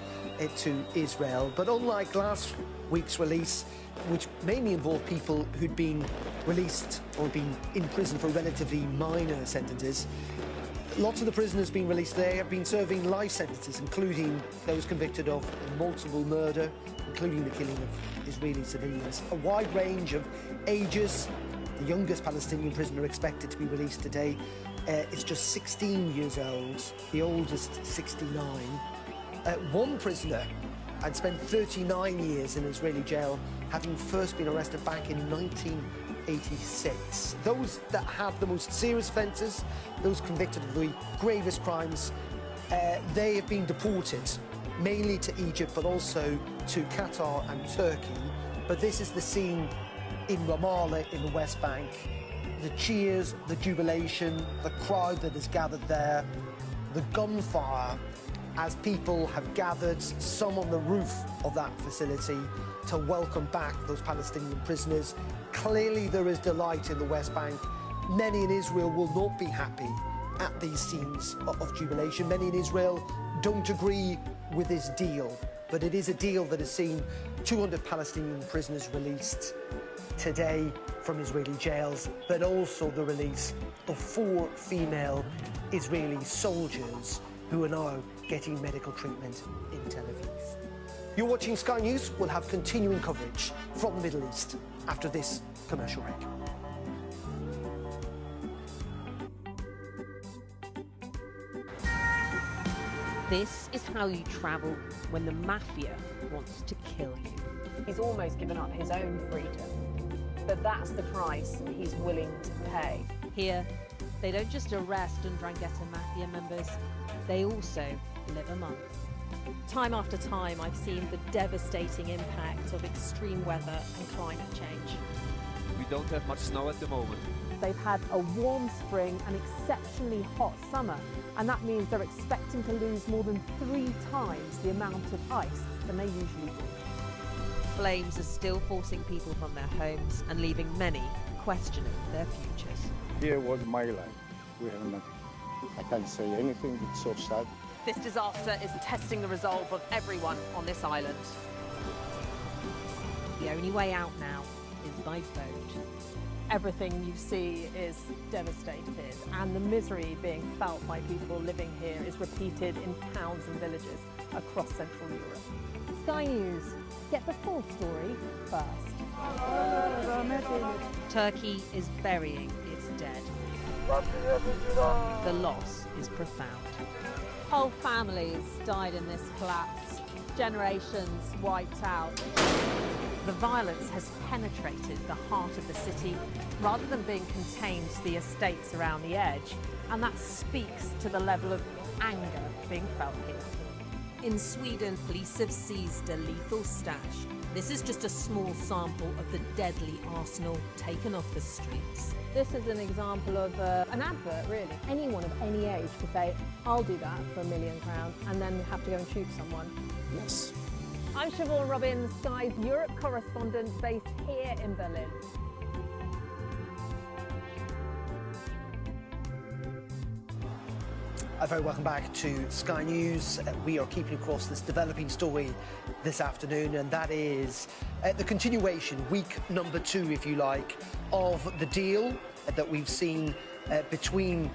to Israel. But unlike last week's release, which mainly involved people who'd been released or been in prison for relatively minor sentences, lots of the prisoners being released today have been serving life sentences, including those convicted of multiple murder, including the killing of Israeli civilians. A wide range of ages. The youngest Palestinian prisoner expected to be released today is just 16 years old, the oldest 69. One prisoner had spent 39 years in an Israeli jail, having first been arrested back in 1986. Those that have the most serious offences, those convicted of the gravest crimes, they have been deported, mainly to Egypt, but also to Qatar and Turkey. But this is the scene in Ramallah, in the West Bank. The cheers, the jubilation, the crowd that has gathered there, the gunfire, as people have gathered, some on the roof of that facility, to welcome back those Palestinian prisoners. Clearly there is delight in the West Bank. Many in Israel will not be happy at these scenes of jubilation. Many in Israel don't agree with this deal, but it is a deal that has seen 200 Palestinian prisoners released today from Israeli jails, but also the release of 4 female Israeli soldiers who are now getting medical treatment in Tel Aviv. You're watching Sky News. We'll have continuing coverage from the Middle East after this commercial break. This is how you travel when the mafia wants to kill you. He's almost given up his own freedom, but that's the price he's willing to pay. Here, they don't just arrest and Drangheta mafia members, they also live among them. Time after time, I've seen the devastating impact of extreme weather and climate change. We don't have much snow at the moment. They've had a warm spring and exceptionally hot summer, and that means they're expecting to lose more than 3 times the amount of ice than they usually do. Flames are still forcing people from their homes and leaving many questioning their futures. Here was my life. We have nothing. I can't say anything, it's so sad. This disaster is testing the resolve of everyone on this island. The only way out now is by boat. Everything you see is devastated, and the misery being felt by people living here is repeated in towns and villages across Central Europe. Sky News, get the full story first. Turkey is burying its dead. The loss is profound. Whole families died in this collapse, generations wiped out. The violence has penetrated the heart of the city rather than being contained to the estates around the edge, and that speaks to the level of anger being felt here. In Sweden, police have seized a lethal stash. This is just a small sample of the deadly arsenal taken off the streets. This is an example of an advert, really. Anyone of any age could say, I'll do that for £1 million, and then have to go and shoot someone. Yes. I'm Siobhan Robbins, Sky's Europe correspondent based here in Berlin. Very welcome back to Sky News. We are keeping across this developing story this afternoon, and that is the continuation, week number 2, if you like, of the deal that we've seen between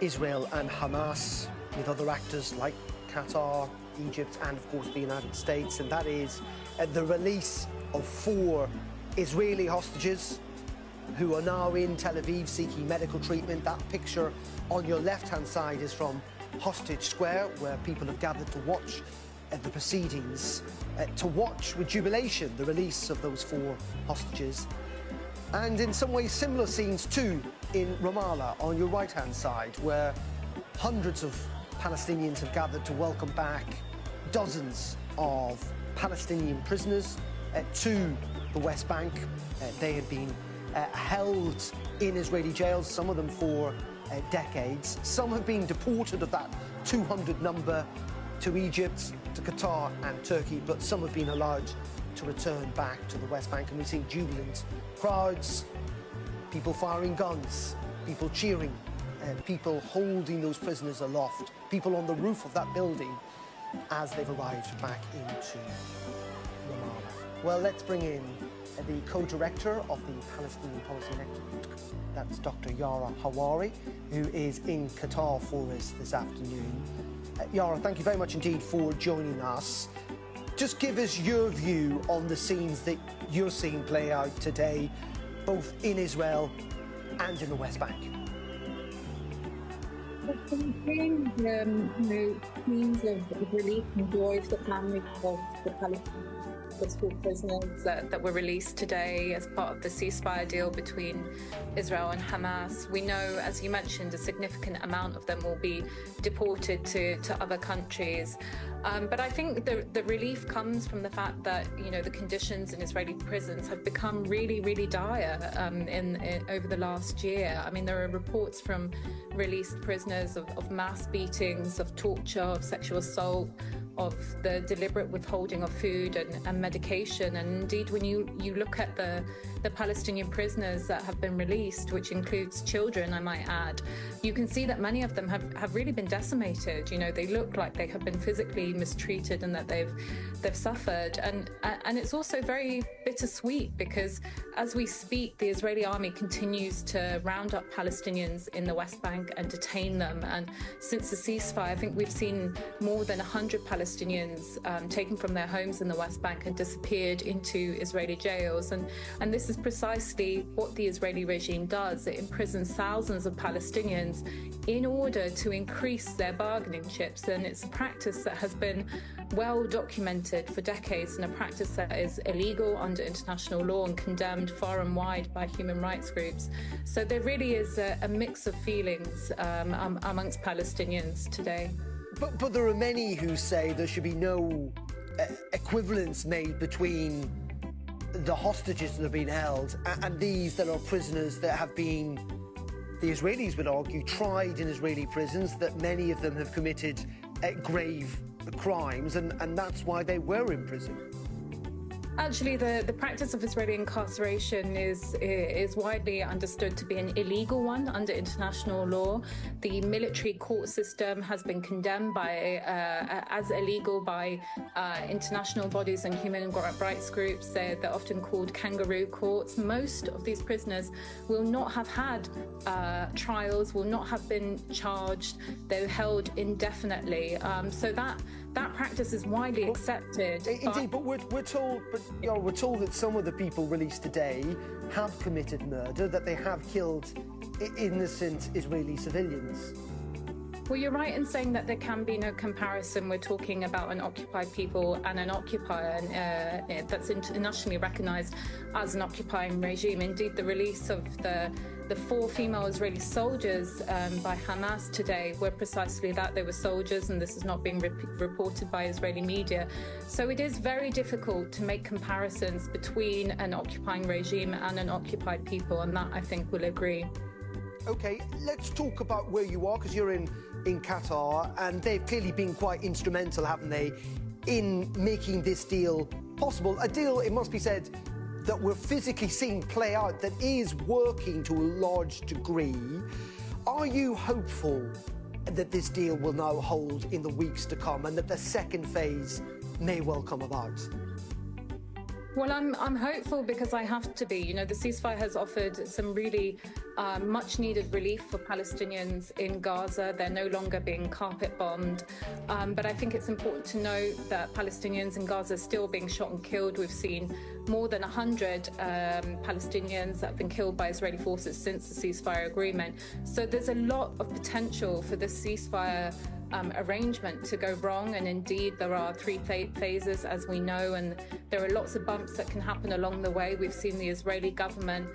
Israel and Hamas, with other actors like Qatar, Egypt, and of course the United States, and that is the release of 4 Israeli hostages who are now in Tel Aviv seeking medical treatment. That picture on your left-hand side is from Hostage Square, where people have gathered to watch the proceedings, to watch with jubilation the release of those 4 hostages. And in some ways similar scenes too in Ramallah on your right-hand side, where hundreds of Palestinians have gathered to welcome back dozens of Palestinian prisoners to the West Bank. They had been held in Israeli jails, some of them for decades. Some have been deported, of that 200 number, to Egypt, to Qatar and Turkey, but some have been allowed to return back to the West Bank, and we've seen jubilant crowds, people firing guns, people cheering, people holding those prisoners aloft, people on the roof of that building as they've arrived back into Ramallah. Well, let's bring in the co-director of the Palestinian Policy Network, that's Dr. Yara Hawari, who is in Qatar for us this afternoon. Yara, thank you very much indeed for joining us. Just give us your view on the scenes that you're seeing play out today, both in Israel and in the West Bank. Comparing scenes of relief and joy for the families of the Palestinian prisoners that were released today as part of the ceasefire deal between Israel and Hamas. We know, as you mentioned, a significant amount of them will be deported to other countries. But I think the relief comes from the fact that, you know, the conditions in Israeli prisons have become really, really dire over the last year. I mean, there are reports from released prisoners of mass beatings, of torture, of sexual assault, of the deliberate withholding of food and medication. And indeed, when you look at the Palestinian prisoners that have been released, which includes children, I might add, you can see that many of them have really been decimated. You know, they look like they have been physically mistreated and that they've suffered. And it's also very bittersweet, because as we speak, the Israeli army continues to round up Palestinians in the West Bank and detain them. And since the ceasefire, I think we've seen more than 100 Palestinians Palestinians taken from their homes in the West Bank and disappeared into Israeli jails. And this is precisely what the Israeli regime does. It imprisons thousands of Palestinians in order to increase their bargaining chips. And it's a practice that has been well documented for decades, and a practice that is illegal under international law and condemned far and wide by human rights groups. So there really is a mix of feelings amongst Palestinians today. But there are many who say there should be no equivalence made between the hostages that have been held and these that are prisoners that have been, the Israelis would argue, tried in Israeli prisons, that many of them have committed grave crimes, and that's why they were in prison. Actually, the practice of Israeli incarceration is widely understood to be an illegal one under international law. The military court system has been condemned as illegal by international bodies and human rights groups. They're often called kangaroo courts. Most of these prisoners will not have had trials, will not have been charged. They're held indefinitely. So that practice is widely accepted. Indeed, but we're told that some of the people released today have committed murder, that they have killed innocent Israeli civilians. Well, you're right in saying that there can be no comparison. We're talking about an occupied people and an occupier that's internationally recognized as an occupying regime. Indeed, the release of the 4 female Israeli soldiers by Hamas today were precisely that. They were soldiers, and this is not being reported by Israeli media. So it is very difficult to make comparisons between an occupying regime and an occupied people, and that, I think, we'll agree. Okay, let's talk about where you are, because you're in Qatar, and they've clearly been quite instrumental, haven't they, in making this deal possible. A deal, it must be said, that we're physically seeing play out, that is working to a large degree. Are you hopeful that this deal will now hold in the weeks to come, and that the second phase may well come about? Well, I'm hopeful because I have to be. You know, the ceasefire has offered some really much-needed relief for Palestinians in Gaza. They're no longer being carpet-bombed. But I think it's important to note that Palestinians in Gaza are still being shot and killed. We've seen more than 100 Palestinians that have been killed by Israeli forces since the ceasefire agreement. So there's a lot of potential for this ceasefire arrangement to go wrong, and indeed there are 3 phases, as we know, and there are lots of bumps that can happen along the way. We've seen the Israeli government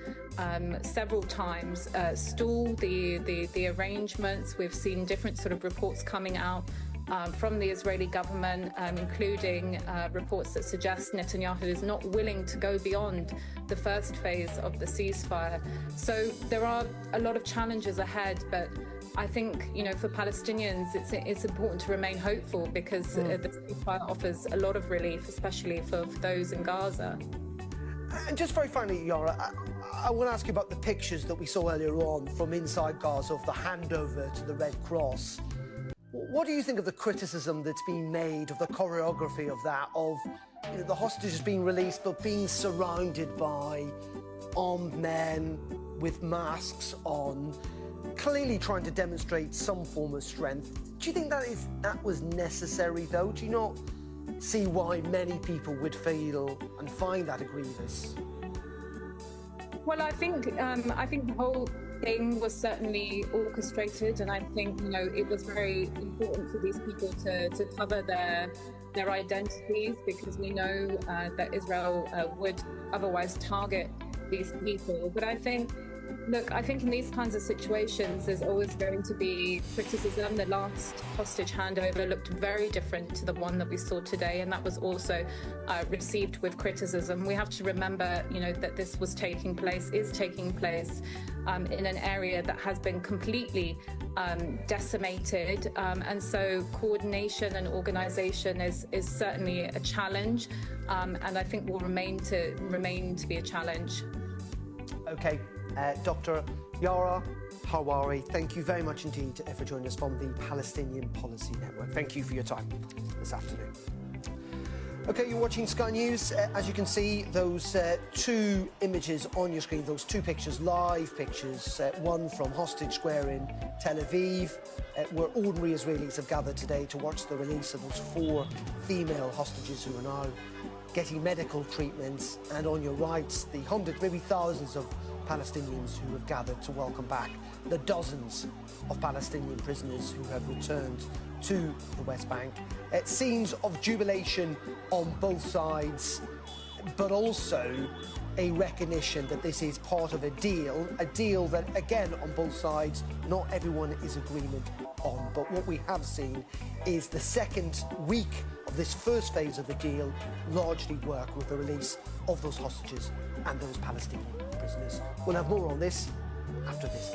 several times stall the arrangements. We've seen different sort of reports coming out from the Israeli government, including reports that suggest Netanyahu is not willing to go beyond the first phase of the ceasefire. So there are a lot of challenges ahead, but I think, you know, for Palestinians, it's important to remain hopeful, because the ceasefire offers a lot of relief, especially for those in Gaza. And just very finally, Yara, I want to ask you about the pictures that we saw earlier on from inside Gaza of the handover to the Red Cross. What do you think of the criticism that's been made of the choreography of that, of, you know, the hostages being released but being surrounded by armed men with masks on, clearly trying to demonstrate some form of strength? Do you think that was necessary, though? Do you not see why many people would feel and find that grievous? Well, I think the whole thing was certainly orchestrated, and I think, you know, it was very important for these people to cover their identities, because we know that Israel would otherwise target these people. But I think in these kinds of situations, there's always going to be criticism. The last hostage handover looked very different to the one that we saw today, and that was also received with criticism. We have to remember, you know, that this is taking place in an area that has been completely decimated, and so coordination and organisation is certainly a challenge, and I think will remain to be a challenge. Okay. Dr. Yara Hawari, thank you very much indeed for joining us from the Palestinian Policy Network. Thank you for your time this afternoon. Okay, you're watching Sky News. As you can see, those two images on your screen, those two pictures, live pictures, one from Hostage Square in Tel Aviv, where ordinary Israelis have gathered today to watch the release of those 4 female hostages who are now getting medical treatments. And on your right, the hundreds, maybe thousands of Palestinians who have gathered to welcome back the dozens of Palestinian prisoners who have returned to the West Bank. Scenes of jubilation on both sides, but also a recognition that this is part of a deal that, again, on both sides, not everyone is in agreement on. But what we have seen is the second week of this first phase of the deal largely work with the release of those hostages and those Palestinian prisoners. We'll have more on this after this.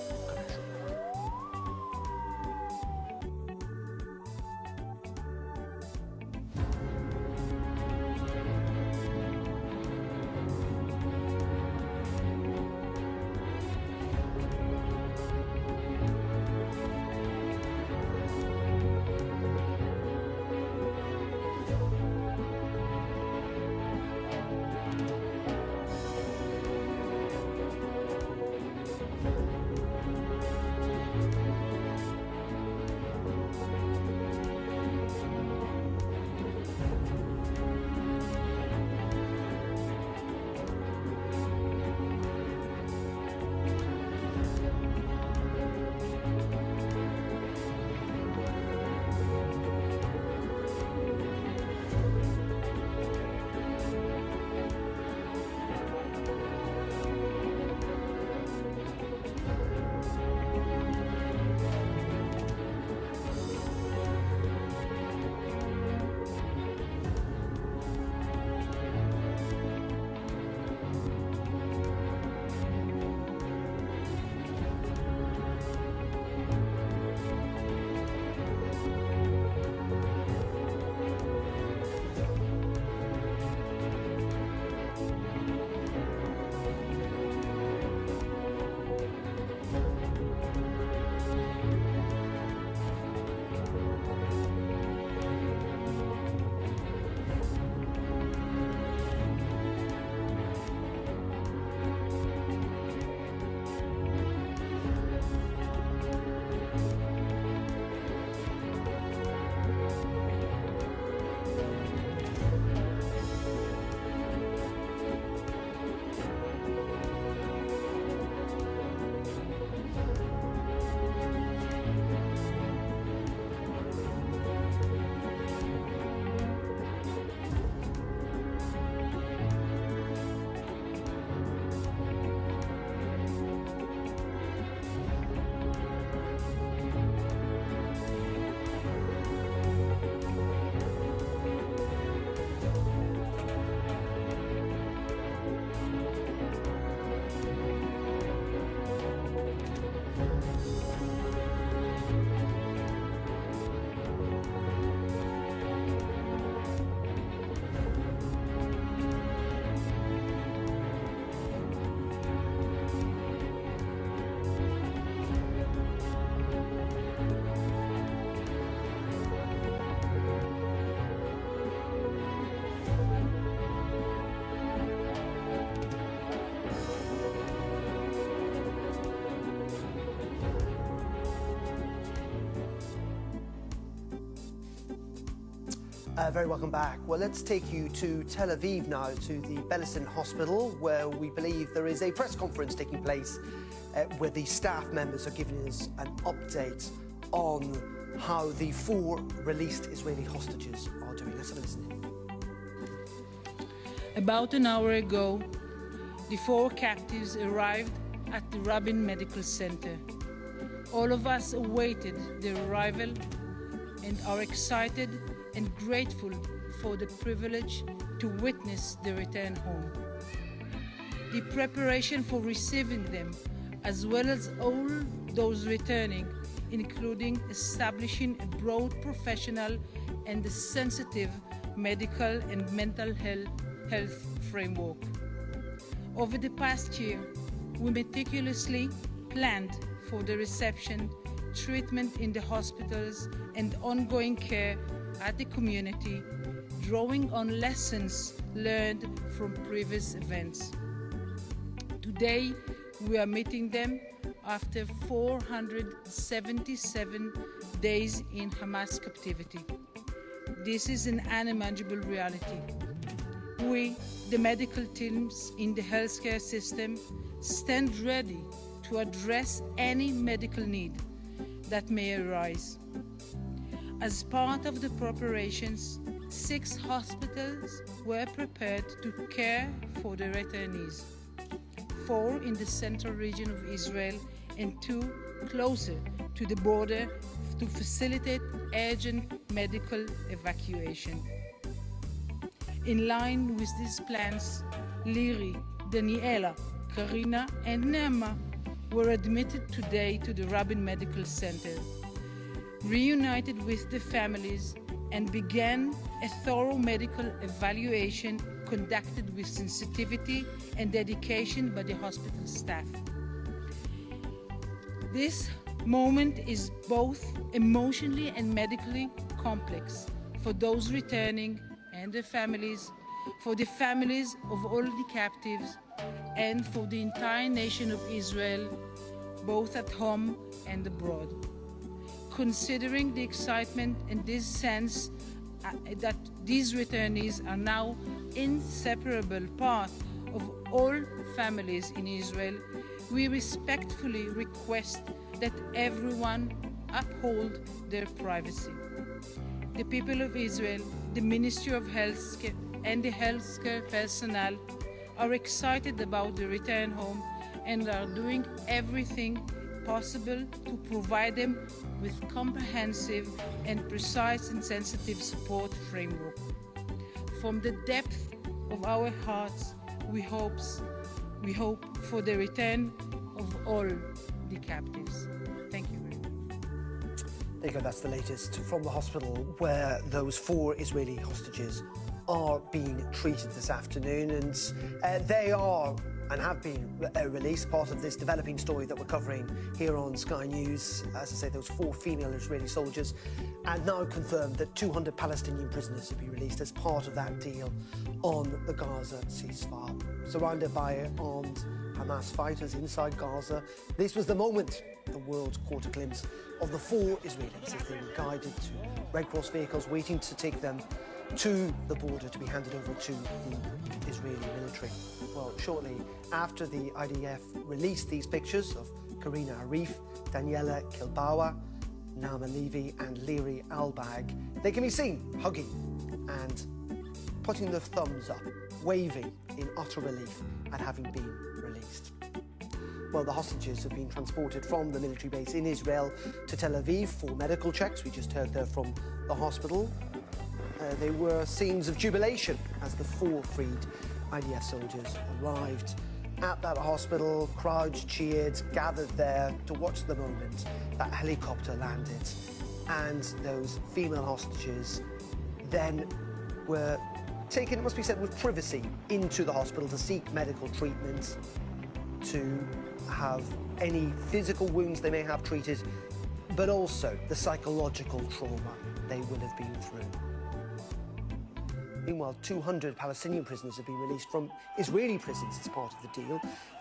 Very welcome back. Well, let's take you to Tel Aviv now, to the Beilinson Hospital, where we believe there is a press conference taking place where the staff members are giving us an update on how the 4 released Israeli hostages are doing. Let's have a listen. About an hour ago, the 4 captives arrived at the Rabin Medical Center. All of us awaited their arrival and are excited and grateful for the privilege to witness their return home. The preparation for receiving them, as well as all those returning, including establishing a broad professional and a sensitive medical and mental health framework. Over the past year, we meticulously planned for the reception, treatment in the hospitals, and ongoing care at the community, drawing on lessons learned from previous events. Today, we are meeting them after 477 days in Hamas captivity. This is an unimaginable reality. We, the medical teams in the healthcare system, stand ready to address any medical need that may arise. As part of the preparations, 6 hospitals were prepared to care for the returnees, 4 in the central region of Israel and 2 closer to the border to facilitate urgent medical evacuation. In line with these plans, Liri, Daniela, Karina and Nema were admitted today to the Rabin Medical Center, reunited with the families, and began a thorough medical evaluation conducted with sensitivity and dedication by the hospital staff. This moment is both emotionally and medically complex for those returning and their families, for the families of all the captives, and for the entire nation of Israel, both at home and abroad. Considering the excitement and this sense that these returnees are now inseparable part of all families in Israel, we respectfully request that everyone uphold their privacy. The people of Israel, the Ministry of Health and the healthcare personnel are excited about the return home and are doing everything possible to provide them with comprehensive and precise and sensitive support framework. From the depth of our hearts, we hope for the return of all the captives. Thank you very much. There you go, that's the latest from the hospital where those 4 Israeli hostages are being treated this afternoon, and they are and have been released, part of this developing story that we're covering here on Sky News. As I say, those 4 female Israeli soldiers, and now confirmed that 200 Palestinian prisoners will be released as part of that deal on the Gaza ceasefire. Surrounded by armed Hamas fighters inside Gaza, this was the moment the world caught a glimpse of the 4 Israelis as they were guided to Red Cross vehicles waiting to take them to the border to be handed over to the Israeli military. Well, shortly after the IDF released these pictures of Karina Arif, Daniela Kilbawa, Naama Levy and Liri Albag, they can be seen hugging and putting their thumbs up, waving in utter relief at having been released. Well, the hostages have been transported from the military base in Israel to Tel Aviv for medical checks. We just heard there from the hospital. They were scenes of jubilation as the 4 freed IDF soldiers arrived at that hospital. Crowds cheered, gathered there to watch the moment that helicopter landed, and those female hostages then were taken, it must be said, with privacy into the hospital to seek medical treatment, to have any physical wounds they may have treated, but also the psychological trauma they would have been through. Meanwhile, 200 Palestinian prisoners have been released from Israeli prisons as part of the deal,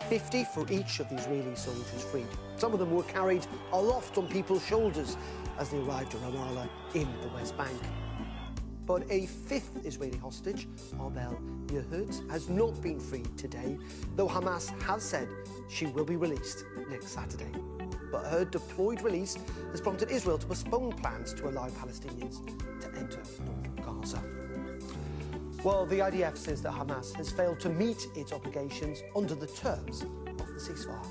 50 for each of the Israeli soldiers freed. Some of them were carried aloft on people's shoulders as they arrived at Ramallah in the West Bank. But a 5th Israeli hostage, Arbel Yehud, has not been freed today, though Hamas has said she will be released next Saturday. But her deployed release has prompted Israel to postpone plans to allow Palestinians to enter northern Gaza. Well, the IDF says that Hamas has failed to meet its obligations under the terms of the ceasefire.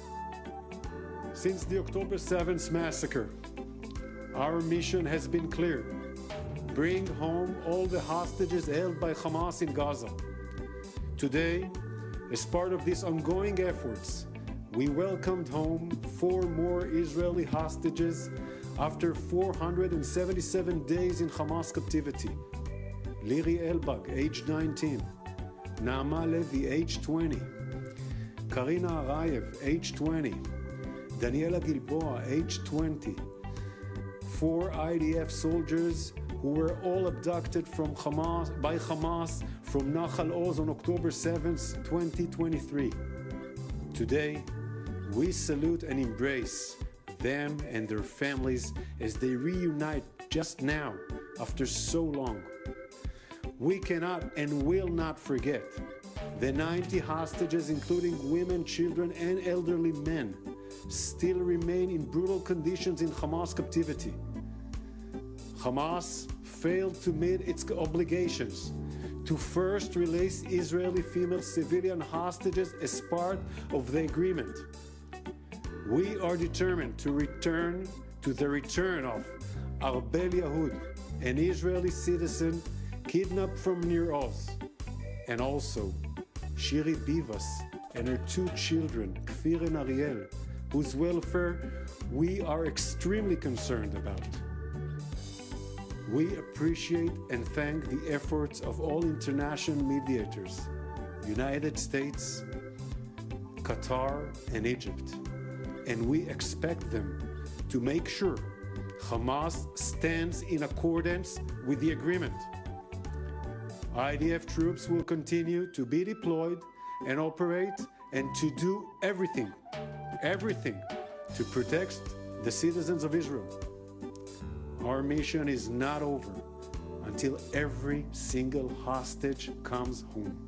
Since the October 7th massacre, our mission has been clear. Bring home all the hostages held by Hamas in Gaza. Today, as part of these ongoing efforts, we welcomed home 4 more Israeli hostages after 477 days in Hamas captivity. Liri Elbag, age 19, Naama Levy, age 20, Karina Arayev, age 20, Daniela Gilboa, age 20. 4 IDF soldiers who were all abducted by Hamas from Nahal Oz on October 7th, 2023. Today, we salute and embrace them and their families as they reunite just now after so long. We cannot and will not forget the 90 hostages, including women, children, and elderly men, still remain in brutal conditions in Hamas captivity. Hamas failed to meet its obligations to first release Israeli female civilian hostages as part of the agreement. We are determined to return to the return of Arbel Yahud, an Israeli citizen kidnapped from Nir Oz, and also Shiri Bivas and her 2 children, Kfir and Ariel, whose welfare we are extremely concerned about. We appreciate and thank the efforts of all international mediators, United States, Qatar, and Egypt, and we expect them to make sure Hamas stands in accordance with the agreement. IDF troops will continue to be deployed and operate and to do everything to protect the citizens of Israel. Our mission is not over until every single hostage comes home.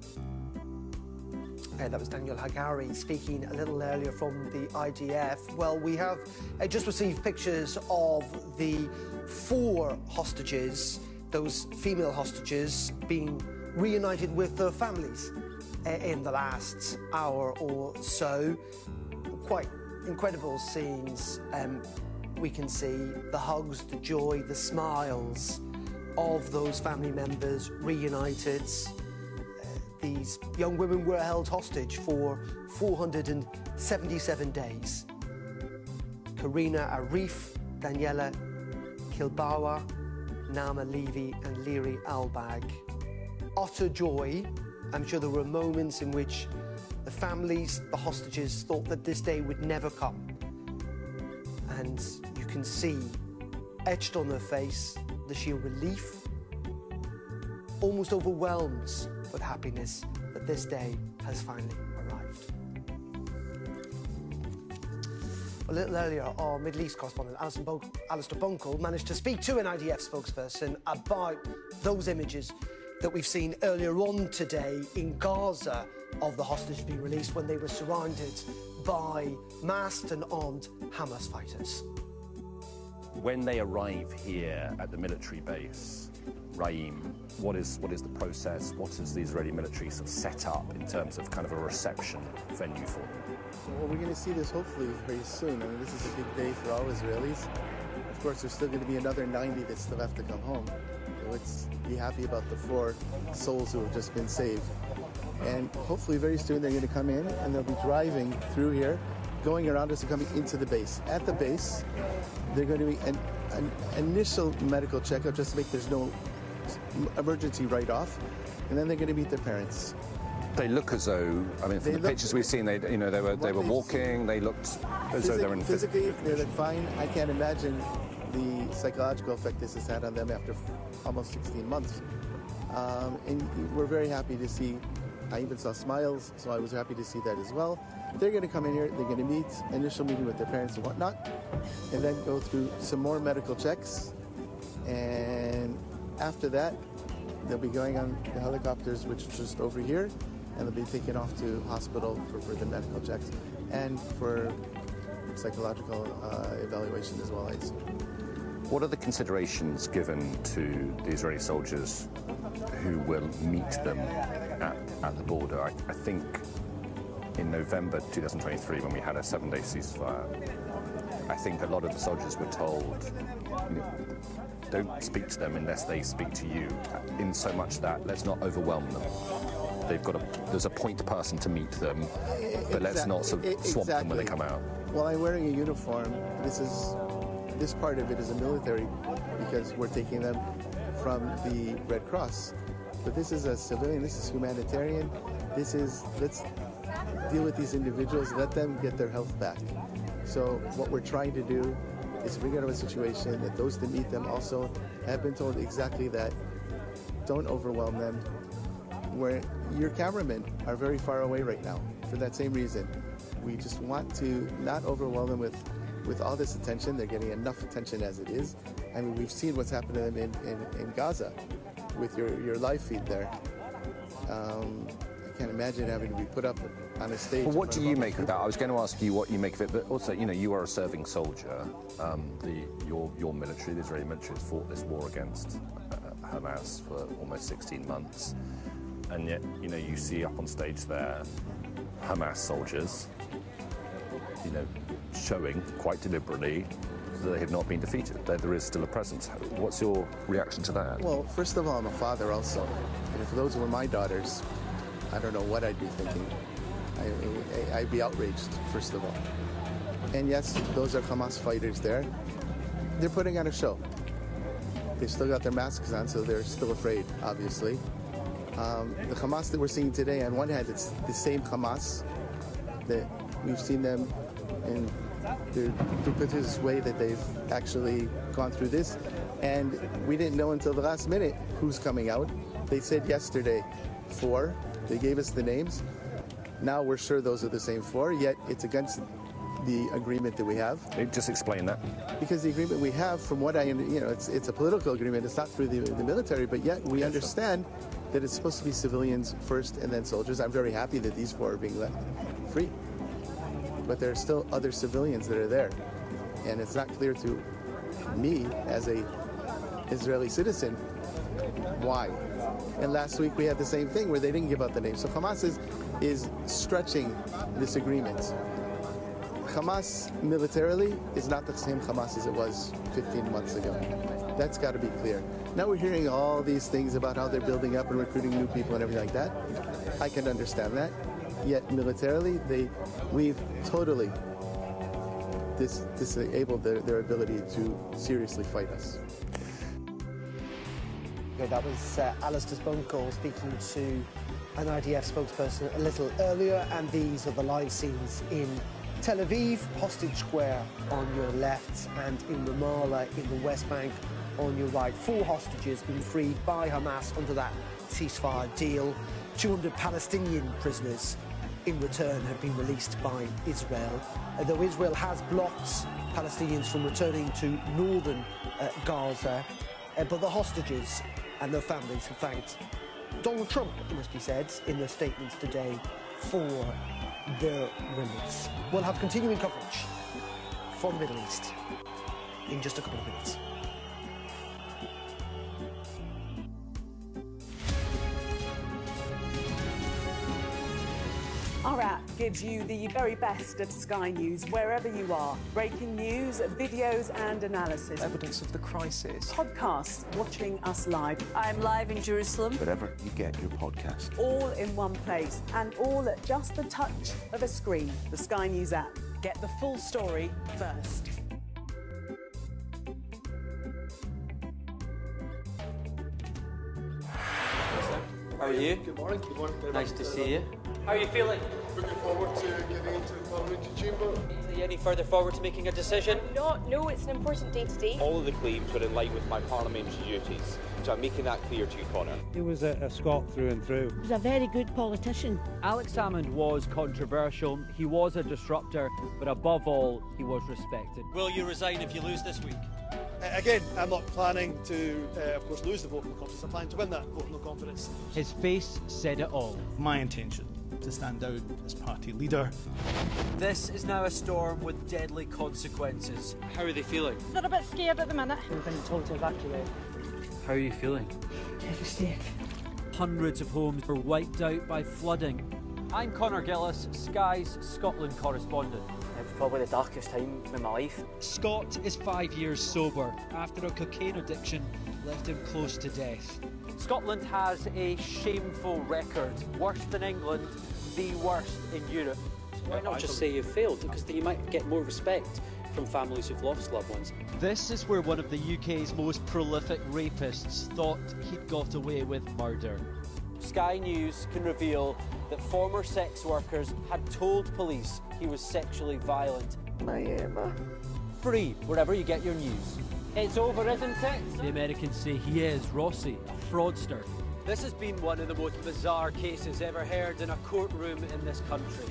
That was Daniel Hagari speaking a little earlier from the IDF. Well, we have just received pictures of the 4 hostages, those female hostages, being reunited with their families in the last hour or so. Quite incredible scenes. We can see the hugs, the joy, the smiles of those family members reunited. These young women were held hostage for 477 days. Karina Arif, Daniela Kilbawa, Nama Levy and Liri Albag. Utter joy. I'm sure there were moments in which the families, the hostages, thought that this day would never come. And you can see etched on their face the sheer relief, almost overwhelmed with happiness that this day has finally arrived. A little earlier, our Middle East correspondent, Alistair Bunkle, managed to speak to an IDF spokesperson about those images that we've seen earlier on today in Gaza of the hostages being released when they were surrounded by masked and armed Hamas fighters. When they arrive here at the military base, Raim, what is the process? What is the Israeli military sort of set up in terms of kind of a reception venue for them? Well, we're going to see this hopefully very soon. I mean, this is a big day for all Israelis. Of course, there's still going to be another 90 that still have to come home. So let's be happy about the 4 souls who have just been saved. And hopefully very soon they're going to come in and they'll be driving through here, going around us and coming into the base. At the base, they're going to be an initial medical checkup just to make there's no emergency write-off, and then they're going to meet their parents. They look as though, I mean, from the pictures we've seen, they were walking. They looked as though they were in physically they look fine. I can't imagine the psychological effect this has had on them after almost 16 months. And we're very happy to see. I even saw smiles, so I was happy to see that as well. They're going to come in here. They're going to meet, initial meeting with their parents and whatnot, and then go through some more medical checks. And after that, they'll be going on the helicopters, which is just over here, and they'll be taken off to hospital for further medical checks and for psychological evaluation as well, I assume. What are the considerations given to the Israeli soldiers who will meet them at the border? I think in November 2023, when we had a 7-day ceasefire, I think a lot of the soldiers were told, don't speak to them unless they speak to you, in so much that let's not overwhelm them. There's a point person to meet them, but let's not sort of swamp them when they come out. Well, I'm wearing a uniform. This part of it is a military because we're taking them from the Red Cross. But this is a civilian, this is humanitarian. Let's deal with these individuals, let them get their health back. So what we're trying to do It's a regrettable situation that those that meet them also have been told exactly that. Don't overwhelm them. Where your cameramen are very far away right now for that same reason. We just want to not overwhelm them with all this attention. They're getting enough attention as it is. I mean, we've seen what's happened to them in Gaza with your live feed there. I can't imagine having to be put up on a stage. Well, what do you make of that? I was going to ask you what you make of it, but also, you know, you are a serving soldier. Your military, the Israeli military, has fought this war against Hamas for almost 16 months. And yet, you know, you see up on stage there Hamas soldiers, you know, showing quite deliberately that they have not been defeated. There is still a presence. What's your reaction to that? Well, first of all, I'm a father also. And if those were my daughters, I don't know what I'd be thinking. I'd be outraged, first of all. And yes, those are Hamas fighters there. They're putting on a show. They've still got their masks on, so they're still afraid, obviously. The Hamas that we're seeing today, on one hand, it's the same Hamas that we've seen them in the duplicitous way that they've actually gone through this. And we didn't know until the last minute who's coming out. They said yesterday 4. They gave us the names. Now we're sure those are the same 4, yet it's against the agreement that we have. Just explain that. Because the agreement we have, from what it's a political agreement. It's not through the military, but yet we understand that it's supposed to be civilians first and then soldiers. I'm very happy that these 4 are being left free. But there are still other civilians that are there. And it's not clear to me as a Israeli citizen why. And last week we had the same thing where they didn't give out the names. So Hamas is stretching this agreement. Hamas militarily is not the same Hamas as it was 15 months ago. That's got to be clear. Now we're hearing all these things about how they're building up and recruiting new people and everything like that. I can understand that. Yet militarily, we've totally disabled their ability to seriously fight us. That was Alistair's phone call speaking to an IDF spokesperson a little earlier, and these are the live scenes in Tel Aviv, Hostage Square on your left, and in Ramallah in the West Bank on your right. 4 hostages being freed by Hamas under that ceasefire deal. 200 Palestinian prisoners in return have been released by Israel, though Israel has blocked Palestinians from returning to northern Gaza. But the hostages and their families have thanked Donald Trump, it must be said, in their statements today for their release. We'll have continuing coverage from the Middle East in just a couple of minutes. Our app gives you the very best of Sky News wherever you are. Breaking news, videos and analysis. Evidence of the crisis. Podcasts, watching us live. I'm live in Jerusalem. Wherever you get your podcast. All in one place and all at just the touch of a screen. The Sky News app. Get the full story first. How are you? Good morning. Good morning. Nice to see you. How are you feeling? Looking forward to getting into the parliamentary chamber. Are you any further forward to making a decision? No, it's an important day today. All of the claims were in line with my parliamentary duties, so I'm making that clear to you, Connor. He was a Scot through and through. He was a very good politician. Alex Salmond was controversial, he was a disruptor, but above all, he was respected. Will you resign if you lose this week? Again, I'm not planning to, of course, lose the vote of no confidence. I'm planning to win that vote of no confidence. His face said it all. My intention to stand down as party leader. This is now a storm with deadly consequences. How are they feeling? They're a bit scared at the minute. We've been told to evacuate. How are you feeling? Devastated. Hundreds of homes were wiped out by flooding. I'm Connor Gillis, Sky's Scotland correspondent. It's probably the darkest time in my life. Scott is 5 years sober after a cocaine addiction left him close to death. Scotland has a shameful record. Worse than England, the worst in Europe. Why not just say you've failed? Because then you might get more respect from families who've lost loved ones. This is where one of the UK's most prolific rapists thought he'd got away with murder. Sky News can reveal that former sex workers had told police he was sexually violent. My free wherever you get your news. It's over, isn't it? The Americans say he is Rossi, a fraudster. This has been one of the most bizarre cases ever heard in a courtroom in this country.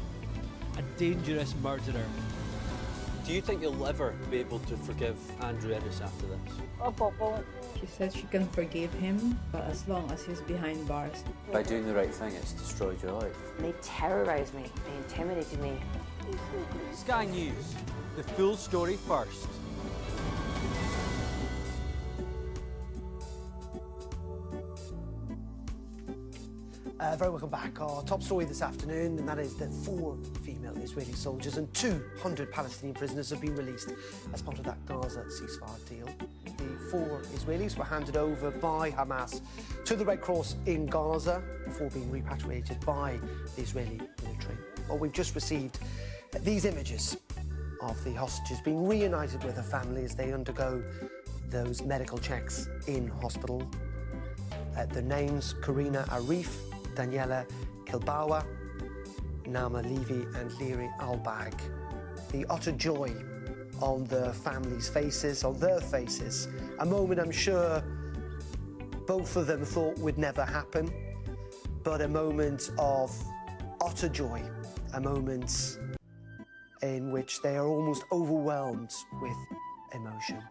A dangerous murderer. Do you think you'll ever be able to forgive Andrew Ellis after this? She said she can forgive him, but as long as he's behind bars. By doing the right thing, it's destroyed your life. They terrorised me. They intimidated me. Sky News, the full story first. Very welcome back. Our top story this afternoon, and that is that 4 female Israeli soldiers and 200 Palestinian prisoners have been released as part of that Gaza ceasefire deal. The 4 Israelis were handed over by Hamas to the Red Cross in Gaza before being repatriated by the Israeli military. Well, we've just received these images of the hostages being reunited with their family as they undergo those medical checks in hospital. Their names: Karina Arif, Daniela Kilbawa, Nama Levy and Liri Albag. The utter joy on their families' faces, on their faces. A moment I'm sure both of them thought would never happen, but a moment of utter joy, a moment in which they are almost overwhelmed with emotion.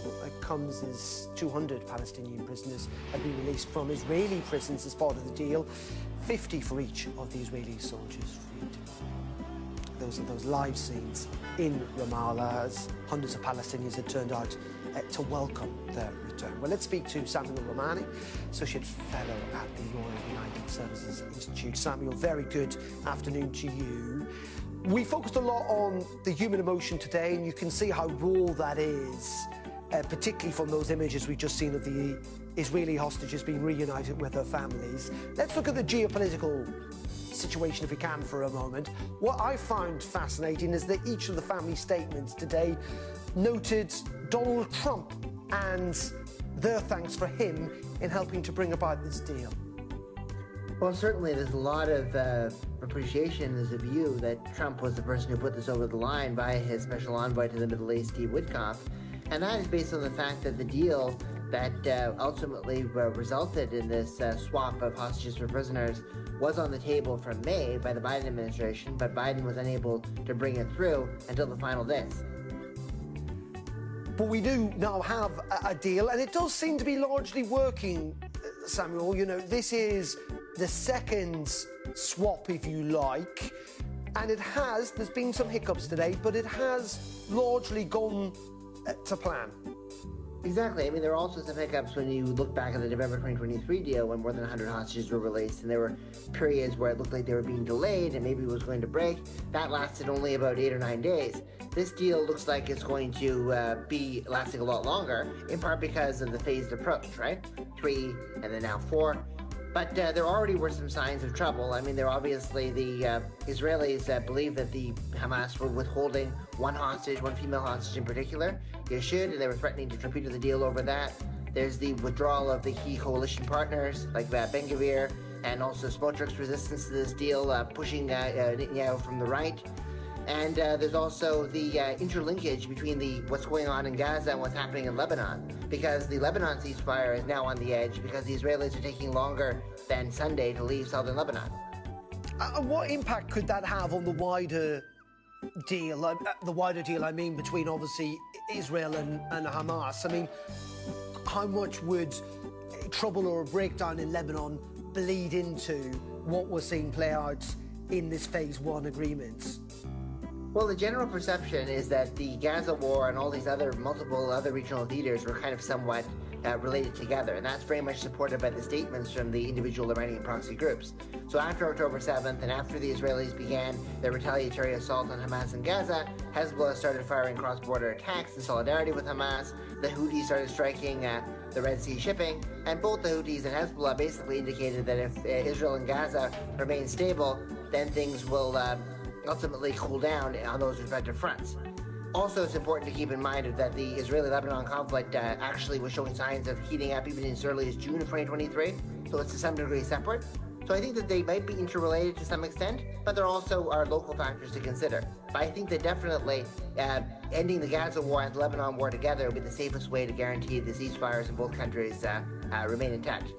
What comes as 200 Palestinian prisoners have been released from Israeli prisons as part of the deal, 50 for each of the Israeli soldiers freed. Those are those live scenes in Ramallah as hundreds of Palestinians had turned out to welcome their return. Well, let's speak to Samuel Romani, Associate Fellow at the Royal United Services Institute. Samuel, very good afternoon to you. We focused a lot on the human emotion today, and you can see how raw that is, particularly from those images we've just seen of the Israeli hostages being reunited with their families. Let's look at the geopolitical situation, if we can, for a moment. What I found fascinating is that each of the family statements today noted Donald Trump and their thanks for him in helping to bring about this deal. Well, certainly there's a lot of appreciation. There's a view that Trump was the person who put this over the line via his special envoy to the Middle East, Steve Witkoff. And that is based on the fact that the deal that ultimately resulted in this swap of hostages for prisoners was on the table from May by the Biden administration, but Biden was unable to bring it through until the final days. But we do now have a deal, and it does seem to be largely working, Samuel. You know, this is the second swap, if you like, and there's been some hiccups today, but it has largely gone to plan. Exactly. I mean, there are also some hiccups when you look back at the November 2023 deal when more than 100 hostages were released, and there were periods where it looked like they were being delayed and maybe it was going to break. That lasted only about 8 or 9 days. This deal looks like it's going to be lasting a lot longer, in part because of the phased approach, right? 3 and then now 4. But there already were some signs of trouble. I mean, there obviously the Israelis believe that the Hamas were withholding one female hostage in particular, Yeshud, and they were threatening to torpedo the deal over that. There's the withdrawal of the key coalition partners like Ben-Gvir and also Smotrich's resistance to this deal, pushing Netanyahu from the right. And there's also the interlinkage between what's going on in Gaza and what's happening in Lebanon, because the Lebanon ceasefire is now on the edge because the Israelis are taking longer than Sunday to leave southern Lebanon. What impact could that have on the wider deal? I mean, between obviously Israel and Hamas. I mean, how much would trouble or a breakdown in Lebanon bleed into what we're seeing play out in this phase 1 agreement? Well, the general perception is that the Gaza war and all these multiple other regional leaders were kind of somewhat related together, and that's very much supported by the statements from the individual Iranian proxy groups. So after October 7th and after the Israelis began their retaliatory assault on Hamas in Gaza, Hezbollah started firing cross-border attacks in solidarity with Hamas. The Houthis started striking the Red Sea shipping, and both the Houthis and Hezbollah basically indicated that if Israel and Gaza remain stable, then things will ultimately cool down on those respective fronts. Also, it's important to keep in mind that the Israeli-Lebanon conflict actually was showing signs of heating up even as early as June of 2023, so it's to some degree separate. So I think that they might be interrelated to some extent, but there also are local factors to consider. But I think that definitely ending the Gaza war and the Lebanon war together will be the safest way to guarantee the ceasefires in both countries remain intact.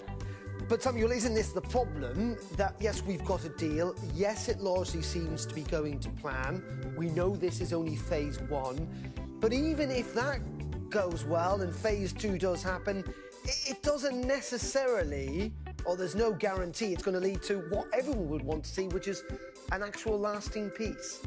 But Samuel, isn't this the problem? That yes, we've got a deal. Yes, it largely seems to be going to plan. We know this is only phase one. But even if that goes well and phase two does happen, it doesn't necessarily, or there's no guarantee it's going to lead to what everyone would want to see, which is an actual lasting peace.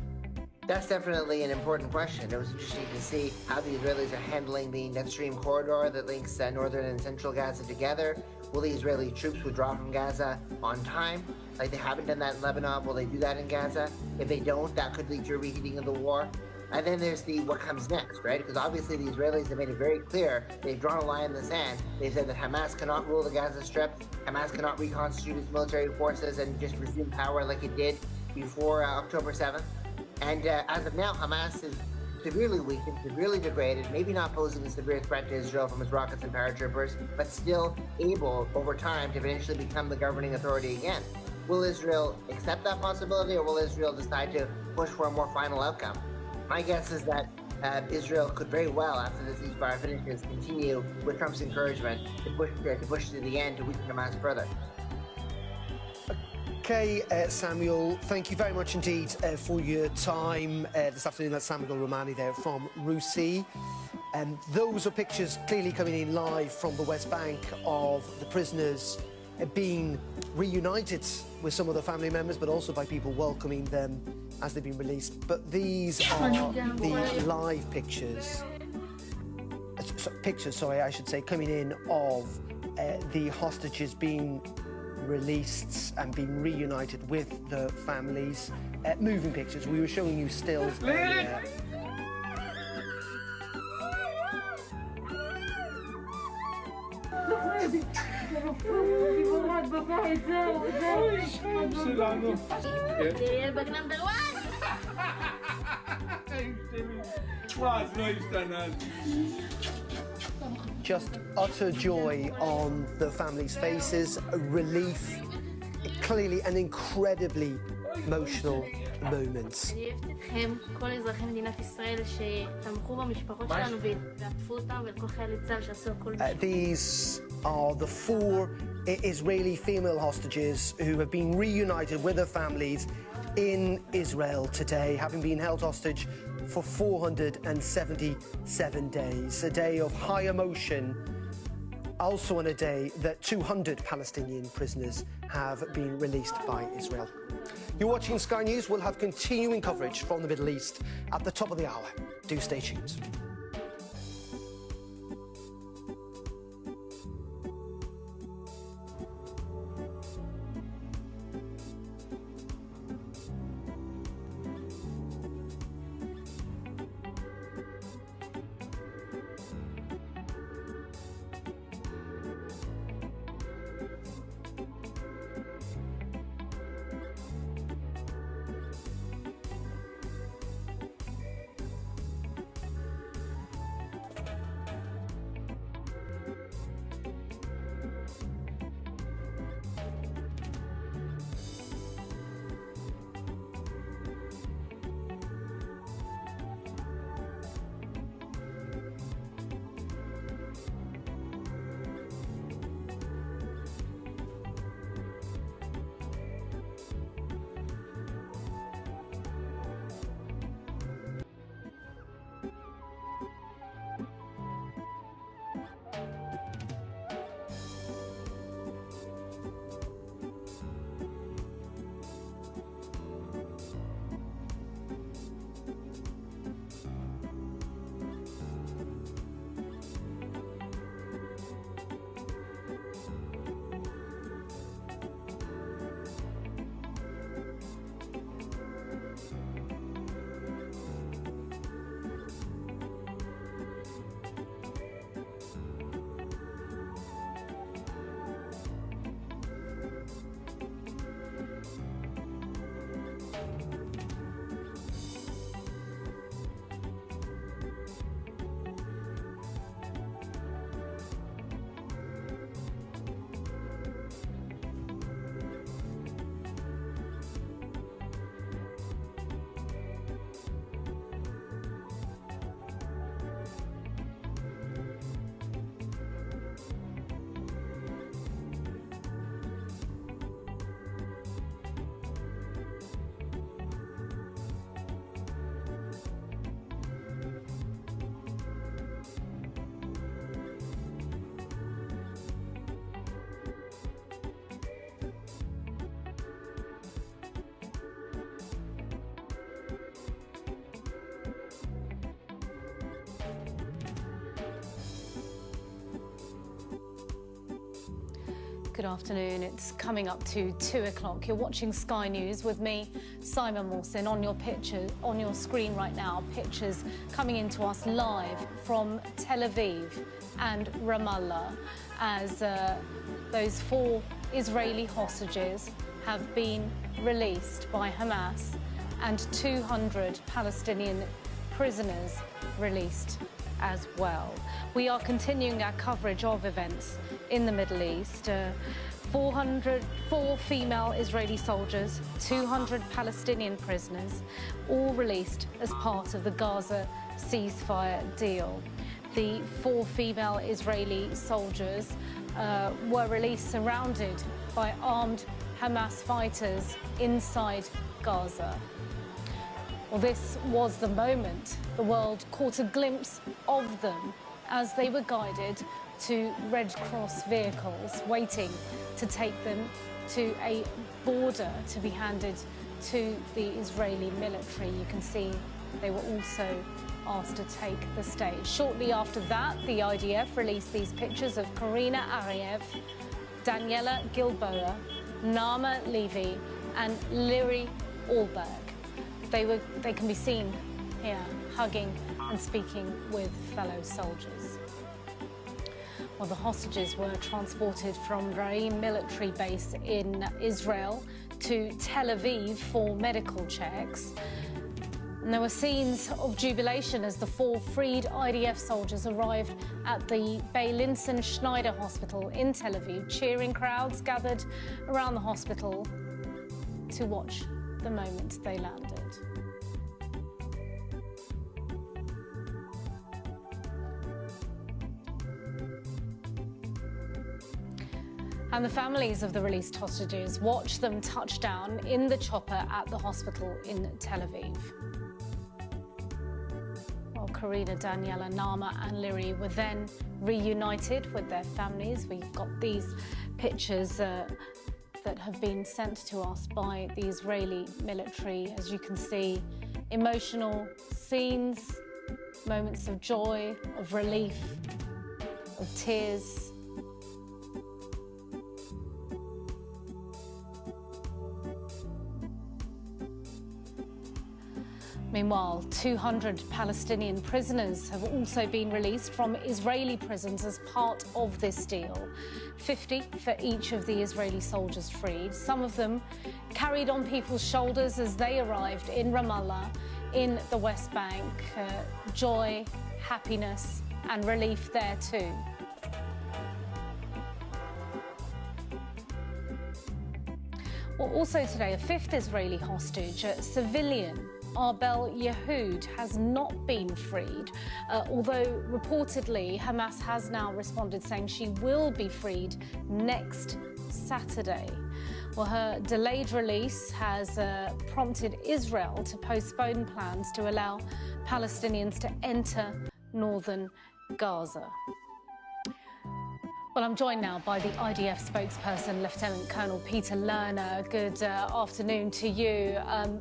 That's definitely an important question. It was interesting to see how the Israelis are handling the Nord Stream corridor that links northern and central Gaza together. Will the Israeli troops withdraw from Gaza on time? Like they haven't done that in Lebanon, will they do that in Gaza? If they don't, that could lead to a reheating of the war. And then there's what comes next, right? Because obviously the Israelis have made it very clear. They've drawn a line in the sand. They've said that Hamas cannot rule the Gaza Strip. Hamas cannot reconstitute its military forces and just resume power like it did before October 7th. And as of now, Hamas is severely weakened, severely degraded, maybe not posing a severe threat to Israel from its rockets and paratroopers, but still able, over time, to eventually become the governing authority again. Will Israel accept that possibility, or will Israel decide to push for a more final outcome? My guess is that Israel could very well, after the ceasefire finishes, continue, with Trump's encouragement, to push to the end to weaken Hamas further. Okay, Samuel, thank you very much indeed for your time this afternoon. That's Samuel Romani there from Rusi. Those are pictures clearly coming in live from the West Bank of the prisoners being reunited with some of their family members, but also by people welcoming them as they've been released. But these are the live pictures, I should say, coming in of the hostages being released and being reunited with the families. Moving pictures. We were showing you stills earlier. Just utter joy on the families' faces, relief, clearly an incredibly emotional moment. These are the 4 Israeli female hostages who have been reunited with their families in Israel today, having been held hostage for 477 days, a day of high emotion, also on a day that 200 Palestinian prisoners have been released by Israel. You're watching Sky News. We'll have continuing coverage from the Middle East at the top of the hour. Do stay tuned. Good afternoon. It's coming up to 2 o'clock. You're watching Sky News with me, Simon Mawson. On your screen right now, pictures coming into us live from Tel Aviv and Ramallah as those 4 Israeli hostages have been released by Hamas and 200 Palestinian prisoners released as well. We are continuing our coverage of events in the Middle East. 4 female Israeli soldiers, 200 Palestinian prisoners, all released as part of the Gaza ceasefire deal. The 4 female Israeli soldiers were released surrounded by armed Hamas fighters inside Gaza. Well, this was the moment the world caught a glimpse of them as they were guided to Red Cross vehicles waiting to take them to a border to be handed to the Israeli military. You can see they were also asked to take the stage. Shortly after that, the IDF released these pictures of Karina Ariev, Daniela Gilboa, Naama Levy and Liri Alberg. They can be seen here hugging and speaking with fellow soldiers. Well, the hostages were transported from Raim military base in Israel to Tel Aviv for medical checks. And there were scenes of jubilation as the 4 freed IDF soldiers arrived at the Beilinson Schneider Hospital in Tel Aviv. Cheering crowds gathered around the hospital to watch the moment they landed. And the families of the released hostages watched them touch down in the chopper at the hospital in Tel Aviv. Well, Karina, Daniela, Naama and Liri were then reunited with their families. We've got these pictures that have been sent to us by the Israeli military. As you can see, emotional scenes, moments of joy, of relief, of tears. Meanwhile, 200 Palestinian prisoners have also been released from Israeli prisons as part of this deal. 50 for each of the Israeli soldiers freed. Some of them carried on people's shoulders as they arrived in Ramallah, in the West Bank. Joy, happiness and relief there too. Well, also today, a 5th Israeli hostage, a civilian, Arbel Yehud, has not been freed, although reportedly Hamas has now responded saying she will be freed next Saturday. Well, her delayed release has prompted Israel to postpone plans to allow Palestinians to enter northern Gaza. Well, I'm joined now by the IDF spokesperson, Lieutenant Colonel Peter Lerner. Good afternoon to you.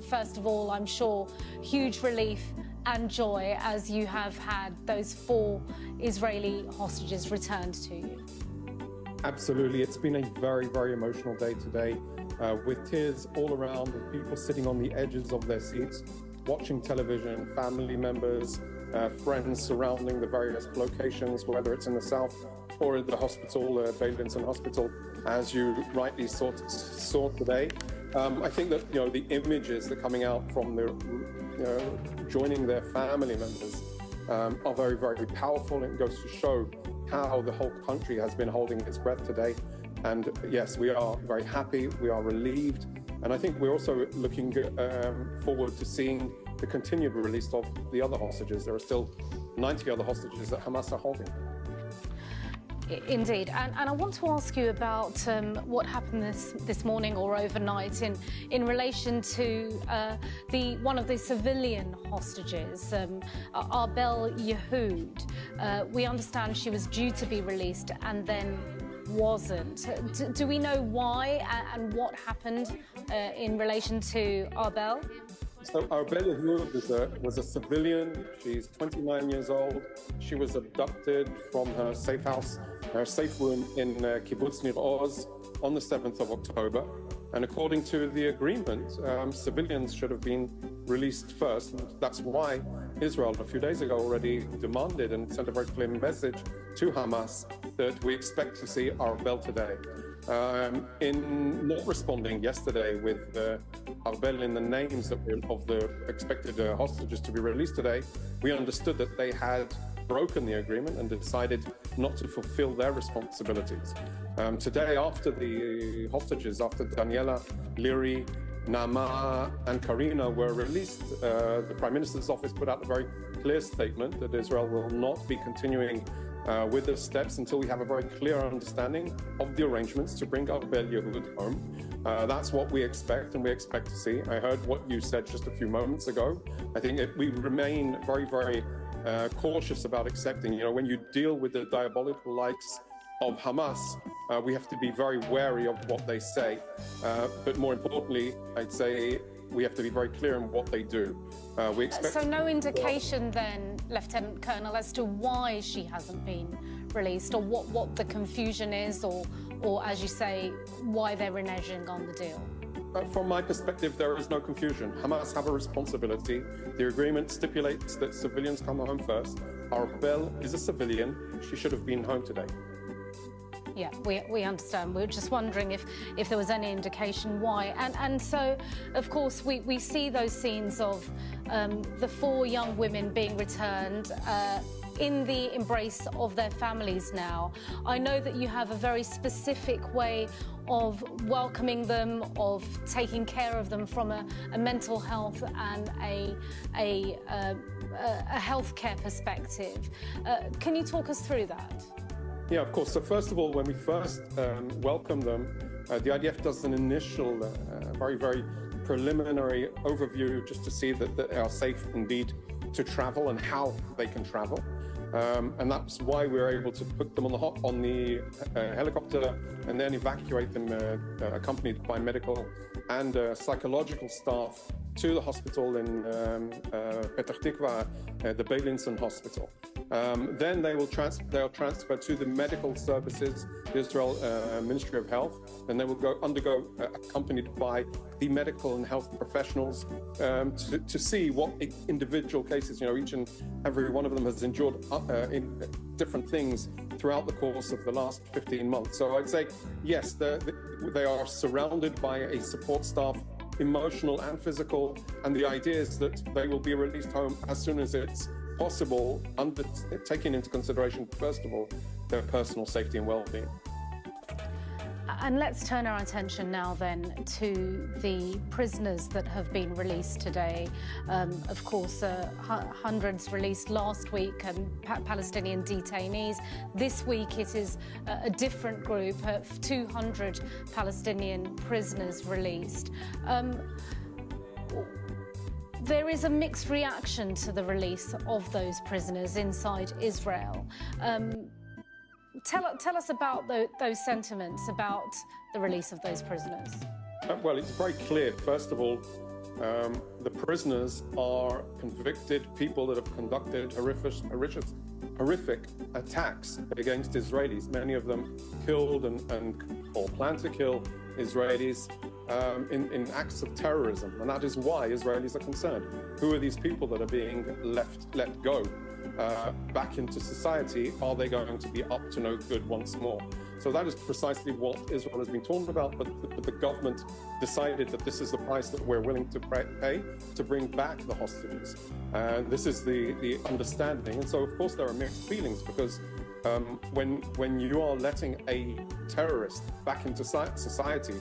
First of all, I'm sure huge relief and joy as you have had those 4 Israeli hostages returned to you. Absolutely. It's been a very, very emotional day today with tears all around, with people sitting on the edges of their seats, watching television, family members, friends surrounding the various locations, whether it's in the south or at the hospital, Beilinson Hospital, as you rightly saw today. I think that the images that are coming out from the joining their family members are very, very powerful, and it goes to show how the whole country has been holding its breath today. And yes, we are very happy, we are relieved, and I think we're also looking forward to seeing the continued release of the other hostages. There are still 90 other hostages that Hamas are holding. Indeed, and I want to ask you about what happened this morning or overnight in relation to one of the civilian hostages, Arbel Yehud. We understand she was due to be released and then wasn't. Do we know why and what happened in relation to Arbel? So Arbel Yehud was a civilian. She's 29 years old. She was abducted from her safe house a safe room in Kibbutz Nir Oz on the 7th of October. And according to the agreement, civilians should have been released first. And that's why Israel, a few days ago, already demanded and sent a very clear message to Hamas that we expect to see Arbel today. In not responding yesterday with Arbel in the names of the expected hostages to be released today, we understood that they had broken the agreement and decided not to fulfill their responsibilities. Today, after the hostages, after Daniela, Liri, Nama and Karina were released, the Prime Minister's office put out a very clear statement that Israel will not be continuing with the steps until we have a very clear understanding of the arrangements to bring Arbel Yehud home. That's what we expect, and we expect to see. I heard what you said just a few moments ago. I think we remain very, very cautious about accepting. You know, when you deal with the diabolical likes of Hamas, we have to be very wary of what they say. But more importantly, I'd say we have to be very clear in what they do. We expect. So no indication then, Lieutenant Colonel, as to why she hasn't been released, or what the confusion is, or as you say, why they're reneging on the deal? From my perspective, there is no confusion. Hamas have a responsibility. The agreement stipulates that civilians come home first. Arbel is a civilian. She should have been home today. Yeah, we understand. We're just wondering if there was any indication why. And so, of course, we see those scenes of the 4 young women being returned in the embrace of their families now. I know that you have a very specific way of welcoming them, of taking care of them from a mental health and a healthcare perspective. Can you talk us through that? Yeah, of course. So first of all, when we first welcome them, the IDF does an initial, very, very preliminary overview just to see that they are safe indeed to travel and how they can travel. And that's why we're able to put them on the helicopter and then evacuate them, accompanied by medical and psychological staff, to the hospital in Petah Tikva, the Beilinson Hospital. Then they'll transfer to the medical services, the Israel Ministry of Health, and they will undergo, accompanied by the medical and health professionals, to see what individual cases, you know, each and every one of them has endured in different things throughout the course of the last 15 months. So I'd say, yes, they are surrounded by a support staff, emotional and physical, and the idea is that they will be released home as soon as it's possible, taking into consideration, first of all, their personal safety and well-being. And let's turn our attention now then to the prisoners that have been released today. Of course, hundreds released last week, and Palestinian detainees. This week it is a different group, 200 Palestinian prisoners released. There is a mixed reaction to the release of those prisoners inside Israel. Tell us about those sentiments about the release of those prisoners. Well, it's very clear. First of all, the prisoners are convicted people that have conducted horrific attacks against Israelis. Many of them killed or plan to kill Israelis in acts of terrorism, and that is why Israelis are concerned. Who are these people that are being let go back into society? Are they going to be up to no good once more? So that is precisely what Israel has been talking about, but the government decided that this is the price that we're willing to pay to bring back the hostages. And this is the understanding. And so, of course, there are mixed feelings, because when you are letting a terrorist back into society,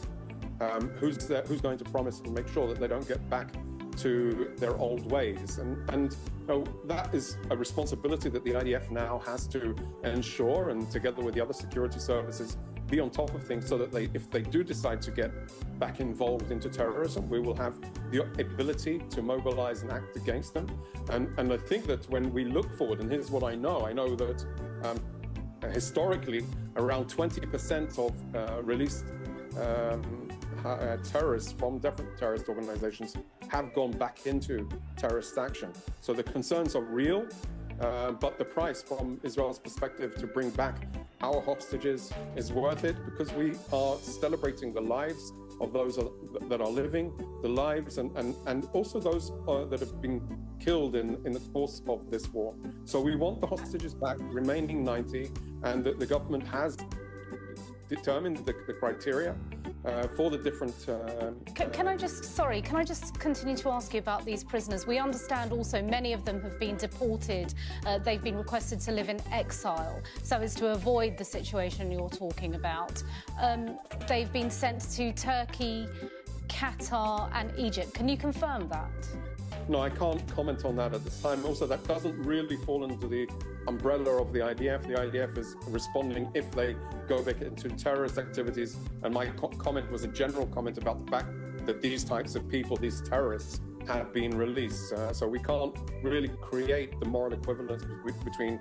who's going to promise and make sure that they don't get back to their old ways? And you know, that is a responsibility that the IDF now has to ensure, and together with the other security services, be on top of things so that if they do decide to get back involved into terrorism, we will have the ability to mobilize and act against them. And I think that when we look forward, and here's what I know that historically around 20% of released terrorists from different terrorist organizations have gone back into terrorist action. So the concerns are real, but the price from Israel's perspective to bring back our hostages is worth it, because we are celebrating the lives of those that are living, the lives and also those that have been killed in the course of this war. So we want the hostages back, remaining 90, and the government has determined the criteria for the different... Can I just continue to ask you about these prisoners? We understand also many of them have been deported. They've been requested to live in exile so as to avoid the situation you're talking about. They've been sent to Turkey, Qatar and Egypt. Can you confirm that? No, I can't comment on that at this time. Also, that doesn't really fall under the umbrella of the IDF. The IDF is responding if they go back into terrorist activities. And my comment was a general comment about the fact that these types of people, these terrorists, have been released. So we can't really create the moral equivalence between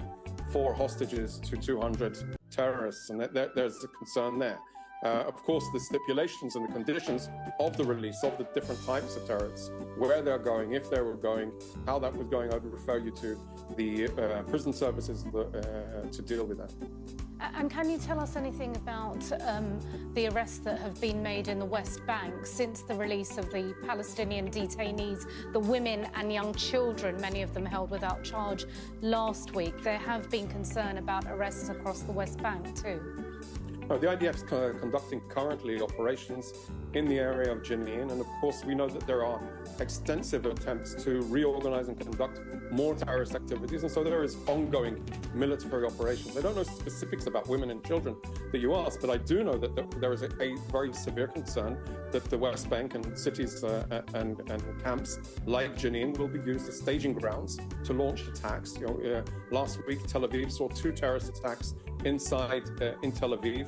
4 hostages to 200 terrorists. And there's a concern there. Of course, the stipulations and the conditions of the release of the different types of terrorists, where they're going, if they were going, how that was going, I would refer you to the prison services to deal with that. And can you tell us anything about the arrests that have been made in the West Bank since the release of the Palestinian detainees, the women and young children, many of them held without charge last week? There have been concern about arrests across the West Bank too. The IDF is conducting currently operations in the area of Jenin, and of course we know that there are extensive attempts to reorganize and conduct more terrorist activities, and so there is ongoing military operations. I don't know specifics about women and children that you asked, but I do know that there is a very severe concern that the West Bank and cities and camps like Jenin will be used as staging grounds to launch attacks. Last week Tel Aviv saw 2 terrorist attacks inside in Tel Aviv,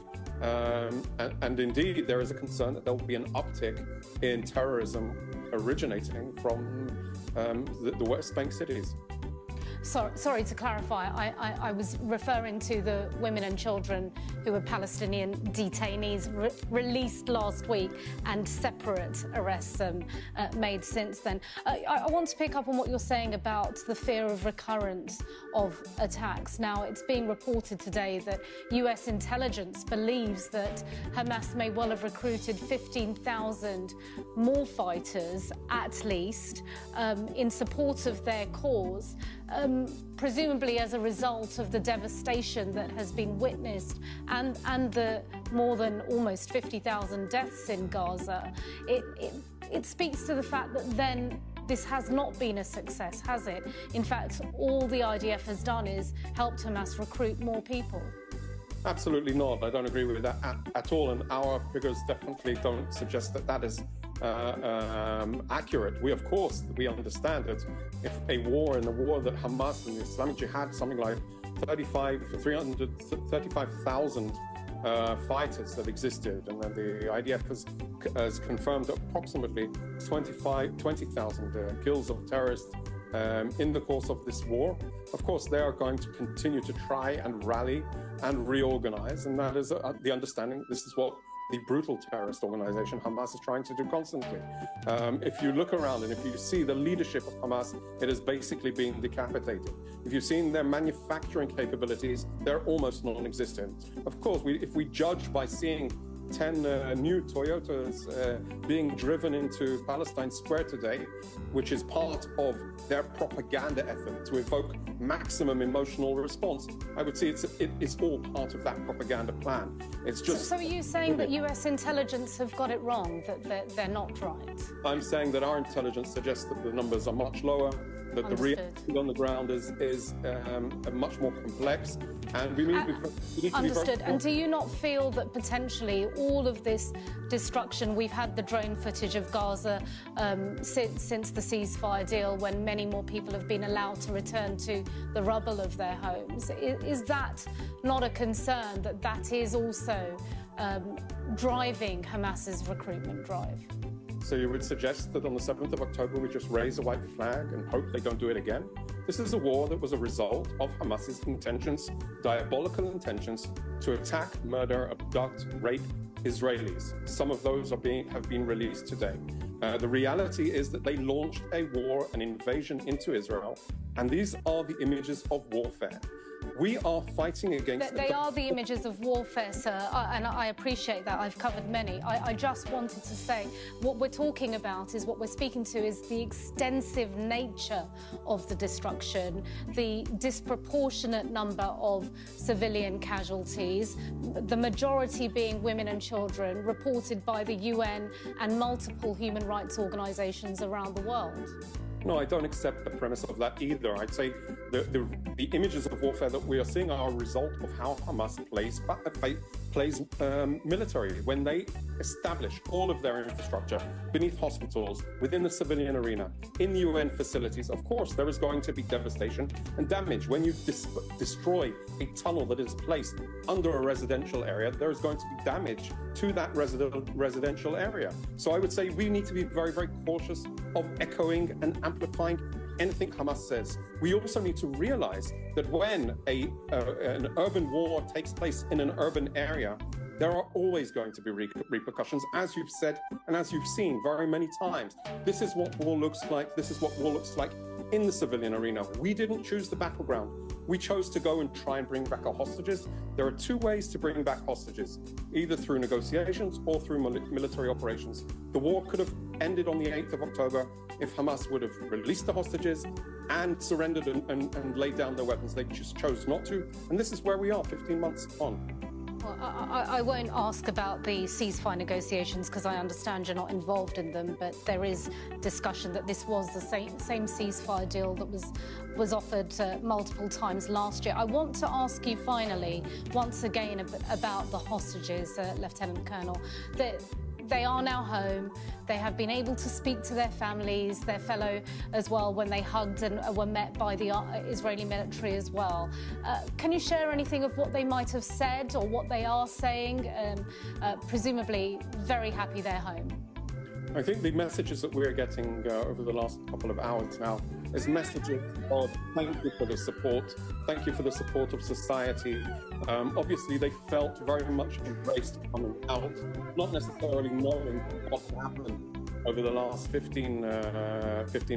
and indeed there is a concern that there will be an uptick in terrorism originating from the West Bank cities. Sorry to clarify, I was referring to the women and children who were Palestinian detainees released last week and separate arrests made since then. I want to pick up on what you're saying about the fear of recurrence of attacks. Now, it's being reported today that US intelligence believes that Hamas may well have recruited 15,000 more fighters, at least, in support of their cause. Presumably as a result of the devastation that has been witnessed and the more than almost 50,000 deaths in Gaza, it speaks to the fact that then this has not been a success, has it? In fact, all the IDF has done is helped Hamas recruit more people. Absolutely not. I don't agree with that at all, and our figures definitely don't suggest that that is accurate. We understand that if a war that Hamas and the Islamic Jihad, something like 35,000 fighters that existed, and then the IDF has confirmed approximately 20,000 kills of terrorists in the course of this war. Of course, they are going to continue to try and rally and reorganize, and that is the understanding. This is what the brutal terrorist organization Hamas is trying to do constantly. If you look around and if you see the leadership of Hamas, it is basically being decapitated. If you've seen their manufacturing capabilities, they're almost non-existent. Of course, if we judge by seeing 10 new Toyotas being driven into Palestine Square today, which is part of their propaganda effort to evoke maximum emotional response, I would say it is all part of that propaganda plan. It's just. So are you saying that US intelligence have got it wrong, that they're not right? I'm saying that our intelligence suggests that the numbers are much lower, that the reality on the ground is much more complex, and we need to be Understood. And do you not feel that potentially all of this destruction, we've had the drone footage of Gaza since the ceasefire deal, when many more people have been allowed to return to the rubble of their homes. Is that not a concern, that is also driving Hamas's recruitment drive? So you would suggest that on the 7th of October we just raise a white flag and hope they don't do it again? This is a war that was a result of Hamas's intentions, diabolical intentions, to attack, murder, abduct, rape Israelis. Some of those have been released today. The reality is that they launched a war, an invasion into Israel, and these are the images of warfare. We are fighting against... They are the images of warfare, sir, and I appreciate that. I've covered many. I just wanted to say what we're talking about is, what we're speaking to is the extensive nature of the destruction, the disproportionate number of civilian casualties, the majority being women and children, reported by the UN and multiple human rights organisations around the world. No, I don't accept the premise of that either. I'd say the images of warfare that we are seeing are a result of how Hamas plays military. When they establish all of their infrastructure beneath hospitals, within the civilian arena, in UN facilities, of course, there is going to be devastation and damage. When you destroy a tunnel that is placed under a residential area, there is going to be damage to that residential area. So I would say we need to be very, very cautious of echoing and amplifying anything Hamas says. We also need to realize that when an urban war takes place in an urban area, there are always going to be repercussions, as you've said and as you've seen very many times. This is what war looks like. This is what war looks like in the civilian arena. We didn't choose the battleground. We chose to go and try and bring back our hostages. There are two ways to bring back hostages, either through negotiations or through military operations. The war could have ended on the 8th of October if Hamas would have released the hostages and surrendered and laid down their weapons. They just chose not to. And this is where we are 15 months on. Well, I won't ask about the ceasefire negotiations because I understand you're not involved in them, but there is discussion that this was the same ceasefire deal that was offered multiple times last year. I want to ask you finally, once again, about the hostages, Lieutenant Colonel. They are now home. They have been able to speak to their families, their fellow as well, when they hugged and were met by the Israeli military as well. Can you share anything of what they might have said or what they are saying? Presumably very happy they're home. I think the messages that we're getting over the last couple of hours now is messages of thank you for the support, thank you for the support of society. Obviously, they felt very much embraced coming out, not necessarily knowing what happened over the last 15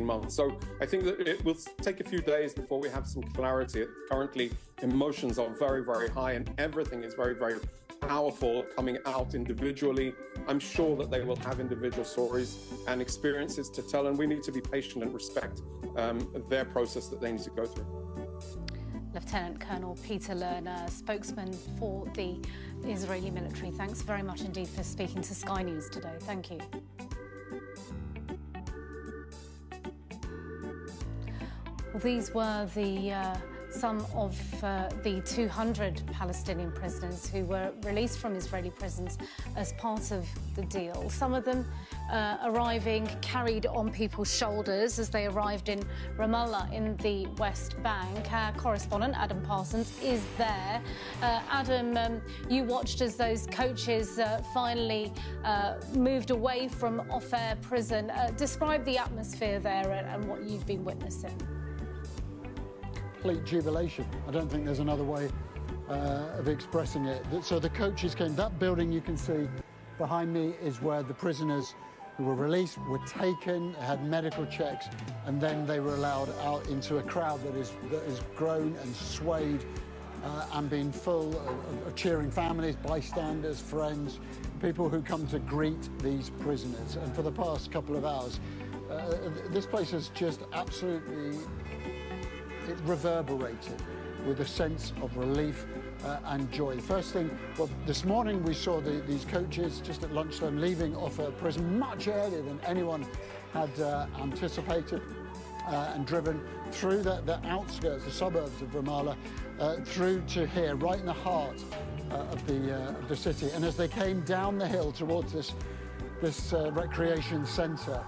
months. So I think that it will take a few days before we have some clarity. Currently, emotions are very, very high and everything is very, very powerful coming out individually. I'm sure that they will have individual stories and experiences to tell, and we need to be patient and respect their process that they need to go through. Lieutenant Colonel Peter Lerner, spokesman for the Israeli military, thanks very much indeed for speaking to Sky News today. Thank you. Well, these were some of the 200 Palestinian prisoners who were released from Israeli prisons as part of the deal. Some of them arriving carried on people's shoulders as they arrived in Ramallah in the West Bank. Our correspondent, Adam Parsons, is there. Adam, you watched as those coaches finally moved away from Ofer prison. Describe the atmosphere there and what you've been witnessing. Complete jubilation. I don't think there's another way of expressing it. So the coaches came. That building you can see behind me is where the prisoners who were released were taken, had medical checks, and then they were allowed out into a crowd that is grown and swayed and been full of cheering families, bystanders, friends, people who come to greet these prisoners. And for the past couple of hours, this place has just absolutely it reverberated with a sense of relief and joy. The first thing, well, this morning we saw these coaches just at lunchtime leaving Ofer prison much earlier than anyone had anticipated and driven through the outskirts, the suburbs of Ramallah, through to here, right in the heart of the city. And as they came down the hill towards this recreation centre,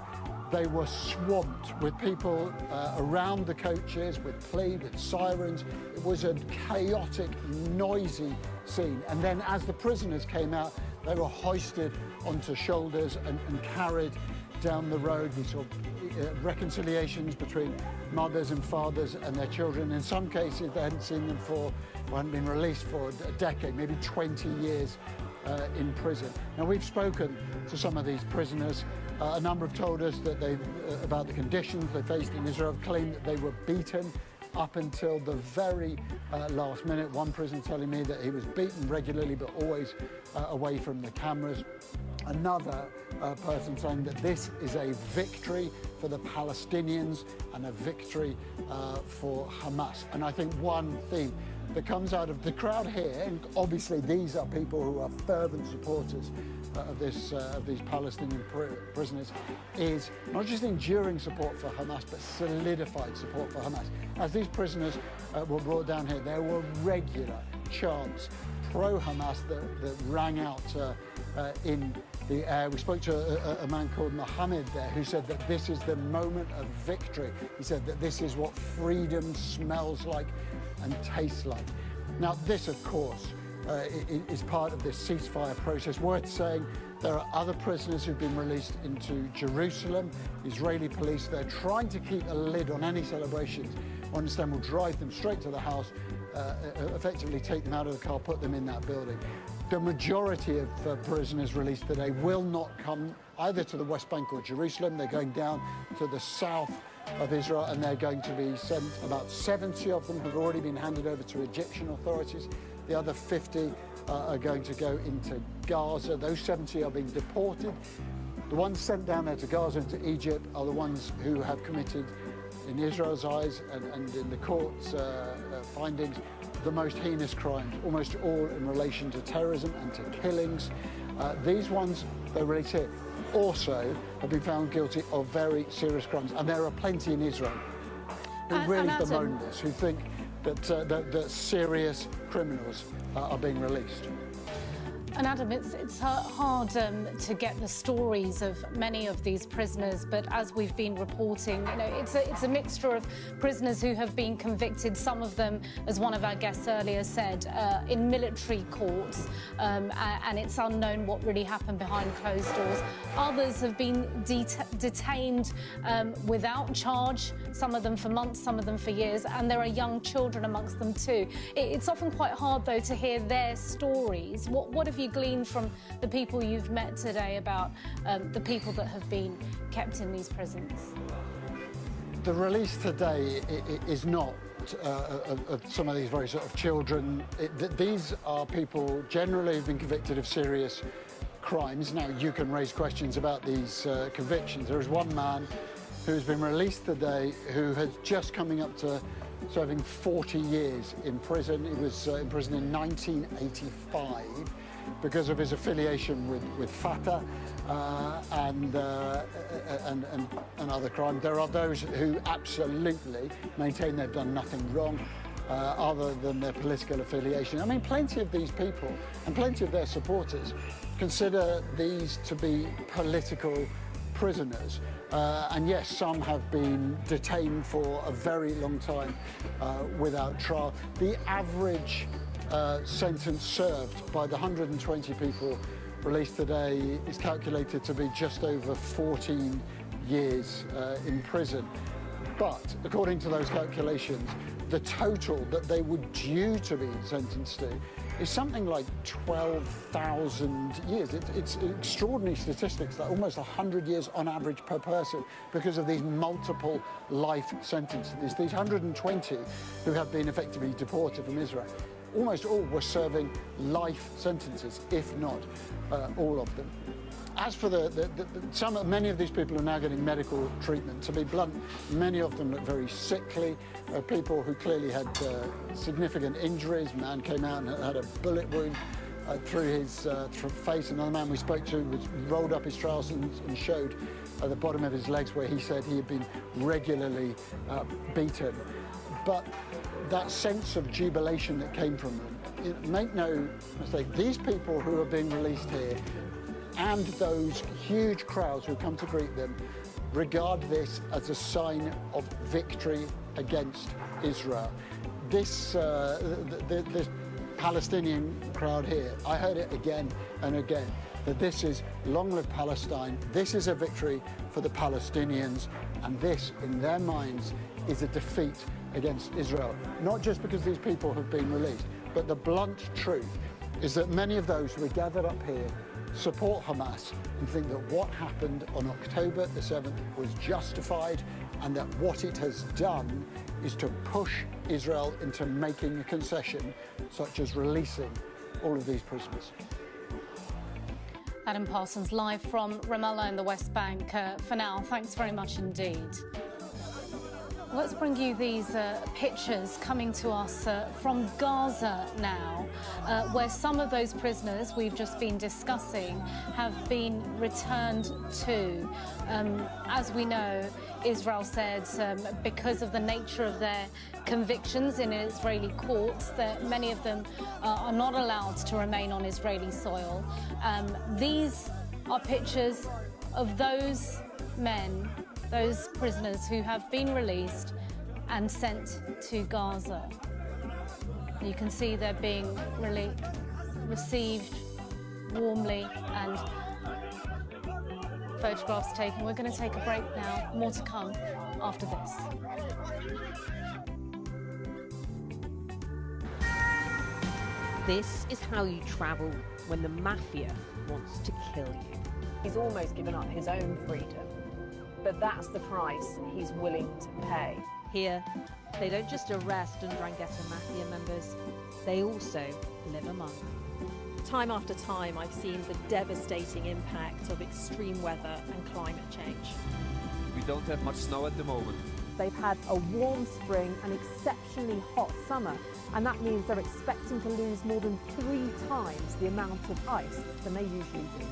they were swamped with people around the coaches, with plea, with sirens. It was a chaotic, noisy scene. And then as the prisoners came out, they were hoisted onto shoulders and carried down the road. We saw reconciliations between mothers and fathers and their children. In some cases, they hadn't seen them hadn't been released for a decade, maybe 20 years in prison. Now, we've spoken to some of these prisoners. A number have told us that about the conditions they faced in Israel, claimed that they were beaten up until the very last minute. One prisoner telling me that he was beaten regularly, but always away from the cameras. Another person saying that this is a victory for the Palestinians and a victory for Hamas. And I think one theme that comes out of the crowd here, and obviously these are people who are fervent supporters of these Palestinian prisoners, is not just enduring support for Hamas, but solidified support for Hamas. As these prisoners were brought down here, there were regular chants pro-Hamas that rang out in the air. We spoke to a man called Mohammed there, who said that this is the moment of victory. He said that this is what freedom smells like and tastes like. Now, this, of course, is part of this ceasefire process. Worth saying, there are other prisoners who've been released into Jerusalem. Israeli police, they're trying to keep a lid on any celebrations. I understand will drive them straight to the house, effectively take them out of the car, put them in that building. The majority of prisoners released today will not come either to the West Bank or Jerusalem. They're going down to the south of Israel, and they're going to be sent. About 70 of them have already been handed over to Egyptian authorities. The other 50 are going to go into Gaza. Those 70 are being deported. The ones sent down there to Gaza and to Egypt are the ones who have committed, in Israel's eyes and in the court's findings, the most heinous crimes, almost all in relation to terrorism and to killings. These ones, they're released here, also have been found guilty of very serious crimes. And there are plenty in Israel who really bemoan this, who think that serious criminals are being released. And Adam, it's hard to get the stories of many of these prisoners, but as we've been reporting, you know, it's a mixture of prisoners who have been convicted, some of them, as one of our guests earlier said, in military courts, and it's unknown what really happened behind closed doors. Others have been detained without charge, some of them for months, some of them for years, and there are young children amongst them too. It's often quite hard, though, to hear their stories. What have you gleaned from the people you've met today about the people that have been kept in these prisons? The release today is not of some of these very sort of children. These are people generally who've been convicted of serious crimes. Now, you can raise questions about these convictions. There is one man who's been released today who has just coming up to serving 40 years in prison. He was in prison in 1985 because of his affiliation with Fatah and other crimes. There are those who absolutely maintain they've done nothing wrong other than their political affiliation. I mean, plenty of these people and plenty of their supporters consider these to be political prisoners. And yes, some have been detained for a very long time without trial. The average sentence served by the 120 people released today is calculated to be just over 14 years in prison. But according to those calculations, the total that they were due to be sentenced to is something like 12,000 years. It's extraordinary statistics, like almost 100 years on average per person because of these multiple life sentences. These 120 who have been effectively deported from Israel, almost all were serving life sentences, if not all of them. As for many of these people are now getting medical treatment. To be blunt, many of them look very sickly. People who clearly had significant injuries. A man came out and had a bullet wound through his face. Another man we spoke to rolled up his trousers and showed at the bottom of his legs where he said he had been regularly beaten. But that sense of jubilation that came from them, make no mistake, these people who are being released here and those huge crowds who come to greet them regard this as a sign of victory against Israel. This Palestinian crowd here, I heard it again and again, that this is long live Palestine, this is a victory for the Palestinians, and this, in their minds, is a defeat against Israel. Not just because these people have been released, but the blunt truth is that many of those who are gathered up here support Hamas and think that what happened on October the 7th was justified, and that what it has done is to push Israel into making a concession, such as releasing all of these prisoners. Adam Parsons live from Ramallah in the West Bank. For now, thanks very much indeed. Let's bring you these pictures coming to us from Gaza now, where some of those prisoners we've just been discussing have been returned to. As we know, Israel said because of the nature of their convictions in Israeli courts, that many of them are not allowed to remain on Israeli soil. These are pictures of those men, those prisoners who have been released and sent to Gaza. You can see they're being received warmly and photographs taken. We're going to take a break now. More to come after this. This is how you travel when the mafia wants to kill you. He's almost given up his own freedom, but that's the price he's willing to pay. Here, they don't just arrest and Ndrangheta mafia members, they also live among them. Time after time, I've seen the devastating impact of extreme weather and climate change. We don't have much snow at the moment. They've had a warm spring and exceptionally hot summer, and that means they're expecting to lose more than 3 times the amount of ice than they usually do.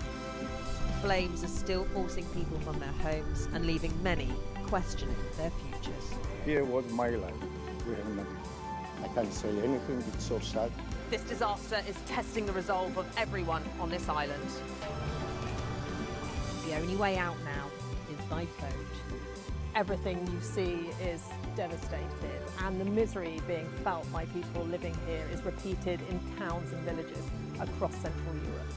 Flames are still forcing people from their homes and leaving many questioning their futures. Here was my life. We have nothing. I can't say anything, it's so sad. This disaster is testing the resolve of everyone on this island. The only way out now is by boat. Everything you see is devastated, and the misery being felt by people living here is repeated in towns and villages across Central Europe.